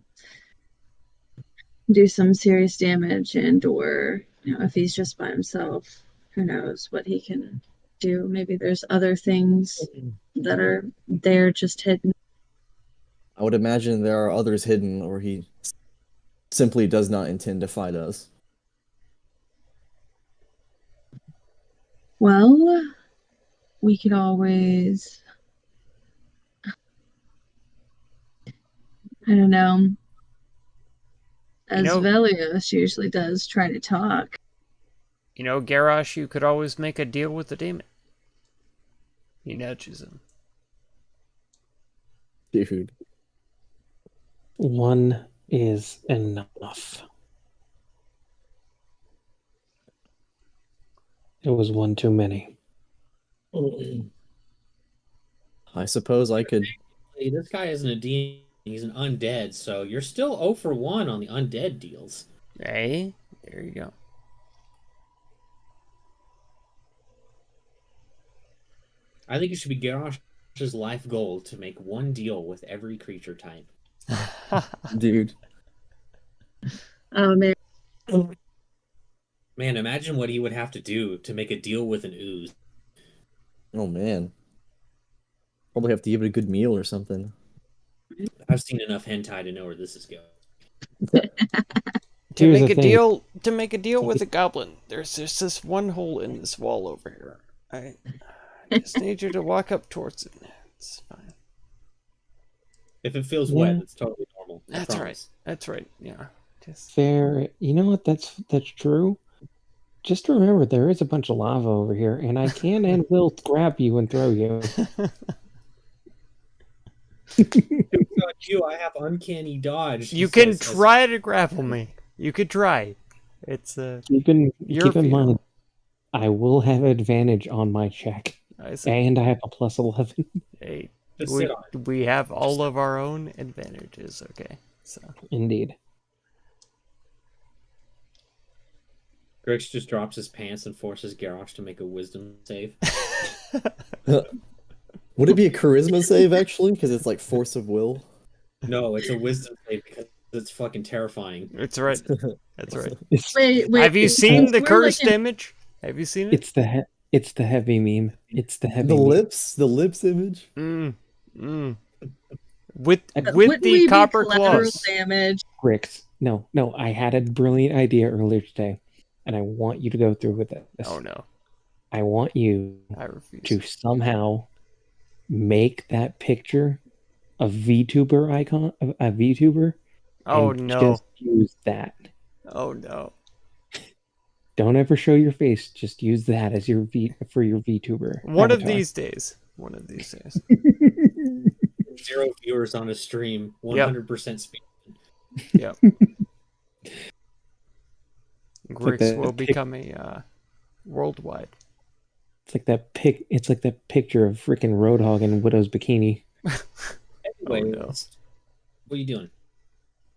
do some serious damage, and or if he's just by himself, who knows what he can do. Maybe there's other things that are there just hidden. I would imagine there are others hidden, or he simply does not intend to fight us. Well, we could always, I don't know, as Velios usually does, try to talk. You know, Garrosh, you could always make a deal with the demon. He nudges him. Dude. One is enough. It was one too many. I suppose I could. Hey, this guy isn't a demon, he's an undead, so you're still 0 for 1 on the undead deals. Hey, there you go. I think it should be Garrosh's life goal to make one deal with every creature type. Dude. Oh, man. Man, imagine what he would have to do to make a deal with an ooze. Oh, man. Probably have to give it a good meal or something. I've seen enough hentai to know where this is going. To Here's make the a thing. deal, to make a deal with a goblin, there's just this one hole in this wall over here. I just need you to walk up towards it. It's fine. If it feels Yeah. wet, it's totally normal. I That's right. promise. That's right. Yeah. Just Fair. You know what? That's true. Just remember, there is a bunch of lava over here, and I can and will grab you and throw you. God, you, I have uncanny dodge. you he can says as- try to grapple me. You could try. It's Keep in Your mind, funeral. I will have advantage on my check, I see. and I have a plus 11. Hey, Just we, sit on it. we have all of our own advantages. Okay, so Indeed. Grix just drops his pants and forces Garrosh to make a wisdom save. Would it be a charisma save actually? Because it's like force of will. No, it's a wisdom save because it's fucking terrifying. it's right. That's right. Wait, Have you seen since the we're cursed looking- image? Have you seen it? It's the heavy meme. It's the heavy The meme. lips image. Mm, mm. With Wouldn't with we the be copper collateral claws. damage? Grix. No, I had a brilliant idea earlier today, and I want you to go through with it. Oh no, I want you I refuse. to somehow make that picture a VTuber icon, a VTuber. Oh and no. Just use that. Oh no. Don't ever show your face. Just use that as your for your VTuber. One of avatar. these days. One of these days. 0 viewers on a stream, 100% speed. Yep. Grix that will pic- become a worldwide. It's like that pic. It's like that picture of freaking Roadhog in Widow's bikini. Anyway, no. what are you doing?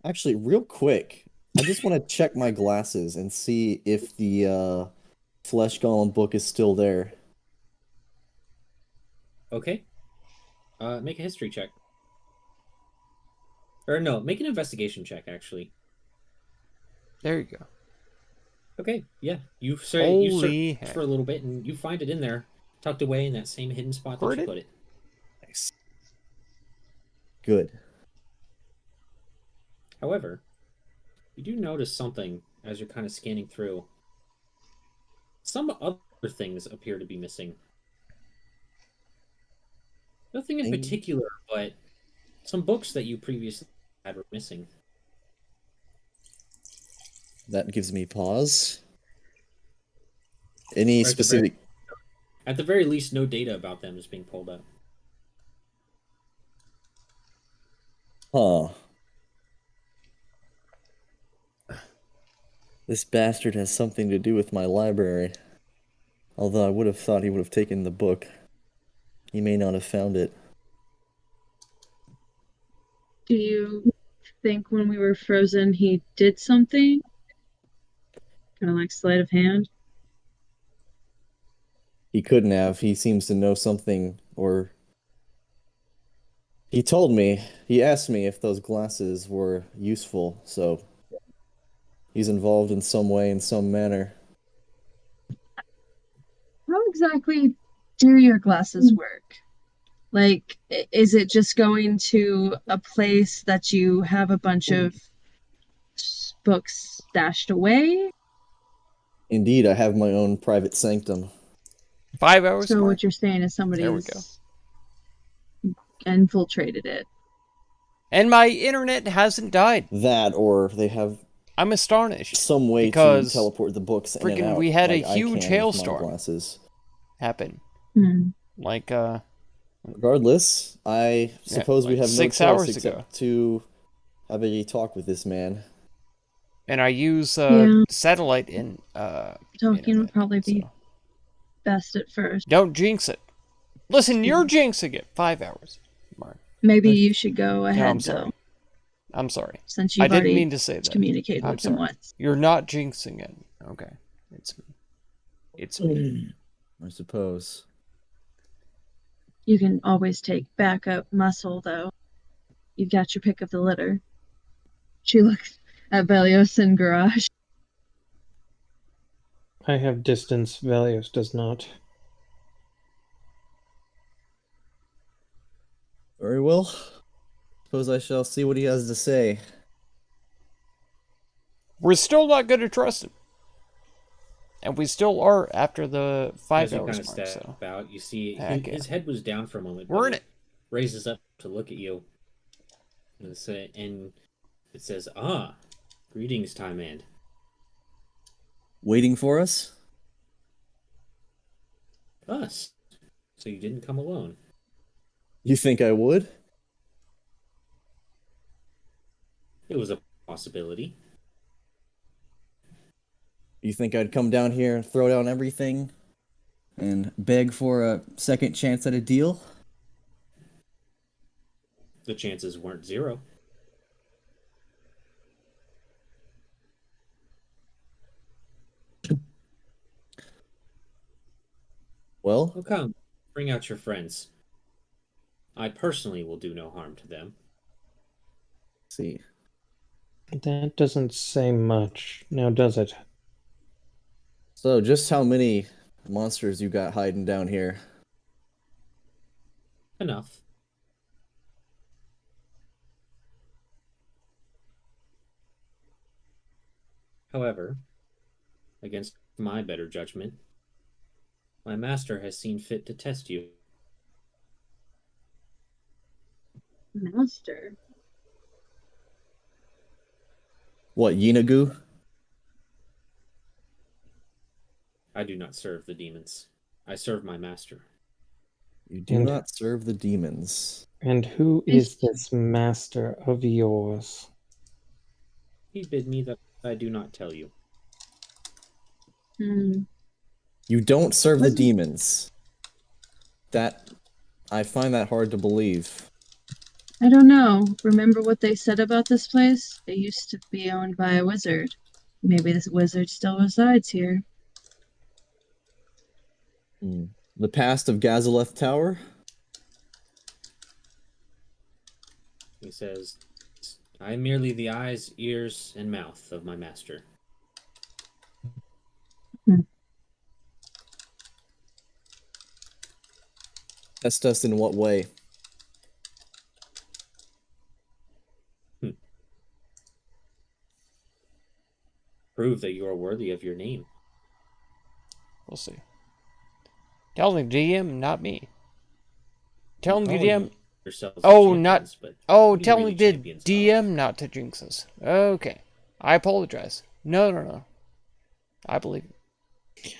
Actually, real quick, I just want to check my glasses and see if the Flesh Golem book is still there. Okay. Make a history check. Or no, make an investigation check, actually. There you go. Okay, yeah. You Holy search heck. for a little bit, and you find it in there, tucked away in that same hidden spot that Where'd you it- put it. Nice. Good. However, you do notice something as you're kind of scanning through. Some other things appear to be missing. Nothing in Thing- particular, but some books that you previously had were missing. That gives me pause. Any Right, the specific? At the very least, no data about them is being pulled up. Huh. This bastard has something to do with my library. Although I would have thought he would have taken the book. He may not have found it. Do you think when we were frozen he did something? Kind of like sleight of hand? He couldn't have. He seems to know something, or... He told me, he asked me if those glasses were useful, so... He's involved in some way, in some manner. How exactly do your glasses work? Like, is it just going to a place that you have a bunch of books stashed away? Indeed, I have my own private sanctum. 5 hours So more? what you're saying is There we somebody's infiltrated it. And my internet hasn't died. That, or they have I'm astonished. some way Because to teleport the books in and freaking out. we had a like I huge can with my hailstorm. Glasses. Happen. Hmm. Like, Regardless, I suppose we like have no 6 choice hours except ago. to have a talk with this man. and I use Yeah. satellite in Talking internet, would probably be so. best at first. Don't jinx it. Listen, you're jinxing it. 5 hours. Mark. Maybe you should go ahead, I'm sorry. though, I'm sorry. since I you've didn't already mean to say that. communicated I'm with him sorry. once. You're not jinxing it. Okay. It's me. It's me. I suppose. You can always take backup muscle, though. You've got your pick of the litter. She looks at Velios and Garage. I have distance. Valios does not. Very well. Suppose I shall see what he has to say. we're still not going to trust him. And we still are after the 5 As you hours kind of mark, step so. out, you see Heck his head was down for a moment. We're but in he it. Raises up to look at you. And it says, "Ah, greetings, Time Man." Waiting for us? Us. So you didn't come alone. You think I would? It was a possibility. You think I'd come down here and throw down everything and beg for a second chance at a deal? The chances weren't zero. Well, Well, come, bring out your friends. I personally will do no harm to them. let's see. That doesn't say much, now does it? So, just how many monsters you got hiding down here? Enough. However, against my better judgment, my master has seen fit to test you. Master. What, Yinagu? I do not serve the demons. I serve my master. You do And- not serve the demons. And who is this master of yours? He bid me that I do not tell you. Hmm. You don't serve the demons. I find that hard to believe. I don't know. Remember what they said about this place? It used to be owned by a wizard. Maybe this wizard still resides here. The past of Gazaleth Tower? He says, I am merely the eyes, ears, and mouth of my master. Test us in what way? Prove that you are worthy of your name. We'll see. Tell the DM, not me. Tell the Calling DM. yourselves Oh, champions, not. but Oh, who do you tell really the champions DM not to jinx us. Okay. I apologize. No. I believe it.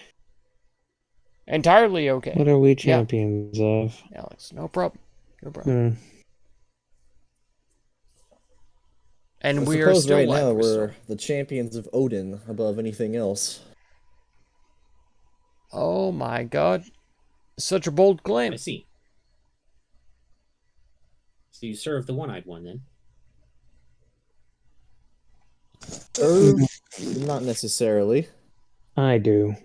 Entirely okay. What are we champions of? Alex, no problem. No problem. And I we are suppose still right live, now we're still- we're the champions of Odin above anything else. Oh my god. Such a bold claim. I see. So you serve the one-eyed one, then? Not necessarily. I do.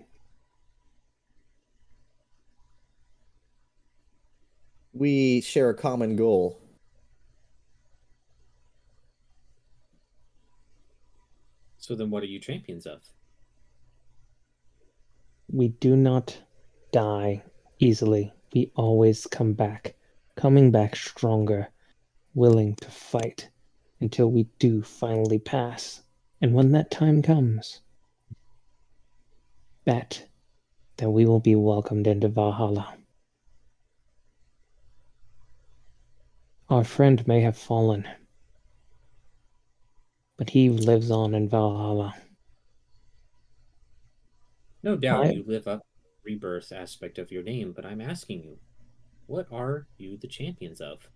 We share a common goal. So then what are you champions of? We do not die easily. We always come back, coming back stronger, willing to fight until we do finally pass. And when that time comes, bet that we will be welcomed into Valhalla. Our friend may have fallen, but he lives on in Valhalla. No doubt I- you live up the rebirth aspect of your name, but I'm asking you, what are you the champions of?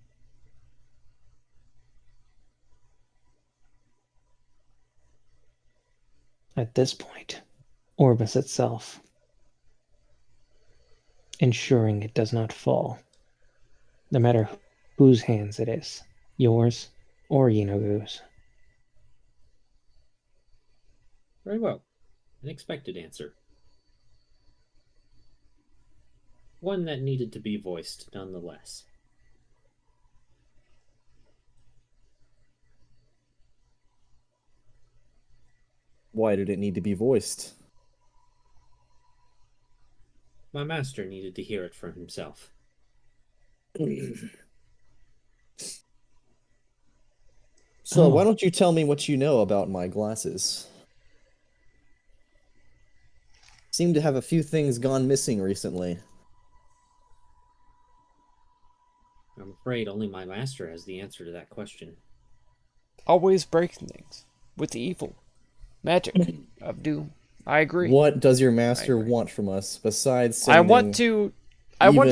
At this point, Orbis itself, ensuring it does not fall, no matter whose hands it is, yours or Yinagu's. Very well. An expected answer. One that needed to be voiced nonetheless. Why did it need to be voiced? My master needed to hear it for himself. So, why don't you tell me what you know about my glasses? seem to have a few things gone missing recently. I'm afraid only my master has the answer to that question. Always breaking things with evil, magic of doom. I agree. What does your master agree. want from us besides I sending want to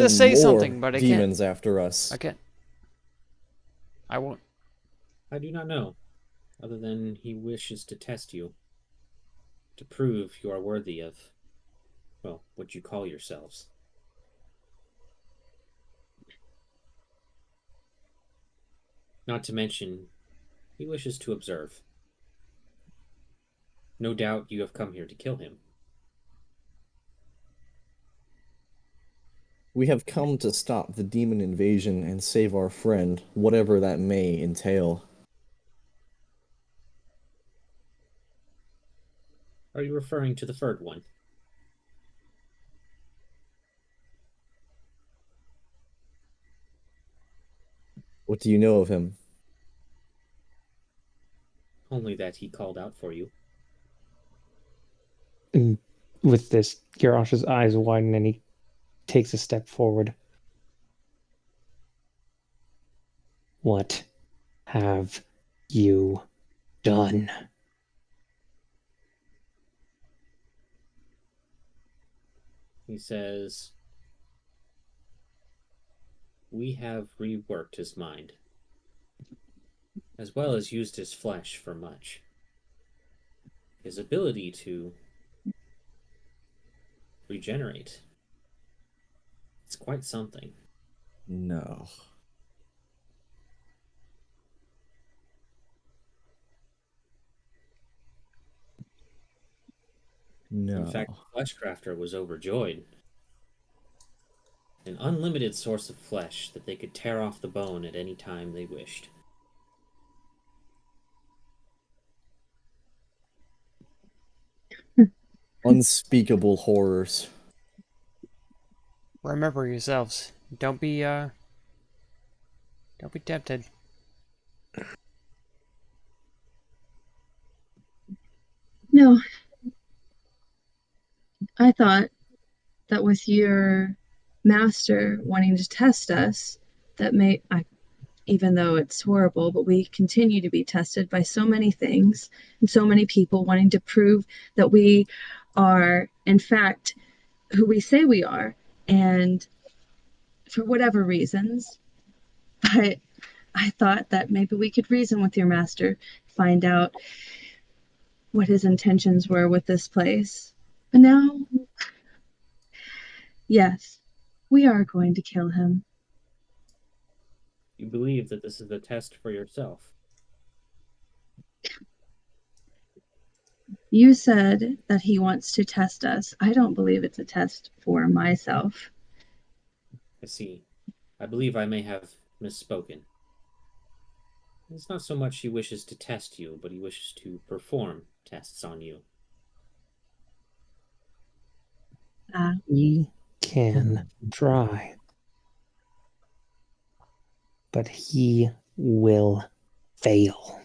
say even something, more but I demons can't. after us? I can't. I won't. I do not know, other than he wishes to test you, to prove you are worthy of, well, what you call yourselves. Not to mention, he wishes to observe. No doubt you have come here to kill him. We have come to stop the demon invasion and save our friend, whatever that may entail. Are you referring to the third one? What do you know of him? Only that he called out for you. And with this, Kirash's eyes widen and he takes a step forward. What have you done? He says, we have reworked his mind, as well as used his flesh for much. His ability to regenerate. It's quite something. No. No. In fact, the Fleshcrafter was overjoyed. An unlimited source of flesh that they could tear off the bone at any time they wished. Unspeakable horrors. Remember yourselves. Don't be tempted. No. I thought that with your master wanting to test us, that even though it's horrible, but we continue to be tested by so many things and so many people wanting to prove that we are, in fact, who we say we are. And for whatever reasons, I thought that maybe we could reason with your master, find out what his intentions were with this place. But now, yes, we are going to kill him. You believe that this is a test for yourself. You said that he wants to test us. I don't believe it's a test for myself. I see. I believe I may have misspoken. It's not so much he wishes to test you, but he wishes to perform tests on you. He can try, but he will fail,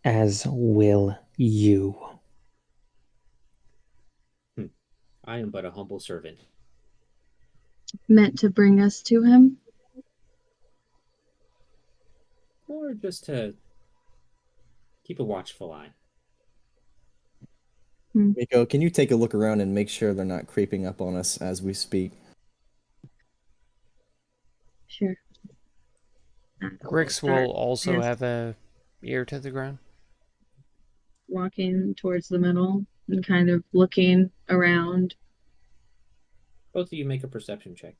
as will you. I am but a humble servant. Meant to bring us to him? Or just to keep a watchful eye. Miko, can you take a look around and make sure they're not creeping up on us as we speak? Sure. Grix will also have a ear to the ground. Walking towards the middle and kind of looking around. Both of you make a perception check.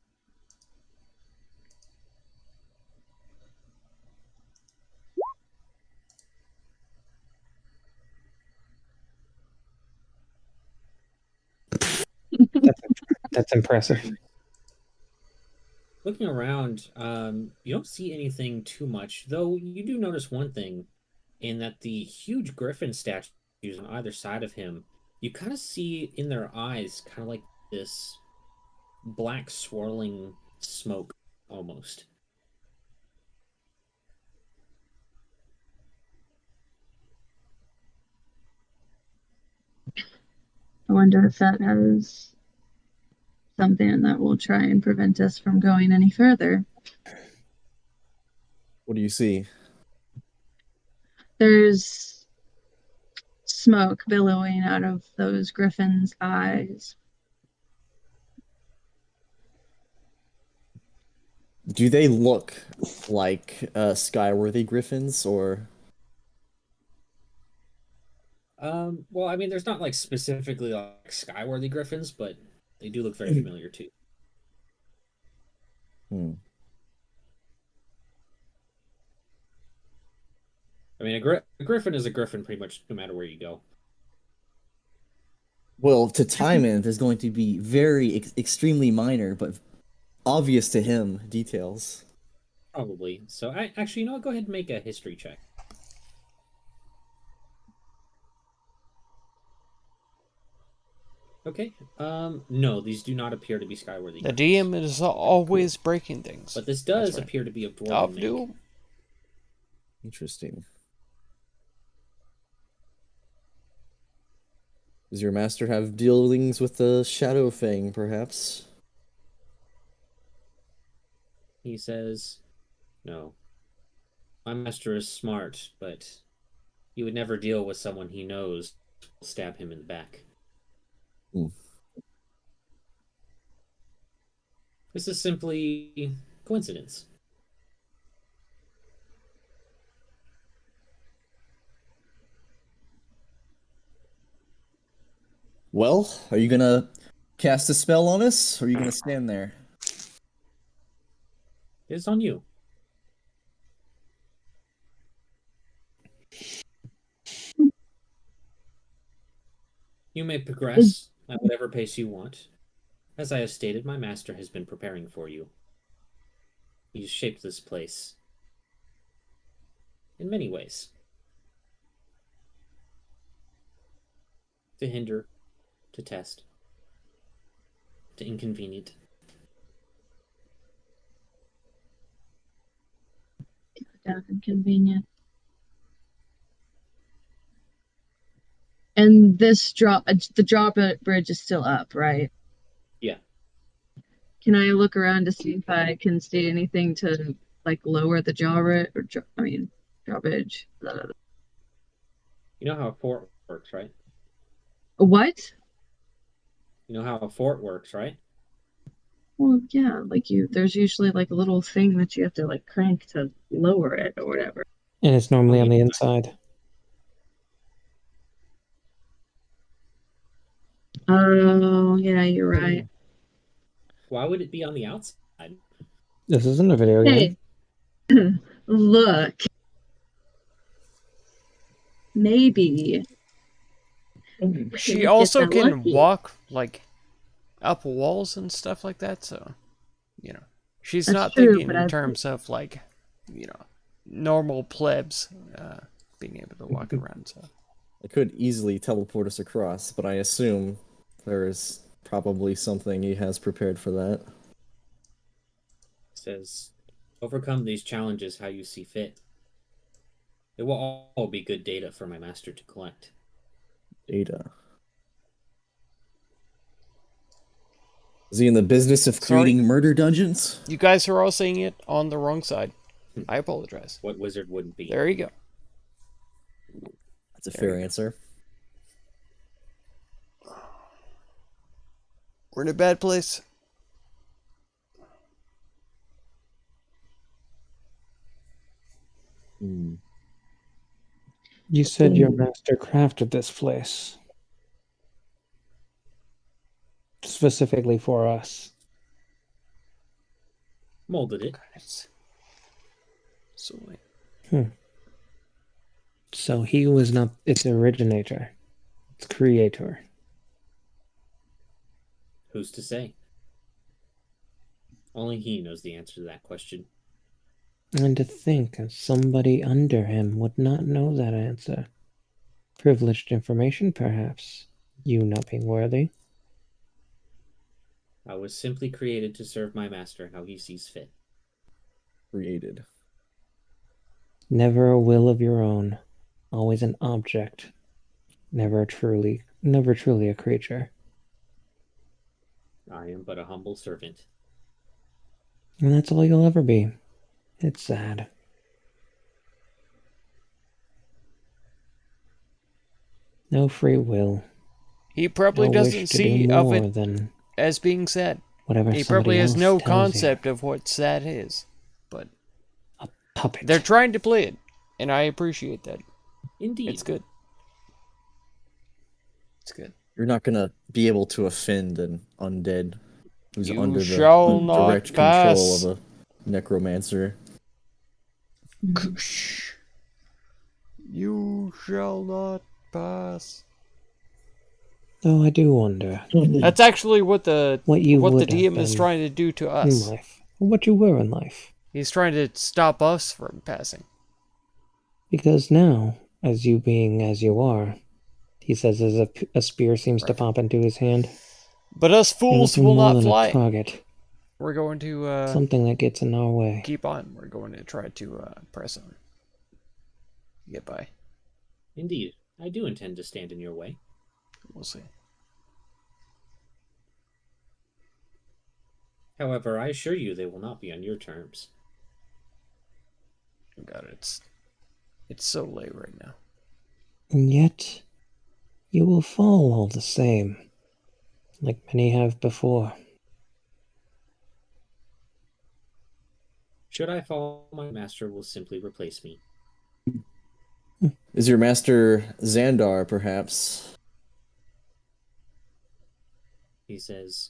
That's impressive. Looking around, you don't see anything too much, though you do notice one thing, in that the huge griffin statues on either side of him, you kind of see in their eyes kind of like this black swirling smoke, almost. I wonder if that has something that will try and prevent us from going any further. What do you see? There's smoke billowing out of those griffins' eyes. Do they look like Skyworthy griffins, or Well, I mean, there's not like specifically like Skyworthy Griffins, but they do look very familiar too. Hmm. I mean, a griffin is a griffin pretty much no matter where you go. Well, to Timon, there's going to be very extremely minor, but obvious to him details. Probably. So, I actually, you know what? Go ahead and make a history check. Okay. No, these do not appear to be Skyworthy The griffins. DM is always breaking things. But this does That's right. appear to be of dwarven make. Abdul? Interesting. Does your master have dealings with the Shadow Fang, perhaps? He says, "No. My master is smart, but he would never deal with someone he knows will stab him in the back." Hmm. This is simply coincidence. Well, are you gonna cast a spell on us, or are you gonna stand there? It's on you. You may progress at whatever pace you want. As I have stated, my master has been preparing for you. He's shaped this place in many ways. To hinder, to test, to inconvenient. Yeah, inconvenient. And this the drawbridge is still up, right? Yeah. Can I look around to see if I can see anything to like lower the drawbridge? You know how a fort works, right? What? You know how a fort works, right? Well, yeah, there's usually like a little thing that you have to like crank to lower it or whatever. And it's normally on the inside. Oh, yeah, you're right. Why would it be on the outside? This isn't a video game. Hey, look. Maybe. She Get also that can lucky. walk, like, up walls and stuff like that, so, you know. She's That's not true, thinking but in I've- terms of, like, you know, normal plebs being able to walk around, so. I could easily teleport us across, but I assume there is probably something he has prepared for that. It says, overcome these challenges how you see fit. It will all be good data for my master to collect. Data. Is he in the business of Sorry? creating murder dungeons? You guys are all saying it on the wrong side. I apologize. What wizard wouldn't be? There you go. That's a fair answer. We're in a bad place. Hmm. You said your master crafted this place specifically for us. Molded it. Goodness. So wait. So he was not its originator, its creator. Who's to say? Only he knows the answer to that question. And to think that somebody under him would not know that answer. Privileged information, perhaps. You not being worthy. I was simply created to serve my master how he sees fit. Created. Never a will of your own. Always an object. Never never truly a creature. I am but a humble servant. And that's all you'll ever be. It's sad. No free will. He probably No doesn't wish to see do of more it than as being sad. whatever He somebody probably has else no tells concept of what sad is. But you. Puppet. they're trying to play it, and I appreciate that. Indeed. It's good. It's good. You're not gonna be able to offend an undead who's You under shall the not direct pass. control of a necromancer. Kush. You shall not pass. Though I do wonder That's actually what the what you what the would have DM is been trying to do to in us. life. Or what you were in life. He's trying to stop us from passing. Because now, as you being as you are, he says as a spear seems to pop into his hand, But us you're fools nothing will more not than fly. a target. We're going to Something that gets in our way. keep on. We're going to try to press on. Get by. Indeed. I do intend to stand in your way. We'll see. However, I assure you they will not be on your terms. God, it's so late right now. And yet, you will fall all the same, like many have before. Should I fall, my master will simply replace me. Is your master Xandar, perhaps? He says,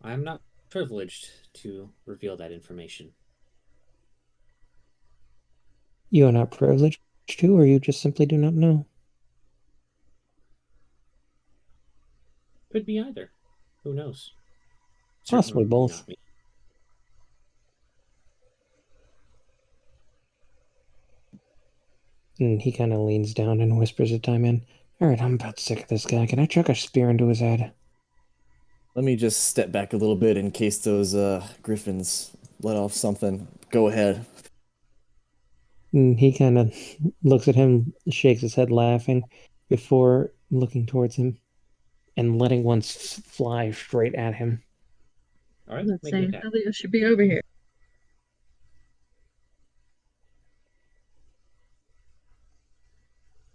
I am not privileged to reveal that information. You are not privileged to, or you just simply do not know? Could be either. Who knows? Possibly Certainly both. not me. And he kind of leans down and whispers to Tieman, "Alright, I'm about sick of this guy. Can I chuck a spear into his head?" Let me just step back a little bit in case those griffins let off something. Go ahead. And he kind of looks at him, shakes his head laughing, before looking towards him and letting one fly straight at him. All right, Let's make say an attack. Elio should be over here.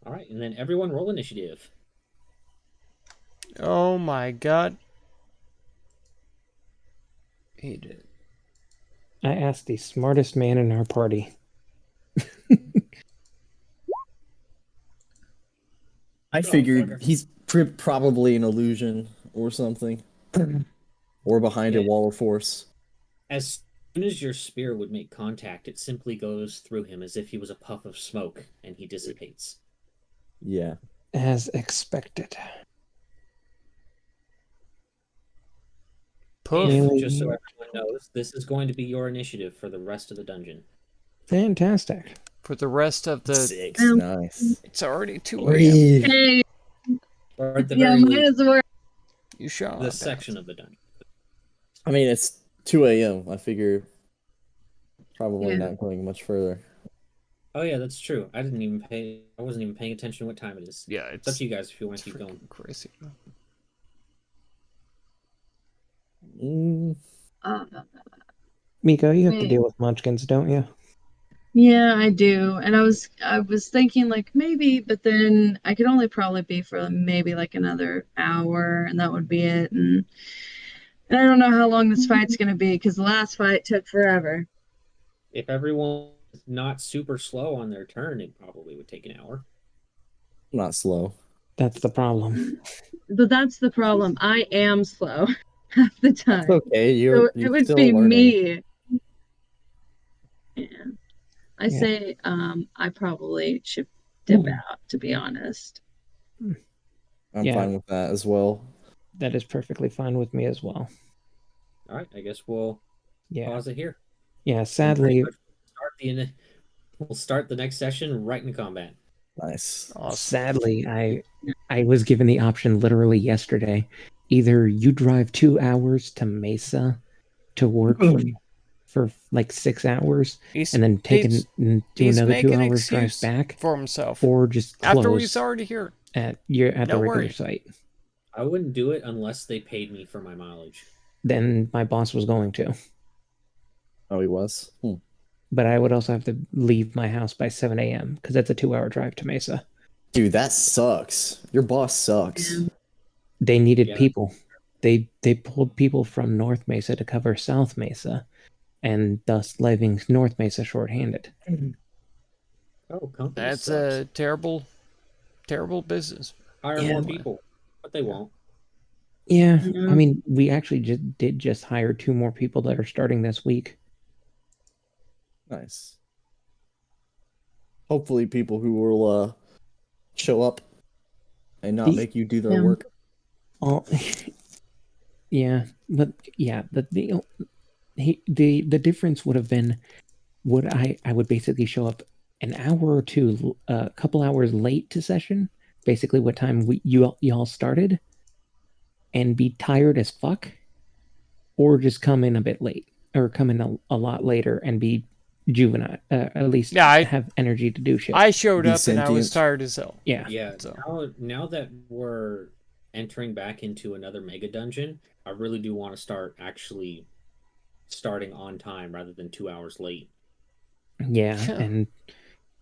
All right, and then everyone roll initiative. Oh my god. He did. I asked the smartest man in our party. I figured he's probably an illusion or something. Or behind a Yeah. wall of force. As soon as your spear would make contact, it simply goes through him as if he was a puff of smoke, and he dissipates. Yeah. As expected. Poof. Really? Just so everyone knows, this is going to be your initiative for the rest of the dungeon. Fantastic. For the rest of the... 6. Nice. It's already 2 a.m. Whee! Hey, Or at the yeah, very might least, as well. You shall this section of the dungeon. I mean, it's 2 a.m. I figure probably Yeah. not going much further. Oh yeah, that's true. I wasn't even paying attention to what time it is. Yeah, It's up to you guys if you want it's to keep going. freaking crazy. Mm, Miko, you have to Wait. deal with munchkins, don't you? Yeah, I do. And I was thinking like maybe, but then I could only probably be for maybe like another hour, and that would be it. And I don't know how long this fight's gonna be because the last fight took forever. If everyone's not super slow on their turn, it probably would take an hour. not slow. That's the problem. But that's the problem. I am slow half the time. It's okay. So You're it would still be learning. me. Yeah. I Yeah. say I probably should dip out, to be honest. I'm Yeah. fine with that as well. That is perfectly fine with me as well. All right, I guess we'll Yeah. pause it here. Yeah, And pretty sadly, much we'll start the next session right into combat. Nice. I was given the option literally yesterday. Either you drive 2 hours to Mesa to work for like 6 hours He's, and then take he's do he's another 2 making hours drive excuse back, for himself. or just close After he's already here. at the No regular worries. site. I wouldn't do it unless they paid me for my mileage. Then my boss was going to, Oh, he was. but I would also have to leave my house by 7 a.m. because that's a 2-hour drive to Mesa. Dude, that sucks. Your boss sucks. They needed Yeah. people. They pulled people from North Mesa to cover South Mesa, and thus leaving North Mesa shorthanded. Oh, company That's sucks. a terrible, terrible business. Hire Yeah. more people, but they won't. Yeah, Yeah. I mean, we actually just hire 2 more people that are starting this week. Nice. Hopefully, people who will show up and not make you do their Yeah. work. Oh, yeah, but yeah, the difference would have been, I would basically show up an hour or two, a couple hours late to session, basically what time y'all started, and be tired as fuck, or just come in a bit late, or come in a lot later and be juvenile, at least Yeah, have energy to do shit. I showed Be up and I was sentient. tired as hell. yeah. Yeah. So. Now that we're entering back into another mega dungeon, I really do want to start actually starting on time rather than 2 hours late. Yeah, Yeah. and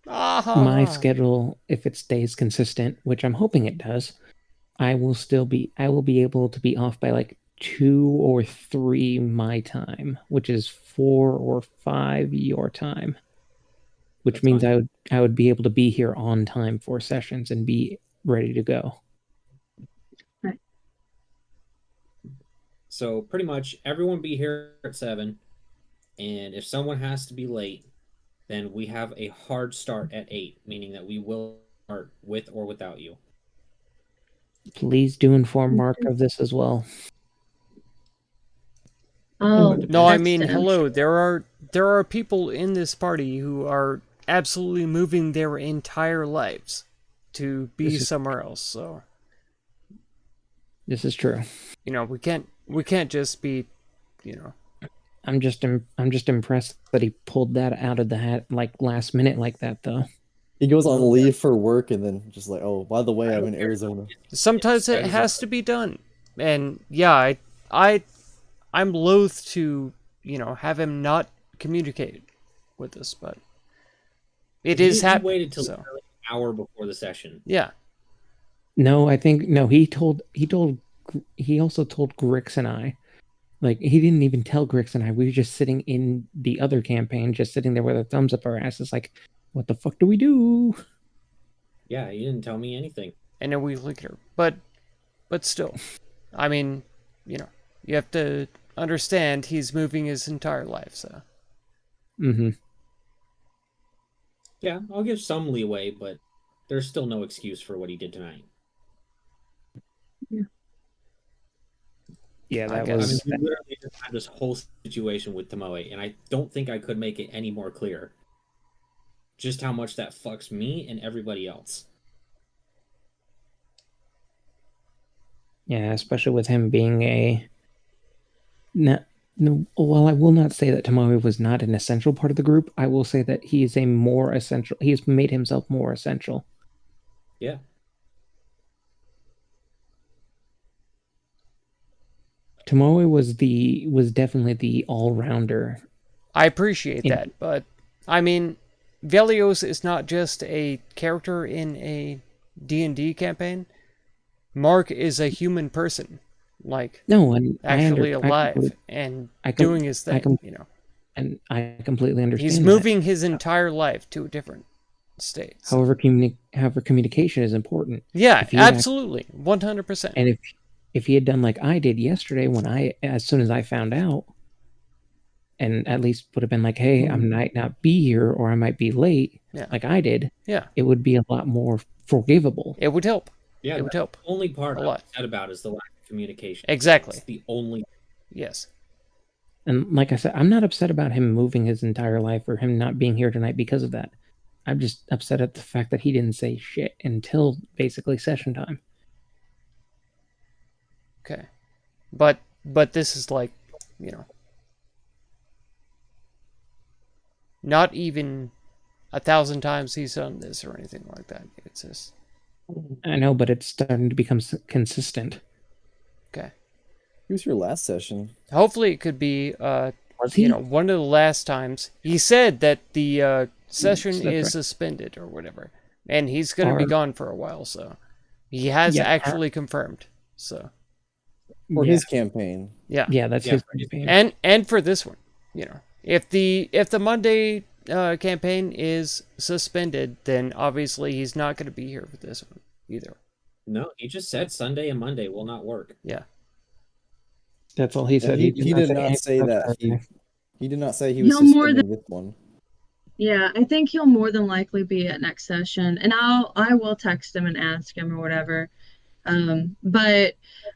Ah. my schedule, if it stays consistent, which I'm hoping it does, I will be able to be off by like 2 or 3 my time, which is 4 or 5 your time. Which That's means fine. I would be able to be here on time for sessions and be ready to go. So pretty much everyone be here at 7, and if someone has to be late, then we have a hard start at 8, meaning that we will start with or without you. Please do inform Mark of this as well. Oh, No, I that's mean, the hello. There are people in this party who are absolutely moving their entire lives to be This is- somewhere else. So, This is true. you know, we can't just be, you know. I'm just impressed that he pulled that out of the hat like last minute like that though. He goes on leave for work and then just like, oh, by the way, I'm in Arizona. Sometimes it has to be done, and yeah, I'm loath to, you know, have him not communicate with us, but it is He happening. waited till So literally an hour before the session. yeah, No, I think no. He also told Grix and I. Like he didn't even tell Grix and I. We were just sitting in the other campaign, just sitting there with our thumbs up our asses, like, what the fuck do we do? Yeah, he didn't tell me anything. and a week later, but still, I mean, you know, you have to understand he's moving his entire life, so. Mm-hmm. Yeah, I'll give some leeway, but there's still no excuse for what he did tonight. Yeah, that I I was. mean, we literally just had this whole situation with Tomoe, and I don't think I could make it any more clear. Just how much that fucks me and everybody else. Yeah, especially with him being a. No, well, I will not say that Tomoe was not an essential part of the group. I will say that he is a more essential. He's made himself more essential. Yeah. Tomoe was definitely the all rounder. I appreciate that, but I mean, Velios is not just a character in a D&D campaign. Mark is a human person, like No, and actually I alive and I com- doing his I thing. com- You know, and I completely understand. he's that. moving his entire life to a different state. so- However, communication is important. Yeah, if he had- absolutely, 100%. And if he had done like I did yesterday, as soon as I found out, and at least would have been like, hey, I might not be here or I might be late, Yeah. like I did, Yeah, it would be a lot more forgivable. it would help. Yeah, It would that's help. the only part A I'm lot. upset about is the lack of communication. Exactly. It's the only. Yes. And like I said, I'm not upset about him moving his entire life or him not being here tonight because of that. I'm just upset at the fact that he didn't say shit until basically session time. Okay. But this is like, you know, not even 1,000 times he's done this or anything like that. It's just I know, but it's starting to become consistent. Okay. It was your last session. Hopefully it could be, Was he? one of the last times. He said that the session that's is right. suspended or whatever. And he's going to be Or- gone for a while, so. He has Yeah, actually confirmed, so. For yeah. his campaign. Yeah. Yeah, that's Yeah. his campaign. And for this one, if the Monday campaign is suspended, then obviously he's not going to be here for this one either. No, he just said Sunday and Monday will not work. Yeah. That's all he said. He did not anything say about that. Saturday. He did not say he was No more suspending this one. Yeah, I think he'll more than likely be at next session, and I will text him and ask him or whatever. But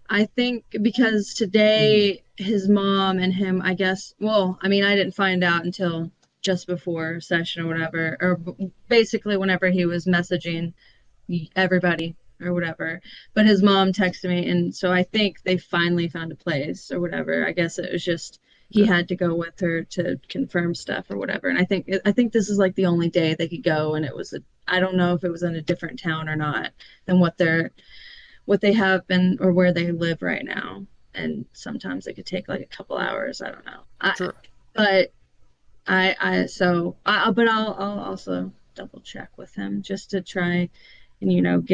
I think because today his mom and him, I guess, well, I mean, I didn't find out until just before session or whatever, or basically whenever he was messaging everybody or whatever. But his mom texted me, and so I think they finally found a place or whatever. I guess it was just he had to go with her to confirm stuff or whatever. And I think this is like the only day they could go, and it was I don't know if it was in a different town or not than what they have been or where they live right now. And sometimes it could take like a couple hours. I don't know. Sure. But I'll also double check with him just to try and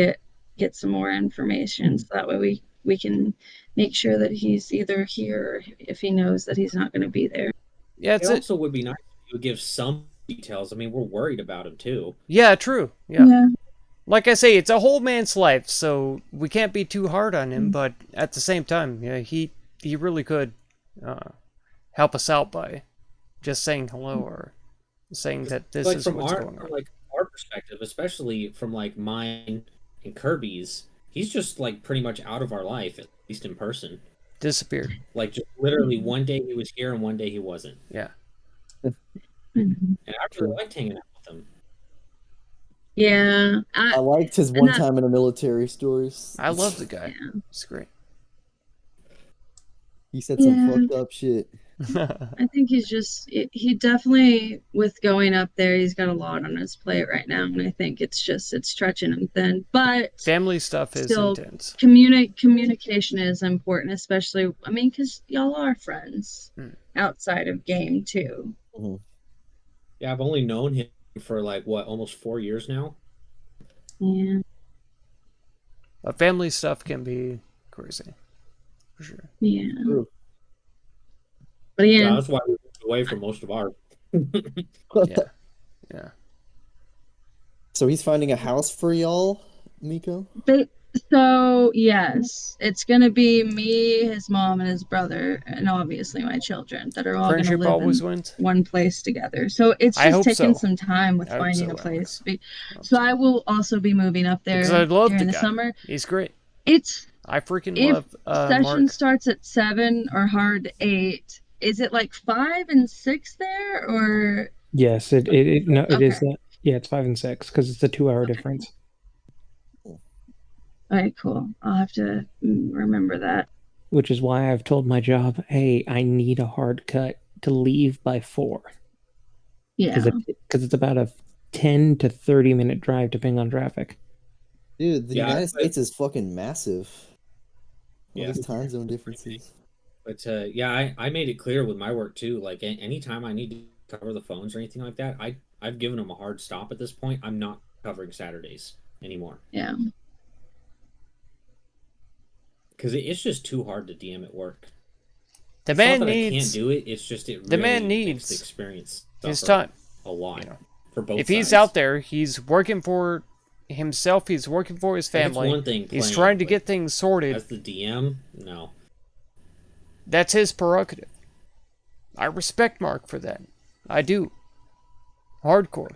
get some more information so that way we can make sure that he's either here or if he knows that he's not going to be there. Yeah, It it's it. also would be nice if you would give some details. I mean, we're worried about him too. Yeah, true. Yeah. Like I say, it's a whole man's life, so we can't be too hard on him, but at the same time, yeah, he really could help us out by just saying hello or saying that this Like is from what's our going on. like our perspective, especially from like mine and Kirby's, he's just like pretty much out of our life, at least in person. Disappeared. Like just literally one day he was here and one day he wasn't. Yeah. Mhm. And I really liked hanging out with him. Yeah. I liked his And one that- time in the military stories. I love the guy. It's great. He said some Yeah. fucked up shit. I think he definitely, with going up there, he's got a lot on his plate right now, and I think it's stretching him thin. But Family stuff is Still- intense. communication is important, especially, I mean, because y'all are friends Mm. outside of game too. Yeah, I've only known him for like what, almost 4 years now. Yeah. But family stuff can be crazy. For sure. Yeah. True. But Yeah, again, that's why we moved away from most of our. Yeah. Yeah. So he's finding a house for y'all, Miko? so yes, it's gonna be me, his mom, and his brother, and obviously my children that are all gonna Friendship live always in wins. one place together. So it's I just hope taking so. some time with I hope finding so, a place. Alex. So I will also be moving up there Because I love during the the guy. summer. He's great. It's I freaking if love session Mark. starts at 7 or hard 8. Is it like 5 and 6 there, or Yes, it no, it is. Okay. Yeah, it's 5 and 6 because it's a 2-hour difference. all right, cool. I'll have to remember that. Which is why I've told my job, hey, I need a hard cut to leave by 4 Yeah. because it's about a 10 to 30-minute drive depending on traffic. Dude, the Yeah, United but- States is fucking massive. All Yeah. these time zone differences. But yeah, I made it clear with my work too. Like anytime I need to cover the phones or anything like that, I've given them a hard stop at this point. I'm not covering Saturdays anymore Yeah. because it's just too hard to DM at work. The It's not man that I can't needs do it. It's just the man makes needs the experience his suffer time. a lot you know. for both. If he's sides. out there, he's working for himself. He's working for his Like, it's family. one thing He's playing, trying to but get things sorted. as the DM, no. That's his prerogative. I respect Mark for that. I do. Hardcore.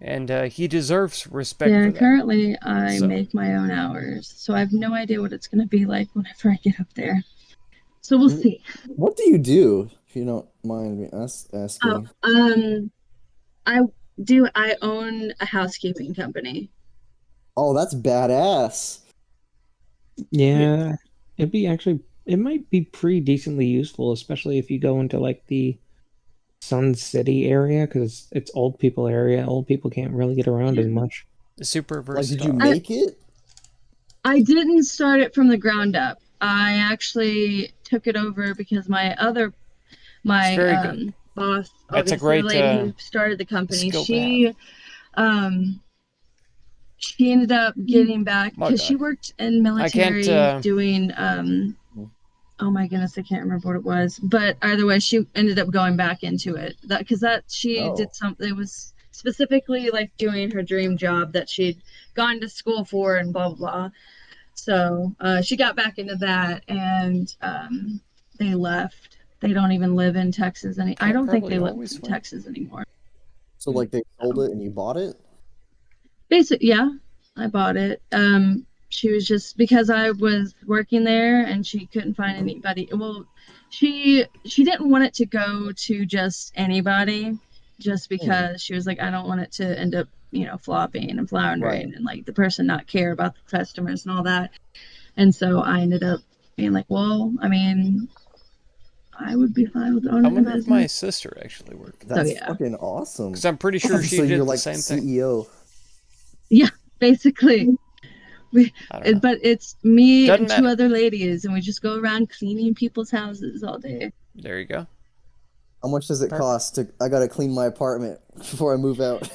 And he deserves respect Yeah, for that. currently I So- make my own hours, so I have no idea what it's going to be like whenever I get up there. So we'll see. What do you do, if you don't mind me asking? I own a housekeeping company. Oh, that's badass. Yeah, it might be pretty decently useful, especially if you go into like the Sun City area because it's old people area. Old people can't really get around as much. super Like, versatile. did you make it? I didn't start it from the ground up. I actually took it over because It's very good. boss, That's a obviously the great, lady who started the company, skill to she ended up getting back My because she God. worked in military can't, doing oh my goodness, I can't remember what it was, but either way, she ended up going back into it. That because that she Oh. did something. It was specifically like doing her dream job that she'd gone to school for and blah blah blah. So she got back into that, and they left. They don't even live in Texas any. I Can't don't think probably they live always in win. Texas anymore. So like they sold it and you bought it? Basically, yeah, I bought it. She was just because I was working there and she couldn't find anybody. Well, she didn't want it to go to just anybody, just because she was like, I don't want it to end up, flopping and floundering and like the person not care about the customers and all that. And so I ended up being like, well, I mean, I would be fine with I owning a wonder if my business. sister actually worked. That's yeah. fucking awesome. Because I'm pretty sure she So did you're the like same thing. CEO. Yeah, basically. I don't know. But it's me Doesn't and two matter. other ladies, and we just go around cleaning people's houses all day. There you go. How much does it Perfect. cost to? I gotta clean my apartment before I move out.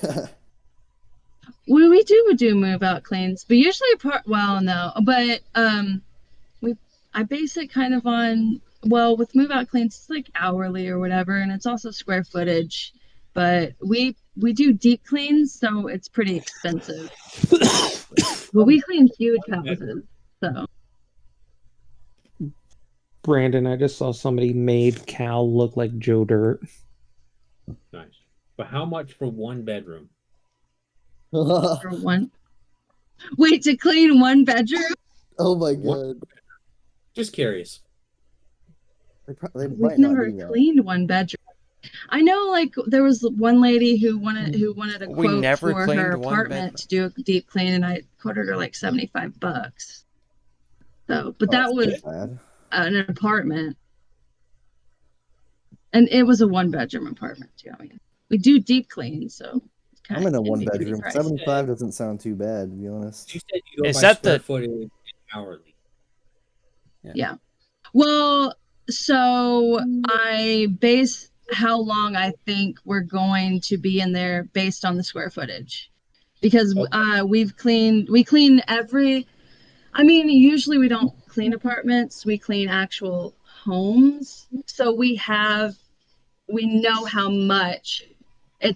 We do move out cleans, but usually but I base it kind of on, well, with move out cleans it's like hourly or whatever, and it's also square footage. But we do deep cleans, so it's pretty expensive. Well, we clean huge houses, so Brandon, I just saw somebody made Cal look like Joe Dirt. Nice. But how much for one bedroom? for one. Wait, to clean one bedroom? Oh my What? god. Just curious. They We've might not never do that. cleaned one bedroom. I know, like there was one lady who wanted a We quote never for cleaned her one apartment bedroom. to do a deep clean, and I quoted her like $75. So, but Oh, that that's was bad. an apartment, and it was a one-bedroom apartment too. I mean, we do deep clean, so it I'm kinda in a can one be pretty bedroom. pricey. 75 doesn't sound too bad, to be honest. She said you go Is by that square the- footage hourly. Yeah. Well, so I base how long I think we're going to be in there based on the square footage. Because we clean every, I mean, usually we don't clean apartments, we clean actual homes. So we know how much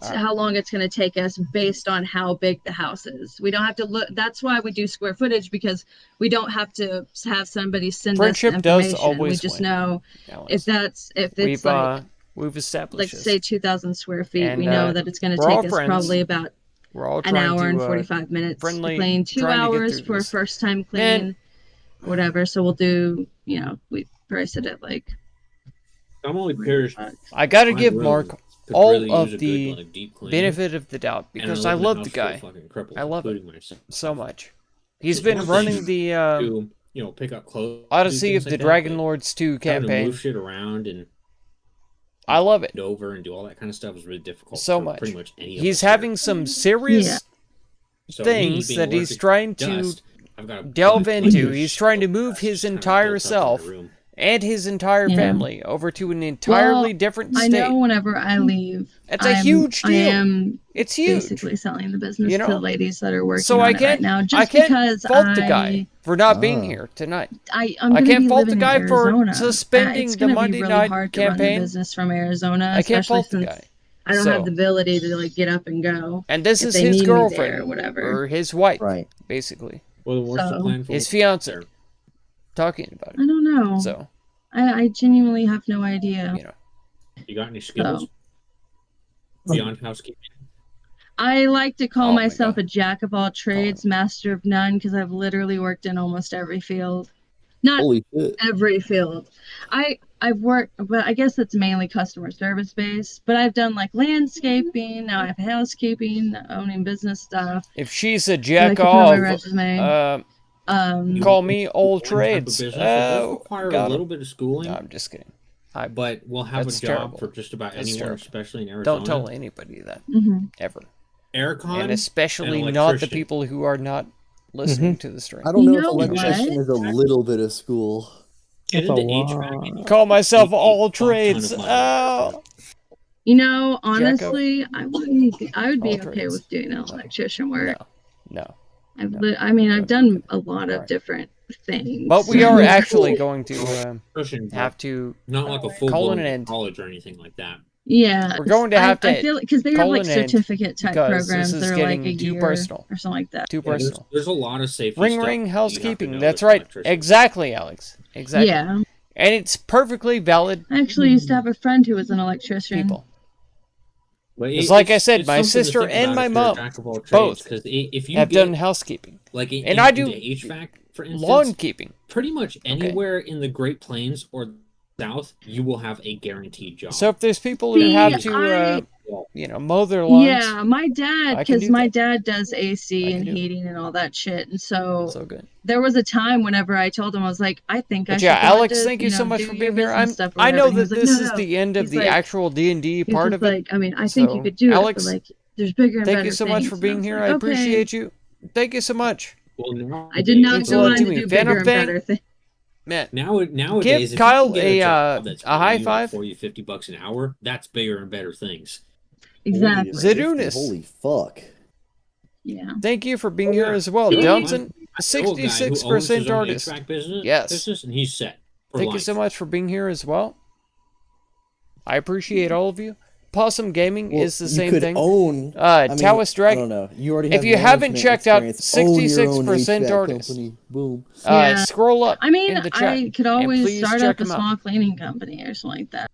how long it's going to take us based on how big the house is. We don't have to look. That's why we do square footage, because we don't have to have somebody send Friendship us does information. We always just win. know Alex. if it's we've established like this. say 2,000 square feet, And, we know that it's going to we're all take us friends. probably about We're all an trying hour to and 45 minutes to friendly- clean, 2 trying to get hours through for a this. first time Man. clean, whatever. So we'll do, we price it at like I'm only curious. I gotta My give room Mark could all really of use a the good, deep clean. benefit of the doubt And because live I in a love house the full of guy fucking cripples, I love him. including myself. so much. He's It's been one running thing the to pick up clothes. Odyssey things of the like that, Dragon but Lords 2 having to campaign. move shit around and I love it over and do all that kind of stuff is really difficult. so for much. Pretty much any of He's us here. having some serious Yeah. So things me being that he's allergic trying dust, to I've got a delve bunch into. of He's trying to shit move dust his just kinda entire built up in self my room. and his entire Yeah. family over to an entirely different I state. know whenever I leave, It's a huge I deal. am It's huge. basically selling the business You to know? the ladies that are working So on I it right can't now. I Just can't because fault the guy for not being Ah. here tonight. I'm I gonna can't be fault the living guy in for Arizona. suspending It's the gonna Monday be really night hard to run the campaign. business from Arizona, I can't especially fault the since guy. I don't So- have the ability to like get up and go. And this if is they his need me there girlfriend or whatever. or his wife, Right. basically. Well, then what's the So- plan for His fiance there? talking about I it. don't know. So, I genuinely have no idea. you know. You got any skills beyond housekeeping? I like to call Oh my myself God. a jack of all trades, master of none, because I've literally worked in almost every field. Not Holy shit. every field. I've worked, but I guess it's mainly customer service based. But I've done like landscaping. Now I have housekeeping, owning business stuff. If she's a that I jack could put on my of, resume. call me old One type of trades. business, it does require a got little him. bit of schooling, No, I'm just kidding. but we'll have That's a job terrible. for just about That's anyone, terrible. especially in Arizona. Don't tell anybody that Mhm. ever. Aircon and especially and not the electrician. people who are not listening to the stream. I don't You know if know electrician what? is a little bit of school. Get That's a into lot. HVAC and you Call myself make a all fuck ton of trades. money. Oh. You know, honestly, I would be All okay trades. with doing electrician work. No. I mean, I've done a lot of Alright. different things. But we are actually going to Electrician, have to. not like a full Call blown an end. college or anything like that. Yeah, We're going to have I to feel because they have call like an end certificate type because programs this that is are like getting a too year personal. or something like that. Too Yeah, personal. there's a lot of safety Ring stuff ring that you have to housekeeping. know That's as an right. electrician. Exactly, Alex. Exactly. Yeah, And it's perfectly valid. I actually used to have a friend who was an electrician. People. But It's like I said, it's my something to sister think and about my if you're a mom jack of all trades, both 'cause if you have get done housekeeping like and I into do HVAC, for instance, lawn keeping. pretty much anywhere in the Great Plains or South, you will have a guaranteed job. So if there's people who See, have to, mow their lawns, Yeah, my dad, I can because do my that. dad does I AC can and do it. heating and all that shit, and so so good. there was a time whenever I told him I was like, I think I But should yeah, go Alex, into, thank you so much do for your being here. business stuff or I know whatever. And he that was this like, is no. the end of He's the like- actual D&D He was part just of it. like, I mean, I think So, you could do Alex, it, but like, there's bigger and Thank better you so much things. for And being was here. like, I okay. appreciate you. Thank you so much. Well, nowadays, I did not Thanks a go lot, on to Jimmy. do Fan bigger of and Fang. better things. Man, nowadays, Give if Kyle you can get a job that's a high paying you five. like $40, $50 an hour, that's bigger and better things. Exactly. Zadunis. Holy fuck. Yeah. Thank you for being here as well. Yeah. Johnson, I know a guy who owns his 66% own artist. HVAC business, Yes. and he's set for Thank life. you so much for being here as well. I appreciate all of you. Possum Gaming Well, is the you same could thing. own. Taoist I Dragon. don't know. You already If have you haven't management checked out experience. Own your own 66% HVAC artists. company. Boom. Yeah. Scroll up I mean, in the chat. I could and always please start check up a them out, small cleaning company or something like that.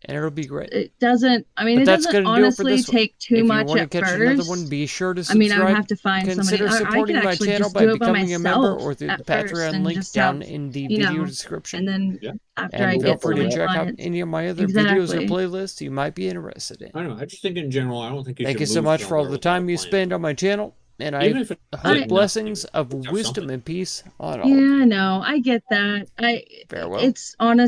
and it'll be great. It doesn't, I mean, But it that's doesn't gonna do it for honestly this one. take too If much you want at to catch first. another one, be sure to I subscribe. mean, I would have to find Consider somebody. I supporting could my actually channel just by do it by becoming a member myself or through the at first Patreon and link just down have, in the you video know, description. and then Yeah. after I And feel get free some to check out clients. any of my other videos or Exactly. playlists you might be interested in. I don't know. I just think in general, I don't think you Thank should you so move much for all somewhere the without time a you plan. spend on my channel, and Even I if it's hope like blessings nothing, of have wisdom something. and peace on all. Yeah, no, I get that. Farewell. It's honest.